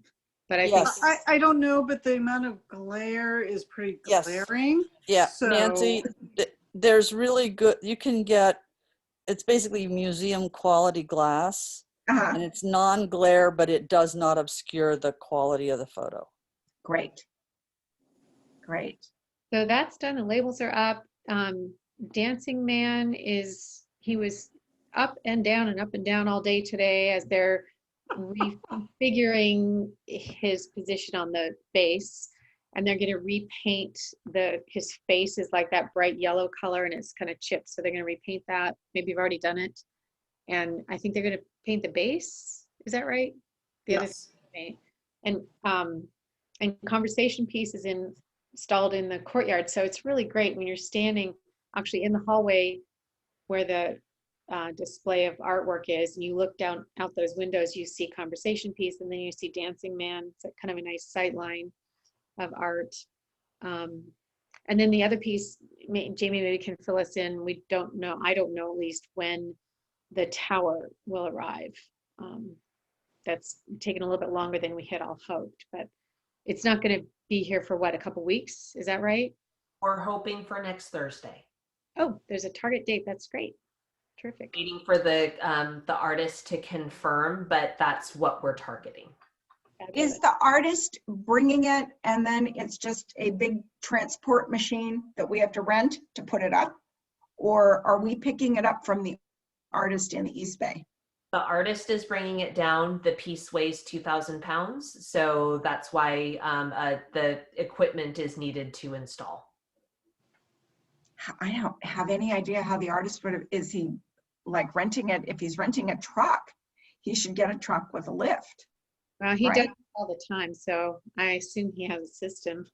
Speaker 4: but I
Speaker 11: Yes.
Speaker 4: think
Speaker 3: I don't know, but the amount of glare is pretty
Speaker 11: Yes.
Speaker 3: glaring.
Speaker 11: Yeah,
Speaker 3: So-
Speaker 11: Nancy, there's really good, you can get, it's basically museum quality glass,
Speaker 1: Uh-huh.
Speaker 11: and it's non-glare, but it does not obscure the quality of the photo.
Speaker 1: Great. Great.
Speaker 4: so that's done. The labels are up. Dancing Man he was up and down all day today as they're reconfiguring his position on the base, and they're going to repaint his face is like that bright yellow color and it's kind of chipped, so they're going to repaint that. Maybe you've already done it, and I think they're going to paint the base. Is that right? The other
Speaker 3: Yes.
Speaker 4: paint. And conversation piece is installed in the courtyard, so it's really great when you're standing actually in the hallway where the display of artwork is, and you look down out those windows, you see conversation piece, and then you see Dancing Man. It's kind of a nice sight line of art. And then the other piece, Jamie maybe can fill us in. We don't know, I don't know at least when the tower will arrive. That's taken a little bit longer than we had all hoped, but it's not going to be here for what, a couple weeks? Is that right?
Speaker 9: We're hoping for next Thursday.
Speaker 4: Oh, there's a target date. That's great. Terrific.
Speaker 9: Waiting for the artist to confirm, but that's what we're targeting.
Speaker 1: Is the artist bringing it and then it's just a big transport machine that we have to rent to put it up? Or are we picking it up from the artist in the East Bay?
Speaker 9: The artist is bringing it down. The piece weighs 2,000 pounds. So that's why the equipment is needed to install.
Speaker 1: I don't have any idea how the artist would have, is he like renting it? If he's renting a truck, he should get a truck with a lift.
Speaker 4: Well, he
Speaker 1: right?
Speaker 4: does it all the time, so I assume he has a system.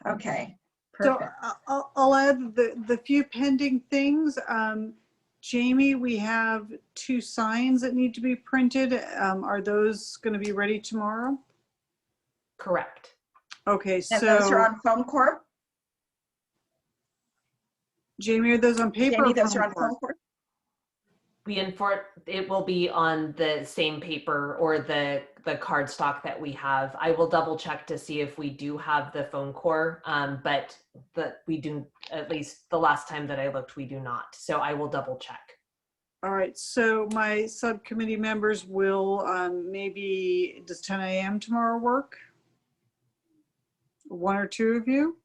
Speaker 1: Okay.
Speaker 3: So
Speaker 1: Perfect.
Speaker 3: I'll add the few pending things. Jamie, we have 2 signs that need to be printed. Are those going to be ready tomorrow?
Speaker 9: Correct.
Speaker 3: Okay,
Speaker 1: And
Speaker 3: so
Speaker 1: those are on foam core?
Speaker 3: Jamie, are those on paper?
Speaker 1: Jamie,
Speaker 3: or
Speaker 1: those
Speaker 3: foam
Speaker 1: are on
Speaker 3: core?
Speaker 1: foam core?
Speaker 9: It will be on the same paper or the cardstock that we have. I will double check to see if we do have the foam core, but we do, at least the last time that I looked, we do not. So I will double check.
Speaker 3: All right, so my subcommittee members will maybe, does 10 a.m. tomorrow work? 1 or 2 of you?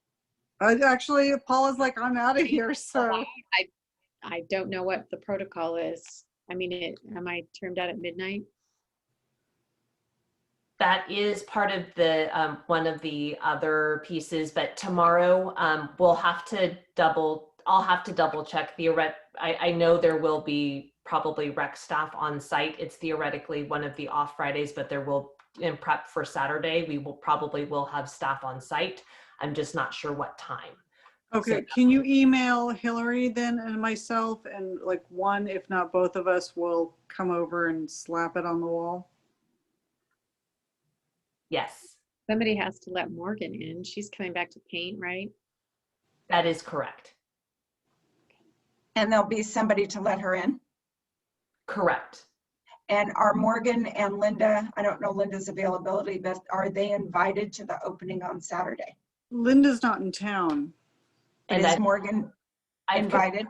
Speaker 3: Actually, Paula's like, I'm out of here, so.
Speaker 4: I don't know what the protocol is. I mean, am I termed out at midnight?
Speaker 9: That is part of the one of the other pieces, but tomorrow I'll have to double check. I know there will be probably rec staff on site. It's theoretically one of the off Fridays, but there will, in prep for Saturday, we will have staff on site. I'm just not sure what time.
Speaker 3: Okay,
Speaker 9: So-
Speaker 3: can you email Hillary then and myself, and like one, if not both of us, will come over and slap it on the wall?
Speaker 9: Yes,
Speaker 4: Somebody has to let Morgan in. She's coming back to paint, right?
Speaker 9: that is correct.
Speaker 1: And there'll be somebody to let her in?
Speaker 9: Correct.
Speaker 1: And are Morgan and Linda, I don't know Linda's availability, but are they invited to the opening on Saturday?
Speaker 3: Linda's not in town.
Speaker 1: And is Morgan invited?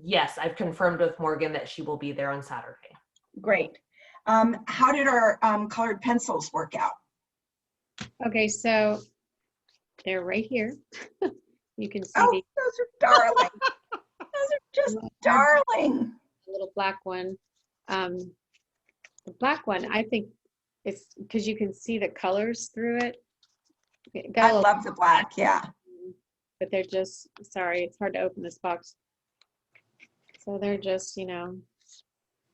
Speaker 9: Yes, I've confirmed with Morgan that she will be there on Saturday.
Speaker 1: Great. How did our colored pencils work out?
Speaker 4: Okay, so they're right here. You can see
Speaker 1: Oh,
Speaker 4: the
Speaker 1: those are darling. Those are just darling.
Speaker 4: little black one. The black one, I think it's because you can see the colors through it. It got a
Speaker 1: I
Speaker 4: little-
Speaker 1: love the black, yeah.
Speaker 4: But they're just, sorry, it's hard to open this box. So they're just, a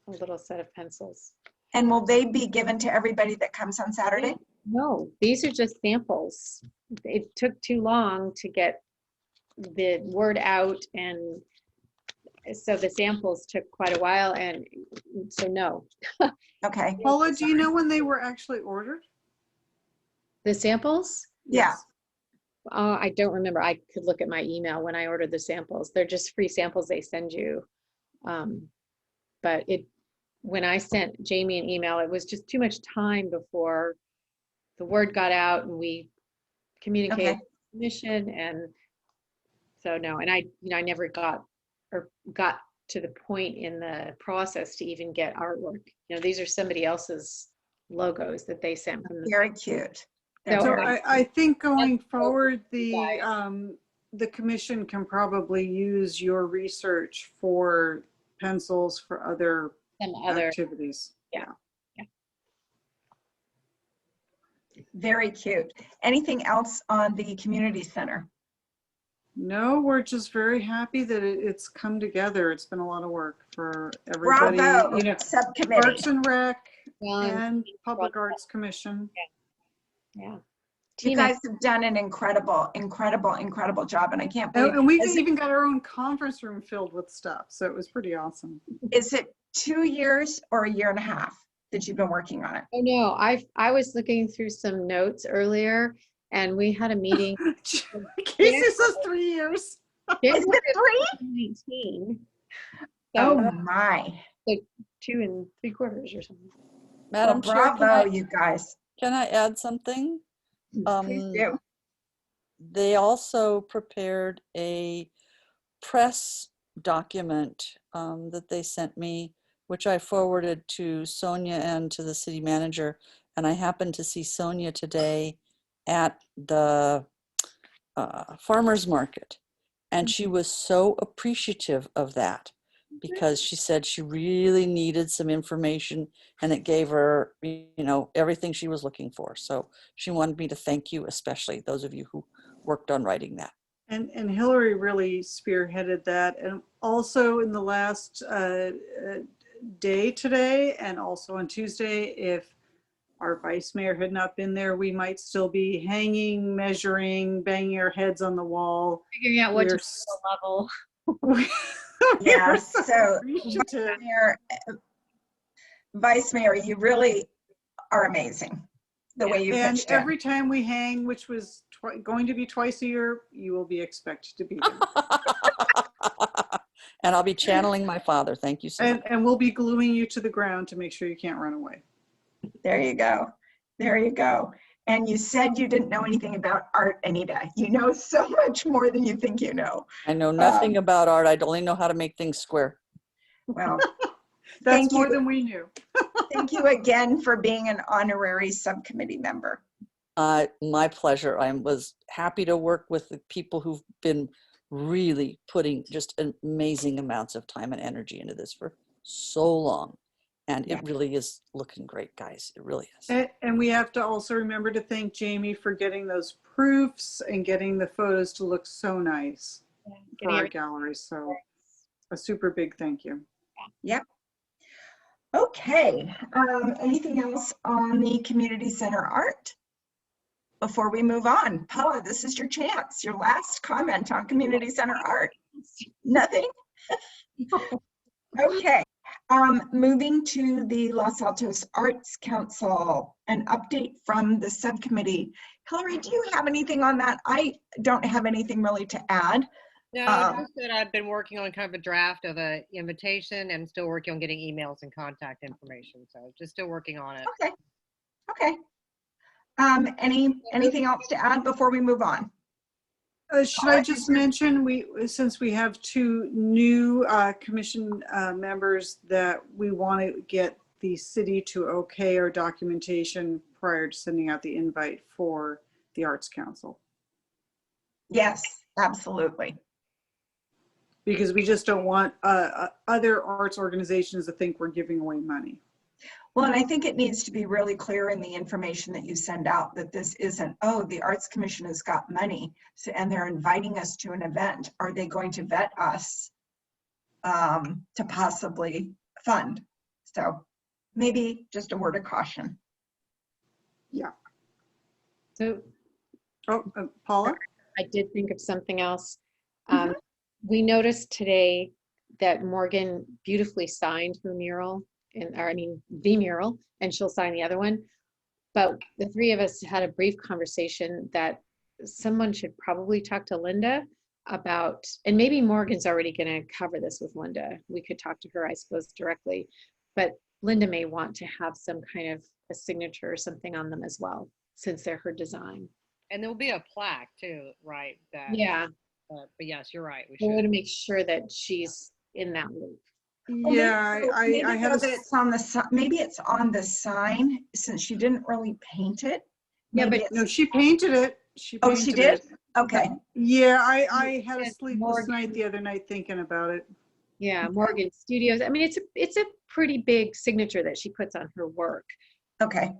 Speaker 4: little set of pencils.
Speaker 1: And will they be given to everybody that comes on Saturday?
Speaker 4: No, these are just samples. It took too long to get the word out, and so the samples took quite a while, and so no.
Speaker 1: Okay.
Speaker 3: Paula, do you know when they were actually ordered?
Speaker 4: The samples?
Speaker 1: Yeah.
Speaker 4: I don't remember. I could look at my email when I ordered the samples. They're just free samples they send you. But when I sent Jamie an email, it was just too much time before the word got out and we communicated with the mission. And so no, and I never got to the point in the process to even get artwork. These are somebody else's logos that they sent from the
Speaker 1: Very cute.
Speaker 3: So I think going forward, the commission can probably use your research for pencils for other activities.
Speaker 4: Yeah.
Speaker 1: Very cute. Anything else on the community center?
Speaker 3: No, we're just very happy that it's come together. It's been a lot of work for everybody.
Speaker 1: Bravo, subcommittee.
Speaker 3: Parks and Rec
Speaker 4: Well,
Speaker 3: and Public Arts Commission.
Speaker 4: Yeah.
Speaker 1: You guys have done an incredible job, and I can't believe.
Speaker 3: And we've even got our own conference room filled with stuff, so it was pretty awesome.
Speaker 1: Is it 2 years or a year and a half that you've been working on it?
Speaker 4: Oh no, I was looking through some notes earlier, and we had a meeting.
Speaker 3: Casey says 3 years.
Speaker 1: Is it
Speaker 4: 2019.
Speaker 1: Oh
Speaker 4: So
Speaker 1: my.
Speaker 4: like 2 3/4 or something.
Speaker 8: Madam
Speaker 1: Well,
Speaker 8: Chair,
Speaker 1: bravo, you guys.
Speaker 8: can I add something?
Speaker 1: Please do.
Speaker 8: They also prepared a
Speaker 11: press document that they sent me, which I forwarded to Sonia and to the city manager. And I happened to see Sonia today at the farmer's market. And she was so appreciative of that because she said she really needed some information and it gave her, you know, everything she was looking for. So she wanted me to thank you, especially those of you who worked on writing that.
Speaker 3: And Hillary really spearheaded that. And also in the last day today and also on Tuesday, if our vice mayor had not been there, we might still be hanging, measuring, banging our heads on the wall.
Speaker 4: Figuring out what
Speaker 3: We're
Speaker 4: level.
Speaker 1: Yeah,
Speaker 3: so
Speaker 1: so
Speaker 3: appreciative.
Speaker 1: Vice Mayor, you really are amazing. The way you
Speaker 3: And
Speaker 1: pitched in.
Speaker 3: every time we hang, which was going to be twice a year, you will be expected to be there.
Speaker 11: And I'll be channeling my father. Thank you so much.
Speaker 3: And we'll be gluing you to the ground to make sure you can't run away.
Speaker 1: There you go. There you go. And you said you didn't know anything about art, Anita. You know so much more than you think you know.
Speaker 11: I know nothing about art. I only know how to make things square.
Speaker 1: Well,
Speaker 3: that's more than we knew.
Speaker 1: Thank you again for being an honorary subcommittee member.
Speaker 11: My pleasure. I was happy to work with the people who've been really putting just amazing amounts of time and energy into this for so long. And it really is looking great, guys. It really is.
Speaker 3: And we have to also remember to thank Jamie for getting those proofs and getting the photos to look so nice for our gallery. So a super big thank you.
Speaker 1: Yep. Okay. Anything else on the community center art before we move on? Paula, this is your chance. Your last comment on community center art. Nothing? Okay. Moving to the Los Altos Arts Council, an update from the subcommittee. Hillary, do you have anything on that? I don't have anything really to add.
Speaker 6: No, just that I've been working on kind of a draft of an invitation and still working on getting emails and contact information. So just still working on it.
Speaker 1: Okay. Okay. Anything else to add before we move on?
Speaker 3: Should I just mention, since we have two new commission members, that we want to get the city to okay our documentation prior to sending out the invite for the Arts Council.
Speaker 1: Yes, absolutely.
Speaker 3: Because we just don't want other arts organizations to think we're giving away money.
Speaker 1: Well, and I think it needs to be really clear in the information that you send out that this isn't, oh, the Arts Commission has got money, so, and they're inviting us to an event. Are they going to vet us to possibly fund? So maybe just a word of caution.
Speaker 3: Yeah.
Speaker 4: So,
Speaker 3: Paula?
Speaker 4: I did think of something else. We noticed today that Morgan beautifully signed her mural. The mural, and she'll sign the other one. But the three of us had a brief conversation that someone should probably talk to Linda about, and maybe Morgan's already going to cover this with Linda. We could talk to her, I suppose, directly, but Linda may want to have some kind of a signature or something on them as well, since they're her design.
Speaker 6: And there'll be a plaque too, right?
Speaker 4: Yeah.
Speaker 6: But yes, you're right.
Speaker 4: We want to make sure that she's in that loop.
Speaker 3: Yeah, I have
Speaker 1: it's on the maybe it's on the sign since she didn't really paint it.
Speaker 4: Yeah, but
Speaker 3: no, she painted it. She
Speaker 1: did?
Speaker 3: it.
Speaker 1: Okay.
Speaker 3: Yeah, I had a sleepless night the other night thinking about it.
Speaker 4: Yeah, Morgan Studios. I mean, it's a pretty big signature that she puts on her work.
Speaker 1: Okay.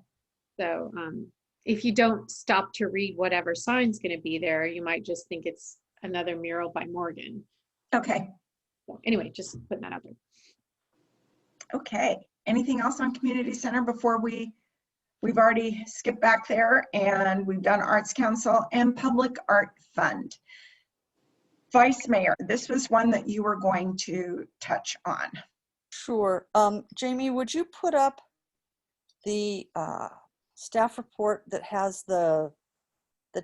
Speaker 4: So if you don't stop to read whatever sign's going to be there, you might just think it's another mural by Morgan.
Speaker 1: Okay.
Speaker 4: So anyway, just putting that out there.
Speaker 1: Okay. Anything else on community center before we've already skipped back there and we've done Arts Council and Public Art Fund. Vice Mayor, this was one that you were going to touch on.
Speaker 11: Sure. Jamie, would you put up the staff report that has the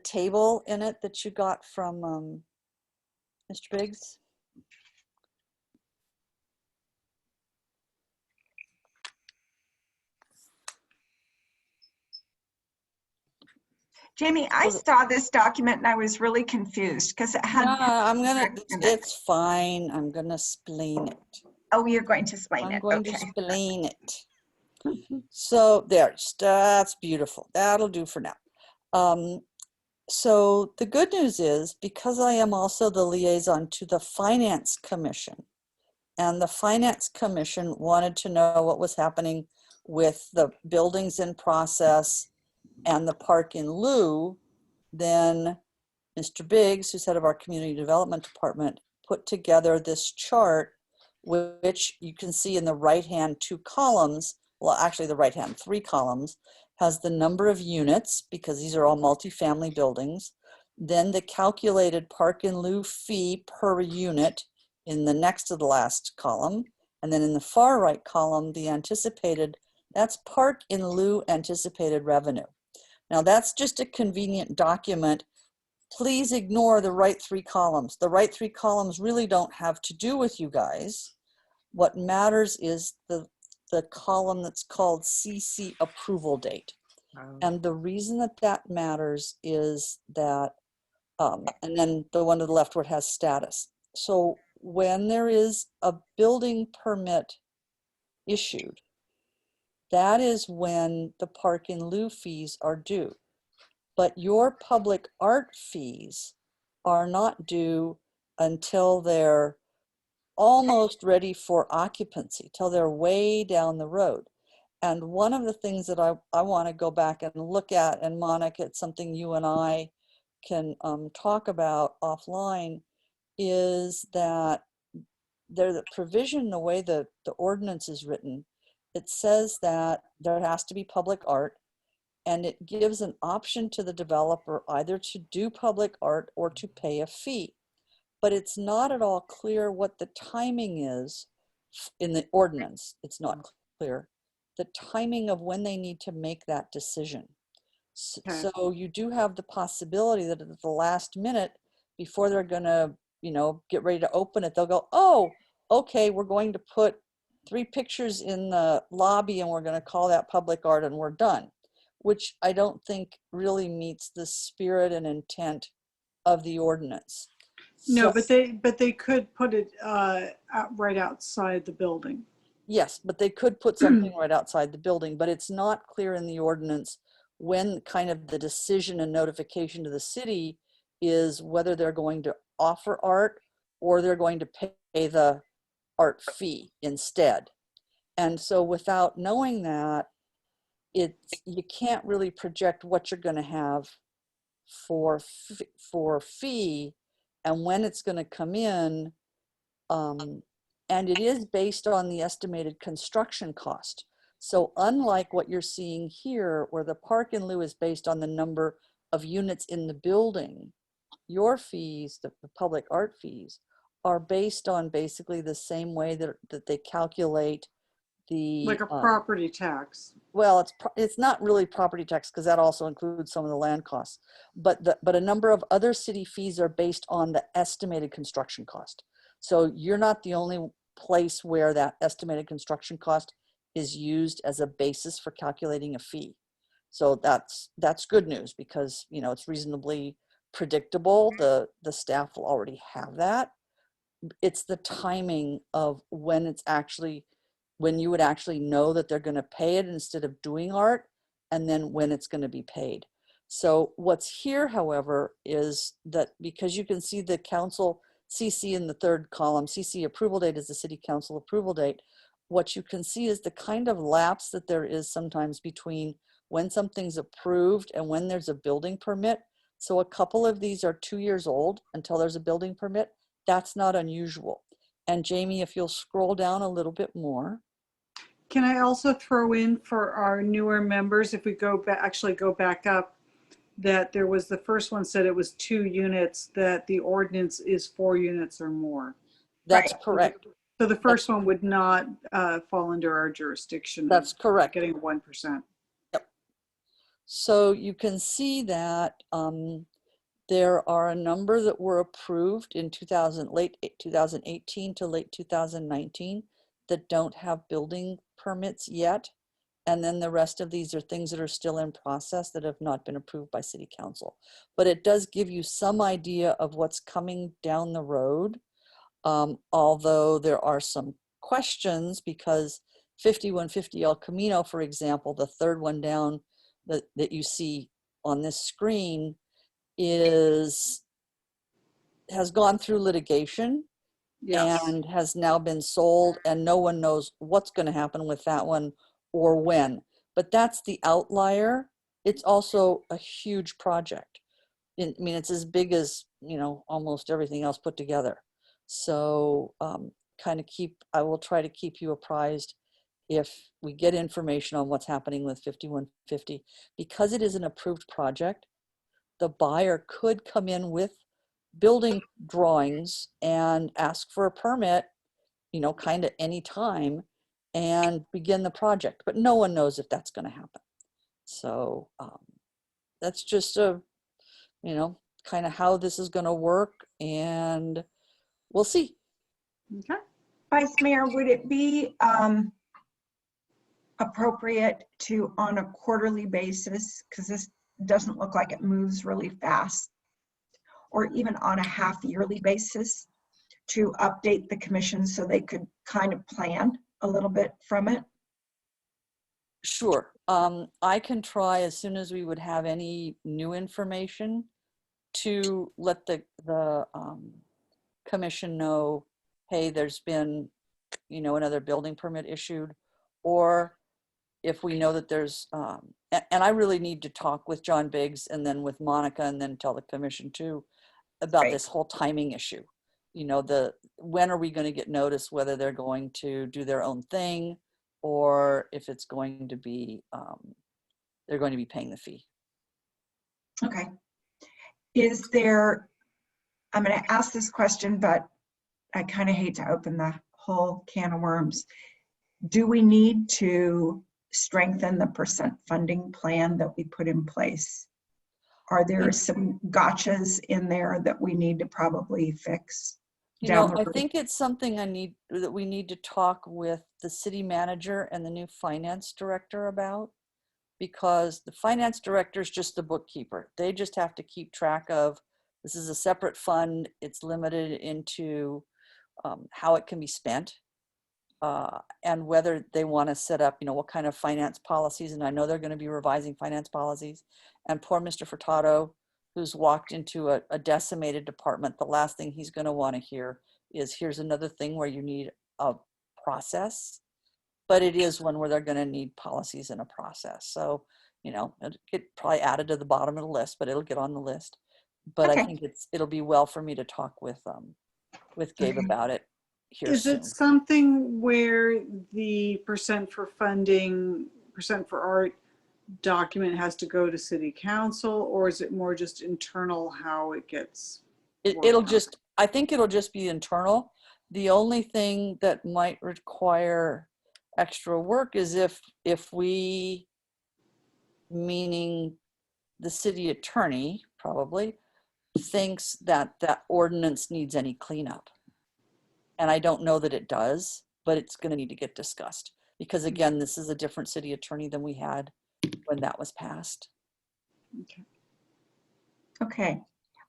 Speaker 11: table in it that you got from Mr. Biggs?
Speaker 1: Jamie, I
Speaker 11: So-
Speaker 1: saw this document and I was really confused because it had.
Speaker 11: Nah,
Speaker 1: in it.
Speaker 11: it's fine. I'm gonna explain it.
Speaker 1: Oh, you're going to explain
Speaker 11: I'm
Speaker 1: it.
Speaker 11: going to
Speaker 1: Okay.
Speaker 11: explain it. So there, that's beautiful. That'll do for now. So the good news is, because I am also the liaison to the Finance Commission, and the Finance Commission wanted to know what was happening with the buildings in process and the park in lieu, then Mr. Biggs, who's head of our community development department, put together this chart, which you can see in the right-hand 2 columns, well, actually the right-hand 3 columns, has the number of units, because these are all multifamily buildings, then the calculated park in lieu fee per unit in the next to the last column, and then in the far right column, the anticipated, that's park in lieu anticipated revenue. Now that's just a convenient document. Please ignore the right 3 columns. The right 3 columns really don't have to do with you guys. What matters is the column that's called CC approval date. And the reason that that matters is that, and then the one to the left where it has status. So when there is a building permit issued, that is when the park in lieu fees are due. But your public art fees are not due until they're almost ready for occupancy, till they're way down the road. And one of the things that I want to go back and look at, and Monica, it's something you and I can talk about offline, is that there's a provision, the way the ordinance is written, it says that there has to be public art, and it gives an option to the developer either to do public art or to pay a fee. But it's not at all clear what the timing is in the ordinance. It's not clear the timing of when they need to make that decision.
Speaker 3: Okay.
Speaker 11: So you do have the possibility that at the last minute, before they're gonna, get ready to open it, they'll go, oh, okay, we're going to put 3 pictures in the lobby and we're gonna call that public art and we're done, which I don't think really meets the spirit and intent of the ordinance.
Speaker 3: No,
Speaker 11: So-
Speaker 3: but they could put it right outside the building.
Speaker 11: Yes, but they could put something right outside the building, but it's not clear in the ordinance when kind of the decision and notification to the city is whether they're going to offer art or they're going to pay the art fee instead. And so without knowing that, you can't really project what you're going to have for fee and when it's going to come in. And it is based on the estimated construction cost. So unlike what you're seeing here, where the park in lieu is based on the number of units in the building, your fees, the public art fees, are based on basically the same way that they calculate the
Speaker 3: Like a property tax.
Speaker 11: well, it's not really property tax because that also includes some of the land costs, but a number of other city fees are based on the estimated construction cost. So you're not the only place where that estimated construction cost is used as a basis for calculating a fee. So that's good news because it's reasonably predictable. The staff will already have that. It's the timing of when you would actually know that they're going to pay it instead of doing art, and then when it's going to be paid. So what's here, however, is that because you can see the council CC in the 3rd column, CC approval date is the city council approval date. What you can see is the kind of lapse that there is sometimes between when something's approved and when there's a building permit. So a couple of these are 2 years old until there's a building permit. That's not unusual. And Jamie, if you'll scroll down a little bit more.
Speaker 3: Can I also throw in for our newer members, if we go back up, that there was the first one said it was 2 units, that the ordinance is 4 units or more.
Speaker 11: That's correct.
Speaker 3: So the first one would not fall under our jurisdiction.
Speaker 11: That's correct.
Speaker 3: Getting 1%.
Speaker 11: Yep. So you can see that there are a number that were approved in late 2018 to late 2019 that don't have building permits yet. And then the rest of these are things that are still in process that have not been approved by city council. But it does give you some idea of what's coming down the road. Although there are some questions, because 5150 El Camino, for example, the third one down that you see on this screen, has gone through litigation.
Speaker 3: Yes.
Speaker 11: And has now been sold, and no one knows what's going to happen with that one or when. But that's the outlier. It's also a huge project. I mean, it's as big as, you know, almost everything else put together. So I will try to keep you apprised if we get information on what's happening with 5150. Because it is an approved project, the buyer could come in with building drawings and ask for a permit, you know, kind of any time, and begin the project. But no one knows if that's going to happen. So that's just you know, kind of how this is going to work, and we'll see.
Speaker 3: Okay.
Speaker 1: Vice Mayor, would it be appropriate to, on a quarterly basis, because this doesn't look like it moves really fast, or even on a half-yearly basis, to update the commission so they could kind of plan a little bit from it?
Speaker 11: Sure. I can try, as soon as we would have any new information, to let the commission know, hey, there's been, you know, another building permit issued, or if we know that there's, and I really need to talk with John Biggs and then with Monica, and then tell the commission too about this whole timing issue. You know, when are we going to get notice whether they're going to do their own thing, or if it's going to be, they're going to be paying the fee.
Speaker 1: Okay. Is there, I'm going to ask this question, but I kind of hate to open the whole can of worms. Do we need to strengthen the percent funding plan that we put in place? Are there some gotchas in there that we need to probably fix?
Speaker 11: You know, I think it's something that we need to talk with the city manager and the new finance director about, because the finance director is just the bookkeeper. They just have to keep track of, this is a separate fund. It's limited into how it can be spent, and whether they want to set up, you know, what kind of finance policies. And I know they're going to be revising finance policies. And poor Mr. Furtado, who's walked into a decimated department, the last thing he's going to want to hear is, here's another thing where you need a process. But it is one where they're going to need policies and a process. So, you know, it'll get probably added to the bottom of the list, but it'll get on the list. But I think it'll be well for me to talk with Gabe about it here
Speaker 3: Is
Speaker 11: soon.
Speaker 3: it something where the percent for funding, percent for art document has to go to city council, or is it more just internal how it gets?
Speaker 11: I think it'll just be internal. The only thing that might require extra work is if we, meaning the city attorney probably, thinks that that ordinance needs any cleanup. And I don't know that it does, but it's going to need to get discussed, because again, this is a different city attorney than we had when that was passed.
Speaker 1: Okay.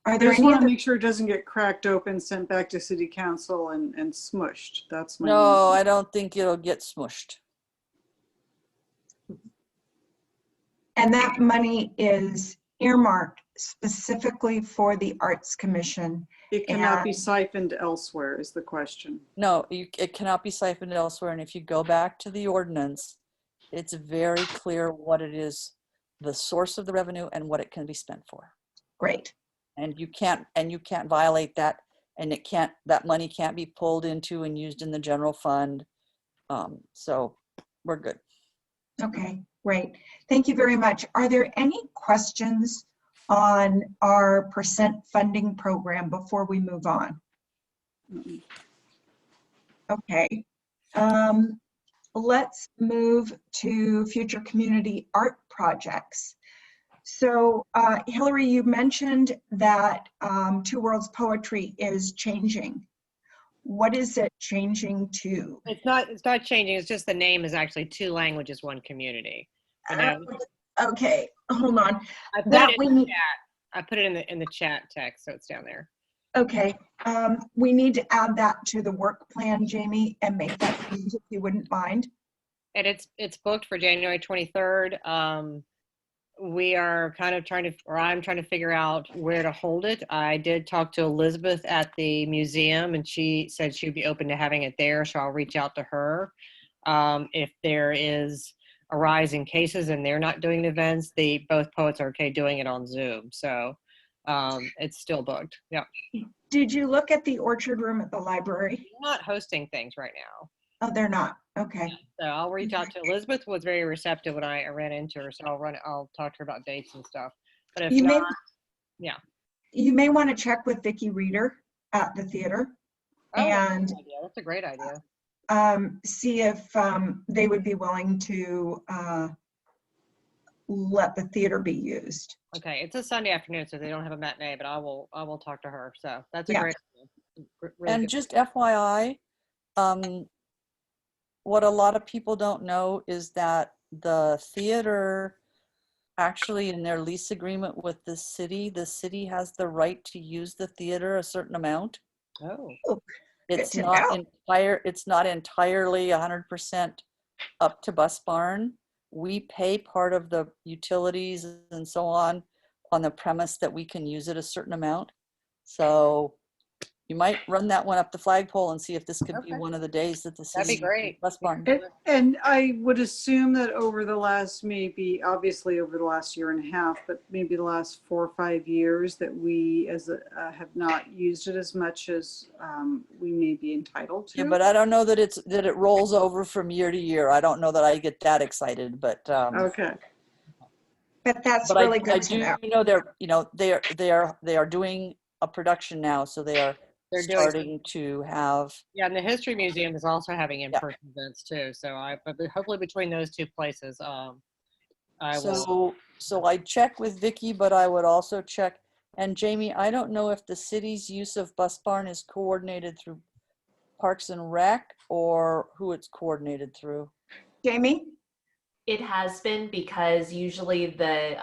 Speaker 3: I just want to make sure it doesn't get cracked open, sent back to city council and smushed. That's my
Speaker 11: No, I don't think it'll get smushed.
Speaker 1: And that money is earmarked specifically for the Arts Commission.
Speaker 3: It cannot be siphoned elsewhere is the question.
Speaker 11: No, it cannot be siphoned elsewhere. And if you go back to the ordinance, it's very clear what it is, the source of the revenue and what it can be spent for.
Speaker 1: Great.
Speaker 11: And you can't violate that, and that money can't be pulled into and used in the general fund. So we're good.
Speaker 1: Okay, great. Thank you very much. Are there any questions on our percent funding program before we move on? Okay. Let's move to future community art projects. So Hillary, you mentioned that Two Worlds Poetry is changing. What is it changing to?
Speaker 6: It's not changing. It's just the name is actually Two Languages, One Community. You know,
Speaker 1: Okay, hold on.
Speaker 6: I put
Speaker 1: That
Speaker 6: it
Speaker 1: we
Speaker 6: in the
Speaker 1: need,
Speaker 6: chat. I put it in the chat text, so it's down there.
Speaker 1: okay, we need to add that to the work plan, Jamie, and make that change if you wouldn't mind.
Speaker 6: And it's booked for January 23rd. We are kind of I'm trying to figure out where to hold it. I did talk to Elizabeth at the museum, and she said she'd be open to having it there, so I'll reach out to her. If there is a rise in cases and they're not doing events, both poets are okay doing it on Zoom. So it's still booked. Yeah.
Speaker 1: Did you look at the orchard room at the library?
Speaker 6: We're not hosting things right now.
Speaker 1: Oh, they're not. Okay.
Speaker 6: So I'll reach out to Elizabeth. Was very receptive when I ran into her, so I'll talk to her about dates and stuff. But if
Speaker 1: You may,
Speaker 6: not, yeah.
Speaker 1: you may want to check with Vicki Reeder at the theater and
Speaker 6: That's a great idea.
Speaker 1: see if they would be willing to let the theater be used.
Speaker 6: Okay, it's a Sunday afternoon, so they don't have a matinee, but I will talk to her. So that's a
Speaker 1: Yeah.
Speaker 6: great idea. Really
Speaker 11: And
Speaker 6: good.
Speaker 11: just FYI, what a lot of people don't know is that the theater actually in their lease agreement with the city has the right to use the theater a certain amount.
Speaker 6: Oh,
Speaker 11: It's
Speaker 1: to
Speaker 11: not
Speaker 1: know.
Speaker 11: it's not entirely 100% up to Bus Barn. We pay part of the utilities and so on the premise that we can use it a certain amount. So you might run that one up the flagpole and see if this could be
Speaker 6: Okay.
Speaker 11: one of the days that the
Speaker 6: That'd be
Speaker 11: city
Speaker 6: great.
Speaker 11: Bus Barn.
Speaker 3: And I would assume that over the last, obviously over the last year and a half, but maybe the last 4 or 5 years that we have not used it as much as we may be entitled to.
Speaker 11: Yeah, but I don't know that it rolls over from year to year. I don't know that I get that excited, but
Speaker 3: Okay.
Speaker 1: But that's
Speaker 11: but
Speaker 1: really
Speaker 11: I
Speaker 1: good to
Speaker 11: do
Speaker 1: know.
Speaker 11: know they are doing a production now, so they're
Speaker 6: doing
Speaker 11: starting to have.
Speaker 6: Yeah, and the History Museum is also having in-person events too. So but hopefully between those two places, I will.
Speaker 11: So I check with Vicky, but I would also check. And Jamie, I don't know if the city's use of Bus Barn is coordinated through Parks and Rec or who it's coordinated through.
Speaker 1: Jamie?
Speaker 9: It has been, because usually the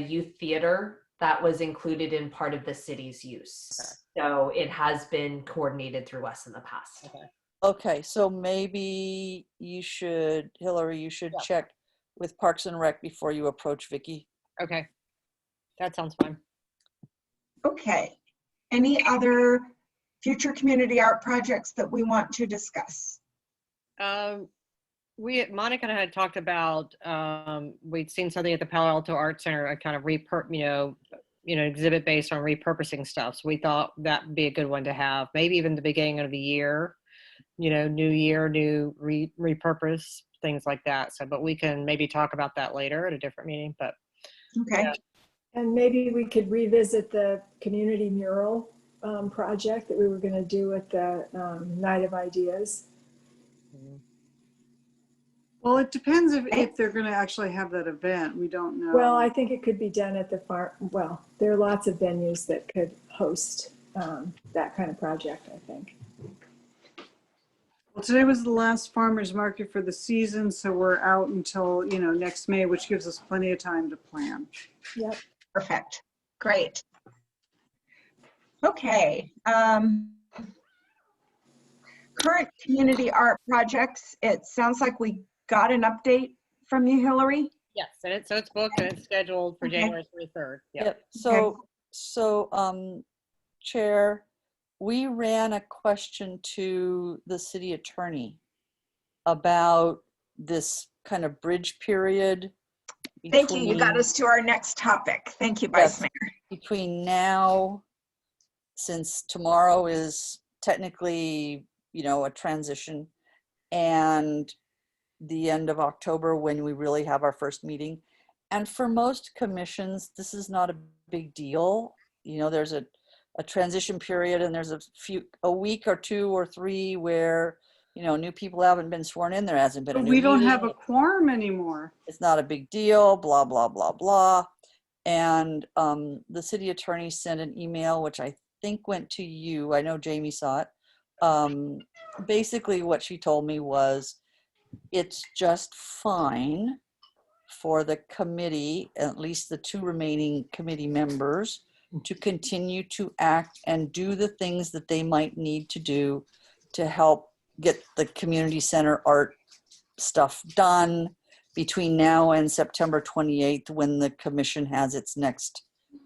Speaker 9: youth theater, that was included in part of the city's use.
Speaker 6: Okay.
Speaker 9: So it has been coordinated through us in the past.
Speaker 6: Okay.
Speaker 11: Okay, so maybe Hillary, you should check with Parks and Rec before you approach Vicky.
Speaker 6: Okay. That sounds fine.
Speaker 1: Okay. Any other future community art projects that we want to discuss?
Speaker 6: Monica and I had talked about, we'd seen something at the Palo Alto Art Center, a kind of exhibit based on repurposing stuff. So we thought that'd be a good one to have, maybe even the beginning of the year, new year, new repurpose, things like that. So, but we can maybe talk about that later at a different meeting, but.
Speaker 1: Okay.
Speaker 6: Yeah.
Speaker 7: And maybe we could revisit the community mural project that we were going to do at the Night of Ideas.
Speaker 3: Well, it depends if they're going to actually have that event. We don't know.
Speaker 7: Well, I think it could be done at the farm. Well, there are lots of venues that could host that kind of project, I think.
Speaker 3: Well, today was the last farmer's market for the season, so we're out until, next May, which gives us plenty of time to plan.
Speaker 7: Yep.
Speaker 1: Perfect. Great. Okay. Current community art projects. It sounds like we got an update from you, Hillary.
Speaker 6: Yes, and it's booked and it's scheduled for
Speaker 1: Okay.
Speaker 6: January 23rd. Yeah.
Speaker 11: Yep. So, Chair, we ran a question to the city attorney about this kind of bridge period.
Speaker 1: Thank you. You got us to our next topic. Thank you, Vice Mayor.
Speaker 11: Between now, since tomorrow is technically, a transition, and the end of October when we really have our first meeting. And for most commissions, this is not a big deal. There's a transition period, and there's a week or 2 or 3 where, new people haven't been sworn in. There hasn't been a
Speaker 3: But
Speaker 11: new
Speaker 3: we don't
Speaker 11: meeting.
Speaker 3: have a quorum anymore.
Speaker 11: It's not a big deal, blah, blah, blah, blah. And the city attorney sent an email, which I think went to you. I know Jamie saw it, basically what she told me was it's just fine for the committee, at least the 2 remaining committee members, to continue to act and do the things that they might need to do to help get the community center art stuff done between now and September 28th, when the commission has its next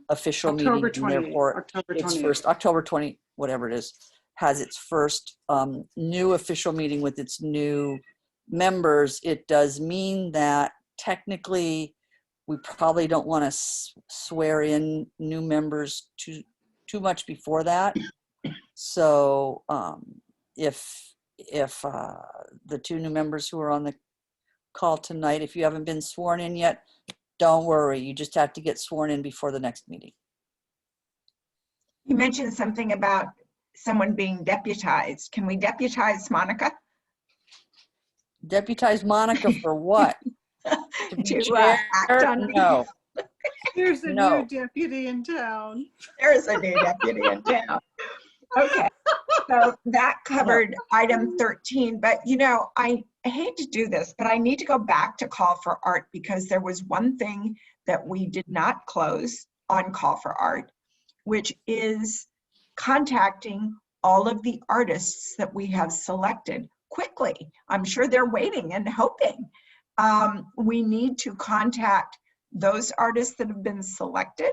Speaker 11: official
Speaker 3: October
Speaker 11: meeting. And
Speaker 3: 28th,
Speaker 11: therefore,
Speaker 3: October
Speaker 11: its
Speaker 3: 28th.
Speaker 11: first, October 20, whatever it is, has its first new official meeting with its new members. It does mean that technically we probably don't want to swear in new members too much before that. So if the 2 new members who are on the call tonight, if you haven't been sworn in yet, don't worry. You just have to get sworn in before the next meeting.
Speaker 1: You mentioned something about someone being deputized. Can we deputize Monica?
Speaker 11: Deputize Monica for what? To be
Speaker 1: To
Speaker 11: chair?
Speaker 1: act on
Speaker 11: No.
Speaker 3: There's a
Speaker 11: No.
Speaker 3: new deputy in town.
Speaker 1: There's a new deputy in town. Okay, so that covered item 13, but you know, I hate to do this, but I need to go back to Call for Art because there was one thing that we did not close on Call for Art, which is contacting all of the artists that we have selected quickly. I'm sure they're waiting and hoping. We need to contact those artists that have been selected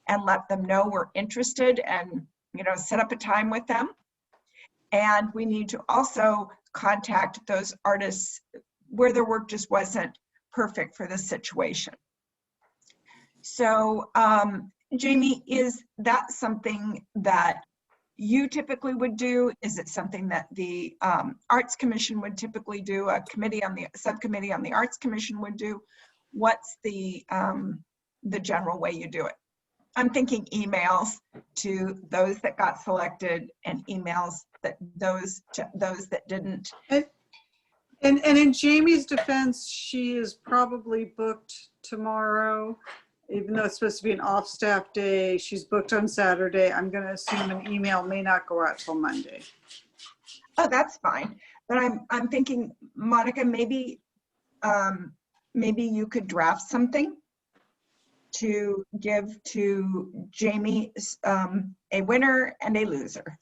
Speaker 1: and let them know we're interested and, you know, set up a time with them. And we need to also contact those artists where their work just wasn't perfect for the situation. So, Jamie, is that something that you typically would do? Is it something that the Arts Commission would typically do, a committee on the subcommittee on the Arts Commission would do? What's the general way you do it? I'm thinking emails to those that got selected and emails that those that didn't.
Speaker 3: And in Jamie's defense, she is probably booked tomorrow, even though it's supposed to be an off-staff day. She's booked on Saturday. I'm going to assume an email may not go out till Monday.
Speaker 1: Oh, that's fine. But I'm thinking, Monica, maybe you could draft something to give to Jamie, a winner and a loser.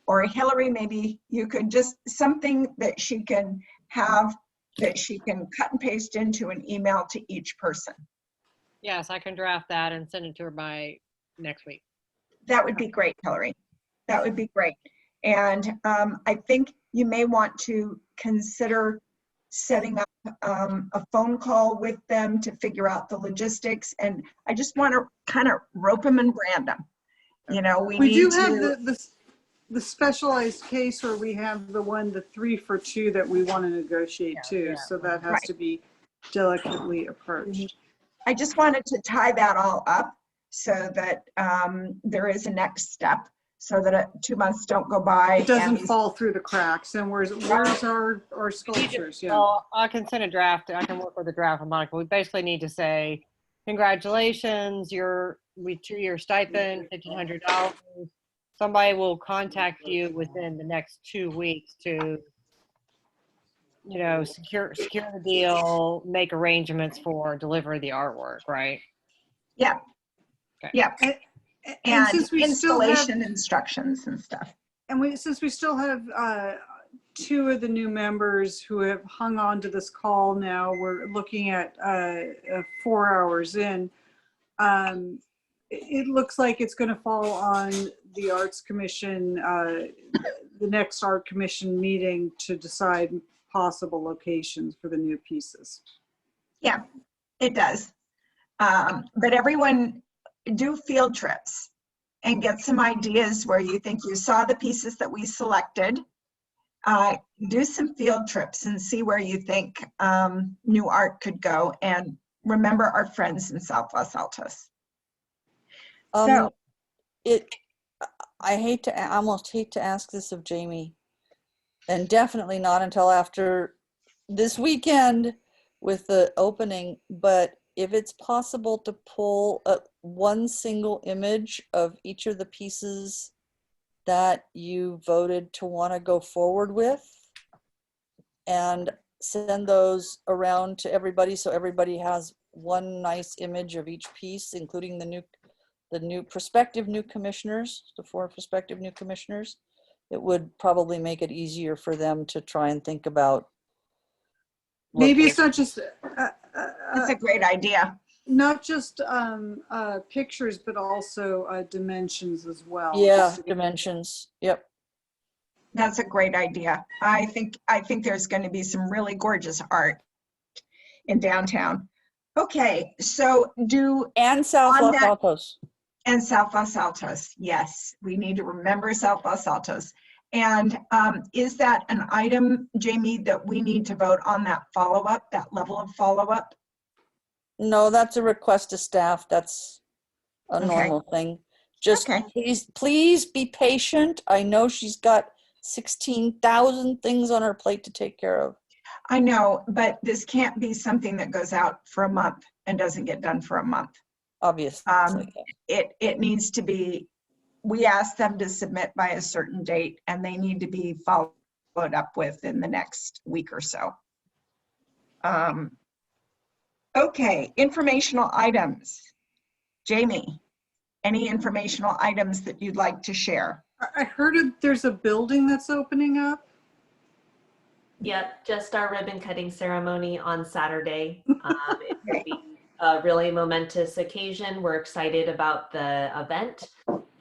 Speaker 1: Or Hillary, maybe you could just something that she can have, that she can cut and paste into an email to each person.
Speaker 6: Yes, I can draft that and send it to her by next week.
Speaker 1: That would be great, Hillary. That would be great. And I think you may want to consider setting up a phone call with them to figure out the logistics. And I just want to kind of rope them and brand them. You know, we need
Speaker 3: do
Speaker 1: to
Speaker 3: have the specialized case where we have the 3 for 2 that we want to negotiate too. So that has to be delicately approached.
Speaker 1: I just wanted to tie that all up so that there is a next step, so that 2 months don't go by.
Speaker 3: It doesn't fall through the cracks. And where's our sculptures? Yeah.
Speaker 6: Well, I can send a draft. I can work with a draft with Monica. We basically need to say, congratulations, we 2-year stipend, $1,500. Somebody will contact you within the next 2 weeks to, you know, secure the deal, make arrangements for delivery of the artwork, right?
Speaker 1: Yeah.
Speaker 6: Okay.
Speaker 1: Yeah.
Speaker 3: And since we still have
Speaker 1: installation instructions and stuff.
Speaker 3: And since we still have 2 of the new members who have hung on to this call now, we're looking at 4 hours in. It looks like it's going to fall on the Arts Commission, the next Art Commission meeting, to decide possible locations for the new pieces.
Speaker 1: Yeah, it does. But everyone do field trips and get some ideas where you think you saw the pieces that we selected. Do some field trips and see where you think new art could go. And remember our friends in South Los Altos.
Speaker 11: I almost hate to ask this of Jamie, and definitely not until after this weekend with the opening, but if it's possible to pull one single image of each of the pieces that you voted to want to go forward with, and send those around to everybody so everybody has one nice image of each piece, including the new prospective new commissioners, the 4 prospective new commissioners. It would probably make it easier for them to try and think about.
Speaker 3: Maybe it's not just
Speaker 1: That's a great idea.
Speaker 3: not just pictures, but also dimensions as well.
Speaker 11: Yeah, dimensions. Yep.
Speaker 1: That's a great idea. I think there's going to be some really gorgeous art in downtown. Okay, so
Speaker 11: And South
Speaker 1: on
Speaker 11: Los
Speaker 1: that-
Speaker 11: Altos.
Speaker 1: and South Los Altos. Yes, we need to remember South Los Altos. And is that an item, Jamie, that we need to vote on, that follow-up, that level of follow-up?
Speaker 11: No, that's a request to staff. That's a
Speaker 1: Okay.
Speaker 11: normal thing. Just
Speaker 1: Okay.
Speaker 11: please be patient. I know she's got 16,000 things on her plate to take care of.
Speaker 1: I know, but this can't be something that goes out for a month and doesn't get done for a month.
Speaker 11: Obviously.
Speaker 1: It needs to be, we ask them to submit by a certain date, and they need to be followed up with in the next week or so. Okay, informational items. Jamie, any informational items that you'd like to share?
Speaker 3: I heard there's a building that's opening up.
Speaker 9: Yep, just our ribbon cutting ceremony on Saturday. It will be a really momentous occasion. We're excited about the event.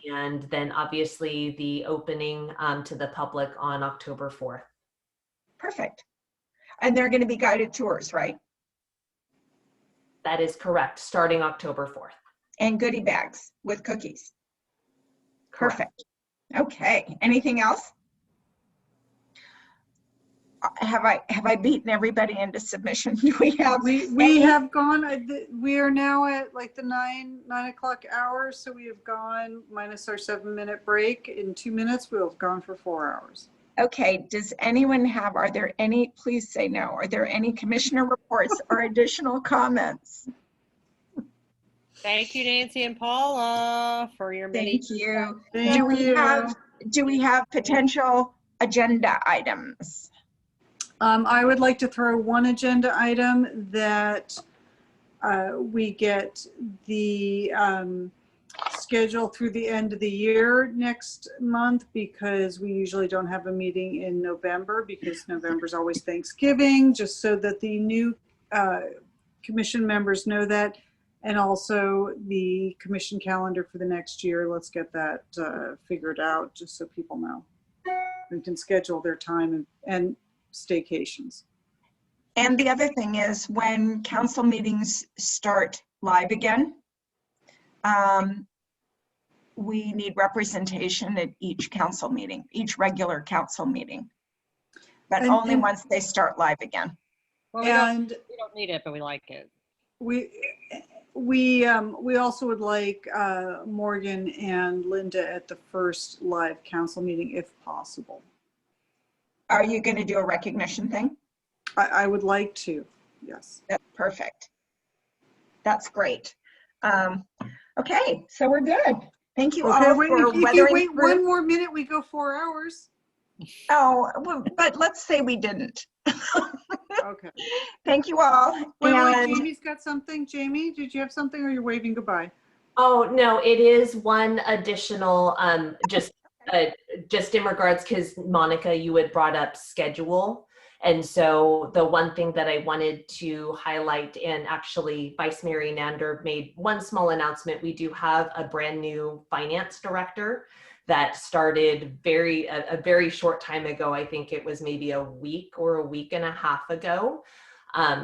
Speaker 9: And then obviously the opening to the public on October 4th.
Speaker 1: Perfect. And they're going to be guided tours, right?
Speaker 9: That is correct, starting October 4th.
Speaker 1: And goodie bags with cookies.
Speaker 9: Correct.
Speaker 1: Perfect. Okay, anything else? Have I beaten everybody into submission? Do we have?
Speaker 3: We have gone, we are now at like the 9 o'clock hour. So we have gone minus our 7-minute break. In 2 minutes, we'll have gone for 4 hours.
Speaker 1: Okay, does anyone have, are there any, please say no, are there any commissioner reports or additional comments?
Speaker 6: Thank you, Nancy and Paula, for your many.
Speaker 1: Thank you.
Speaker 3: Thank
Speaker 1: Do we have potential agenda items?
Speaker 3: I would like to throw one agenda item that we get the schedule through the end of the year next month, because we usually don't have a meeting in November, because November is always Thanksgiving, just so that the new commission members know that. And also the commission calendar for the next year. Let's get that figured out, just so people know. We can schedule their time and staycations.
Speaker 1: And the other thing is, when council meetings start live again, we need representation at each council meeting, each regular council meeting, but
Speaker 3: And-
Speaker 1: only
Speaker 3: and-
Speaker 1: once they start live again.
Speaker 6: Well,
Speaker 3: And
Speaker 6: we don't need it, but we like it.
Speaker 3: we also would like Morgan and Linda at the first live council meeting, if possible.
Speaker 1: Are you going to do a recognition thing?
Speaker 3: I would like to, yes.
Speaker 1: That's perfect. That's great. Okay, so we're good. Thank you all
Speaker 3: wait,
Speaker 1: for
Speaker 3: if you
Speaker 1: weathering
Speaker 3: wait
Speaker 1: through.
Speaker 3: 1 more minute, we go 4 hours.
Speaker 1: Oh, well, but let's say we didn't.
Speaker 3: Okay.
Speaker 1: Thank you all.
Speaker 3: Wait,
Speaker 1: And
Speaker 3: Jamie's got something. Jamie, did you have something, or you're waving goodbye?
Speaker 9: Oh, no, it is one additional, just in regards, because Monica, you had brought up schedule. And so the one thing that I wanted to highlight, and actually Vice Mayor Nander made one small announcement, we do have a brand new finance director that started a very short time ago. I think it was maybe a week or a week and a half ago.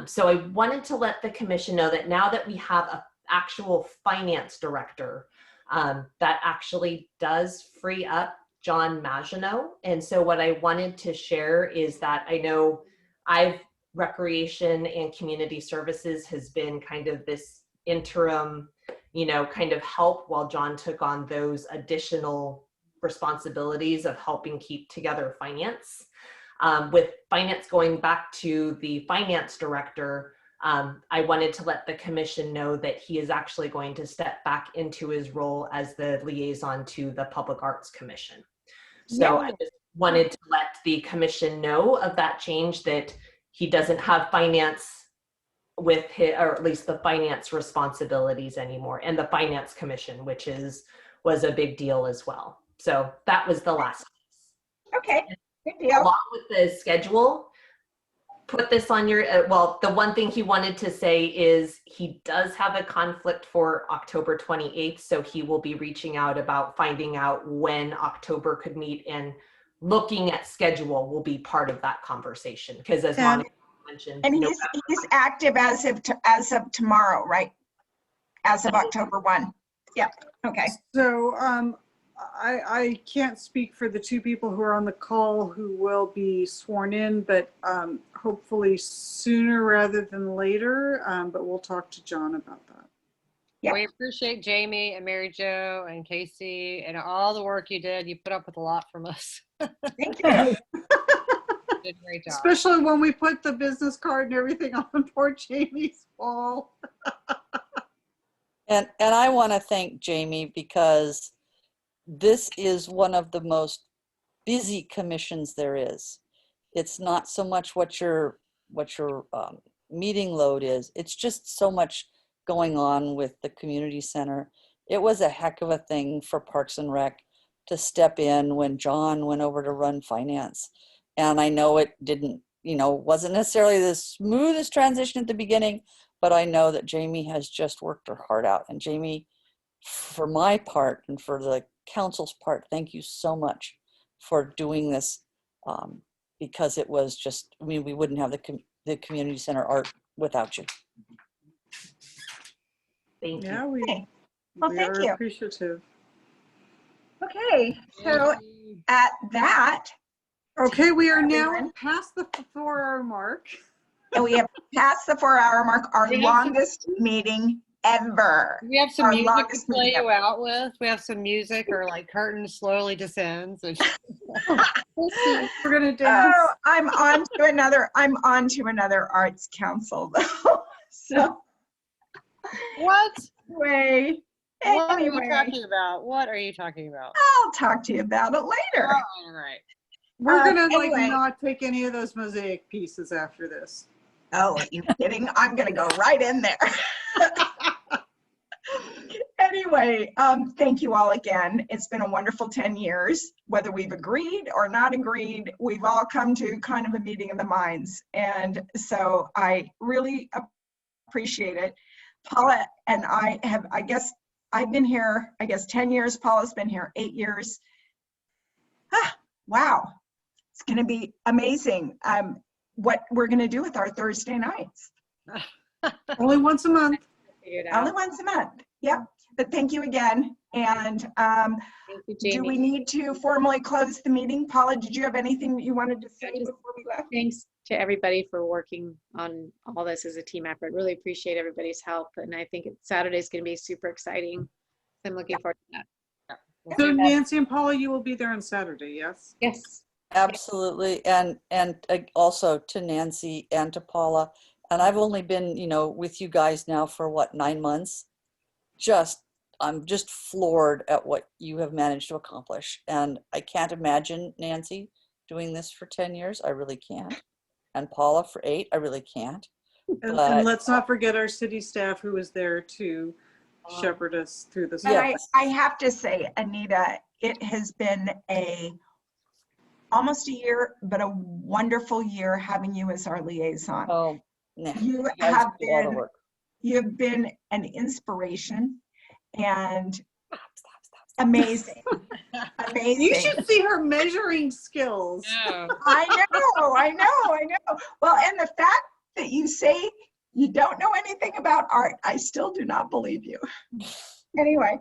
Speaker 9: So I wanted to let the commission know that now that we have an actual finance director, that actually does free up John Maginot. And so what I wanted to share is that I know Recreation and Community Services has been kind of this interim, kind of help while John took on those additional responsibilities of helping keep together finance. With finance going back to the finance director, I wanted to let the commission know that he is actually going to step back into his role as the liaison to the Public Arts Commission. So I just wanted to let the commission know of that change, that he doesn't have finance with his, or at least the finance responsibilities anymore, and the finance commission, which was a big deal as well. So that was the last piece.
Speaker 1: Okay, good deal.
Speaker 9: Along with the schedule, put this on your, well, the one thing he wanted to say is he does have a conflict for October 28th. So he will be reaching out about finding out when October could meet, and looking at schedule will be part of that conversation. Because as Monica mentioned,
Speaker 1: And he's active as of tomorrow, right? As of October 1. Yep. Okay.
Speaker 3: So I can't speak for the two people who are on the call who will be sworn in, but hopefully sooner rather than later. But we'll talk to John about that.
Speaker 1: Yeah.
Speaker 6: We appreciate Jamie and Mary Jo and Casey and all the work you did. You put up with a lot from us.
Speaker 1: Thank you.
Speaker 6: You did a great job.
Speaker 3: Especially when we put the business card and everything on poor Jamie's wall.
Speaker 11: And I want to thank Jamie, because this is one of the most busy commissions there is. It's not so much what your meeting load is. It's just so much going on with the community center. It was a heck of a thing for Parks and Rec to step in when John went over to run finance. And I know it didn't, wasn't necessarily the smoothest transition at the beginning, but I know that Jamie has just worked her heart out. And Jamie, for my part and for the council's part, thank you so much for doing this, because it was just, we wouldn't have the community center art without you.
Speaker 9: Thank you.
Speaker 3: Yeah, we
Speaker 1: Thank
Speaker 3: are
Speaker 1: you.
Speaker 3: appreciative.
Speaker 1: Okay. So at that,
Speaker 3: Okay, we are now
Speaker 1: Everyone.
Speaker 3: past the 4-hour mark.
Speaker 1: and we have passed the 4-hour mark, our
Speaker 6: We have
Speaker 1: longest meeting ever.
Speaker 6: We have some
Speaker 1: Our
Speaker 6: music to
Speaker 1: longest
Speaker 6: play
Speaker 1: meeting
Speaker 6: you out with. We have some music, or like curtain slowly descends. And
Speaker 3: We're gonna dance.
Speaker 1: Oh, I'm on to another arts council though. So
Speaker 6: what?
Speaker 1: anyway,
Speaker 6: What are you talking about? What are you talking about?
Speaker 1: I'll talk to you about it later.
Speaker 6: All right.
Speaker 3: We're gonna
Speaker 1: anyway.
Speaker 3: not take any of those mosaic pieces after this.
Speaker 1: Oh, are you kidding? I'm gonna go right in there. Anyway, thank you all again. It's been a wonderful 10 years. Whether we've agreed or not agreed, we've all come to kind of a meeting of the minds. And so I really appreciate it. Paula and I have, I've been here, 10 years. Paula's been here 8 years. Wow. It's going to be amazing what we're going to do with our Thursday nights.
Speaker 3: Only once a month.
Speaker 1: Only once a month. Yep. But thank you again. And
Speaker 4: Thank you, Jamie.
Speaker 1: do we need to formally close the meeting? Paula, did you have anything that you wanted to say before we left?
Speaker 4: Thanks to everybody for working on all this as a team effort. Really appreciate everybody's help. And I think Saturday's going to be super exciting. I'm looking forward to that.
Speaker 3: So Nancy and Paula, you will be there on Saturday, yes?
Speaker 4: Yes.
Speaker 11: Absolutely. And also to Nancy and to Paula. And I've only been, with you guys now for what, 9 months? I'm just floored at what you have managed to accomplish. And I can't imagine Nancy doing this for 10 years. I really can't. And Paula for 8, I really can't.
Speaker 3: And let's not forget our city staff who was there to shepherd us through this.
Speaker 1: And I have to say, Anita, it has been almost a year, but a wonderful year having you as our liaison.
Speaker 11: Oh, nah,
Speaker 1: You
Speaker 11: guys
Speaker 1: have
Speaker 11: do all the
Speaker 1: been,
Speaker 11: work.
Speaker 1: you've been an inspiration and amazing. Amazing.
Speaker 3: You should see her measuring skills.
Speaker 6: No.
Speaker 1: I know. Well, and the fact that you say you don't know anything about art, I still do not believe you. Anyway,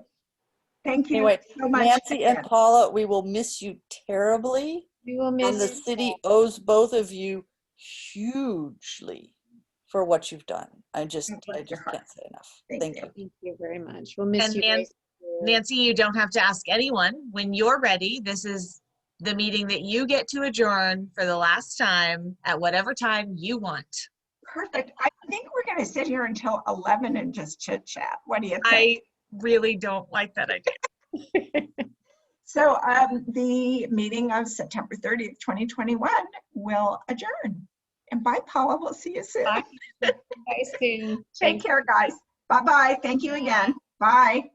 Speaker 1: thank you
Speaker 11: Anyway,
Speaker 1: so much.
Speaker 11: Nancy and
Speaker 1: again.
Speaker 11: Paula, we will miss you terribly.
Speaker 4: We will
Speaker 11: And
Speaker 4: miss
Speaker 11: the
Speaker 4: you.
Speaker 11: city owes both of you hugely for what you've done. I just
Speaker 1: Bless your heart.
Speaker 11: can't say enough.
Speaker 1: Thank
Speaker 11: Thank
Speaker 1: you.
Speaker 11: you.
Speaker 4: Thank you very much. We'll miss
Speaker 2: And
Speaker 4: you. guys.
Speaker 2: Nancy, you don't have to ask anyone. When you're ready, this is the meeting that you get to adjourn for the last time at whatever time you want.
Speaker 1: Perfect. I think we're going to sit here until 11 and just chit chat. What do you think?
Speaker 2: I really don't like that idea.
Speaker 1: So the meeting of September 30th, 2021 will adjourn. And bye, Paula. We'll see you soon.
Speaker 4: Bye. Bye soon.
Speaker 1: Take care, guys. Bye-bye. Thank you again. Bye.